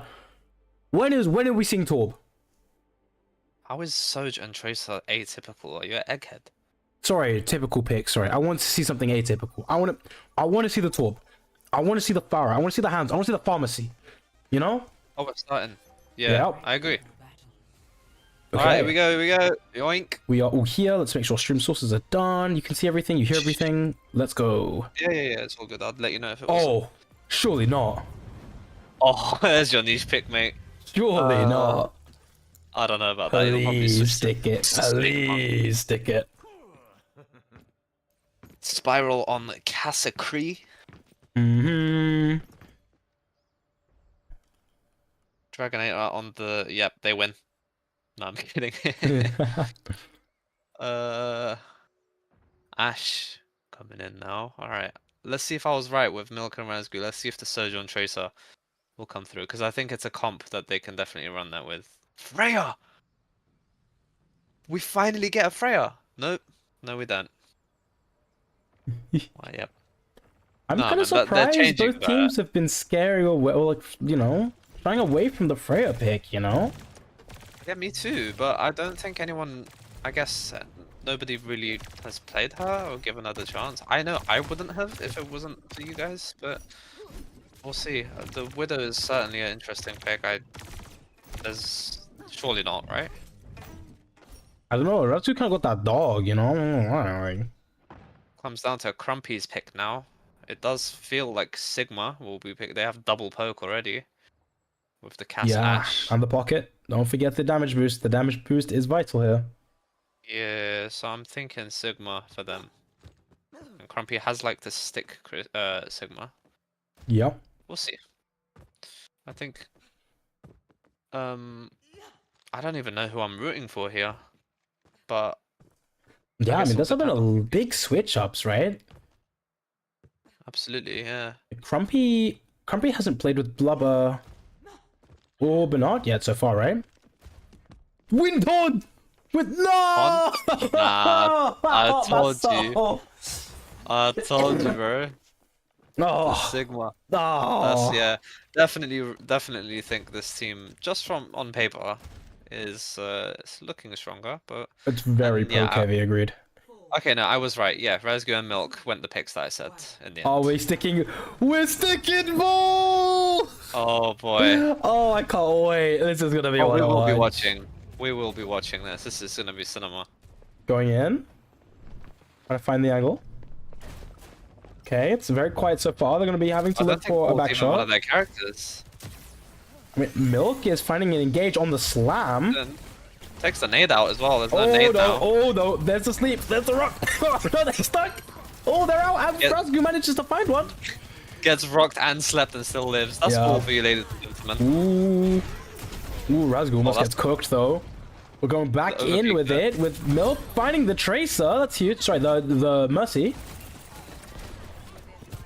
When are we seeing Torb? How is Soj and Tracer atypical? Are you an egghead? Sorry, typical pick. Sorry, I want to see something atypical. I want to see the Torb. I want to see the Farah. I want to see the hands. I want to see the pharmacy. You know? Oh, we're starting. Yeah, I agree. Okay. Alright, here we go. Yoink. We are all here. Let's make sure stream sources are done. You can see everything. You hear everything. Let's go. Yeah, it's all good. I'd let you know if it was. Oh, surely not. Oh, there's your niche pick, mate. Surely not. I don't know about that. You'll probably Please switch stick it. to Please stick it. Spiral on Casacree. Mm-hmm. Dragonator on the. Yep, they win. No, I'm kidding. Ash coming in now. Alright. Let's see if I was right with Milk and Razgu. Let's see if the Surge on Tracer will come through. Because I think it's a comp that they can definitely run that with. Freya! We finally get a Freya! Nope. No, we don't. Why, yep. I'm No, kind man, of they're surprised changing both teams have been scary or like, you know, trying away from the Freya pick, you know? Yeah, me too, but I don't think anyone, I guess nobody really has played her or given her the chance. I know I wouldn't have if it wasn't for you guys, but we'll see. The Widow is certainly an interesting pick. There's surely not, right? I don't know, Ratsu kind of got that dog, you know? Comes down to Crumpy's pick now. It does feel like Sigma will be picked. They have double poke already with the Cass Yeah, Ash. and the pocket. Don't forget the damage boost. The damage boost is vital here. Yeah, so I'm thinking Sigma for them. And Crumpy has like the stick Sigma. Yep. We'll see. I think I don't even know who I'm rooting for here. But Yeah, I guess mean, it'll there's been depend a big switch ups, right? absolutely, yeah. Crumpy hasn't played with Blubber or Bernard yet so far, right? Windhorn! With no! Nah, I told you. you. I told you, bro. Oh, Sigma. oh. That's, yeah, definitely think this team, just from on paper, is it's looking stronger. But It's very and, yeah, poke heavy, agreed. okay, no, I was right. Yeah, Razgo and Milk went the picks that I said in the end. Are we sticking? We're sticking ball! Oh boy. Oh, I can't wait. This is gonna be Oh, we will be watch. watching. We will be watching this. This is gonna be cinema. Going in. Trying to find the angle. Okay, it's very quiet so far. They're gonna be having to I don't look think for a Paul's back even one shot. of their characters. I mean, Milk is finding an engage on the slam. Then takes the nade out as well. There's no Oh nade no, now. oh no, there's a sleep, there's a rock. No, they're stuck. Oh, they're out, and Yeah. Razgu manages to find one. Gets rocked and slept and still lives. That's Yeah. cool for you, ladies and gentlemen. Ooh, Razgu almost that's- gets cooked though. We're going back The in overpeak with there. it, with Milk finding the Tracer. That's huge. Sorry, the Mercy.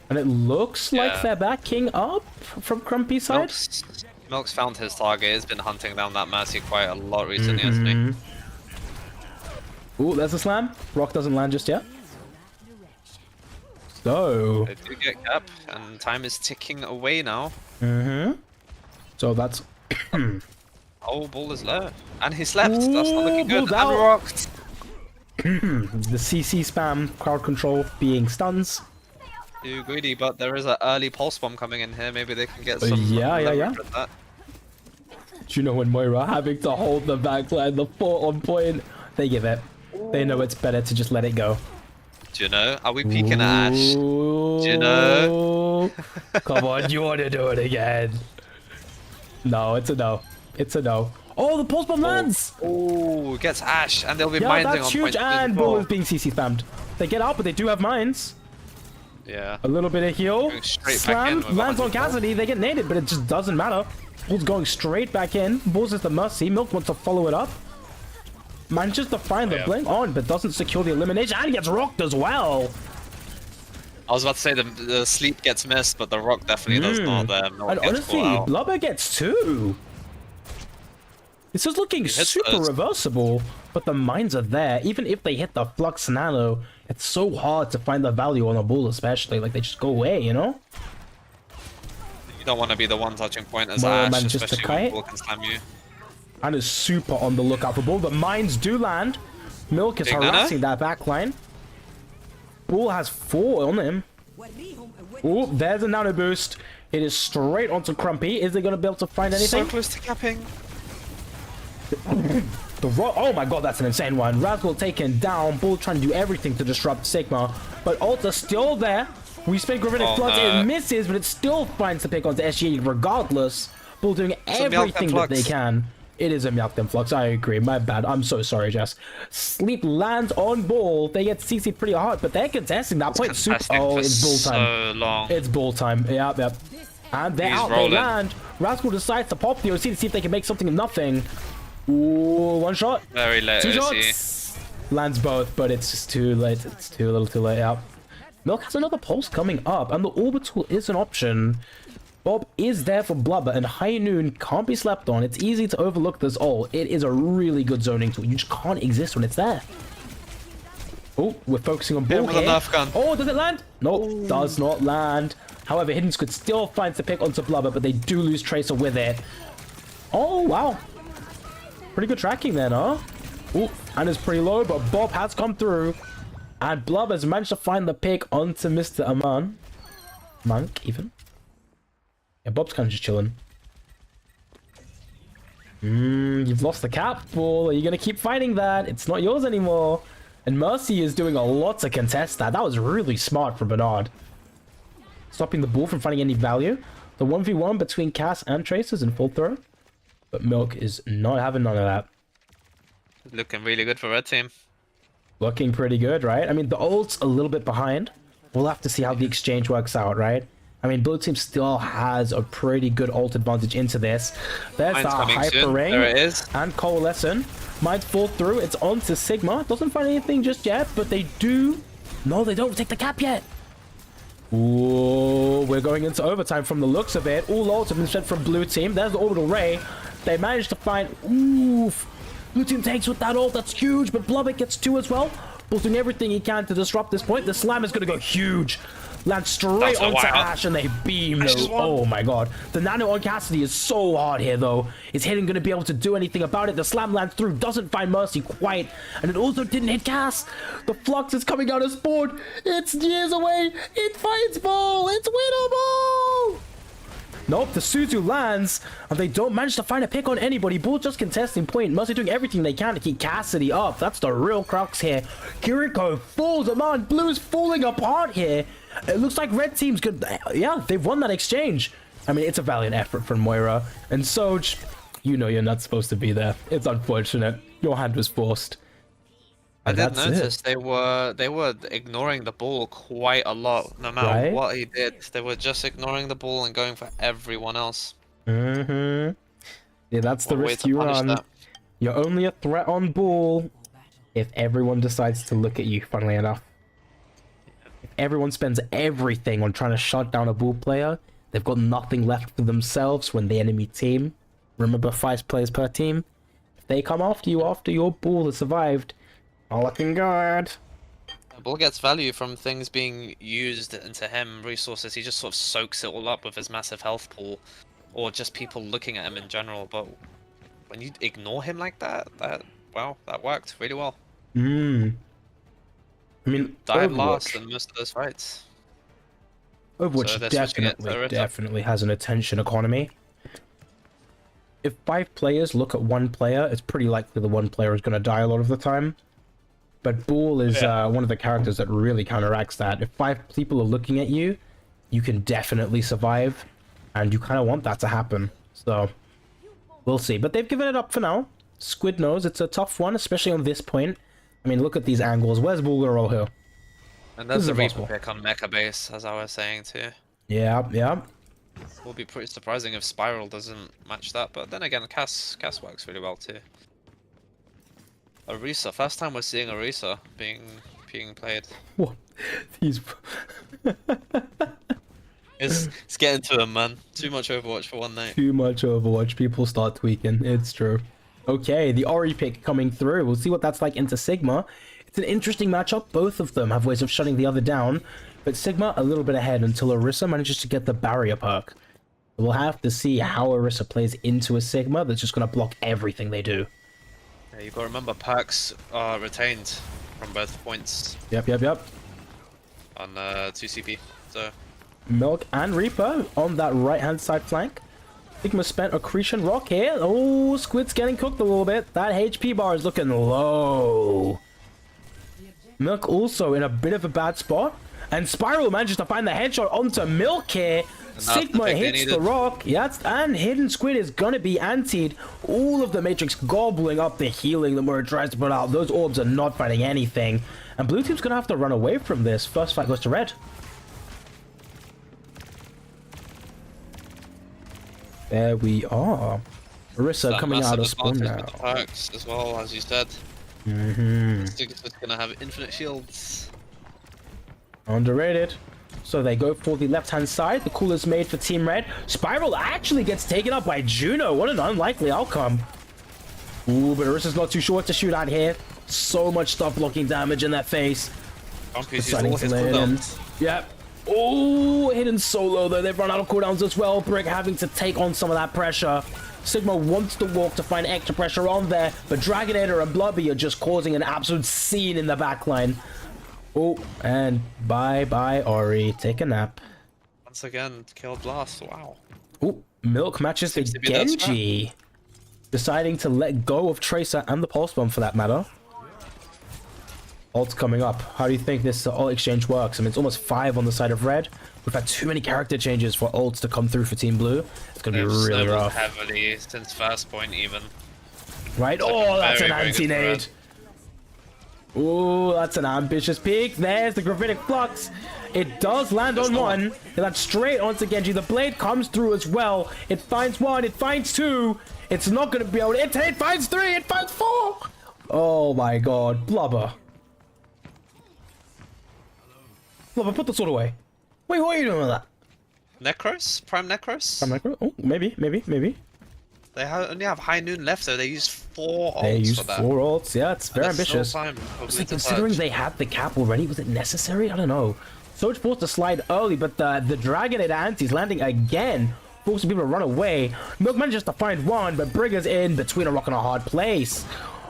And it looks like Yeah. they're backing up from Crumpy's side. Milk's found his target. He's been hunting down that Mercy quite a lot recently, hasn't he? Ooh, there's a slam. Rock doesn't land just yet. So, They do get cap, and time is ticking away now. so that's Oh, ball is low. And he slept. That's not looking Ooh, good. ball's And out. rocked. the CC spam, crowd control being stuns. Too greedy, but there is an early pulse bomb coming in here. Maybe they can get some Yeah. leverage with that. Juno and Moira having to hold the backline, the fort on point. They give it. They know it's better to just let it go. Do you know? Are we peeking at Ash? Do you know? Come on, you want to do it again? No, it's a no. It's a no. Oh, the pulse bomb lands! Oh, gets Ash, and they'll be Yeah, minding that's on huge, point and 24. Bull is being CC spammed. They get out, but they do have mines. Yeah. A little bit of heal. Going straight back Slam in with lands on 100 gold. Cassidy. They get naded, but it just doesn't matter. Bull's going straight back in. Bull's is the Mercy. Milk wants to follow it up. Manages to find the yeah. blink on, but doesn't secure the elimination, and gets rocked as well. I was about to say the sleep gets missed, but the rock definitely does not. Milk And gets honestly, caught out. Blubber gets two. This is looking hits super those. reversible, but the mines are there. Even if they hit the Flux Nano, it's so hard to find the value on a Bull, especially. Like, they just go away, you know? You don't want to be the one touching point as Moira Ash, manages to especially kite. when Bull can slam you. And is super on the lookout for Bull. The mines do land. Milk is Big nano? harassing that backline. Bull has 4 on him. Oh, there's a nano boost. It is straight onto Crumpy. Is they going to be able to find anything? So close to capping. Oh my god, that's an insane one. Rascal taken down. Bull trying to do everything to disrupt Sigma. But Ulta's still there. We spin Gravitic Oh, Flux. no. It misses, but it still finds the pick onto SG regardless. Bull doing a Meowth everything that Flux. they can. It is a Meowth Flux. I agree. My bad. I'm so sorry, Jess. Sleep lands on Bull. They get CC pretty hard, but they're contesting that point. Super. Contesting Oh, for it's Bull time. so long. It's Bull time. Yep, yep. And they're He's out. rolling. They land. Rascal decides to pop the OC to see if they can make something of nothing. Ooh, one shot. Very late 2 OC. shots. Lands both, but it's just too late. It's too little too late out. Milk has another pulse coming up, and the orbital is an option. Bob is there for Blubber, and High Noon can't be slept on. It's easy to overlook this all. It is a really good zoning tool. You just can't exist when it's there. Oh, we're focusing on Hit him Bull with a here. Nerf gun. Oh, does it land? No, does not land. However, Hidden Squid still finds the pick onto Blubber, but they do lose Tracer with it. Oh, wow. Pretty good tracking then, huh? Ooh, and it's pretty low, but Bob has come through. And Blub has managed to find the pick onto Mr. Aman. Monk, even. Yeah, Bob's kind of just chilling. You've lost the cap, Bull. Are you going to keep fighting that? It's not yours anymore. And Mercy is doing a lot to contest that. That was really smart from Bernard. Stopping the ball from finding any value. The 1v1 between Cass and Tracer is in full throw. But Milk is not having none of that. Looking really good for red team. Looking pretty good, right? I mean, the ult's a little bit behind. We'll have to see how the exchange works out, right? I mean, blue team still has a pretty good ult advantage into this. There's Mine's the coming Hyper soon. Ring There it is. and Coalescent. Might fall through. It's on to Sigma. Doesn't find anything just yet, but they do. No, they don't take the cap yet. Ooh, we're going into overtime from the looks of it. All ults have been sent from blue team. There's the orbital ray. They managed to find. Oof. Blue team takes with that ult. That's huge, but Blubber gets two as well. Bull's doing everything he can to disrupt this point. The slam is going to go huge. Land straight onto Ash and they beam. Oh my god. The nano on Cassidy is so hard here though. Is Hidden going to be able to do anything about it? The slam lands through, doesn't find Mercy quite. And it also didn't hit Cass. The Flux is coming out of spawn. It's years away. It fights Ball. It's winnable. Nope, the Suzu lands, and they don't manage to find a pick on anybody. Bull just contesting point. Mercy doing everything they can to keep Cassidy up. That's the real crux here. Kiriko falls, man. Blue's falling apart here. It looks like red team's good. Yeah, they've won that exchange. I mean, it's a valiant effort from Moira. And Soj, you know you're not supposed to be there. It's unfortunate. Your hand was forced. I did notice they were ignoring the ball quite a lot. No matter what he did, they were just ignoring the ball and going for everyone else. Yeah, that's the risk you run. You're only a threat on ball if everyone decides to look at you, funnily enough. If everyone spends everything on trying to shut down a ball player, they've got nothing left for themselves when the enemy team, remember 5 players per team, if they come after you after your ball has survived, not looking good. Ball gets value from things being used into him, resources. He just sort of soaks it all up with his massive health pool, or just people looking at him in general. But when you ignore him like that, wow, that worked really well. I mean, died last in most of those fights. Overwatch definitely has an attention economy. If 5 players look at one player, it's pretty likely the one player is going to die a lot of the time. But Ball is one of the characters that really counteracts that. If 5 people are looking at you, you can definitely survive, and you kind of want that to happen. So, we'll see. But they've given it up for now. Squid knows it's a tough one, especially on this point. I mean, look at these angles. Where's Ball gonna roll here? And there's a Reaper pick on Mecha base, as I was saying too. Yeah. Will be pretty surprising if Spiral doesn't match that, but then again, Cass works really well too. Orisa, first time we're seeing Orisa being played. What? He's... It's getting to him, man. Too much Overwatch for one night. Too much Overwatch. People start tweaking. It's true. Okay, the Ori pick coming through. We'll see what that's like into Sigma. It's an interesting matchup. Both of them have ways of shutting the other down, but Sigma a little bit ahead until Orisa manages to get the barrier perk. We'll have to see how Orisa plays into a Sigma that's just going to block everything they do. Yeah, you've got to remember perks are retained from both points. Yep. On 2CP, so... Milk and Reaper on that right-hand side flank. Sigma spent Accretion Rock here. Oh, Squid's getting cooked a little bit. That HP bar is looking low. Milk also in a bit of a bad spot. And Spiral manages to find the headshot onto Milk here. Sigma hits the rock. Yes, and Hidden Squid is gonna be antied. All of the Matrix gobbling up the healing that Moira tries to put out. Those orbs are not finding anything. And blue team's gonna have to run away from this. First fight goes to red. There we are. Orisa coming out of spawn now. With the perks as well, as you said. It's gonna have infinite shields. Underrated. So they go for the left-hand side. The call is made for Team Red. Spiral actually gets taken up by Juno. What an unlikely outcome. Ooh, but Orisa's not too sure what to shoot at here. So much stuff blocking damage in their face. Yep. Oh, Hidden solo though. They've run out of cooldowns as well. Brick having to take on some of that pressure. Sigma wants to walk to find extra pressure on there, but Dragonator and Blubby are just causing an absolute scene in the backline. Oh, and bye-bye, Ori. Take a nap. Once again, killed last. Wow. Oh, Milk matches the Genji. Deciding to let go of Tracer and the Pulse Bomb for that matter. Ult's coming up. How do you think this ult exchange works? I mean, it's almost 5 on the side of red. We've had too many character changes for ults to come through for Team Blue. It's gonna be really snowballed rough. heavily since first point even. Right? It's Oh, looking that's an very, very good for anti-nade. red. Ooh, that's an ambitious peek. There's the Gravitic Flux. It does land on one. And that's straight onto Genji. The blade comes through as well. It finds one. It finds two. It's not going to be able to... It finds three. It finds four. Oh my god. Blubber. Blubber, put the sword away. Wait, what are you doing with that? Necros? Prime Necros? I'm like, oh, maybe. They only have High Noon left, though. They use 4 ults They use for that. 4 ults. Yeah, it's very And that's ambitious. no time for It's Blue like, to considering purge. they had the cap already, was it necessary? I don't know. So it's forced to slide early, but the Dragonade anti's landing again, forcing people to run away. Milk manages to find one, but Brigger's in between a rock and a hard place.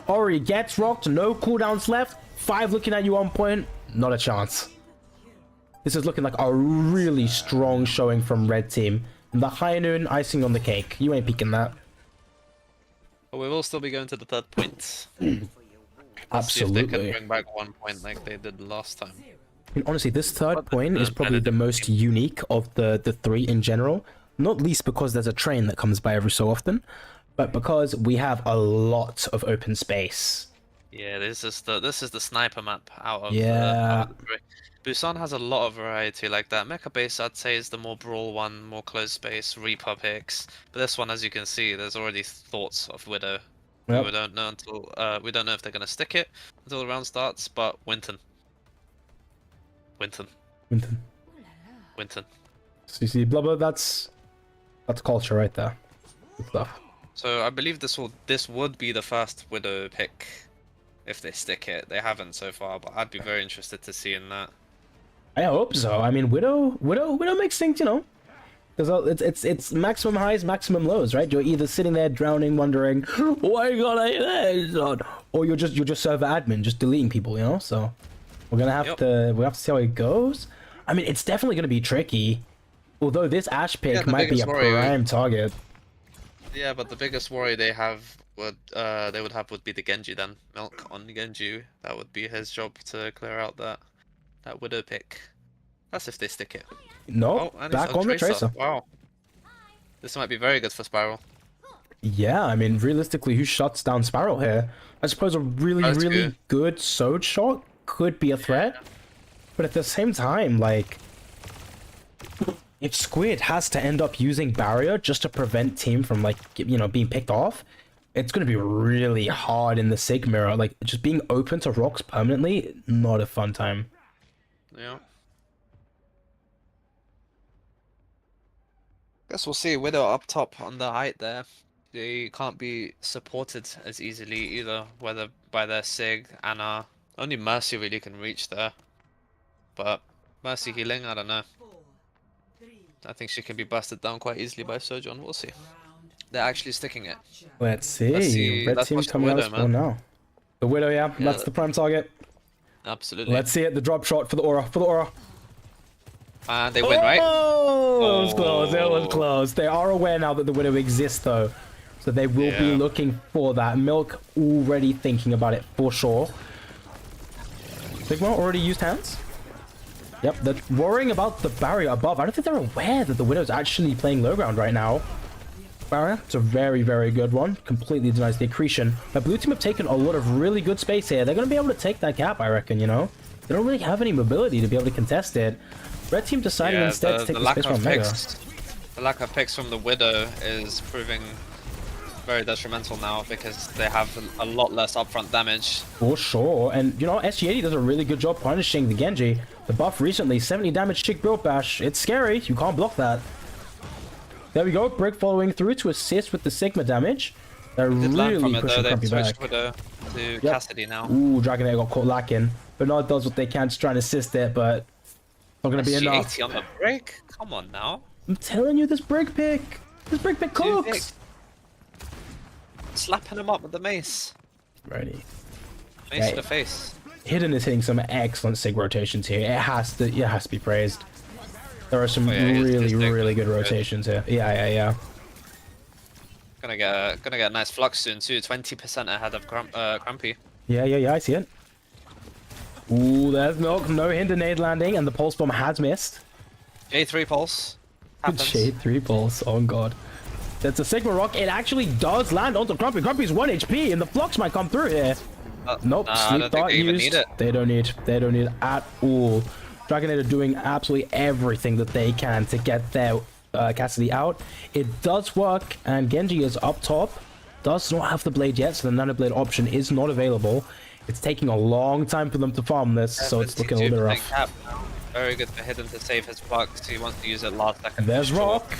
Ori gets rocked, no cooldowns left. 5 looking at you on point, not a chance. This is looking like a really strong showing from red team. And the High Noon icing on the cake. You ain't peeking that. But we will still be going to the third point. See if they Absolutely. can bring back 1 point like they did last time. I mean, honestly, this third But point is probably the most unique of the 3 in general. Not least because there's a train that comes by every so often, but because we have a lot of open space. Yeah, this is the sniper map out of Yeah. out of the 3. Busan has a lot of variety like that. Mecha base, I'd say, is the more brawl one, more closed space, Reaper picks. But this one, as you can see, there's already thoughts of Widow. Yep. We don't know until we don't know if they're gonna stick it until the round starts. But Winton. Winton. So you see, Blubber, that's culture right there. Good stuff. So I believe this would be the first Widow pick if they stick it. They haven't so far, but I'd be very interested to see in that. I hope so. I mean, Widow makes things, you know, because it's maximum highs, maximum lows, right? You're either sitting there drowning, wondering why can't I hit this? Or you're just server admin, just deleting people, you know. So we're gonna have to see how it goes. I mean, it's definitely gonna be tricky. Although this Ashe pick might be a prime target. Yeah, but the biggest worry they would have be the Genji then. Milk on Genji. That would be his job to clear out that Widow pick. That's if they stick it. No, and back it's on the Tracer. Wow. This might be very good for Spiral. Yeah, I mean, realistically, who shuts down Spiral here? I suppose a really good Soj shot could be a threat. But at the same time, like, if Squid has to end up using Barrier just to prevent team from, like, you know, being picked off, it's going to be really hard in the Sig Mirror. Like, just being open to rocks permanently, not a fun time. Yeah. Guess we'll see. Widow up top on the height there. They can't be supported as easily either, whether by their Sig, Ana. Only Mercy really can reach there. But Mercy healing, I don't know. I think she can be busted down quite easily by Sojourn. We'll see. They're actually sticking it. Let's see. Red Let's team's watch the coming out Widow, of spawn now. The Widow, yeah, that's the prime target. Absolutely. Let's see it. The drop shot for the aura. And they win, right? Oh, it was close. It was close. They are aware now that the Widow exists, though. So they will be looking for that. Milk already thinking about it for sure. Sigma already used hands? Yep, they're worrying about the barrier above. I don't think they're aware that the Widow's actually playing low ground right now. Barrier, it's a very, very good one. Completely denies the accretion. But blue team have taken a lot of really good space here. They're going to be able to take that cap, I reckon, you know? They don't really have any mobility to be able to contest it. Red team deciding instead to take the space from Mega. The lack of picks from the Widow is proving very detrimental now because they have a lot less upfront damage. For sure, and you know, SG80 does a really good job punishing the Genji. The buff recently, 70 damage Chick Build Bash. It's scary, you can't block that. There we go, Brick following through to assist with the Sigma damage. They're really pushing Crumpy back. Widow to Cassidy now. Ooh, Dragonade got caught lacking. Bernard does what they can to try and assist it, but not gonna be enough. SG80 on the break? Come on now. I'm telling you, this Brick pick cooks. Slapping him up with the mace. Ready. Mace to the face. Hidden is hitting some excellent Sig rotations here. It has to be praised. There are some really good rotations here. Yeah. Gonna get a nice flux soon too. 20% ahead of Crumpy. Yeah, I see it. Ooh, there's no hinder nade landing, and the pulse bomb has missed. J3 pulse. Happens. Shade 3 pulse. Oh god. That's a Sigma Rock. It actually does land onto Grumpy. Grumpy's 1 HP, and the Flux might come through here. Nope. Sleep Dart used. They don't need it at all. Dragonator doing absolutely everything that they can to get their Cassidy out. It does work, and Genji is up top. Does not have the blade yet, so the nano blade option is not available. It's taking a long time for them to farm this, so it's looking a little bit rough. Cap. Very good for Hidden to save his Flux. He wants to use it last second. And there's Rock.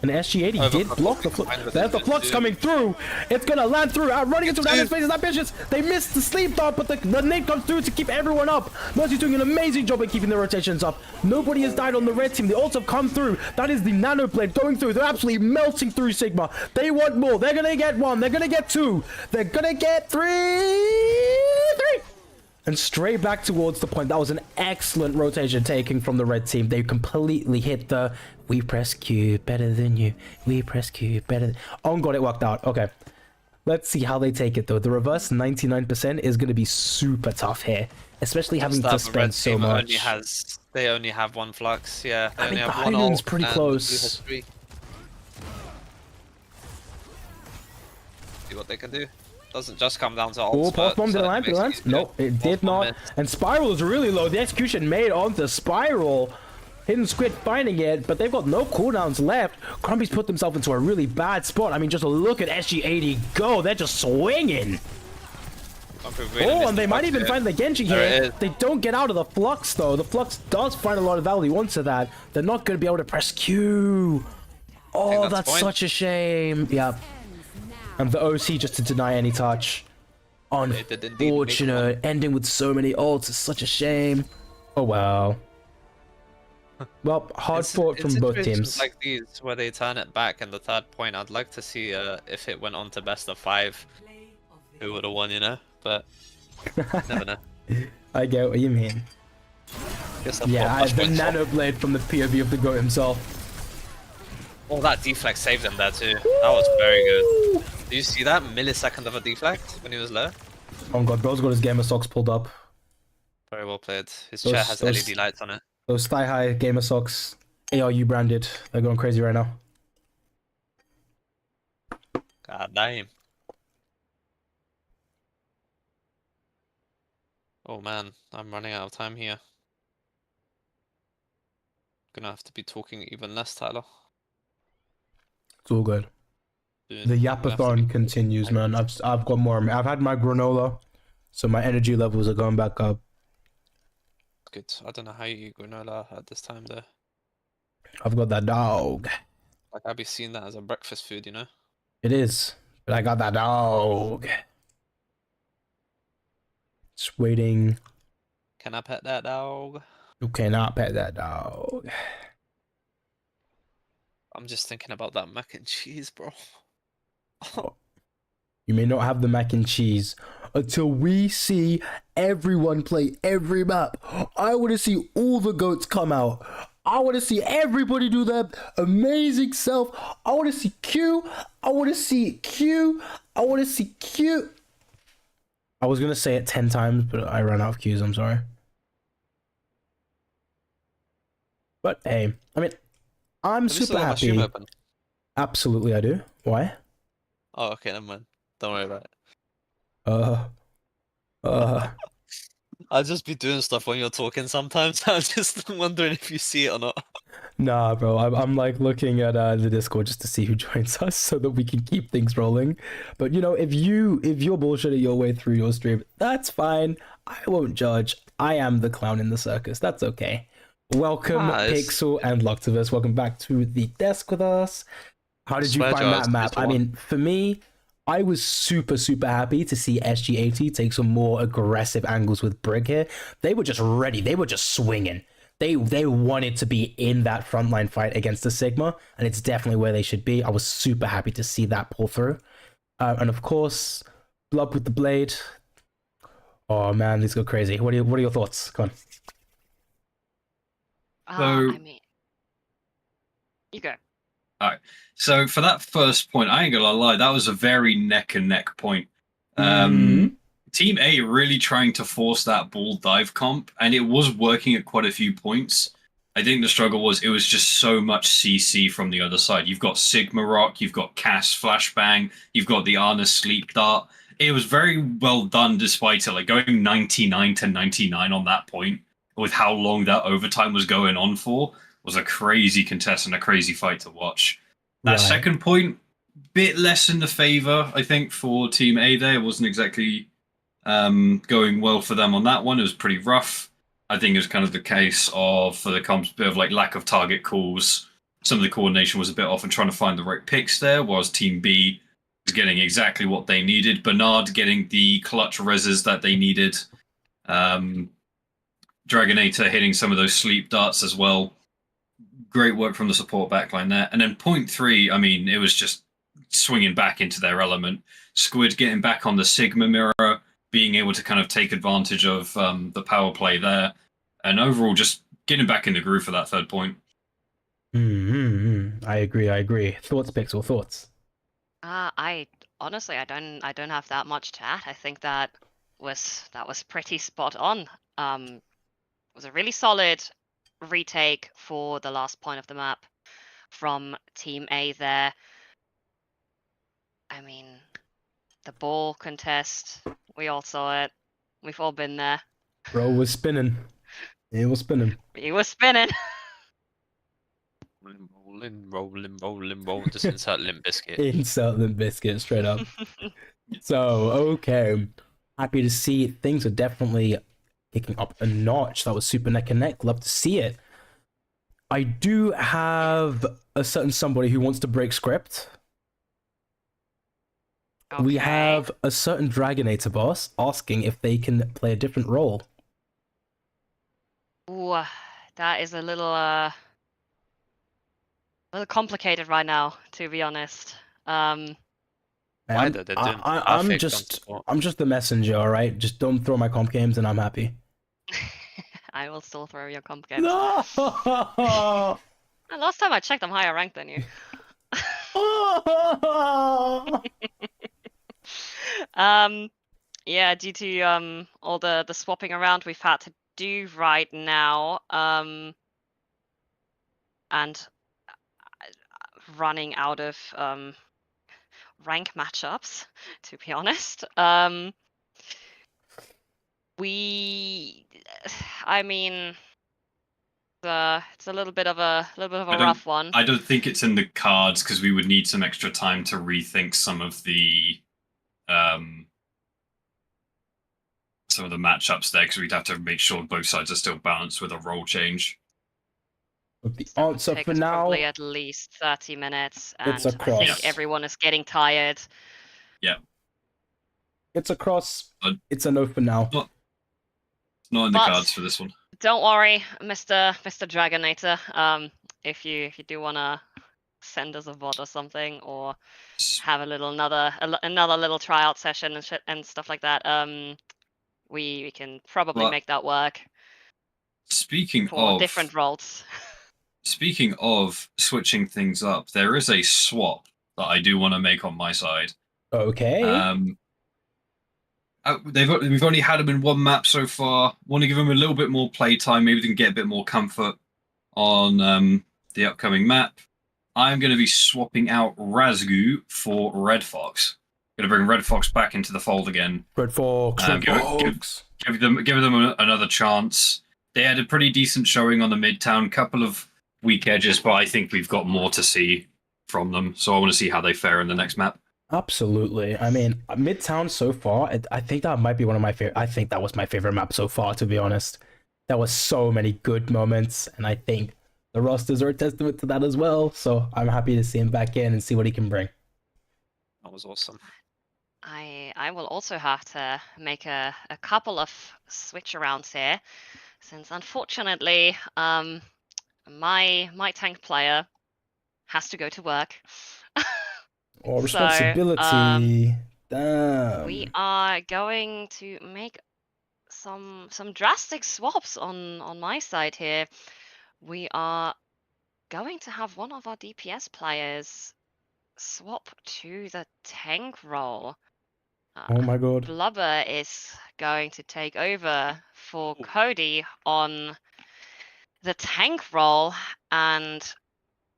And SG80 did block the Flux. There's the Flux coming through. It's gonna land through. Running into that space is ambitious. They missed the sleep dart, but the nade comes through to keep everyone up. Mercy's doing an amazing job at keeping the rotations up. Nobody has died on the red team. The ults have come through. That is the nano blade going through. They're absolutely melting through Sigma. They want more. They're gonna get 1. They're gonna get 2. They're gonna get 3. And straight back towards the point. That was an excellent rotation taking from the red team. They completely hit the we press Q better than you. We press Q better than... Oh god, it worked out. Okay. Let's see how they take it though. The reverse 99% is going to be super tough here. Especially having to spend so much. They only have 1 Flux, yeah. I mean, the Hydron's pretty close. See what they can do. Doesn't just come down to ult. Oh, pulse bomb, did it land? Nope, it did not. And Spiral is really low. The execution made onto Spiral. Hidden Squid finding it, but they've got no cooldowns left. Crumpy's put themselves into a really bad spot. I mean, just look at SG80 go. They're just swinging. Oh, and they might even find the Genji here. They don't get out of the Flux, though. The Flux does find a lot of value onto that. They're not going to be able to press Q. Oh, that's such a shame. Yeah. And the OC just to deny any touch. Unfortunate. Ending with so many ults is such a shame. Oh, wow. Well, hard fought from both teams. Like these, where they turn it back in the 3rd point, I'd like to see if it went on to best of 5, who would have won, you know? But never know. I get what you mean. Yeah, the nano blade from the POV of the GOAT himself. Oh, that deflect saved him there too. That was very good. Do you see that millisecond of a deflect when he was low? Oh god, bro's got his gamer socks pulled up. Very well played. His chair has LED lights on it. Those thigh-high gamer socks, ARU branded. They're going crazy right now. God damn. Oh man, I'm running out of time here. Gonna have to be talking even less, Tyler. It's all good. Dude, the yapathon continues, man. I've got more. I've had my granola, so my energy levels are going back up. Good. I don't know how you eat granola at this time though. I've got that dog. Like I'd be seeing that as a breakfast food, you know? It is, but I got that dog. Just waiting. Can I pet that dog? You cannot pet that dog. I'm just thinking about that mac and cheese, bro. You may not have the mac and cheese until we see everyone play every map. I want to see all the GOATs come out. I want to see everybody do their amazing self. I want to see Q. I want to see Q. I want to see Q. I was going to say it 10 times, but I ran out of Qs. I'm sorry. But hey, I mean, I'm super happy. Absolutely, I do. Why? Oh, okay, never mind. Don't worry about it. I'll just be doing stuff when you're talking sometimes. I'm just wondering if you see it or not. Nah, bro. I'm like looking at the Discord just to see who joins us so that we can keep things rolling. But you know, if you're bullshitting your way through your stream, that's fine. I won't judge. I am the clown in the circus. That's okay. Welcome, Pixel and Loctivus. Welcome back to the desk with us. How did you find that map? I mean, for me, I was super happy to see SG80 take some more aggressive angles with Brig here. They were just ready. They were just swinging. They wanted to be in that frontline fight against the Sigma, and it's definitely where they should be. I was super happy to see that pull through. And of course, Blood with the Blade. Oh man, these go crazy. What are your thoughts? Come on. I mean, you go. Alright, so for that first point, I ain't gonna lie, that was a very neck and neck point. Team A really trying to force that ball dive comp, and it was working at quite a few points. I think the struggle was it was just so much CC from the other side. You've got Sigma Rock, you've got Cass Flashbang, you've got the Arna Sleep Dart. It was very well done despite it, like going 99 to 99 on that point with how long that overtime was going on for was a crazy contest and a crazy fight to watch. That Right. second point, bit less in the favor, I think, for Team A there. It wasn't exactly going well for them on that one. It was pretty rough. I think it was kind of the case of, for the comps, a bit of like lack of target calls. Some of the coordination was a bit off and trying to find the right picks there, whilst Team B was getting exactly what they needed. Bernard getting the clutch reses that they needed. Dragonator hitting some of those sleep darts as well. Great work from the support backline there. And then point 3, I mean, it was just swinging back into their element. Squid getting back on the Sigma mirror, being able to kind of take advantage of the power play there, and overall just getting back in the groove for that third point. I agree. Thoughts, Pixel? Thoughts? I honestly, I don't have that much to add. I think that was pretty spot on. It was a really solid retake for the last point of the map from Team A there. I mean, the ball contest, we all saw it. We've all been there. Bro was spinning. It was spinning. He was spinning. Rolling. Just insert Limp Bizkit. Insert Limp Bizkit straight up. So, okay. Happy to see things are definitely picking up a notch. That was super neck and neck. Love to see it. I do have a certain somebody who wants to break script. Okay. We have a certain Dragonator boss asking if they can play a different role. Ooh, that is a little complicated right now, to be honest. Why I'm, though? They're doing I'm perfect on just support. I'm just the messenger, all right? Just don't throw my comp games and I'm happy. I will still throw your comp games. No! And last time I checked, I'm higher ranked than you. Yeah, due to all the swapping around we've had to do right now, and running out of rank matchups, to be honest. I mean, it's a little bit of a rough one. I don't think it's in the cards because we would need some extra time to rethink some of the matchups there, because we'd have to make sure both sides are still balanced with a role change. The answer Take for us now, probably at least 30 minutes, and It's I across. think Yes. everyone is getting tired. it's a cross. Uh, It's a no for now. Not in the But- cards for this one. Don't worry, Mr. Dragonator. If you do wanna send us a VOD or something, or have another little tryout session and and stuff like that, we can probably Well, make that work Speaking for of different roles. Speaking of switching things up, there is a swap that I do want to make on my side. Okay. We've only had them in one map so far. Want to give them a little bit more playtime. Maybe they can get a bit more comfort on the upcoming map. I'm going to be swapping out Razgu for Red Fox. Going to bring Red Fox back into the fold again. Red Fox. Give them another chance. They had a pretty decent showing on the Midtown. Couple of weak edges, but I think we've got more to see from them. So I want to see how they fare in the next map. Absolutely. I mean, Midtown so far, I think that might be one of my favorite. I think that was my favorite map so far, to be honest. There was so many good moments, and I think the rosters are a testament to that as well. So I'm happy to see him back in and see what he can bring. That was awesome. I will also have to make a couple of switch arounds here, since unfortunately my tank player has to go to work. Oh, So, responsibility. Damn. we are going to make some drastic swaps on my side here. We are going to have one of our DPS players swap to the tank role. Oh my god. Blubber is going to take over for Cody on the tank role, and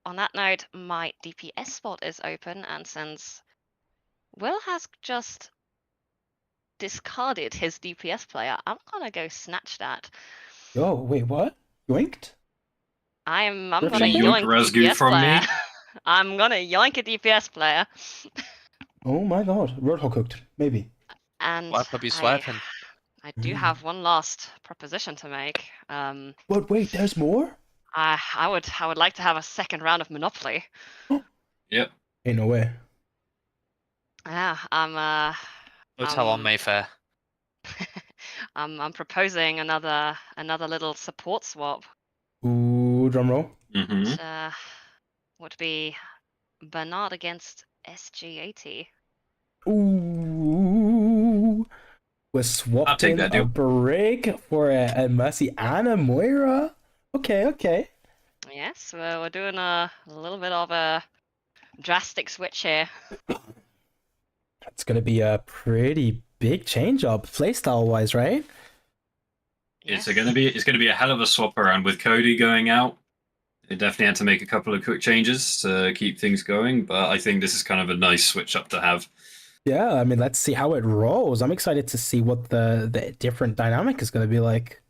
on that note, my DPS spot is open, and since Will has just discarded his DPS player, I'm gonna go snatch that. Yo, wait, what? Yoinked? I'm Rip gonna something? yoink Yoink a Razgoot DPS from player. me? I'm gonna yoink a DPS player. Oh my god. Roadhog cooked. Maybe. And Why are you swiping? I do have one last proposition to make. But wait, there's more? I would like to have a second round of Monopoly. Yep. Ain't no way. Yeah, Hotel on um, Mayfair. I'm proposing another little support swap, Ooh, drum roll. Mm-hmm. which would be Bernard against SG80. Ooh. We're I'll swapped take in that a deal. break for a Mercy and a Moira. Okay. Yes, we're doing a little bit of a drastic switch here. It's gonna be a pretty big change up playstyle wise, right? It's gonna be a hell of a swap around with Cody going out. It definitely had to make a couple of quick changes to keep things going, but I think this is kind of a nice switch up to have. Yeah, I mean, let's see how it rolls. I'm excited to see what the different dynamic is gonna be like.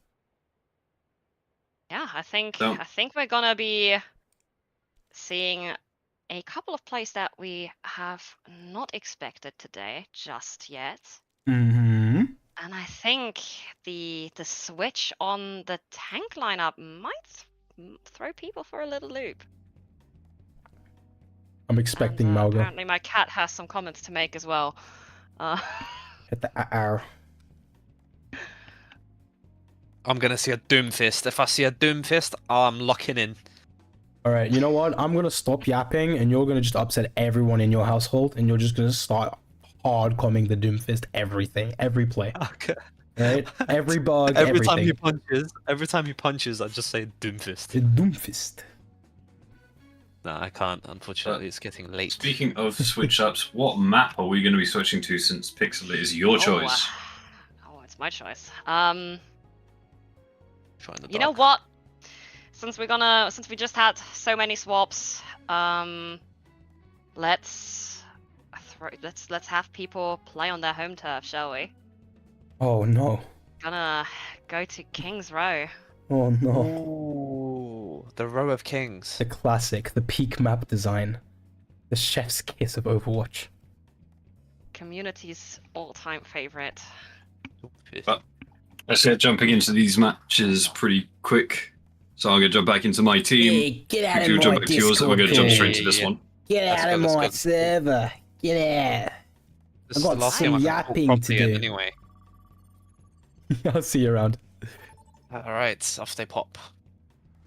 Yeah, I think So- we're gonna be seeing a couple of plays that we have not expected today just yet. Mm-hmm. And I think the switch on the tank lineup might throw people for a little loop. I'm expecting And, Malgo. apparently my cat has some comments to make as well. Hit the arrow. I'm gonna see a Doomfist. If I see a Doomfist, I'm locking in. All right, you know what? I'm gonna stop yapping, and you're gonna just upset everyone in your household, and you're just gonna start hard combing the Doomfist everything, every play. Okay. Right? Every bug, Every everything. time he punches, I just say Doomfist. The Doomfist. No, I can't. Unfortunately, it's getting late. Speaking of switch ups, what map are we going to be switching to since Pixel is your choice? Oh, it's my choice. Try in the You know dark. what? Since we just had so many swaps, let's have people play on their home turf, shall we? Oh no. Gonna go to King's Row. Oh no. Ooh, the Row of Kings. The classic, the peak map design. The chef's kiss of Overwatch. Community's all-time favorite. But let's get jumping into these matches pretty quick. So I'm going to jump back into my team. Hey, get out If you of jump my back to yours, and we're going to jump straight to this Yeah. one. Get Let's out go, of let's my go. server. Get out. This I've is got the last some game I can talk yapping properly to in do. anyway. I'll see you around. Alright, off they pop.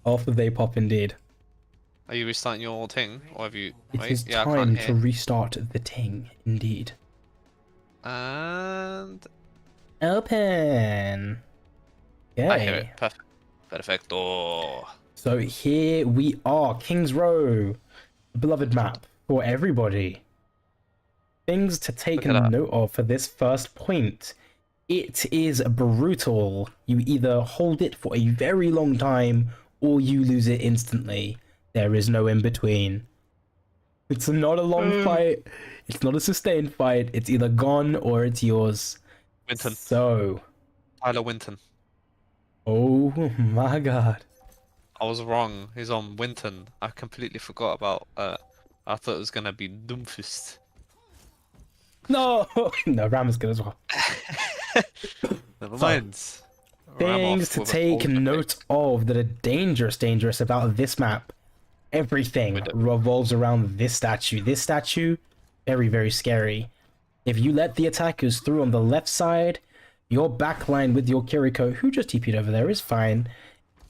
After they pop indeed. Are you restarting your thing? Or have you... It Wait, is yeah, I time can't to hear. restart the ting, indeed. And... Open. I hear it. Okay. Perfect. Perfecto. So here we are, King's Row. Beloved map for everybody. Things to take Look at that. note of for this first point. It is brutal. You either hold it for a very long time or you lose it instantly. There is no in between. It's not a long fight. It's not a sustained fight. It's either gone or it's yours. Winton. So, Tyler Winton. oh my god. I was wrong. He's on Winton. I completely forgot about... I thought it was gonna be Doomfist. No! No, Ram is good as well. Never So, mind. Things to take note of that are dangerous about this map. Everything With it. revolves around this statue. This statue, very scary. If you let the attackers through on the left side, your backline with your Kiriko, who just TP'd over there, is fine,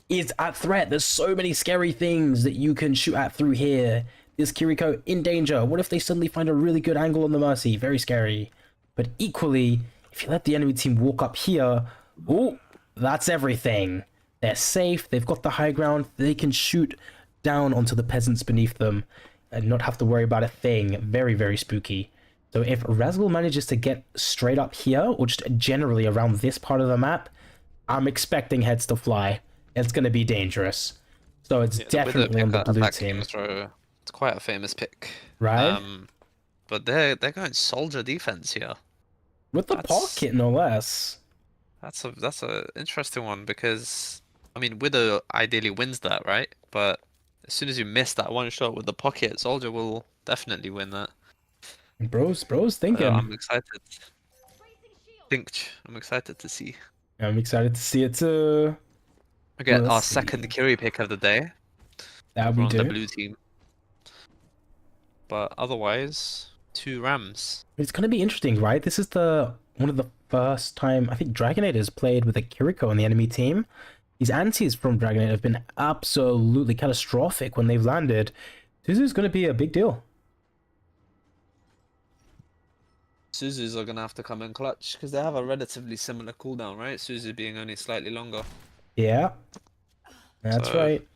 is at threat. There's so many scary things that you can shoot at through here. This Kiriko in danger. What if they suddenly find a really good angle on the Mercy? Very scary. But equally, if you let the enemy team walk up here, oh, that's everything. They're safe, they've got the high ground, they can shoot down onto the peasants beneath them and not have to worry about a thing. Very spooky. So if Razgul manages to get straight up here, or just generally around this part of the map, I'm expecting heads to fly. It's going to be dangerous. So it's definitely on the blue team. It's quite a famous pick. Right? But they're going soldier defense here. With the pocket, no less. That's a interesting one because I mean Widow ideally wins that, right? But as soon as you miss that one shot with the pocket, soldier will definitely win that. Bro's thinking. I'm excited. I'm excited to see. I'm excited to see it too. We get our second Kiri pick of the day. That we on do. the blue team. But otherwise, 2 Rams. It's gonna be interesting, right? This is one of the first time I think Dragonator has played with a Kiriko on the enemy team. These antis from Dragonator have been absolutely catastrophic when they've landed. Suzu's gonna be a big deal. Suzus are gonna have to come in clutch because they have a relatively similar cooldown, right? Suzu being only slightly longer. Yeah, that's right.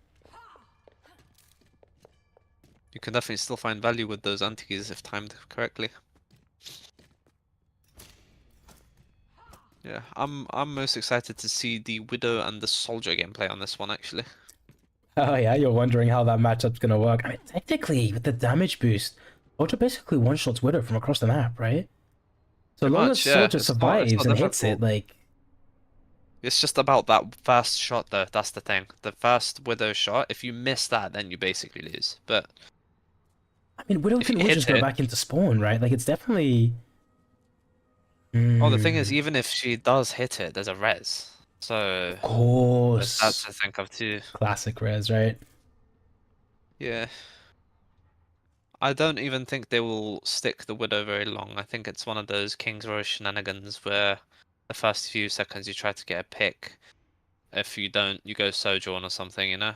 You can definitely still find value with those antis if timed correctly. Yeah, I'm most excited to see the Widow and the Soldier gameplay on this one actually. Oh yeah, you're wondering how that matchup's gonna work. I mean, technically, with the damage boost, Soldier basically one-shots Widow from across the map, right? So long as Soldier survives and hits it, like... It's just about that first shot though, that's the thing. The first Widow shot, if you miss that, then you basically lose. But... I mean, Widow can always just go back into spawn, right? Like, it's definitely... Oh, the thing is, even if she does hit it, there's a res. So... Of course. That's to think of too. Classic res, right? Yeah. I don't even think they will stick the Widow very long. I think it's one of those King's Row shenanigans where the first few seconds you try to get a pick. If you don't, you go Sojourn or something, you know?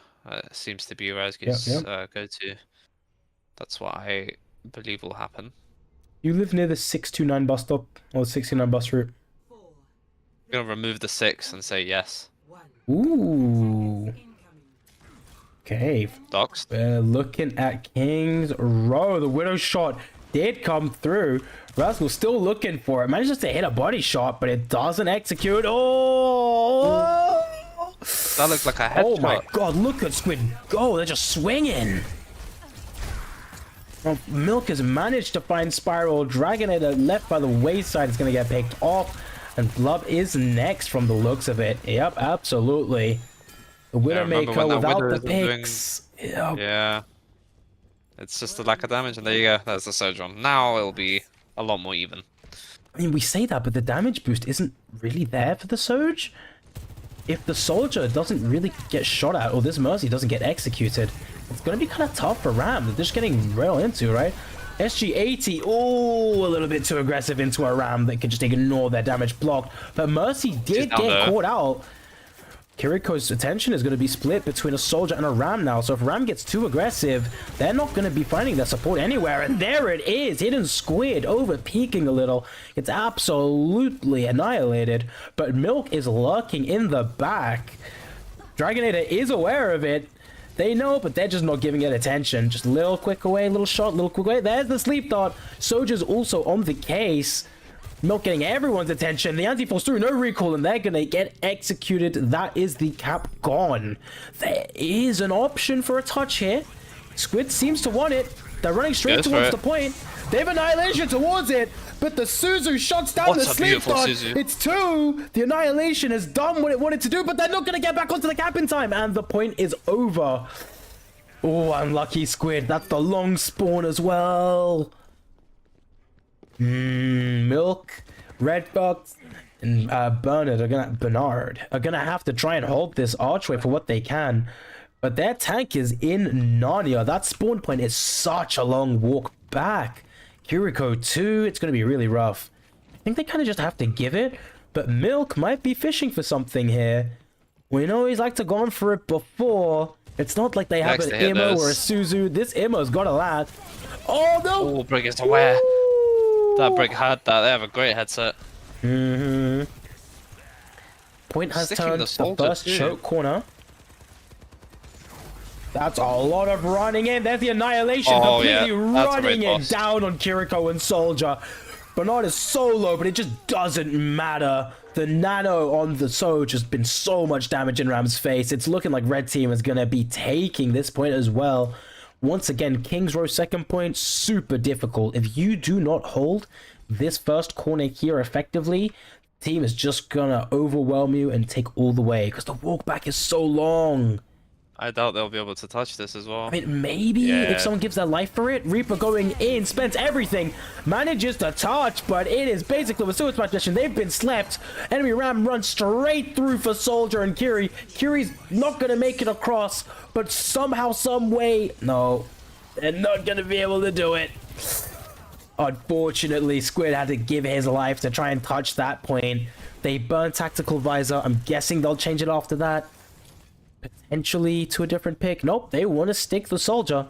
Seems to be Razgul's go-to. That's what I believe will happen. You live near the 629 bus stop, or the 629 bus route? I'm gonna remove the 6 and say yes. Ooh. Okay. Docs. We're looking at King's Row. The Widow shot did come through. Rascal still looking for it. Manages to hit a body shot, but it doesn't execute. Oh! That looked like a headshot. Oh my god, look at Squid go. They're just swinging. Well, Milk has managed to find Spiral. Dragonator left by the wayside is going to get picked off. And Blub is next from the looks of it. Yep, absolutely. The Widowmaker without the picks. Yep. Yeah. It's just a lack of damage, and there you go. That's the Sojourn. Now it'll be a lot more even. I mean, we say that, but the damage boost isn't really there for the Soj. If the Soldier doesn't really get shot at, or this Mercy doesn't get executed, it's going to be kind of tough for Ram. They're just getting railed into, right? SG-80, oh, a little bit too aggressive into a Ram that can just ignore their damage blocked. But Mercy did get caught out. Kiriko's attention is going to be split between a Soldier and a Ram now. So if Ram gets too aggressive, they're not going to be finding their support anywhere. And there it is, Hidden Squid over peeking a little. It's absolutely annihilated. But Milk is lurking in the back. Dragonator is aware of it. They know, but they're just not giving it attention. Just a little quick away, little shot, little quick away. There's the sleep dart. Soldier's also on the case. Milk getting everyone's attention. The anti falls through, no recall, and they're gonna get executed. That is the cap gone. There is an option for a touch here. Squid seems to want it. They're running straight towards the point. They have Annihilation towards it, but the Suzu shuts down the sleep dart. It's 2. The Annihilation has done what it wanted to do, but they're not gonna get back onto the cap in time, and the point is over. Oh, unlucky Squid. That's the long spawn as well. Milk, Red Fox, and Bernard are gonna have to try and hold this archway for what they can. But their tank is in Narnia. That spawn point is such a long walk back. Kiriko 2, it's gonna be really rough. I think they kind of just have to give it. But Milk might be fishing for something here. We know he's like to gone for it before. It's not like they have an Immo or a Suzu. This Immo's got a lad. Oh no! Oh, Brig is aware. That Brig had that. They have a great headset. Point has turned the first choke corner. That's a lot of running in. There's the Annihilation completely running it down on Kiriko and Soldier. Bernard is so low, but it just doesn't matter. The nano on the Soldier has been so much damage in Ram's face. It's looking like Red Team is going to be taking this point as well. Once again, King's Row second point, super difficult. If you do not hold this first corner here effectively, team is just going to overwhelm you and take all the way because the walk back is so long. I doubt they'll be able to touch this as well. I mean, maybe if someone gives their life for it. Reaper going in, spends everything, manages to touch, but it is basically with suicide mission. They've been slept. Enemy Ram runs straight through for Soldier and Kiri. Kiri's not going to make it across, but somehow, some way, no, they're not going to be able to do it. Unfortunately, Squid had to give his life to try and touch that point. They burn Tactical Visor. I'm guessing they'll change it after that. Potentially to a different pick. Nope, they want to stick the Soldier.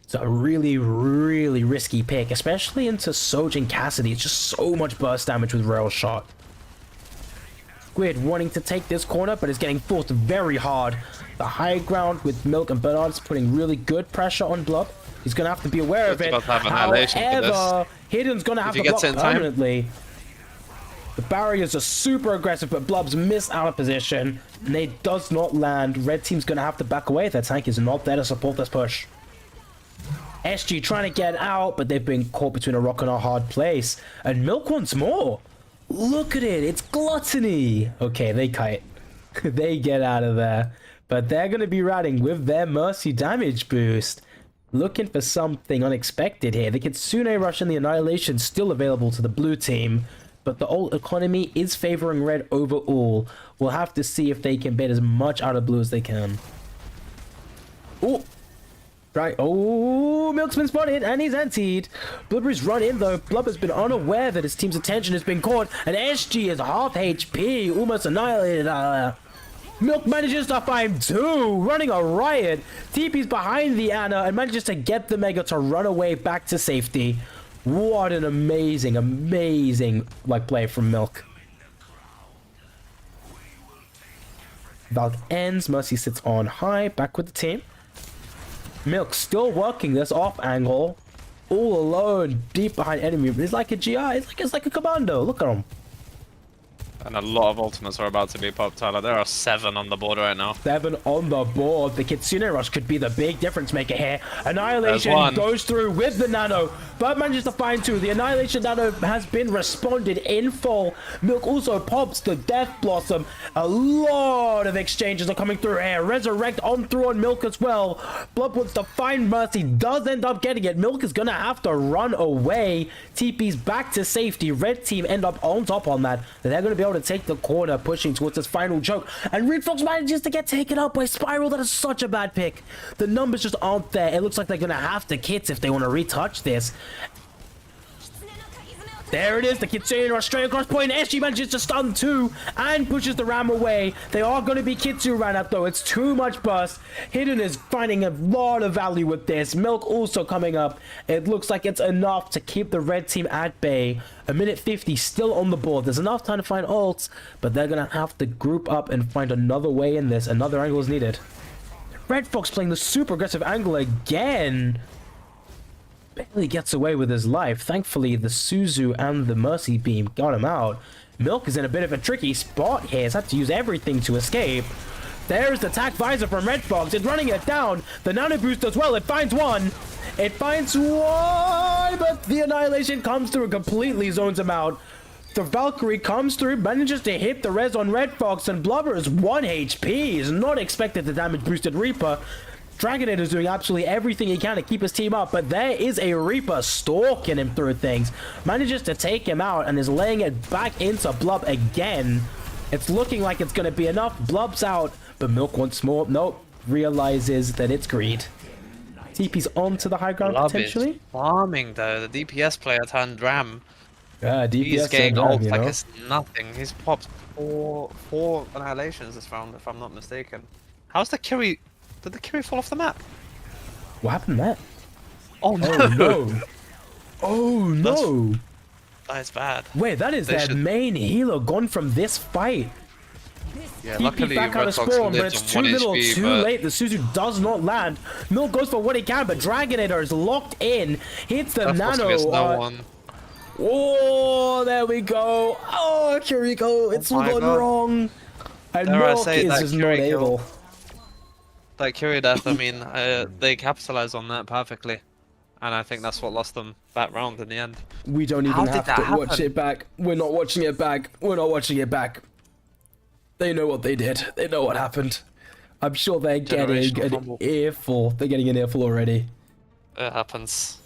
It's a really, really risky pick, especially into Soj and Cassidy. It's just so much burst damage with Rail Shot. Squid wanting to take this corner, but is getting forced very hard. The high ground with Milk and Bernard's putting really good pressure on Blub. He's going to have to be aware of it. However, Hidden's going to have to block permanently. The barriers are super aggressive, but Blub's missed out of position, and it does not land. Red Team's going to have to back away. Their tank is not there to support this push. SG trying to get out, but they've been caught between a rock and a hard place. And Milk wants more. Look at it. It's gluttony. Okay, they kite. They get out of there. But they're going to be routing with their Mercy damage boost. Looking for something unexpected here. The Kitsune Rush and the Annihilation still available to the blue team. But the old economy is favoring red overall. We'll have to see if they can bait as much out of blue as they can. Oh, right. Oh, Milk's been spotted and he's antied. Blubber's run in though. Blubber's been unaware that his team's attention has been caught, and SG is half HP, almost annihilated. Milk manages to find two, running a riot. TP's behind the Ana and manages to get the Mega to run away back to safety. What an amazing, amazing play from Milk. Valk ends, Mercy sits on high, back with the team. Milk still working this off angle, all alone, deep behind enemy. It's like a GI, it's like a commando. Look at him. And a lot of ultimates are about to be popped, Tyler. There are 7 on the board right now. 7 on the board. The Kitsune Rush could be the big difference maker here. Annihilation goes through with the Nano, but manages to find 2. The Annihilation Nano has been responded in full. Milk also pops the Death Blossom. A lot of exchanges are coming through here. Resurrect on through on Milk as well. Blood wants to find Mercy, does end up getting it. Milk is gonna have to run away. TP's back to safety. Red Team end up on top on that. They're gonna be able to take the corner, pushing towards this final choke, and Red Fox manages to get taken out by Spiral. That is such a bad pick. The numbers just aren't there. It looks like they're gonna have to kits if they want to retouch this. There it is, the Kitsune Rush straight across point. SG manages to stun 2 and pushes the Ram away. They are going to be Kitsu ran up though. It's too much burst. Hidden is finding a lot of value with this. Milk also coming up. It looks like it's enough to keep the red team at bay. A minute 50 still on the board. There's enough time to find ults, but they're going to have to group up and find another way in this. Another angle is needed. Red Fox playing the super aggressive angle again. Barely gets away with his life. Thankfully, the Suzu and the Mercy Beam got him out. Milk is in a bit of a tricky spot here. He's had to use everything to escape. There's the attack visor from Red Fox. It's running it down. The nano boost as well. It finds one. It finds one, but the Annihilation comes through and completely zones him out. The Valkyrie comes through, manages to hit the res on Red Fox, and Blubber is 1 HP. He's not expected to damage boosted Reaper. Dragonator is doing absolutely everything he can to keep his team up, but there is a Reaper stalking him through things. Manages to take him out and is laying it back into Blub again. It's looking like it's going to be enough. Blub's out, but Milk wants more. Nope. Realizes that it's greed. TP's onto the high ground potentially. Is farming though. The DPS player turned Ram. DPS He's getting ult like know? it's nothing. He's popped four annihilations this round, if I'm not mistaken. How's the Kiri? Did the Kiri fall off the map? What happened there? Oh no! Oh no! Oh no! That is bad. Wait, that is their main healer gone from this fight. Yeah, TP luckily back out Red of Fox spawn, but lives it's on too 1 little, HP, too but late. The Suzu does not land. Milk goes for what he can, but Dragonator is locked in. Hits the Red Fox gets no nano. one. Oh, there we go. Oh, Kiriko, it's all my gone God. wrong. And Dare I Milk say is that just not Curie kill? able. That Curie death, I mean, they capitalized on that perfectly. And I think that's what lost them that round in the end. We don't How even did have that to watch happen? it back. We're not watching it back. We're not watching it back. They know what they did. They know what happened. I'm sure they're getting Generational an fumble. earful. They're getting an earful already. It happens.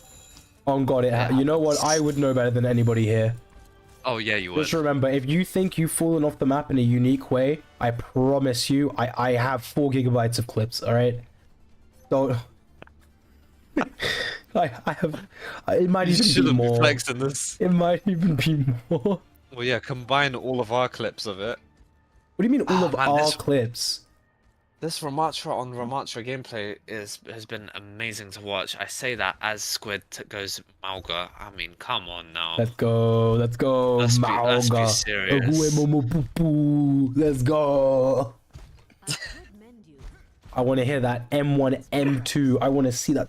On God, you know what? I would know better than anybody here. Oh yeah, you would. Just remember, if you think you've fallen off the map in a unique way, I promise you, I have 4 gigabytes of clips, alright? Don't... I have... It might You even be shouldn't be more. flexing this. It might even be more. Well, yeah, combine all of our clips of it. What do you mean all Oh, of man, our this- clips? This Ramatra on Ramatra gameplay has been amazing to watch. I say that as Squid goes Mauga. I mean, come on now. Let's go, let's go, Let's be Mauga. serious. Let's go. I want to hear that M1, M2. I want to see that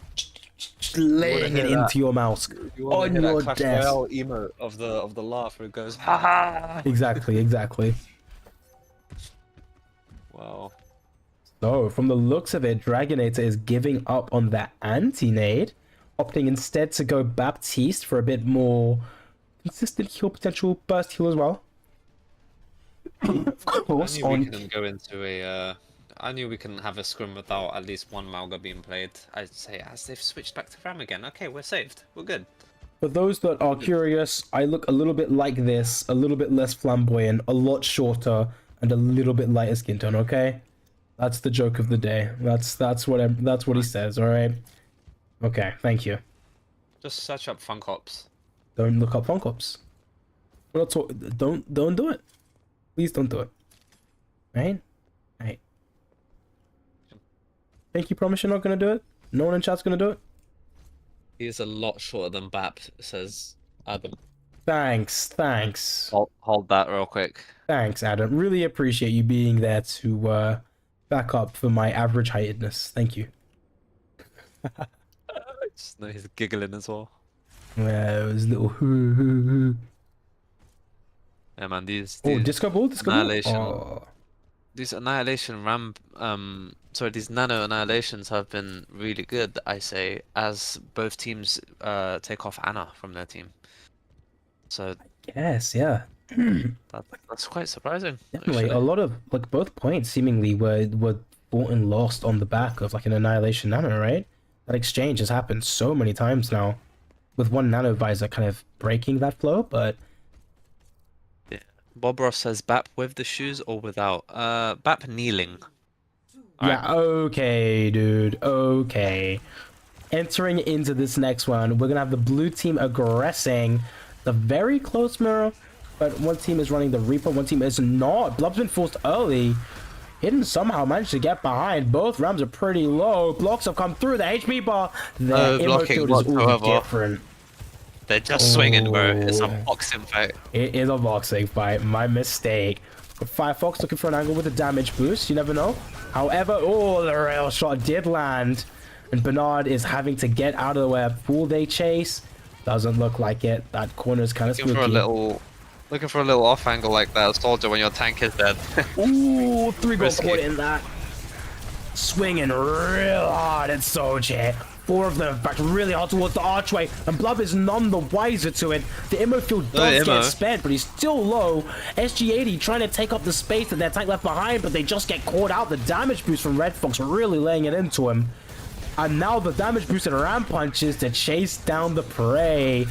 laying it hear into your mouse. You want On to hear your that Clash desk. Royale emote of the laugh where it goes, ha ha. Exactly, exactly. Wow. So, from the looks of it, Dragonator is giving up on that anti-nade, opting instead to go Baptiste for a bit more consistent heal potential, burst heal as well. Of course, I knew we on couldn't go into a. I knew we couldn't have a scrim without at least one Mauga being played. I'd say as they've switched back to Ram again. Okay, we're saved. We're good. For those that are curious, I look a little bit like this, a little bit less flamboyant, a lot shorter, and a little bit lighter skin tone. Okay, that's the joke of the day. That's what he says. All right. Okay, thank you. Just search up Funkops. Don't look up Funkops. We're not don't do it. Please don't do it. Right? Right. Think you promise you're not gonna do it? No one in chat's gonna do it? He is a lot shorter than Bap, says Adam. Thanks. Hold that real quick. Thanks, Adam. Really appreciate you being there to back up for my average heightedness. Thank you. I just know he's giggling as well. Yeah, it was a little Yeah, man, these Oh, disco ball. Annihilation. Oh. these annihilation these nano annihilations have been really good, I say, as both teams take off Anna from their team. So Yes, yeah. that's quite surprising. Definitely, actually. a lot of like both points seemingly were bought and lost on the back of like an annihilation nano, right? That exchange has happened so many times now, with one nano visor kind of breaking that flow. But Yeah. Bob Ross says Bap with the shoes or without. Bap kneeling. yeah, okay, dude, okay. Entering into this next one, we're gonna have the blue team aggressing the very close mirror, but one team is running the Reaper, one team is not. Blub's been forced early. Hidden somehow managed to get behind. Both Rams are pretty low. Blocks have come through the HP bar. The ammo blocking field is all whatsoever. different. They're just swinging, bro. It's a Oh. boxing fight. It is a boxing fight. My mistake. Firefox looking for an angle with a damage boost. You never know. However, oh, the rail shot did land. And Bernard is having to get out of the way. Will they chase? Doesn't look like it. That corner is kind of Looking spooky. looking for a little off angle like that, soldier, when your tank is dead. Ooh, 3 goals Risky. caught in that. Swinging real hard at Soldier. 4 of them back really hard towards the archway, and Blub is none the wiser to it. The ammo field does get spent, but he's still low. SG80 trying to take up the space that their tank left behind, but they just get caught out. The damage boost from Red Fox really laying it into him. And now the damage boosted ram punches to chase down the prey.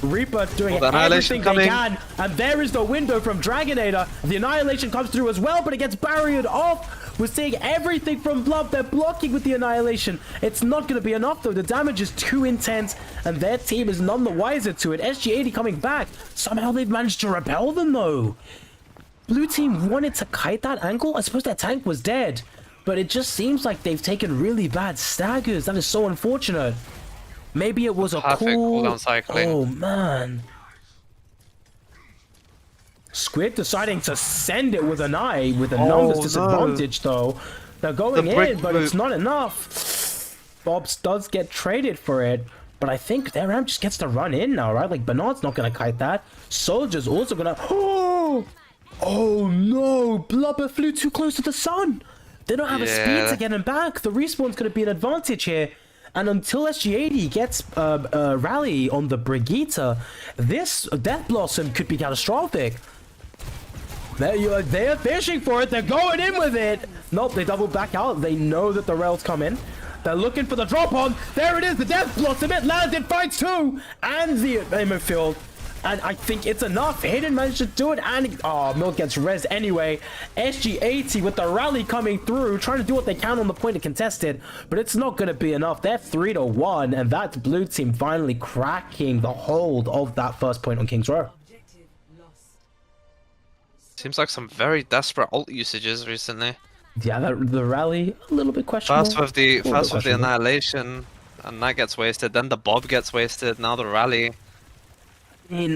Reaper doing the everything Annihilation they coming. can, and there is the window from Dragonator. The Annihilation comes through as well, but it gets barriered off. We're seeing everything from Blub. They're blocking with the Annihilation. It's not going to be enough, though. The damage is too intense, and their team is none the wiser to it. SG80 coming back. Somehow they've managed to repel them, though. Blue team wanted to kite that angle. I suppose their tank was dead, but it just seems like they've taken really bad staggers. That is so unfortunate. Maybe it was a Perfect cool... cooldown cycling. Oh, man. Squid deciding to send it with an eye, with a numbers disadvantage though. They're going in, but it's not enough. Bobs does get traded for it, but I think their ramp just gets to run in now, right? Like, Bernard's not gonna kite that. Soldier's also gonna... Oh no! Blubber flew too close to the sun! They don't have a speed to get him back. The respawn's gonna be an advantage here. And until SG80 gets a rally on the Brigitte, this Death Blossom could be catastrophic. They're fishing for it. They're going in with it. Nope, they double back out. They know that the rails come in. They're looking for the drop on. There it is, the Death Blossom. It lands, it fights too. And the ammo field. And I think it's enough. Hayden managed to do it. And Milk gets res anyway. SG80 with the rally coming through, trying to do what they can on the point to contest it. But it's not going to be enough. They're 3-1. And that's blue team finally cracking the hold of that first point on King's Row. Seems like some very desperate ult usages recently. Yeah, the rally a little bit questionable. First with the annihilation, and that gets wasted. Then the Bob gets wasted. Now the rally. I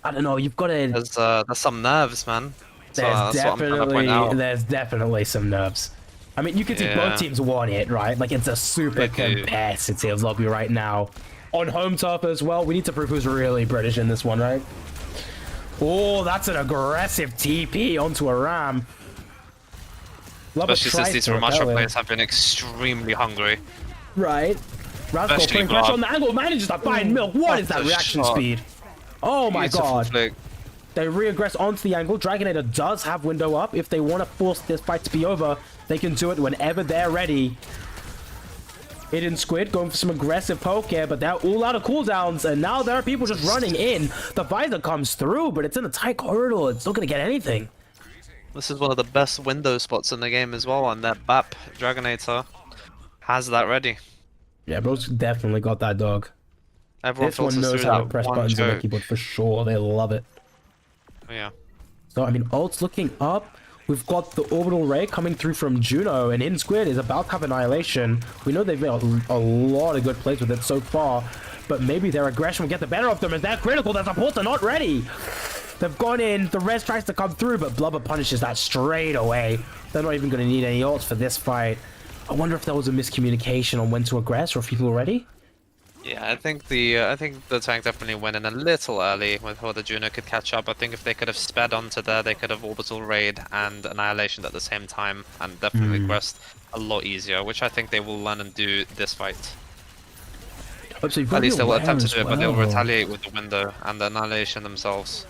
don't know. You've got to. There's some nerves, man. There's definitely some nerves. I mean, you can see both teams want it, right? Like, it's a super competitive lobby right now. On home turf as well. We need to prove who's really British in this one, right? Oh, that's an aggressive TP onto a ram. Especially since these Ramasha players have been extremely hungry. Right. Rascal putting pressure on the angle, manages to find Milk. What is that reaction speed? Oh my god. They re-aggress onto the angle. Dragonator does have window up. If they want to force this fight to be over, they can do it whenever they're ready. Hidden Squid going for some aggressive poke here, but they're all out of cooldowns, and now there are people just running in. The visor comes through, but it's in a tight corridor. It's not going to get anything. This is one of the best window spots in the game as well, and that BAP Dragonator has that ready. Yeah, bro's definitely got that dog. Everyone this one knows how to press buttons on the keyboard for sure. They love it. Yeah. So, I mean, ult's looking up. We've got the orbital ray coming through from Juno, and Hidden Squid is about to have annihilation. We know they've made a lot of good plays with it so far, but maybe their aggression will get the better of them, and they're critical. Their supports are not ready. They've gone in. The res tries to come through, but Blubber punishes that straight away. They're not even going to need any ults for this fight. I wonder if there was a miscommunication on when to aggress, or if people were ready. Yeah, I think the tank definitely went in a little early before the Juno could catch up. I think if they could have sped onto there, they could have orbital raid and annihilation at the same time, and definitely aggressed a lot easier, which I think they will learn and do this fight. Oh, so at least they will attempt to do it, but they'll retaliate with the window and the annihilation themselves.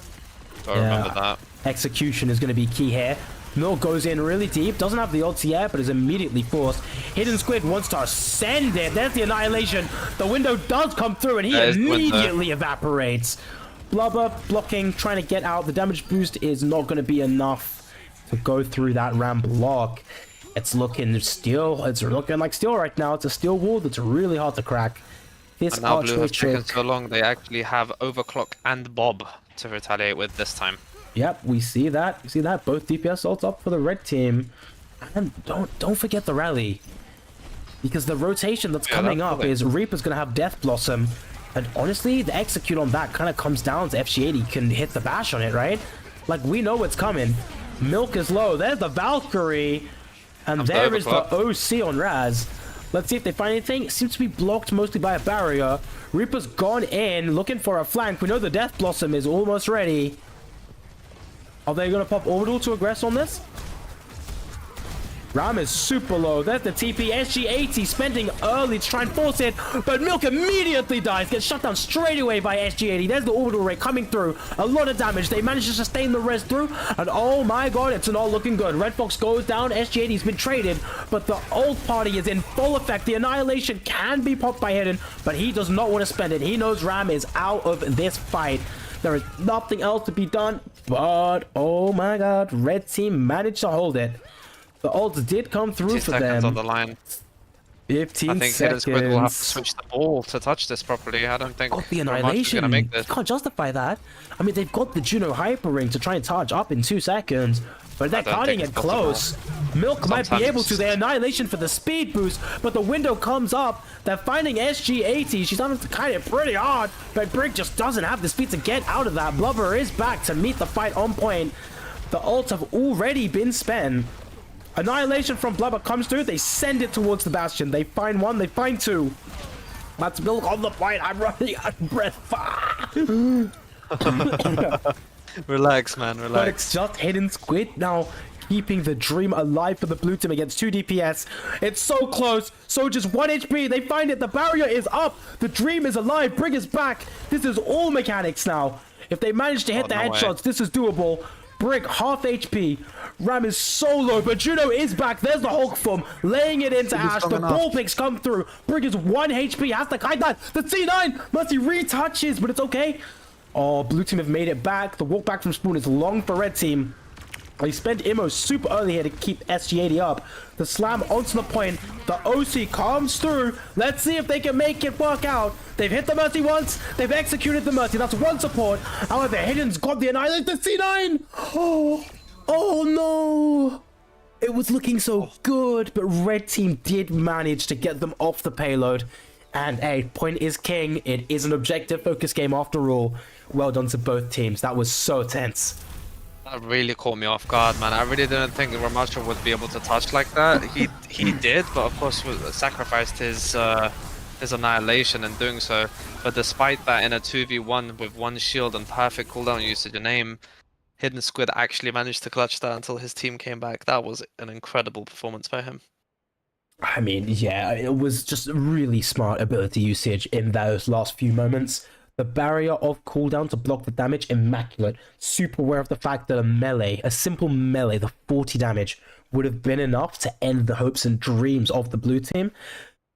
So remember that. Execution is going to be key here. Milk goes in really deep, doesn't have the ulti yet, but is immediately forced. Hidden Squid wants to send it. There's the annihilation. The window does come through, and he immediately evaporates. Blubber blocking, trying to get out. The damage boost is not going to be enough to go through that ram block. It's looking like steel right now. It's a steel wall that's really hard to crack. This and now Blue have taken so long, they actually have Overclock and Bob to retaliate with this time. Yep, we see that. You see that? Both DPS ults up for the red team. And don't forget the rally. Because the rotation that's coming up is Reaper's going to have Death Blossom. And honestly, the execute on that kind of comes down to FG80 can hit the bash on it, right? Like, we know what's coming. Milk is low. There's the Valkyrie. And there is the OC on Raz. Let's see if they find anything. It seems to be blocked mostly by a barrier. Reaper's gone in, looking for a flank. We know the Death Blossom is almost ready. Are they going to pop orbital to aggress on this? Ram is super low. There's the TP. SG80 spending early to try and force it, but Milk immediately dies. Gets shut down straight away by SG80. There's the orbital ray coming through. A lot of damage. They manage to sustain the res through, and oh my god, it's not looking good. Red Fox goes down. SG80's been traded, but the ult party is in full effect. The annihilation can be popped by Hidden, but he does not want to spend it. He knows Ram is out of this fight. There is nothing else to be done, but oh my god, red team managed to hold it. The ults did come through for them. On the line. 15 I think seconds. Hidden Squid will have to switch the ball to touch this properly. I don't think the annihilation. Gonna make this. You can't justify that. I mean, they've got the Juno Hyper Ring to try and charge up in 2 seconds, But they're I don't cutting think it it's possible. close. Milk might be able to. Sometimes- The annihilation for the speed boost, but the window comes up. They're finding SG80. She's having to kite it pretty hard, but Brig just doesn't have the speed to get out of that. Blubber is back to meet the fight on point. The ults have already been spent. Annihilation from Blubber comes through. They send it towards the Bastion. They find one. They find two. That's Milk on the point. I'm running out of breath. Relax, man, But relax. it's just Hidden Squid now, keeping the dream alive for the blue team against 2 DPS. It's so close. So just 1 HP. They find it. The barrier is up. The dream is alive. Brig is back. This is all mechanics now. If they manage to hit the no way. headshots, this is doable. Brig, half HP. Ram is so low, but Juno is back. There's the Hulk form, laying it into Ash. strong The enough. ball picks come through. Brig is 1 HP. Has to kite that. The C9. Mercy retouches, but it's okay. Oh, blue team have made it back. The walk back from Spoon is long for red team. They spent Immo super early here to keep SG80 up. The slam onto the point. The OC comes through. Let's see if they can make it work out. They've hit the Mercy once. They've executed the Mercy. That's one support. However, Hidden's got the annihilate. The C9. Oh no. It was looking so good, but red team did manage to get them off the payload. And hey, point is king. It is an objective focus game after all. Well done to both teams. That was so tense. That really caught me off guard, man. I really didn't think Ramasha would be able to touch like that. He did, but of course sacrificed his annihilation in doing so. But despite that, in a 2v1 with one shield and perfect cooldown usage and aim, Hidden Squid actually managed to clutch that until his team came back. That was an incredible performance by him. I mean, yeah, it was just really smart ability usage in those last few moments. The barrier of cooldown to block the damage, immaculate. Super aware of the fact that a simple melee, the 40 damage, would have been enough to end the hopes and dreams of the blue team.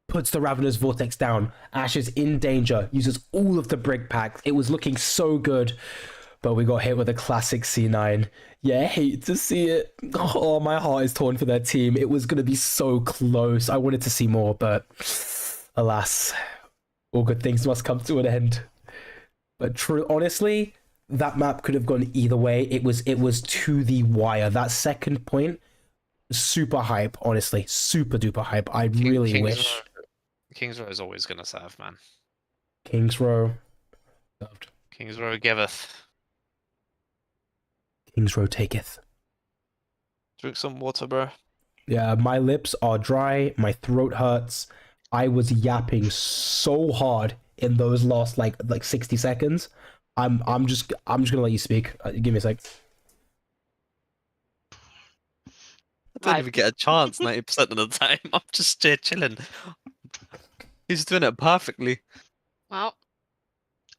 Puts the Ravener's Vortex down. Ash is in danger, uses all of the Brig packs. It was looking so good, but we got hit with a classic C9. Yeah, I hate to see it. Oh, my heart is torn for their team. It was going to be so close. I wanted to see more, but alas, all good things must come to an end. But honestly, that map could have gone either way. It was to the wire. That second point, super hype, honestly. Super duper hype. I really wish. King's Row is always going to serve, man. King's Row. Loved. King's Row giveth. King's Row taketh. Drink some water, bro. Yeah, my lips are dry. My throat hurts. I was yapping so hard in those last like 60 seconds. I'm just gonna let you speak. Give me a sec. I don't Right. even get a chance 90% of the time. I'm just here chilling. He's doing it perfectly. Well,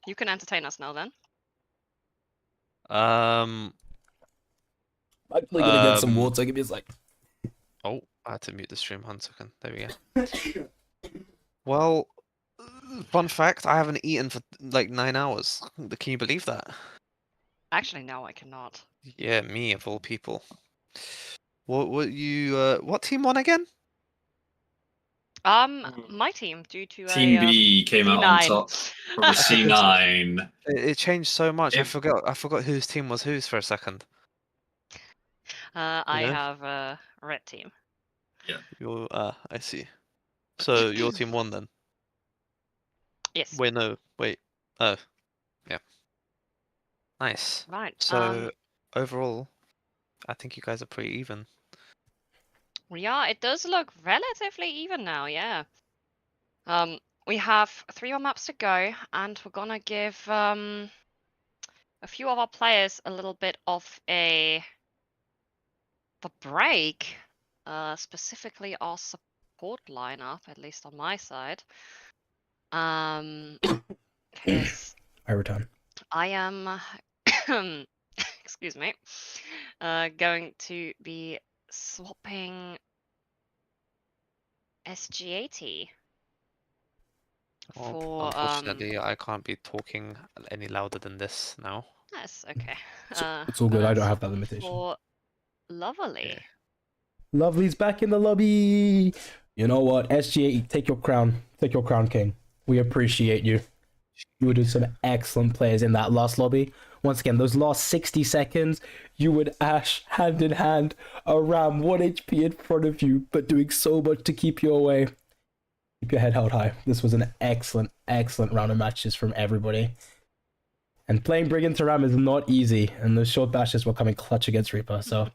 you can entertain us now then. I'm actually gonna get some water. Give me a sec. Oh, I had to mute the stream 1 second. There we go. Well, fun fact, I haven't eaten for like 9 hours. Can you believe that? Actually, no, I cannot. Yeah, me of all people. What team won again? My team, due to Team B came out on C9. top from a C9. It changed so much. I If- forgot whose team was whose for a second. I know? have a red team. I see. So your team won then? Yes. Wait, no, wait. Oh, yeah. Nice. Right. So overall, I think you guys are pretty even. Yeah, it does look relatively even now, yeah. We have 3 more maps to go, and we're gonna give a few of our players a little bit of a break. Specifically our support lineup, at least on my side. 'Cause I return. I am excuse me, going to be swapping SG80 Well, for unfortunately, I can't be talking any louder than this now. That's okay. It's all good. I don't have that limitation. For Lovely. Yeah. Lovely's back in the lobby. You know what? SG80, take your crown. Take your crown, King. We appreciate you. You were doing some excellent players in that last lobby. once again, those last 60 seconds, you would Ash hand in hand, a Ram 1 HP in front of you, but doing so much to keep you away. Keep your head held high. This was an excellent, excellent round of matches from everybody. And playing Brigand to Ram is not easy, and those short dashes were coming clutch against Reaper, so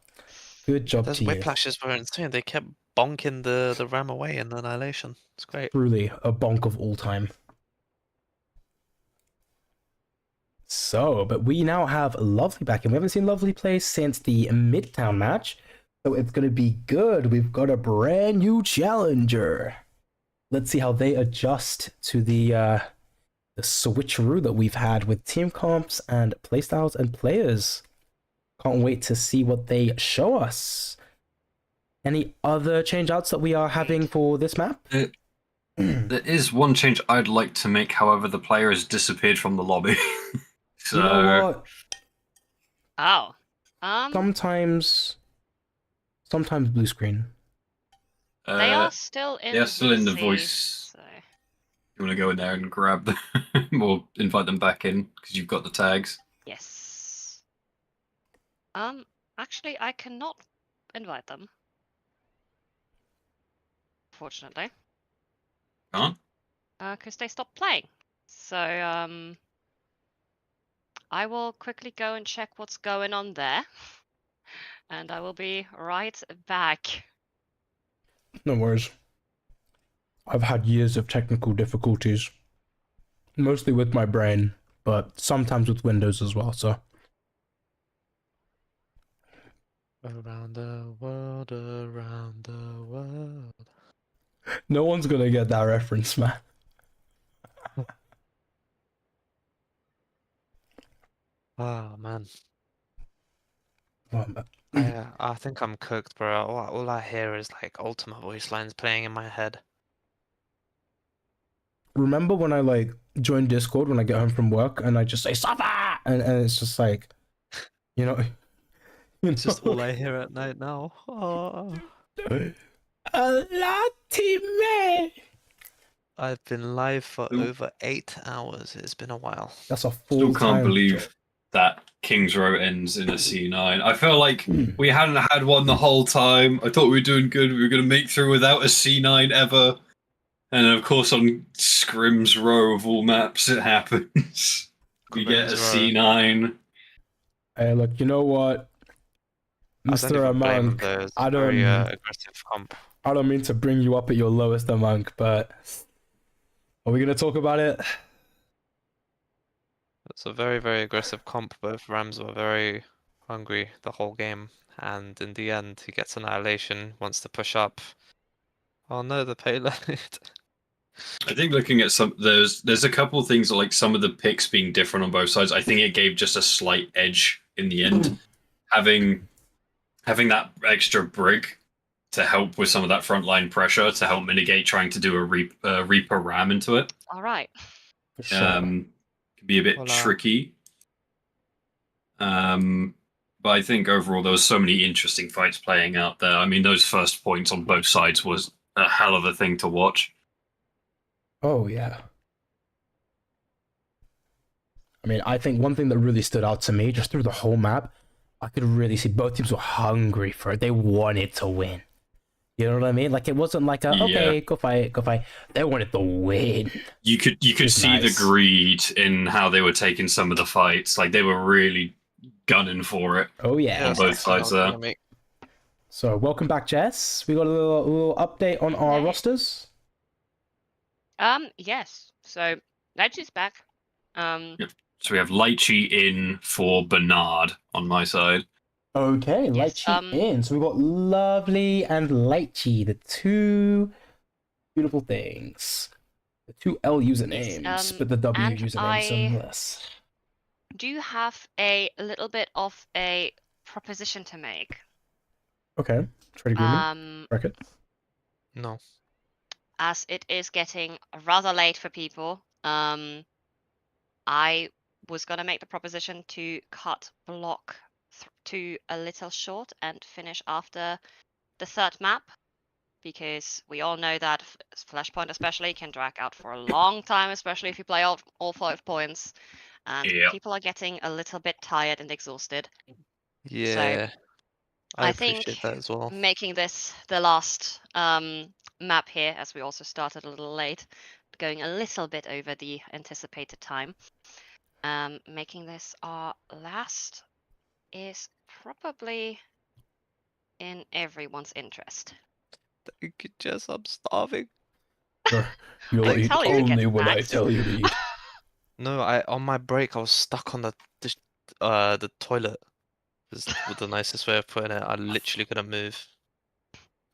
good job Those to you. whiplashes were insane. They kept bonking the ram away in Annihilation. It's great. Truly a bonk of all time. So, but we now have Lovely back, and we haven't seen Lovely play since the Midtown match, so it's going to be good. We've got a brand new challenger. Let's see how they adjust to the switcheroo that we've had with team comps and playstyles and players. Can't wait to see what they show us. Any other change-outs that we are having for this map? There is one change I'd like to make, however, the player has disappeared from the lobby. So, You know what? Oh. Sometimes blue screen. They are still in. They are still in the VC, voice. so- You want to go in there and grab them or invite them back in because you've got the tags. Yes. Actually, I cannot invite them. Fortunately. Can't? Because they stopped playing. So, I will quickly go and check what's going on there. And I will be right back. No worries. I've had years of technical difficulties. Mostly with my brain, but sometimes with Windows as well, so. Around the world, around the world. No one's gonna get that reference, man. Oh man. Oh, I think I'm cooked, bro. All I hear is like Ultimate voice lines playing in my head. remember when I like join Discord when I get home from work and I just say suffer, and it's just like, you know, It's just all I hear at night now. Oh. A lot, teammate. I've been live for Ooh. over 8 hours. It's been a while. That's a Still full can't time believe job. that King's Row ends in a C9. I feel like we hadn't had one the whole time. I thought we were doing good. We were going to make through without a C9 ever. And of course, on Scrim's Row of all maps, it happens. We get a Scrim's Row. C9. Hey, look, you know what, I don't Mr. even blame Monk, those. I Very don't, aggressive comp. I don't mean to bring you up at your lowest, Monk, but are we gonna talk about it? It's a very, very aggressive comp. Both Rams were very hungry the whole game. And in the end, he gets Annihilation, wants to push up. Oh no, the payload. I think looking at there's a couple of things like some of the picks being different on both sides. I think it gave just a slight edge in the end. Having that extra brig to help with some of that frontline pressure to help mitigate trying to do a Reaper ram into it. All right. For sure. Can be a bit Voila. tricky. But I think overall there was so many interesting fights playing out there. I mean, those first points on both sides was a hell of a thing to watch. Oh yeah. I mean, I think one thing that really stood out to me just through the whole map, I could really see both teams were hungry for it. They wanted to win. You know what I mean? Like it wasn't like a okay, go fight. They wanted to win. You could It's see nice. the greed in how they were taking some of the fights. Like they were really gunning for it. Oh yeah. On both sides there. So welcome back, Jess. We got a little update on our Hey. rosters. Yes. So Legend's back. So we have Lychee in for Bernard on my side. Okay, Yes, Lychee in. So we've got Lovely and Lychee, the two beautiful things. The two L usernames, Yes, but the W and username some less. Do you have a little bit of a proposition to make? Okay, trade agreement. Record. No. As it is getting rather late for people, I was gonna make the proposition to cut block to a little short and finish after the third map, because we all know that Flashpoint especially can drag out for a long time, especially if you play all 5 points. and Yep. people are getting a little bit tired and exhausted. Yeah, I I think appreciate that as well. making this the last map here, as we also started a little late, going a little bit over the anticipated time, making this our last is probably in everyone's interest. Thank you, Jess. I'm starving. You'll I eat tell you to get only when I back. tell you to eat. No, on my break I was stuck on the toilet. Is the nicest way of putting it. I literally couldn't move.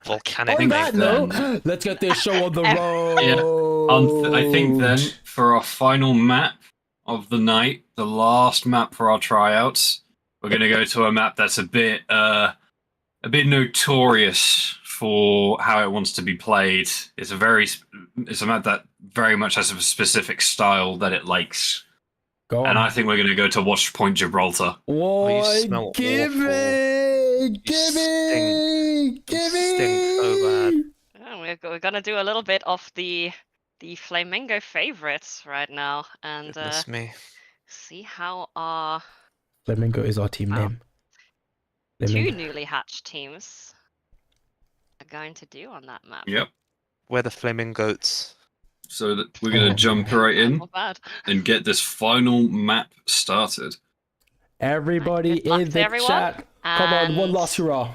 Volcanic On lake that there. note, let's get this show on the Yeah. road. I think then for our final map of the night, the last map for our tryouts, we're going to go to a map that's a bit notorious for how it wants to be played. It's a map that very much has a specific style that it likes. Go And on. I think we're going to go to Watch Point Gibraltar. Oh, you What? smell Give awful. me! Give stink. me! Give me! stink so bad. Oh, we're gonna do a little bit of the Flamingo favorites right now, and Goodness me. see how our Flamingo is our team Wow. name. two Flamingo. newly hatched teams are going to do on that map. Yep. We're the flaming goats. So that we're going to jump right in Not bad. and get this final map started. Everybody Good luck in to the everyone, chat. Come on, one and last hurrah.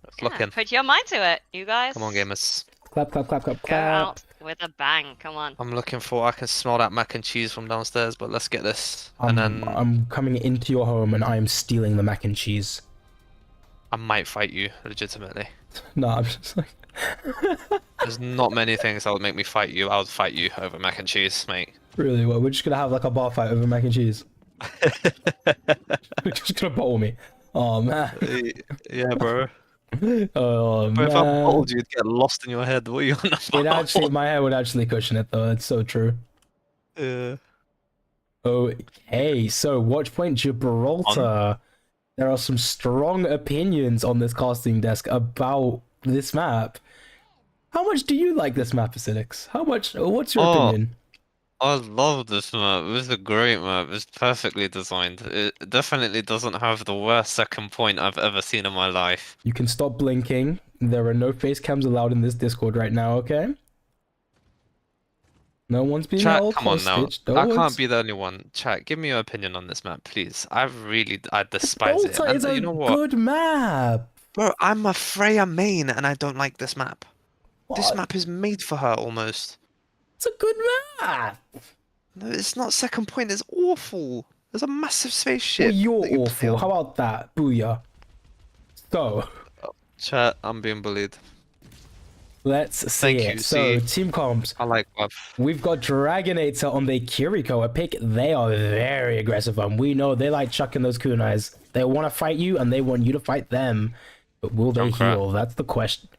Let's lock in. Put your mind to it, you guys. Come on, gamers. Clap, clap, clap, clap, Go clap. out with a bang. Come on. I'm looking for. I can smell that mac and cheese from downstairs, but let's get this. And then I'm coming into your home and I'm stealing the mac and cheese. I might fight you, legitimately. No, I'm just like... There's not many things that would make me fight you. I would fight you over mac and cheese, mate. Really? What? We're just gonna have like a bar fight over mac and cheese? You're just gonna bottle me? Oh man. Yeah, bro. Oh But if I man. bottled you, you'd get lost in your head. What are you on about? It actually, my hair would actually cushion it though. It's so true. Yeah. Okay, so Watch Point Gibraltar. There are some strong opinions on this casting desk about this map. How much do you like this map, Acidix? What's your opinion? I love this map. This is a great map. It's perfectly designed. It definitely doesn't have the worst second point I've ever seen in my life. You can stop blinking. There are no face cams allowed in this Discord right now, okay? No one's being Chat, held come on now. hostage. No I one's- can't be the only one. Chat, give me your opinion on this map, please. I despise it. Gibraltar And is a you know what? good map. Bro, I'm a Freya main and I don't like this map. This What? map is made for her almost. It's a good map. No, it's not second point. It's awful. There's a massive spaceship. Well, you're that you play awful. on. How about that? Booyah. So, Chat, I'm being bullied. let's see Thank it. you, So, see. team comps. I like buff. We've got Dragonator on the Kiriko, a pick they are very aggressive on. We know they like chucking those kunais. They want to fight you and they want you to fight them. But will they Junkrat. heal? That's the question.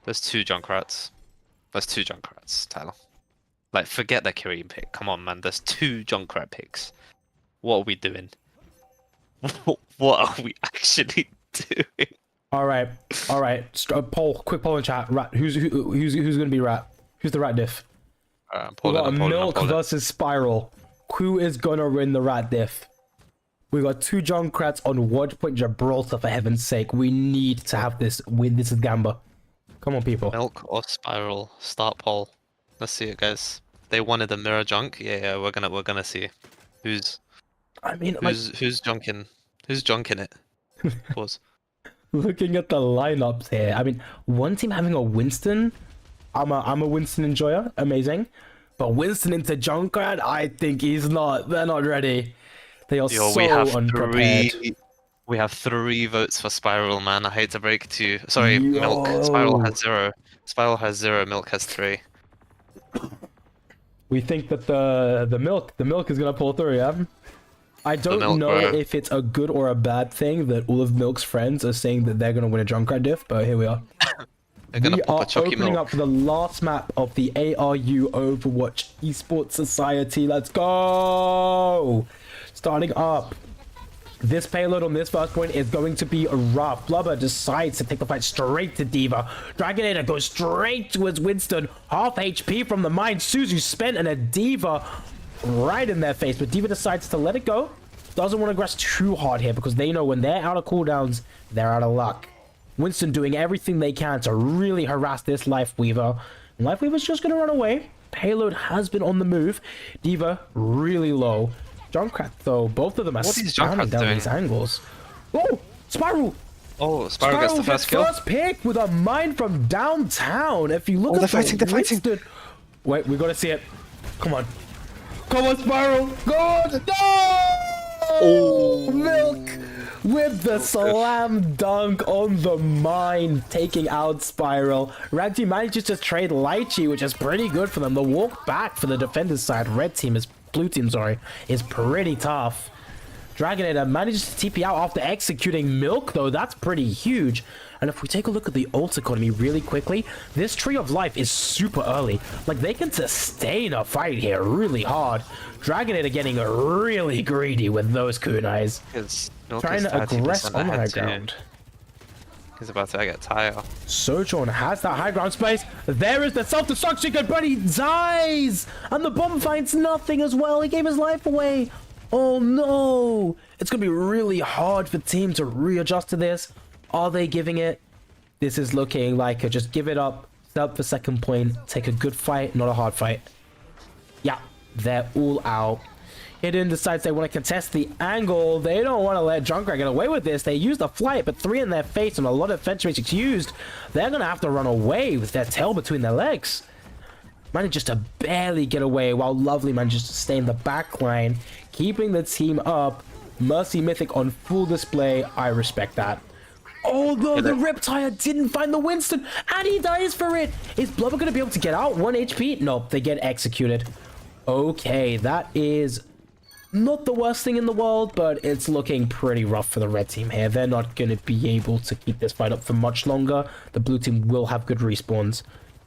There's two Junkrats. There's two Junkrats, Tyler. Like, forget the Kirin pick. Come on, man. There's two Junkrat picks. What are we doing? What are we actually doing? All right. Poll, quick poll in chat. Rat. Who's gonna be rat? Who's the rat diff? I'm We pulling, got I'm pulling, I'm Milk pulling. versus Spiral. Who is gonna win the rat diff? We got two Junkrats on Watch Point Gibraltar, for heaven's sake. We need to have this. This is Gamba. Come on, people. Milk or Spiral? Start poll. Let's see it, guys. They wanted a mirror junk. Yeah, we're gonna see. Who's I mean, like, junking? Who's junking it? Pause. looking at the lineups here. I mean, one team having a Winston. I'm a Winston enjoyer. Amazing. But Winston into Junkrat, I think he's not. They're not ready. They are Yo, so we have unprepared. We have 3 votes for Spiral, man. I hate to break it to you. Sorry, Milk. Spiral has 0. Spiral has 0. Milk has 3. We think that the milk is gonna pull through, yeah? I don't Milk, know bro. if it's a good or a bad thing that all of Milk's friends are saying that they're gonna win a Junkrat diff, but here we are. They're gonna We pop are a Chucky opening Milk. up for the last map of the ARU Overwatch Esports Society. Let's go! Starting up. This payload on this first point is going to be rough. Blubber decides to take the fight straight to Diva. Dragonator goes straight towards Winston. Half HP from the mine. Suzu spent and a Diva right in their face, but D.Va decides to let it go. Doesn't want to aggress too hard here because they know when they're out of cooldowns, they're out of luck. Winston doing everything they can to really harass this Lifeweaver. And Lifeweaver's just going to run away. Payload has been on the move. D.Va really low. Junkrat, though, both of them are spamming down these angles. Oh, Spiral! Oh, Spiral gets the first kill. First pick with a mine from downtown. If you look at they're fighting. Wait, we got to see it. Come on. Come on, Spiral. Good. No! Oh, Milk with the slam dunk on the mine, taking out Spiral. Red team manages to trade Lychee, which is pretty good for them. The walk back for the defender's side, blue team, is pretty tough. Dragonator manages to TP out after executing Milk, though. That's pretty huge. And if we take a look at the ult economy really quickly, this Tree of Life is super early. Like, they can sustain a fight here really hard. Dragonator getting really greedy with those kunais. Trying to aggress on the high ground. He's about to get tired. Sojourn has that high ground space. There is the self-destruction, but he dies! And the bomb finds nothing as well. He gave his life away. Oh no! It's going to be really hard for team to readjust to this. Are they giving it? This is looking like a just give it up, set up for second point, take a good fight, not a hard fight. Yeah, they're all out. Hidden decides they want to contest the angle. They don't want to let Junkrat get away with this. They use the flight, but 3 in their face and a lot of defense matrix used. They're going to have to run away with their tail between their legs. Manages to barely get away while Lovely manages to stay in the back line, keeping the team up. Mercy Mythic on full display. I respect that. Although the Riptire didn't find the Winston, and he dies for it. Is Blubber going to be able to get out? 1 HP? Nope, they get executed. Okay, that is not the worst thing in the world, but it's looking pretty rough for the red team here. They're not going to be able to keep this fight up for much longer. The blue team will have good respawns.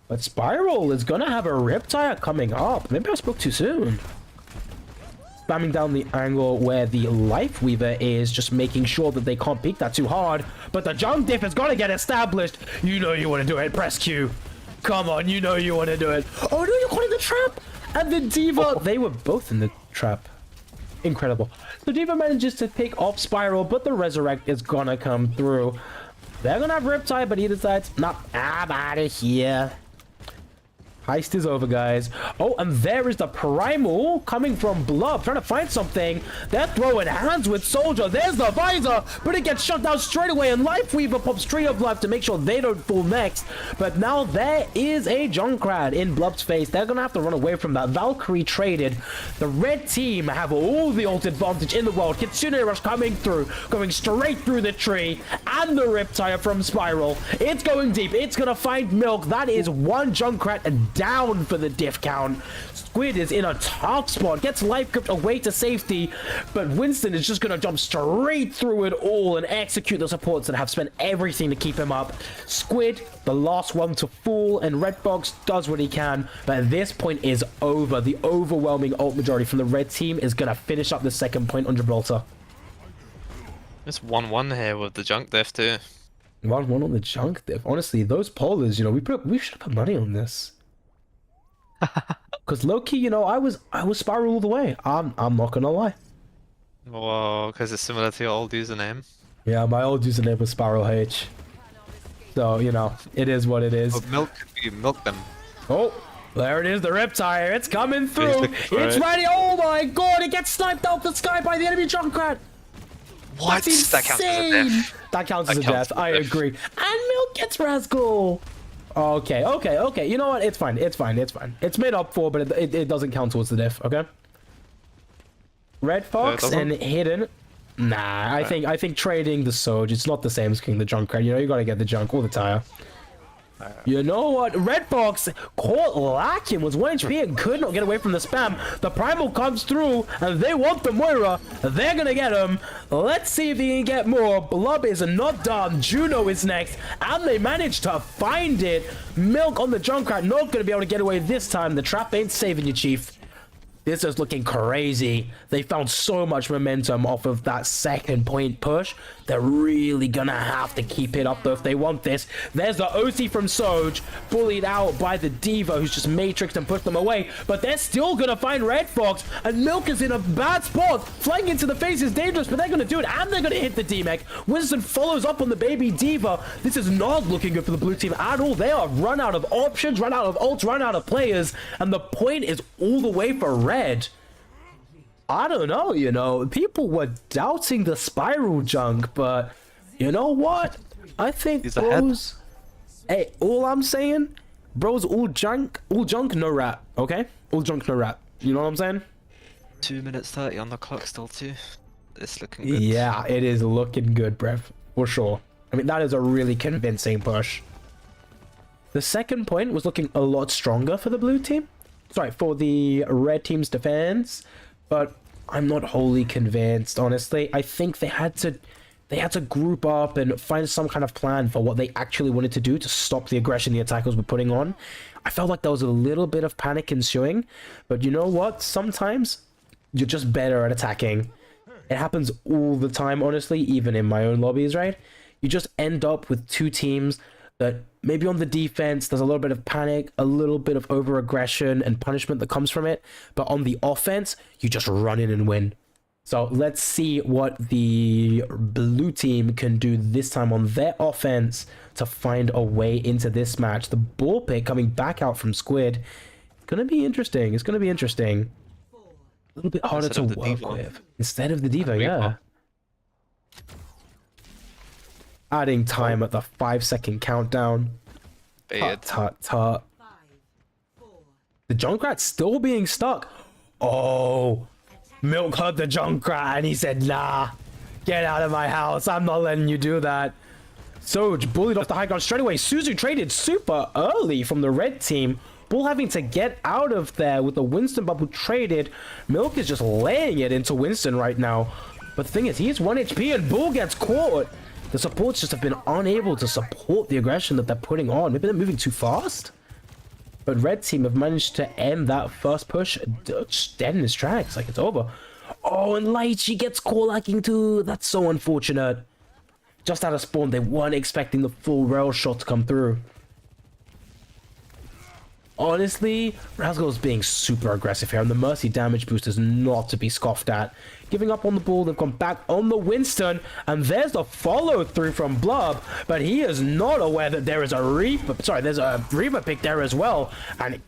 But Spiral is going to have a Riptire coming up. Maybe I spoke too soon. Spamming down the angle where the Lifeweaver is, just making sure that they can't peek that too hard. But the jump diff has got to get established. You know you want to do it. Press Q. Come on, you know you want to do it. Oh no, you're caught in the trap. And the D.Va, they were both in the trap. Incredible. The D.Va manages to pick off Spiral, but the Resurrect is gonna come through. They're gonna have Riptide, but he decides, nah, I'm out of here. Heist is over, guys. Oh, and there is the Primal coming from Blub, trying to find something. They're throwing hands with Soldier. There's the visor, but it gets shut down straight away, and Lifeweaver pops Tree of Life to make sure they don't fall next. But now there is a Junkrat in Blub's face. They're gonna have to run away from that. Valkyrie traded. The red team have all the ult advantage in the world. Kitsune Rush coming through, going straight through the tree, and the Riptire from Spiral. It's going deep. It's gonna find Milk. That is 1 Junkrat and down for the diff count. Squid is in a tough spot, gets life gripped away to safety, but Winston is just going to jump straight through it all and execute the supports that have spent everything to keep him up. Squid, the last one to fall, and Redbox does what he can, but at this point is over. The overwhelming ult majority from the red team is going to finish up the second point on Gibraltar. It's 1-1 here with the junk diff too. 1-1 on the junk diff. Honestly, those polars, you know, we should have put money on this. Because low-key, you know, I was Spiral all the way. I'm not gonna lie. Whoa, because it's similar to your old username. Yeah, my old username was Spiral H. So, you know, it is what it is. But you milk them. Oh, there it is, the Riptire. It's coming through. It's ready. Oh my god, it gets sniped out the sky by the enemy Junkrat. What? That counts as a death. That counts as a death. I agree. And Milk gets Razgul. Okay. You know what? It's fine. It's made up for, but it doesn't count towards the diff. Okay. Red Fox and Hidden. Nah, I think trading the Soj, it's not the same as King the Junkrat. You know, you gotta get the junk or the tire. You know what? Red Fox caught lacking, was 1 HP and could not get away from the spam. The Primal comes through and they want the Moira. They're gonna get him. Let's see if he can get more. Blub is not done. Juno is next. And they managed to find it. Milk on the Junkrat, not gonna be able to get away this time. The trap ain't saving you, Chief. This is looking crazy. They found so much momentum off of that second point push. They're really gonna have to keep it up though if they want this. There's the OC from Soj, bullied out by the D.Va who's just matrixed and pushed them away. But they're still gonna find Red Fox, and Milk is in a bad spot. Flying into the face is dangerous, but they're gonna do it, and they're gonna hit the D-Mech. Winston follows up on the baby D.Va. This is not looking good for the blue team at all. They are run out of options, run out of ults, run out of players, and the point is all the way for Red. I don't know, you know, people were doubting the spiral junk, but you know what? I think He's ahead. bros, hey, all I'm saying, bros, all junk, no rap, okay? All junk, no rap. You know what I'm saying? 2 minutes 30 on the clock still too. It's looking good. Yeah, it is looking good, bruv, for sure. I mean, that is a really convincing push. The second point was looking a lot stronger for the blue team. Sorry, for the red team's defense, but I'm not wholly convinced, honestly. I think they had to group up and find some kind of plan for what they actually wanted to do to stop the aggression the attackers were putting on. I felt like there was a little bit of panic ensuing, but you know what? Sometimes you're just better at attacking. It happens all the time, honestly, even in my own lobbies, right? You just end up with two teams that maybe on the defense, there's a little bit of panic, a little bit of over-aggression and punishment that comes from it. But on the offense, you just run in and win. So let's see what the blue team can do this time on their offense to find a way into this match. The ball pick coming back out from Squid. It's going to be interesting. It's going to be interesting. A little bit harder to work with. Instead of the D.Va, yeah. Adding time at the 5-second countdown. Tut, tut, tut. The Junkrat's still being stuck. Oh, Milk heard the Junkrat and he said, nah, get out of my house. I'm not letting you do that. Soj bullied off the high ground straight away. Suzu traded super early from the red team. Bull having to get out of there with the Winston bubble traded. Milk is just laying it into Winston right now. But the thing is, he is 1 HP and Bull gets caught. The supports just have been unable to support the aggression that they're putting on. Maybe they're moving too fast? But red team have managed to end that first push just dead in his tracks, like it's over. Oh, and Lychee gets caught lacking too. That's so unfortunate. Just out of spawn, they weren't expecting the full rail shot to come through. Honestly, Razgol's being super aggressive here, and the Mercy damage boost is not to be scoffed at. Giving up on the ball, they've gone back on the Winston, and there's the follow-through from Blub, but he is not aware that there is a Reaper, sorry, there's a Reaper pick there as well, and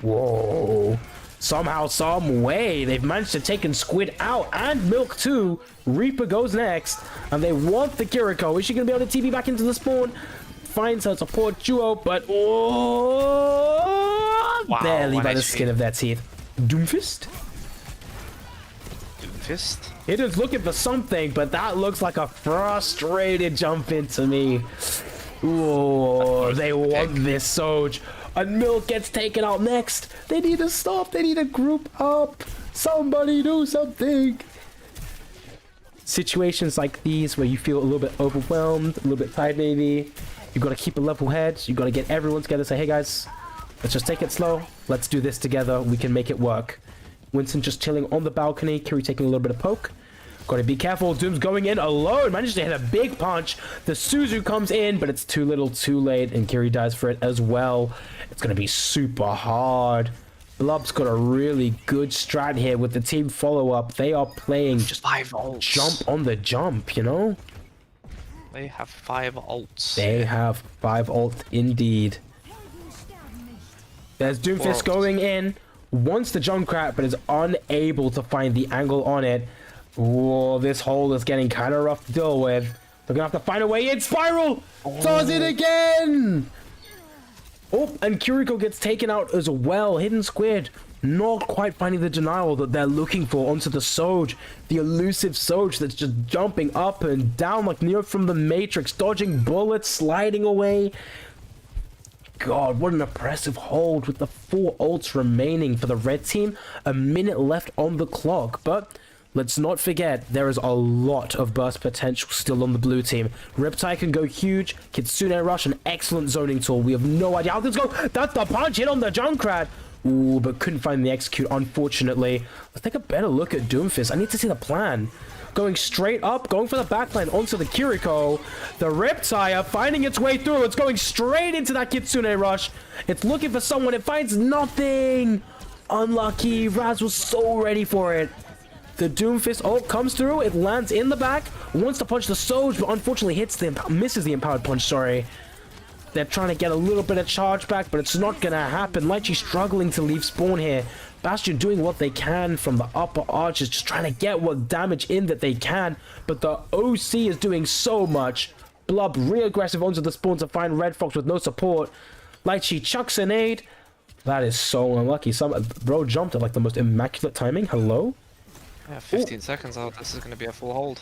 whoa, somehow, some way, they've managed to take Squid out, and Milk too. Reaper goes next, and they want the Kiriko. Is she going to be able to TP back into the spawn? Finds her support duo, but oh, wow, barely by the skin of their teeth. Doomfist? Doomfist? It is looking for something, but that looks like a frustrated jump into me. Ooh, they want this Soj. And Milk gets taken out next. They need to stop. They need to group up. Somebody do something. Situations like these where you feel a little bit overwhelmed, a little bit tired maybe. You gotta keep a level head. You gotta get everyone together. Say, hey guys, let's just take it slow. Let's do this together. We can make it work. Winston just chilling on the balcony. Kiri taking a little bit of poke. Gotta be careful. Doom's going in alone. Manages to hit a big punch. The Suzu comes in, but it's too little, too late, and Kiri dies for it as well. It's gonna be super hard. Blub's got a really good strat here with the team follow-up. They are playing just 5 ults. Jump on the jump, you know? They have 5 ults. They have 5 ults indeed. There's Doomfist going in. Wants the Junkrat, but is unable to find the angle on it. Whoa, this hole is getting kind of rough to deal with. They're gonna have to find a way in. Spiral! Does it again! Oh, and Kiriko gets taken out as well. Hidden Squid not quite finding the denial that they're looking for onto the Soj. The elusive Soj that's just jumping up and down like Neo from the Matrix, dodging bullets, sliding away. God, what an impressive hold with the 4 ults remaining for the red team. A minute left on the clock, but let's not forget, there is a lot of burst potential still on the blue team. Riptide can go huge. Kitsune Rush, an excellent zoning tool. We have no idea how this goes. That's the punch hit on the Junkrat. Ooh, but couldn't find the execute, unfortunately. Let's take a better look at Doomfist. I need to see the plan. Going straight up, going for the backline onto the Kiriko. The Riptire finding its way through. It's going straight into that Kitsune rush. It's looking for someone. It finds nothing. Unlucky. Raz was so ready for it. The Doomfist ult comes through. It lands in the back. Wants to punch the Soj, but unfortunately misses the empowered punch, sorry. They're trying to get a little bit of charge back, but it's not going to happen. Lychee struggling to leave spawn here. Bastion doing what they can from the upper arches, just trying to get what damage in that they can. But the OC is doing so much. Blub re-aggressive onto the spawn to find Red Fox with no support. Lychee chucks an aid. That is so unlucky. Bro jumped at like the most immaculate timing. Hello? Yeah, 15 seconds out. This is going to be a full hold.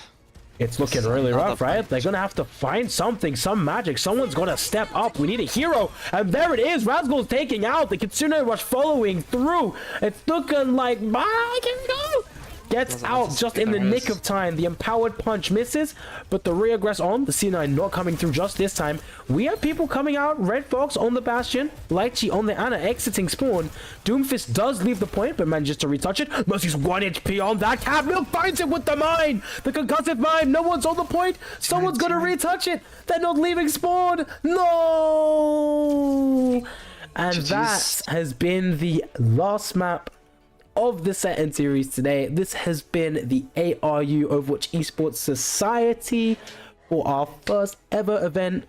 It's looking really rough, right? They're gonna have to find something, some magic. Someone's gonna step up. We need a hero. And there it is. Razgul's taking out. The Kitsune Rush following through. It's looking like... I can go! Gets out just in the nick of time. The empowered punch misses, but the reaggress on. The C9 not coming through just this time. We have people coming out. Red Fox on the Bastion. Lychee on the Ana exiting spawn. Doomfist does leave the point, but manages to retouch it. Mercy's 1 HP on that. Catmilk finds it with the mine. The concussive mine. No one's on the point. Someone's gonna retouch it. They're not leaving spawn. No! And that has been the last map of the set and series today. This has been the ARU Overwatch Esports Society for our first ever event.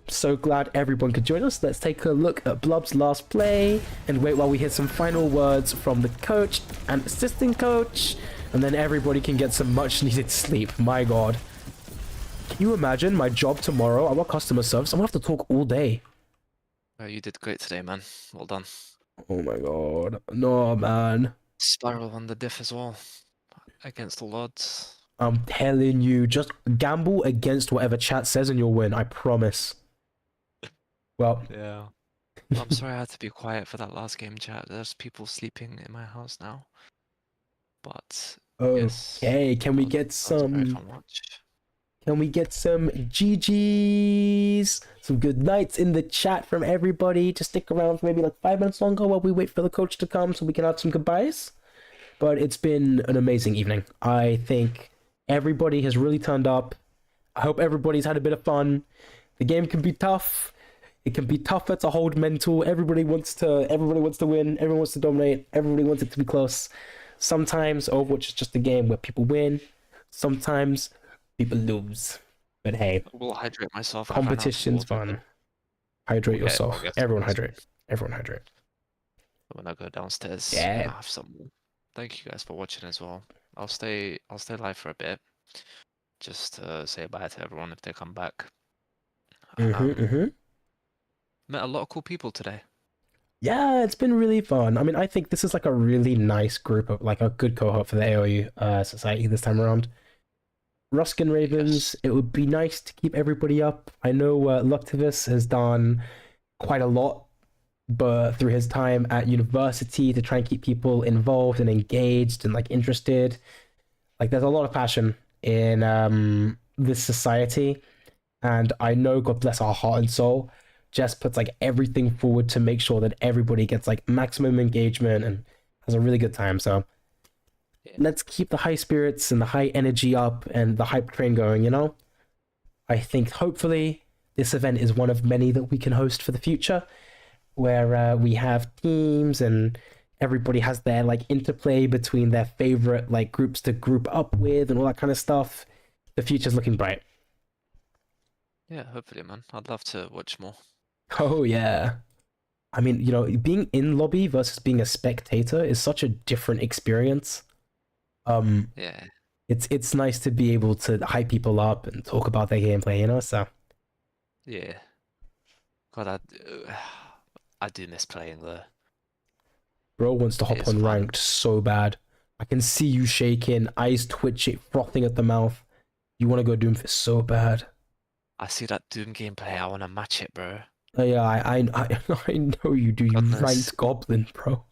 So glad everyone could join us. Let's take a look at Blub's last play and wait while we hear some final words from the coach and assistant coach, and then everybody can get some much needed sleep. My god, can you imagine my job tomorrow? I work customer service. I'm gonna have to talk all day. You did great today, man. Well done. Oh my god. No, man. Spiral on the diff as well. Against all odds. I'm telling you, just gamble against whatever chat says and you'll win. I promise. Well. Yeah. I'm sorry I had to be quiet for that last game, chat. There's people sleeping in my house now. But okay, yes, can we get some... Can we get some GGs? Some good nights in the chat from everybody. Just stick around for maybe like 5 minutes longer while we wait for the coach to come so we can have some goodbyes. But it's been an amazing evening. I think everybody has really turned up. I hope everybody's had a bit of fun. The game can be tough. It can be tougher to hold mental. Everybody wants to win. Everyone wants to dominate. Everybody wants it to be close. Sometimes Overwatch is just a game where people win. Sometimes people lose, but hey, we'll hydrate myself. Competition's fun. Hydrate yourself. Everyone hydrate. Everyone hydrate. When I go downstairs, yeah, I'll have some more. Thank you guys for watching as well. I'll stay live for a bit, just to say bye to everyone if they come back. Met a lot of cool people today. Yeah, it's been really fun. I mean, I think this is like a really nice group of like a good cohort for the AOU society this time around. Ruskin Ravens, yes. It would be nice to keep everybody up. I know Luctivus has done quite a lot, but through his time at university to try and keep people involved and engaged and like interested. Like there's a lot of passion in this society, and I know, God bless our heart and soul, Jess puts like everything forward to make sure that everybody gets like maximum engagement and has a really good time. So let's keep the high spirits and the high energy up and the hype train going, you know? I think hopefully this event is one of many that we can host for the future, where we have teams and everybody has their like interplay between their favorite like groups to group up with and all that kind of stuff. The future's looking bright. Yeah, hopefully, man. I'd love to watch more. Oh, yeah. I mean, you know, being in lobby versus being a spectator is such a different experience. Yeah, it's nice to be able to hype people up and talk about their gameplay, you know. So yeah, God, I do miss playing though. Bro wants to hop on ranked so bad. I can see you shaking, eyes twitching, frothing at the mouth. You want to go Doomfist so bad. I see that Doom gameplay. I want to match it, bro. Yeah, I know you do. You ranked goblin, bro.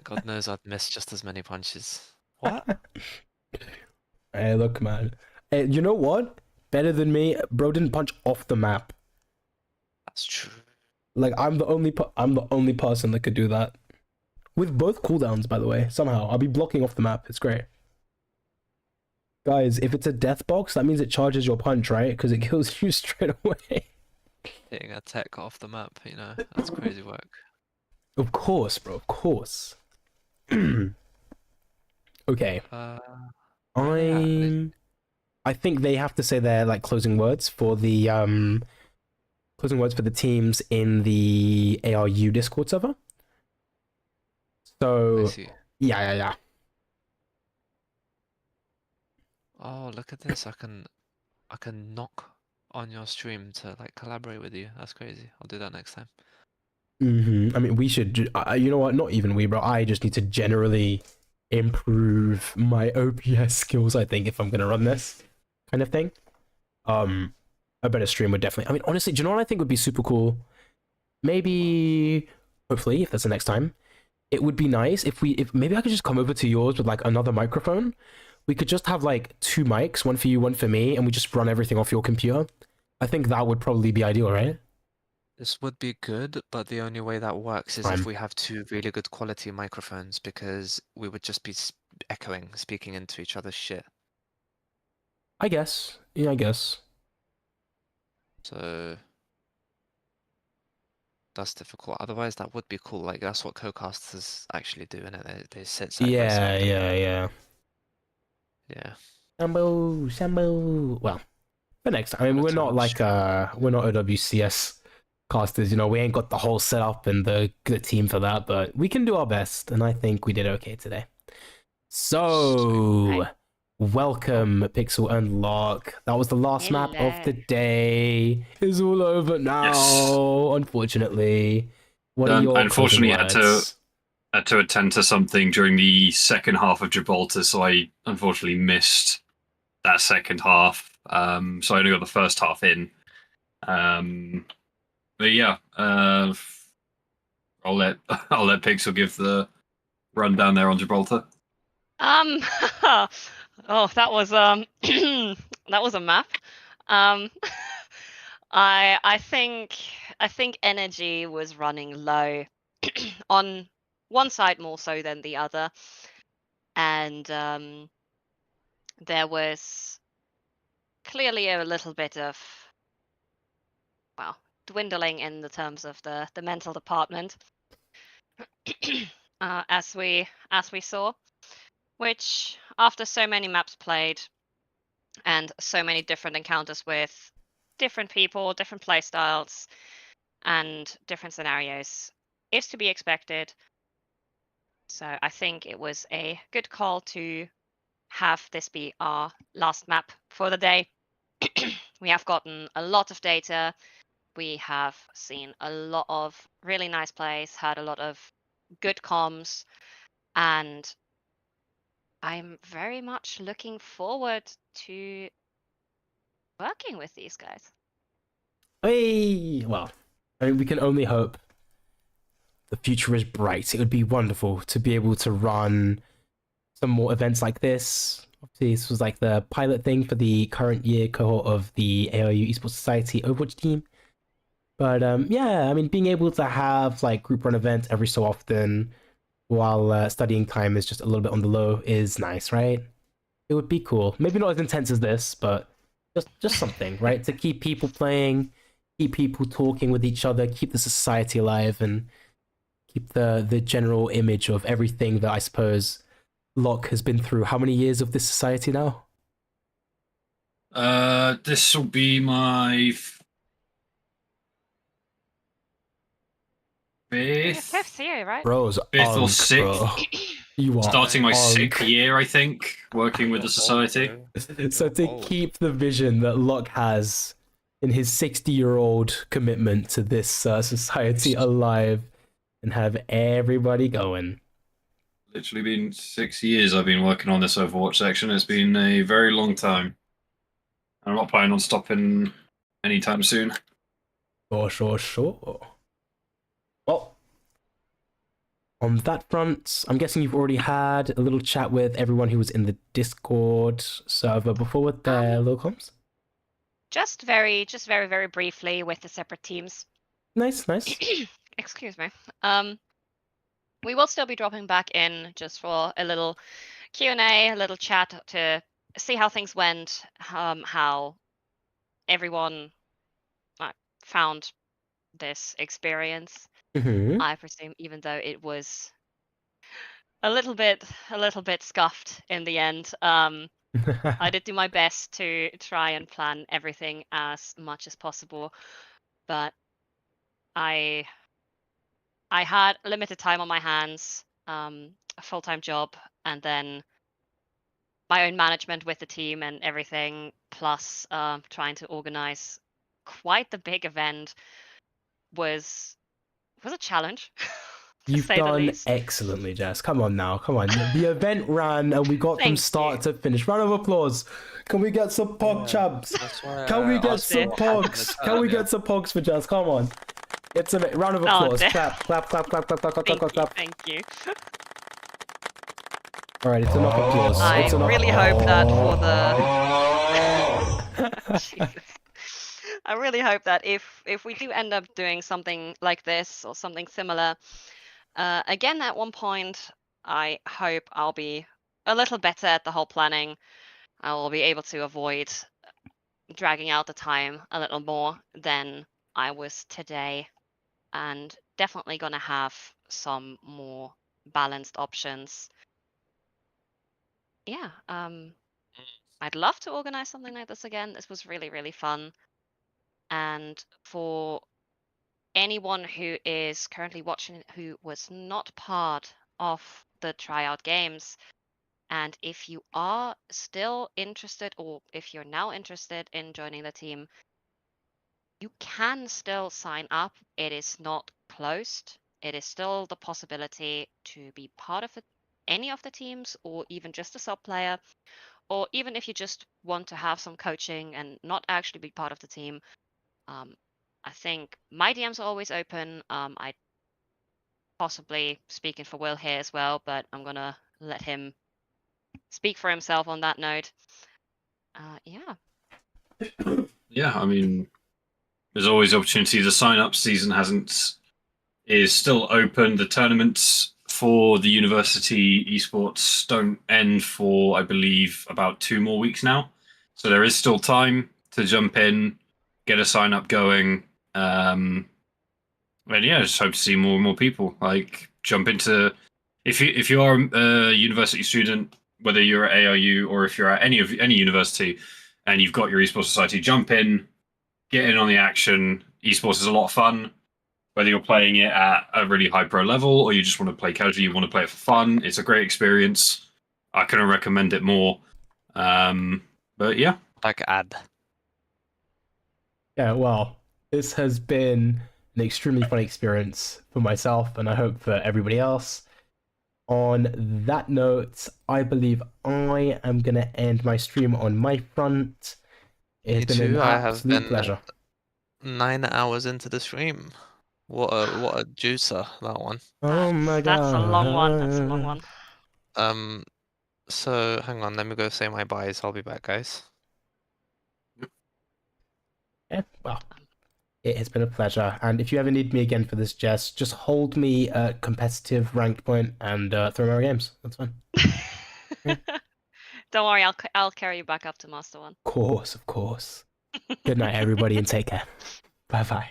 God knows I'd miss just as many punches. What? Hey, look, man. Hey, you know what? Better than me. Bro didn't punch off the map. That's true. Like I'm the only person that could do that. With both cooldowns, by the way, somehow. I'll be blocking off the map. It's great. Guys, if it's a death box, that means it charges your punch, right? Because it kills you straight away. Hitting a tech off the map, you know, that's crazy work. Of course, bro. Of course. Okay. I think they have to say their like closing words for the teams in the ARU Discord server. So I see. yeah. Oh, look at this! I can knock on your stream to like collaborate with you. That's crazy. I'll do that next time. I mean, we should. You know what? Not even we, bro. I just need to generally improve my OPS skills. I think if I'm gonna run this kind of thing, a better stream would definitely. I mean, honestly, do you know what I think would be super cool? Maybe, hopefully, if that's the next time, it would be nice if maybe I could just come over to yours with like another microphone. We could just have like 2 mics, one for you, one for me, and we just run everything off your computer. I think that would probably be ideal, right? This would be good, but the only way that works is Fine. if we have 2 really good quality microphones, because we would just be echoing, speaking into each other's shit. I guess. Yeah, I guess. So that's difficult. Otherwise, that would be cool. Like that's what co-casters actually do, innit? They sit side by side. Yeah. Sambo. Well, for next time. I mean, we're not like we're not OWCS casters, you know. We ain't got the whole setup and the team for that, but we can do our best, and I think we did okay today. So, welcome, Pixel and Lock. That was the last map of the day. It's all over now, unfortunately. What are your unfortunately words? had to attend to something during the second half of Gibraltar, so I unfortunately missed that second half. So I only got the first half in. But yeah, I'll let Pixel give the rundown there on Gibraltar. Oh, that was that was a map. I think energy was running low on one side more so than the other, and there was clearly a little bit of dwindling in the terms of the mental department, as we saw, which after so many maps played and so many different encounters with different people, different playstyles, and different scenarios is to be expected. So I think it was a good call to have this be our last map for the day. We have gotten a lot of data. We have seen a lot of really nice plays, had a lot of good comms, and I'm very much looking forward to working with these guys. Hey, well, I mean, we can only hope the future is bright. It would be wonderful to be able to run some more events like this. Obviously, this was like the pilot thing for the current year cohort of the ARU Esports Society Overwatch team. But yeah, I mean, being able to have like group run events every so often while studying time is just a little bit on the low is nice, right? It would be cool. Maybe not as intense as this, but just something, right? To keep people playing, keep people talking with each other, keep the society alive, and keep the general image of everything that I suppose Locke has been through. How many years of this society now? This will be my Fifth year, right? Bro's fifth or sixth. Bro. You are Starting my unk. 6th year, I think, working with the society. So to keep the vision that Locke has in his 60-year-old commitment to this society alive and have everybody going. Literally been 6 years I've been working on this Overwatch section. It's been a very long time. I'm not planning on stopping anytime soon. Sure. Well, on that front, I'm guessing you've already had a little chat with everyone who was in the Discord server before with their little comms? Just very briefly with the separate teams. Nice. Excuse me. we will still be dropping back in just for a little Q&A, a little chat to see how things went, how everyone found this experience. Mhm. I presume, even though it was a little bit scuffed in the end. I did do my best to try and plan everything as much as possible, but I had limited time on my hands, a full-time job, and then my own management with the team and everything, plus trying to organize quite the big event was a challenge. To You've say the done least. excellently, Jess. Come on now, come on. The event ran and we got from Thank start you. to finish. Round of applause. Can we get some pog Yeah, chaps? That's why Can we I get asked some what happened in the pogs? chat Can we earlier. get some pogs for Jess? Come on. It's a round of Oh, applause. damn. Clap, clap, clap, clap, clap, clap, clap, Thank clap, you, clap. thank you. All right, it's enough applause. I It's enough. really hope that for the Jesus. I really hope that if we do end up doing something like this or something similar, again at one point, I hope I'll be a little better at the whole planning. I will be able to avoid dragging out the time a little more than I was today, and definitely gonna have some more balanced options. Yeah, I'd love to organize something like this again. This was really, really fun. And for anyone who is currently watching who was not part of the tryout games, and if you are still interested, or if you're now interested in joining the team, you can still sign up. It is not closed. It is still the possibility to be part of any of the teams, or even just a sub player, or even if you just want to have some coaching and not actually be part of the team. I think my DMs are always open. I possibly speaking for Will here as well, but I'm gonna let him speak for himself on that note. Yeah. Yeah, I mean, there's always opportunity. The sign-up season is still open. The tournaments for the university esports don't end for, I believe, about 2 more weeks now. So there is still time to jump in, get a sign-up going. And yeah, just hope to see more and more people. Like, jump into if you are a university student, whether you're at ARU or if you're at any university, and you've got your esports society, jump in, get in on the action. Esports is a lot of fun. Whether you're playing it at a really high pro level or you just want to play casually, you want to play it for fun, it's a great experience. I couldn't recommend it more. But yeah. Like ad. Yeah, well, this has been an extremely fun experience for myself, and I hope for everybody else. On that note, I believe I am going to end my stream on my front. It's Me been too. an I have absolute been pleasure. 9 hours into the stream. What a juicer, that one. Oh my god. That's a long one. That's a long one. So hang on, let me go say my byes. I'll be back, guys. Yeah, well, it has been a pleasure. And if you ever need me again for this, Jess, just hold me at competitive ranked point and throw my games. That's fine. Don't worry, I'll carry you back up to Master 1. Of course, of course. Good night, everybody, and take care. Bye bye.